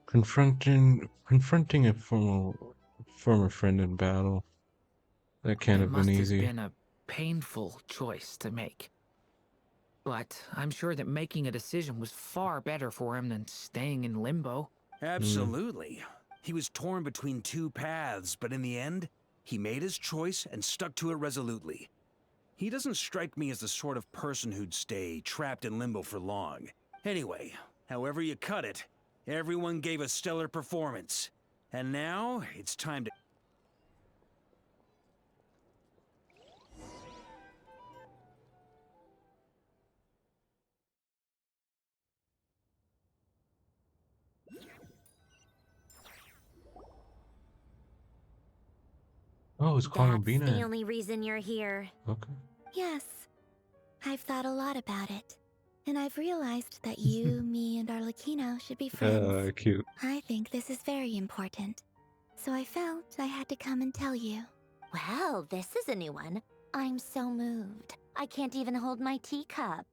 Confronting a former friend in battle. That can't have been easy. It must have been a painful choice to make. But I'm sure that making a decision was far better for him than staying in limbo. Absolutely. He was torn between 2 paths, but in the end, he made his choice and stuck to it resolutely. He doesn't strike me as the sort of person who'd stay trapped in limbo for long. Anyway, however you cut it, everyone gave a stellar performance. And now, it's time to... Oh, it's Columbina. That's the only reason you're here. Okay. Yes. I've thought a lot about it. And I've realized that you, me, and Arlecchino should be friends. Cute. I think this is very important. So I felt I had to come and tell you. Well, this is a new one. I'm so moved. I can't even hold my teacup.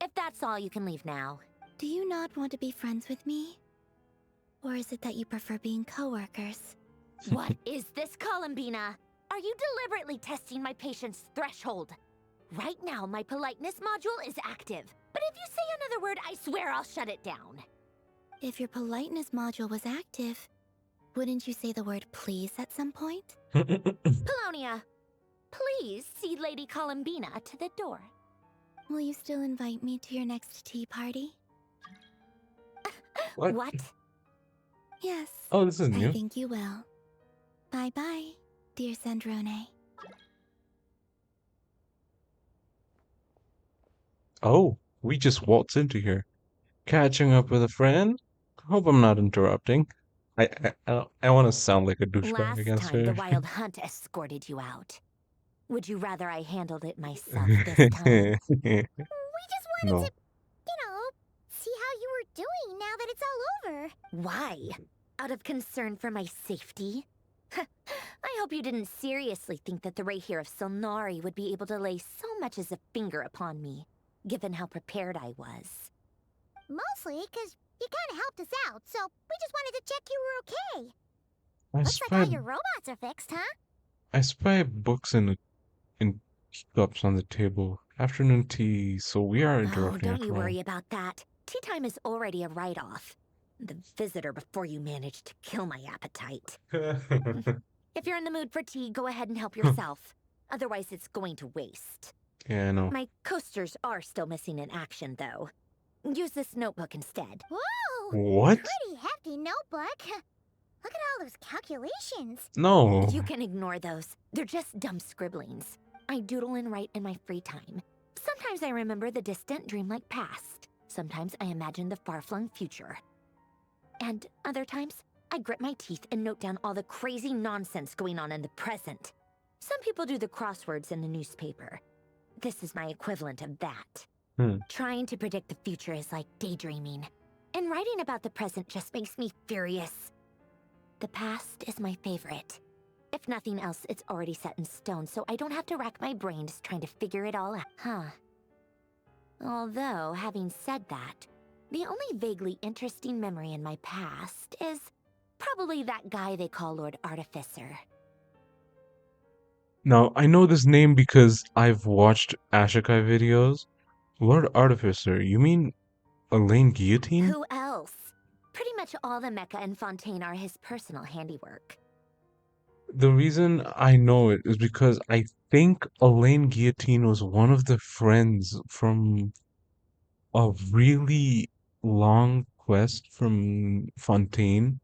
If that's all, you can leave now. Do you not want to be friends with me? Or is it that you prefer being coworkers? What is this, Columbina? Are you deliberately testing my patience threshold? Right now, my politeness module is active. But if you say another word, I swear I'll shut it down. If your politeness module was active, wouldn't you say the word please at some point? Polonia, please see Lady Columbina to the door. Will you still invite me to your next tea party? What? Yes. Oh, this is new. I think you will. Bye-bye, dear Sandrone. Oh, we just waltzed into here. Catching up with a friend? Hope I'm not interrupting. I want to sound like a douchebag Last against time her. the Wild Hunt escorted you out. Would you rather I handled it myself this time? We just wanted No. to, see how you were doing now that it's all over. Why? Out of concern for my safety? I hope you didn't seriously think that the Rahier of Solnari would be able to lay so much as a finger upon me, given how prepared I was. Mostly because you kind of helped us out, so we just wanted to check you were okay. Looks like all your robots are fixed, huh? I spy books in teacups on the table. Afternoon tea, so we are interrupting don't after you all. worry about that. Tea time is already a write-off. The visitor before you managed to kill my appetite. If you're in the mood for tea, go ahead and help yourself. Otherwise, it's going to waste. Yeah, I know. My coasters are still missing in action, though. Use this notebook instead. Whoa! What? Pretty hefty notebook. Look at all those calculations. No. You can ignore those. They're just dumb scribblings. I doodle and write in my free time. Sometimes I remember the distant, dreamlike past. Sometimes I imagine the far-flung future. And other times, I grit my teeth and note down all the crazy nonsense going on in the present. Some people do the crosswords in the newspaper. This is my equivalent of that. Trying to predict the future is like daydreaming. And writing about the present just makes me furious. The past is my favorite. If nothing else, it's already set in stone, so I don't have to rack my brains trying to figure it all out. Although, having said that, the only vaguely interesting memory in my past is probably that guy they call Lord Artificer. Now, I know this name because I've watched Ashikai videos. Lord Artificer, you mean Elaine Guillotine? Who else? Pretty much all the mecha and Fontaine are his personal handiwork. The reason I know it is because I think Elaine Guillotine was one of the friends from a really long quest from Fontaine.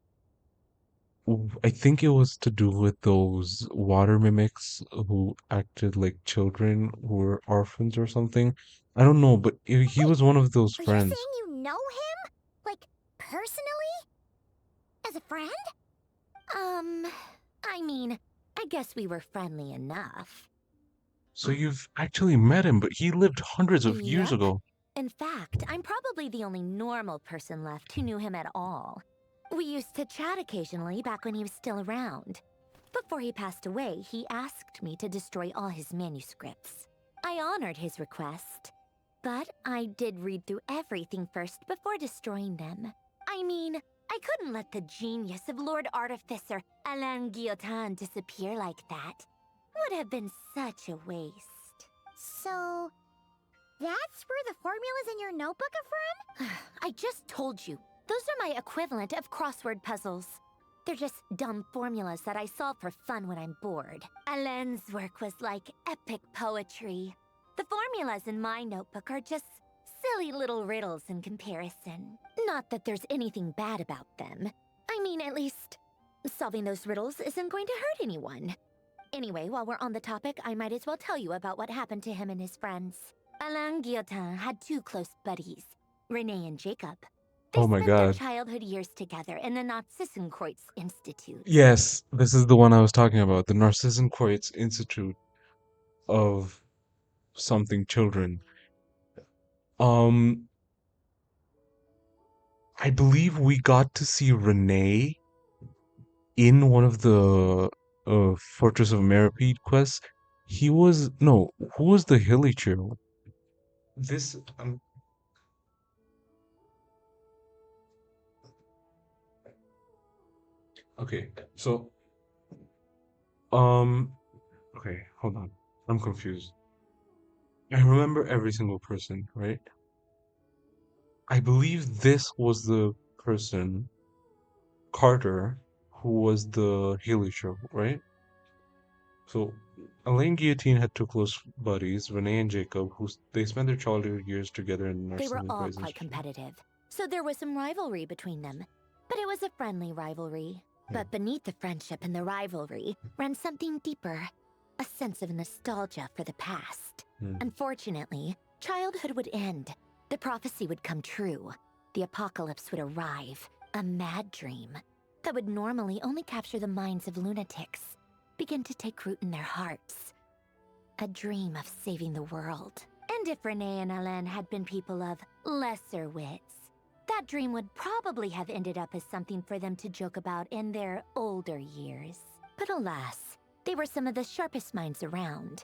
I think it was to do with those water mimics who acted like children who were orphans or something. I don't know, but he was one of those Are you friends. saying you know him? Like, personally? As a friend? I mean, I guess we were friendly enough. So you've actually met him, but he lived hundreds of years Yep. ago. In fact, I'm probably the only normal person left who knew him at all. We used to chat occasionally back when he was still around. Before he passed away, he asked me to destroy all his manuscripts. I honored his request, but I did read through everything first before destroying them. I mean, I couldn't let the genius of Lord Artificer Alain Guillotin disappear like that. Would have been such a waste. So, that's where the formulas in your notebook are from? I just told you. Those are my equivalent of crossword puzzles. They're just dumb formulas that I solve for fun when I'm bored. Alain's work was like epic poetry. The formulas in my notebook are just silly little riddles in comparison. Not that there's anything bad about them. I mean, at least, solving those riddles isn't going to hurt anyone. Anyway, while we're on the topic, I might as well tell you about what happened to him and his friends. Alain Guillotin had two close buddies, Renee and Jacob. They Oh my spent their God. childhood years together in the Narzissenkreuz Institute. Yes, this is the one I was talking about, the Narzissenkreuz Institute of something children. Um, I believe we got to see Renee in one of the Fortress of Meripede quests. He was no, who was the Hilichurl? This okay, so okay, hold on. I'm confused. I remember every single person, right? I believe this was the person, Carter, who was the Hilichurl, right? So, Elaine Guillotine had two close buddies, Renee and Jacob, they spent their childhood years together in They were all Narcissus quite competitive, so there was some rivalry between them. But it was a friendly rivalry. But beneath the friendship and the rivalry ran something deeper, a sense of nostalgia for the past. Unfortunately, childhood would end. The prophecy would come true. The apocalypse would arrive, a mad dream that would normally only capture the minds of lunatics, begin to take root in their hearts. A dream of saving the world. And if Renee and Alain had been people of lesser wits, that dream would probably have ended up as something for them to joke about in their older years. But alas, they were some of the sharpest minds around.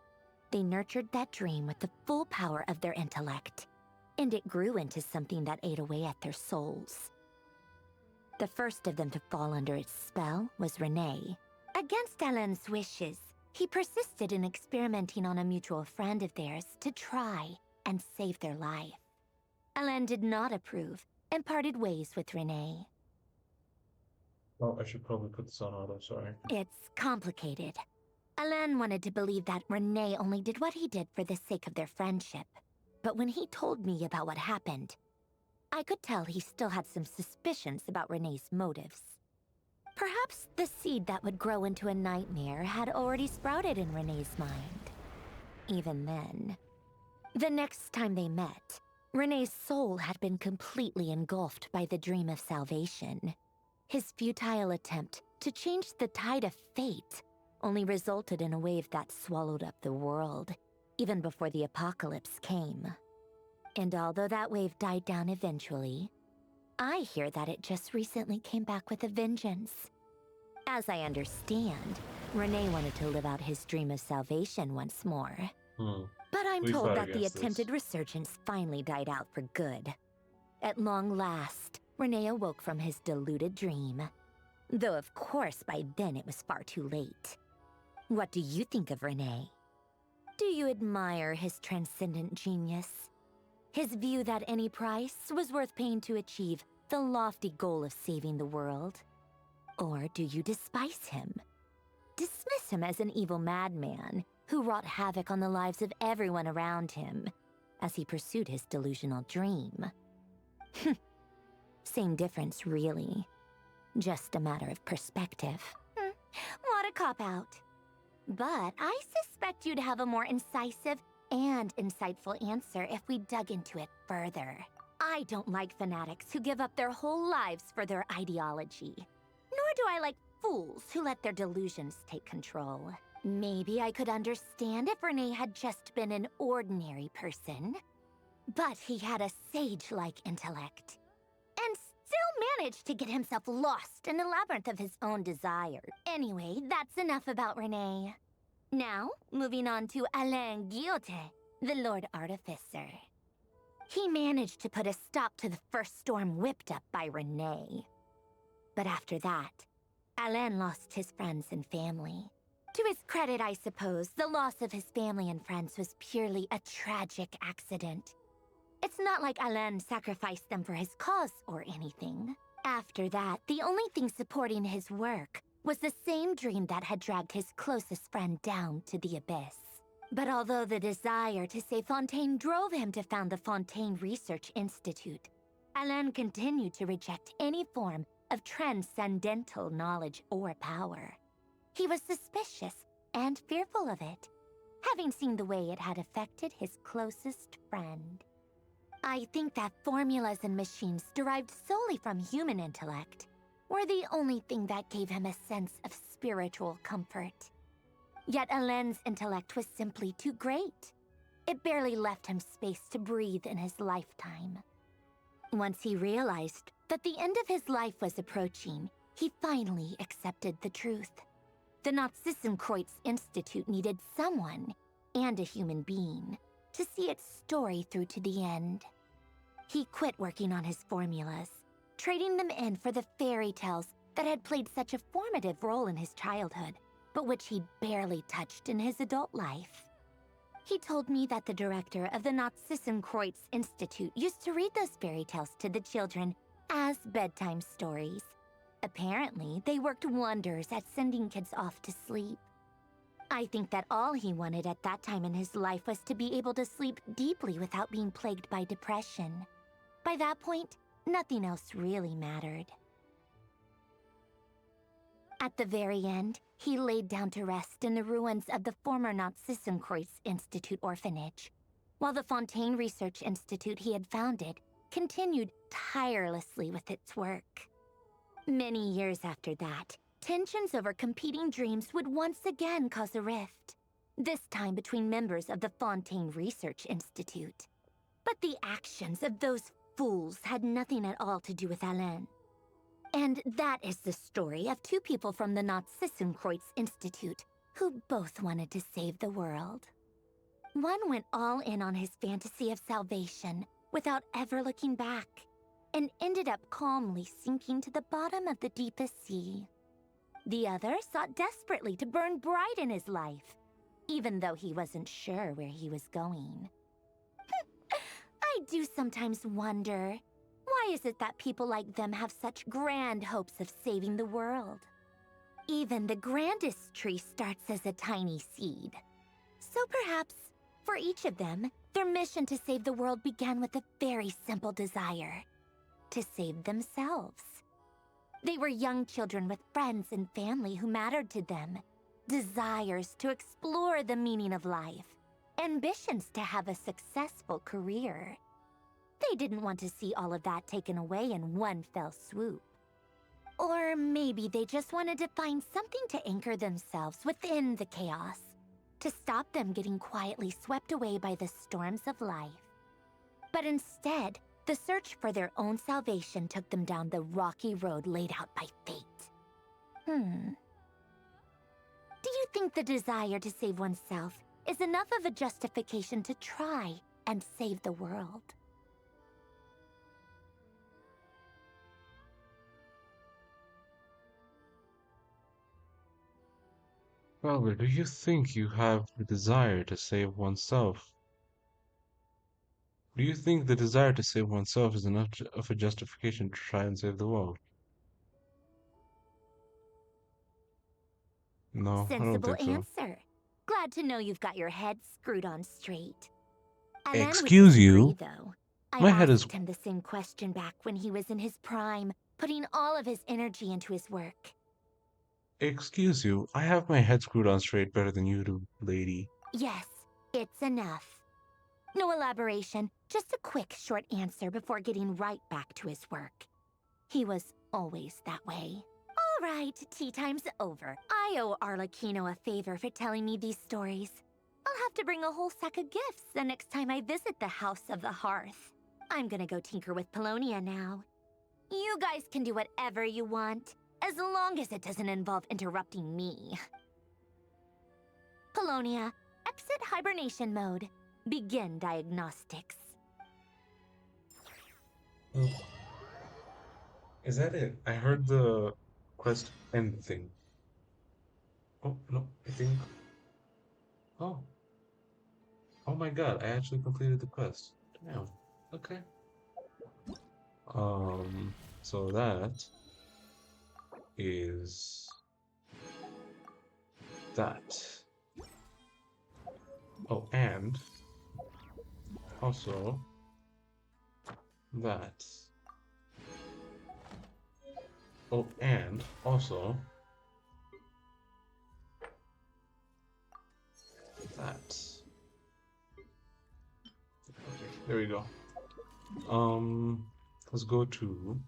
They nurtured that dream with the full power of their intellect, and it grew into something that ate away at their souls. The first of them to fall under its spell was Renee. Against Alain's wishes, he persisted in experimenting on a mutual friend of theirs to try and save their life. Alain did not approve and parted ways with Renee. Oh, I should probably put this on auto, sorry. It's complicated. Alain wanted to believe that Renee only did what he did for the sake of their friendship. But when he told me about what happened, I could tell he still had some suspicions about Renee's motives. Perhaps the seed that would grow into a nightmare had already sprouted in Renee's mind. Even then. The next time they met, Renee's soul had been completely engulfed by the dream of salvation. His futile attempt to change the tide of fate only resulted in a wave that swallowed up the world, even before the apocalypse came. And although that wave died down eventually, I hear that it just recently came back with a vengeance. As I understand, Renee wanted to live out his dream of salvation once more. But I'm We told fought that the against this. attempted resurgence finally died out for good. At long last, Renee awoke from his deluded dream. Though of course by then it was far too late. What do you think of Renee? Do you admire his transcendent genius? His view that any price was worth paying to achieve the lofty goal of saving the world? Or do you despise him? Dismiss him as an evil madman who wrought havoc on the lives of everyone around him as he pursued his delusional dream? Same difference, really. Just a matter of perspective. What a cop-out. But I suspect you'd have a more incisive and insightful answer if we dug into it further. I don't like fanatics who give up their whole lives for their ideology. Nor do I like fools who let their delusions take control. Maybe I could understand if Renee had just been an ordinary person. But he had a sage-like intellect. And still managed to get himself lost in the labyrinth of his own desire. Anyway, that's enough about Renee. Now, moving on to Alain Guillotin, the Lord Artificer. He managed to put a stop to the first storm whipped up by Renee. But after that, Alain lost his friends and family. To his credit, I suppose, the loss of his family and friends was purely a tragic accident. It's not like Alain sacrificed them for his cause or anything. After that, the only thing supporting his work was the same dream that had dragged his closest friend down to the abyss. But although the desire to save Fontaine drove him to found the Fontaine Research Institute, Alain continued to reject any form of transcendental knowledge or power. He was suspicious and fearful of it, having seen the way it had affected his closest friend. I think that formulas and machines derived solely from human intellect were the only thing that gave him a sense of spiritual comfort. Yet Alain's intellect was simply too great. It barely left him space to breathe in his lifetime. Once he realized that the end of his life was approaching, he finally accepted the truth. The Nazissenkreuz Institute needed someone, and a human being, to see its story through to the end. He quit working on his formulas, trading them in for the fairy tales that had played such a formative role in his childhood, but which he'd barely touched in his adult life. He told me that the director of the Nazissenkreuz Institute used to read those fairy tales to the children as bedtime stories. Apparently, they worked wonders at sending kids off to sleep. I think that all he wanted at that time in his life was to be able to sleep deeply without being plagued by depression. By that point, nothing else really mattered. At the very end, he laid down to rest in the ruins of the former Nazissenkreuz Institute orphanage, while the Fontaine Research Institute he had founded continued tirelessly with its work. Many years after that, tensions over competing dreams would once again cause a rift, this time between members of the Fontaine Research Institute. But the actions of those fools had nothing at all to do with Alain. And that is the story of two people from the Nazissenkreuz Institute who both wanted to save the world. One went all in on his fantasy of salvation without ever looking back, and ended up calmly sinking to the bottom of the deepest sea. The other sought desperately to burn bright in his life, even though he wasn't sure where he was going. I do sometimes wonder, why is it that people like them have such grand hopes of saving the world? Even the grandest tree starts as a tiny seed. So perhaps, for each of them, their mission to save the world began with a very simple desire: to save themselves. They were young children with friends and family who mattered to them, desires to explore the meaning of life, ambitions to have a successful career. They didn't want to see all of that taken away in one fell swoop. Or maybe they just wanted to find something to anchor themselves within the chaos, to stop them getting quietly swept away by the storms of life. But instead, the search for their own salvation took them down the rocky road laid out by fate. Do you think the desire to save oneself is enough of a justification to try and save the world? Well, do you think you have the desire to save oneself? Do you think the desire to save oneself is enough of a justification to try and save the world? No, I don't Sensible think so. answer. Glad to know you've got your head screwed on straight. Anan would Excuse disagree, you? though. I My head is... asked him the same question back when he was in his prime, putting all of his energy into his work. Excuse you, I have my head screwed on straight better than you do, lady. Yes, it's enough. No elaboration, just a quick, short answer before getting right back to his work. He was always that way. All right, tea time's over. I owe Arlecchino a favor for telling me these stories. I'll have to bring a whole sack of gifts the next time I visit the House of the Hearth. I'm gonna go tinker with Polonia now. You guys can do whatever you want, as long as it doesn't involve interrupting me. Polonia, exit hibernation mode. Begin diagnostics. Oh. Is that it? I heard the quest end thing. Oh, no, I think... Oh. Oh my god, I actually completed the quest. Damn. Okay. So that is that. Oh, and also that. Oh, and also that. Okay, there we go. Let's go to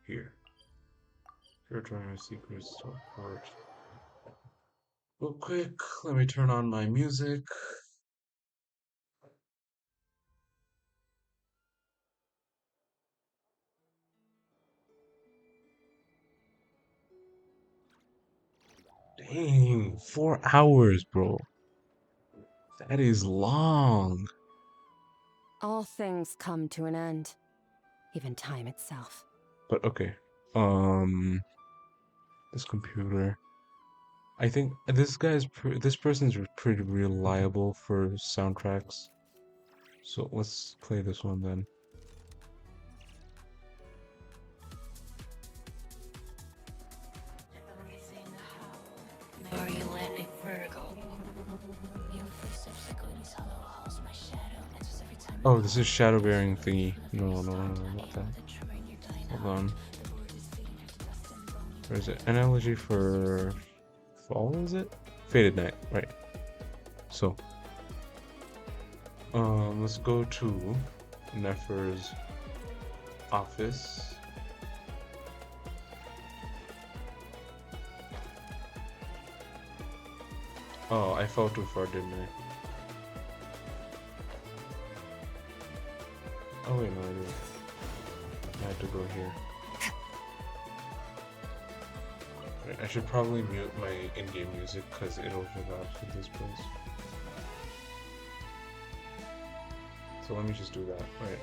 here. Here, trying our secrets to report. Real quick, let me turn on my music. Dang, 4 hours, bro. That is long. All things come to an end, even time itself. But okay. This computer. I think this this person's pretty reliable for soundtracks. So let's play this one then. Oh, this is shadow bearing thingy. No, not that. Hold on. Where is it? Analogy for fall, is it? Faded Night, right. So, let's go to Nefer's office. Oh, I fell too far, didn't I? Oh wait, no, I didn't. I had to go here. Right, I should probably mute my in-game music because it overlaps with this place. So let me just do that. Alright.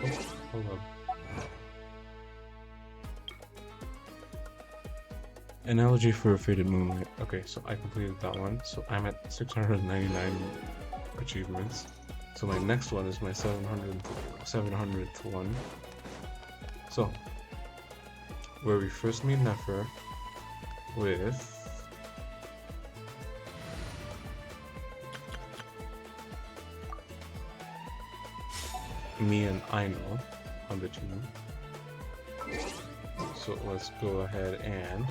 Oh, hold on. Analogy for a faded moonlight. Okay, so I completed that one. So I'm at 699 achievements. So my next one is my 700th one. So, where we first meet Nefer with me and Aino on the team. So let's go ahead and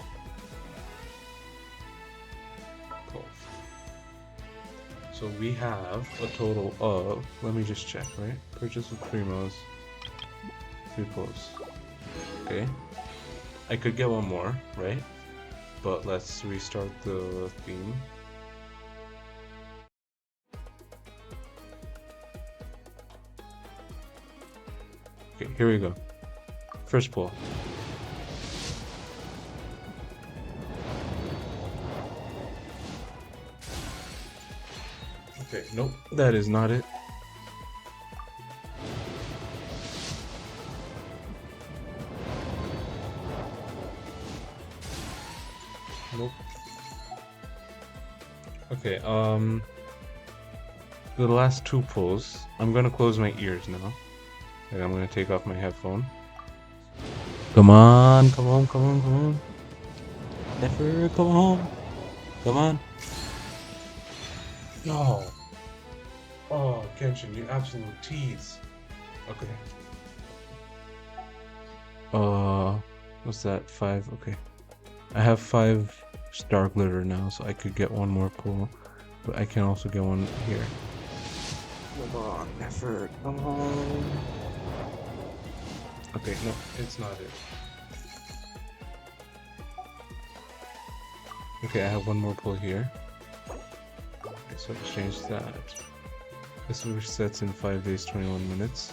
pull. So we have a total of, let me just check, right? Purchase of primos, 3 pulls. Okay. I could get one more, right? But let's restart the theme. Okay, here we go. First pull. Okay, nope, that is not it. Nope. Okay, the last 2 pulls, I'm gonna close my ears now. Like, I'm gonna take off my headphone. Come on, come on, come on, come on. Never come home. Come on. No. Oh, Kenshin, you absolute tease. Okay. What's that? 5, okay. I have 5 star glitter now, so I could get one more pull. But I can also get one here. Come on, Nefer, come on. Okay, no, it's not it. Okay, I have one more pull here. Okay, so let's change that. This resets in 5 days, 21 minutes.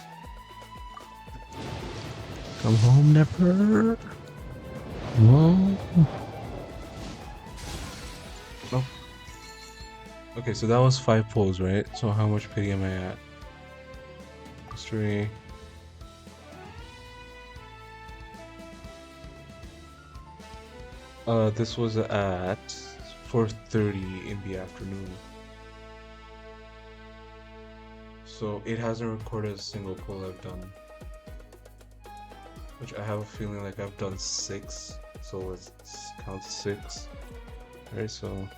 Come home, Nefer. Whoa. Nope. Okay, so that was 5 pulls, right? So how much pity am I at? History. This was at 4:30 in the afternoon. So it hasn't recorded a single pull I've done. Which I have a feeling like I've done 6. So let's count 6. Alright, so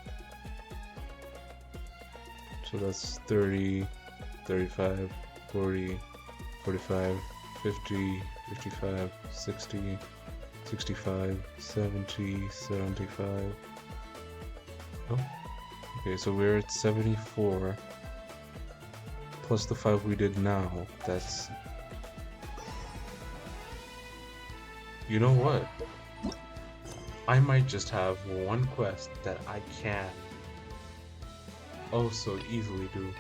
that's 30, 35, 40, 45, 50, 55, 60, 65, 70, 75. Oh, okay, so we're at 74 plus the 5 we did now. That's, you know what? I might just have one quest that I can oh so easily do.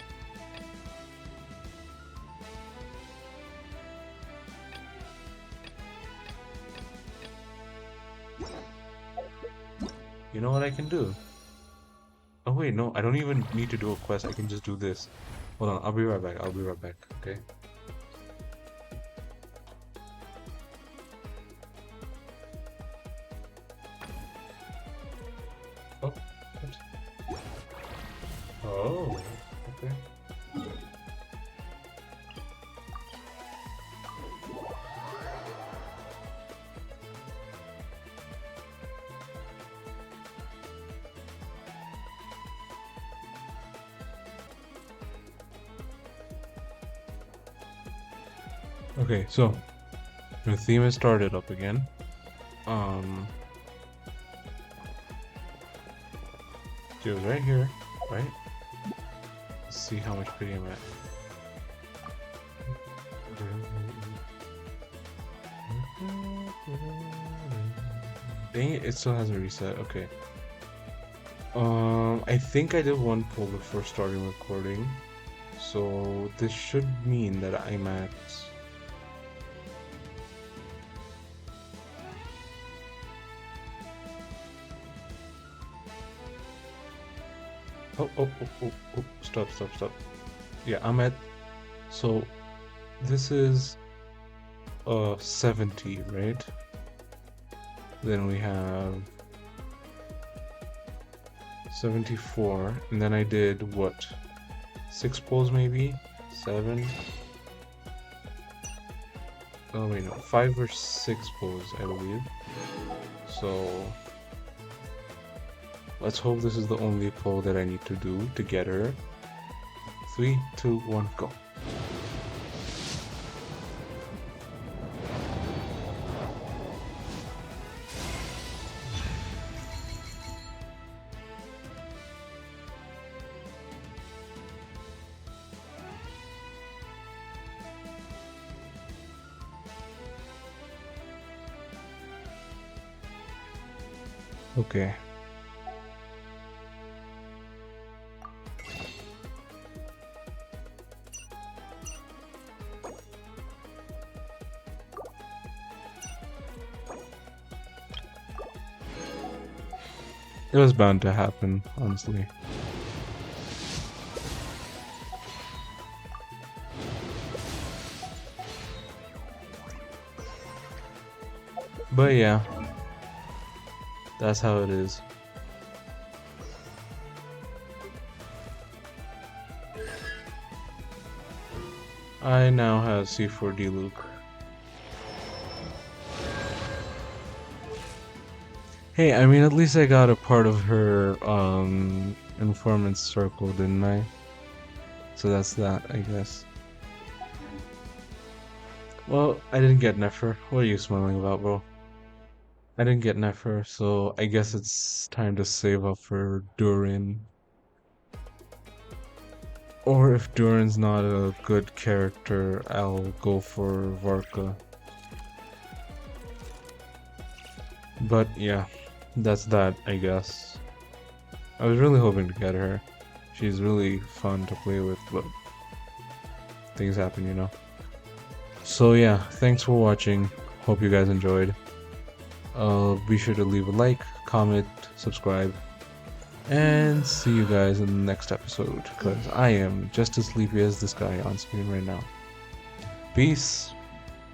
You know what I can do? Oh wait, no, I don't even need to do a quest. I can just do this. Hold on, I'll be right back. I'll be right back, okay? Oh, oops. Oh, okay. Okay, so the theme has started up again. It was right here, right? Let's see how much pity I'm at. Dang it, it still hasn't reset. Okay. I think I did one pull before starting recording, so this should mean that I'm at. Oh, stop. Yeah, I'm at, so this is 70, right? Then we have 74, and then I did what? 6 pulls maybe? 7. Oh wait, no, 5 or 6 pulls, I believe. So let's hope this is the only pull that I need to do to get her. 3, 2, 1, go. Okay. It was bound to happen, honestly. But yeah, that's how it is. I now have C4D Luke. Hey, I mean, at least I got a part of her informant circle, didn't I? So that's that, I guess. Well, I didn't get Nefer. What are you smiling about, bro? I didn't get Nefer, so I guess it's time to save up for Durin. Or if Durin's not a good character, I'll go for Varka. But yeah, that's that, I guess. I was really hoping to get her. She's really fun to play with, but things happen, you know. So yeah, thanks for watching. Hope you guys enjoyed. Be sure to leave a like, comment, subscribe, and see you guys in the next episode, because I am just as sleepy as this guy on screen right now. Peace!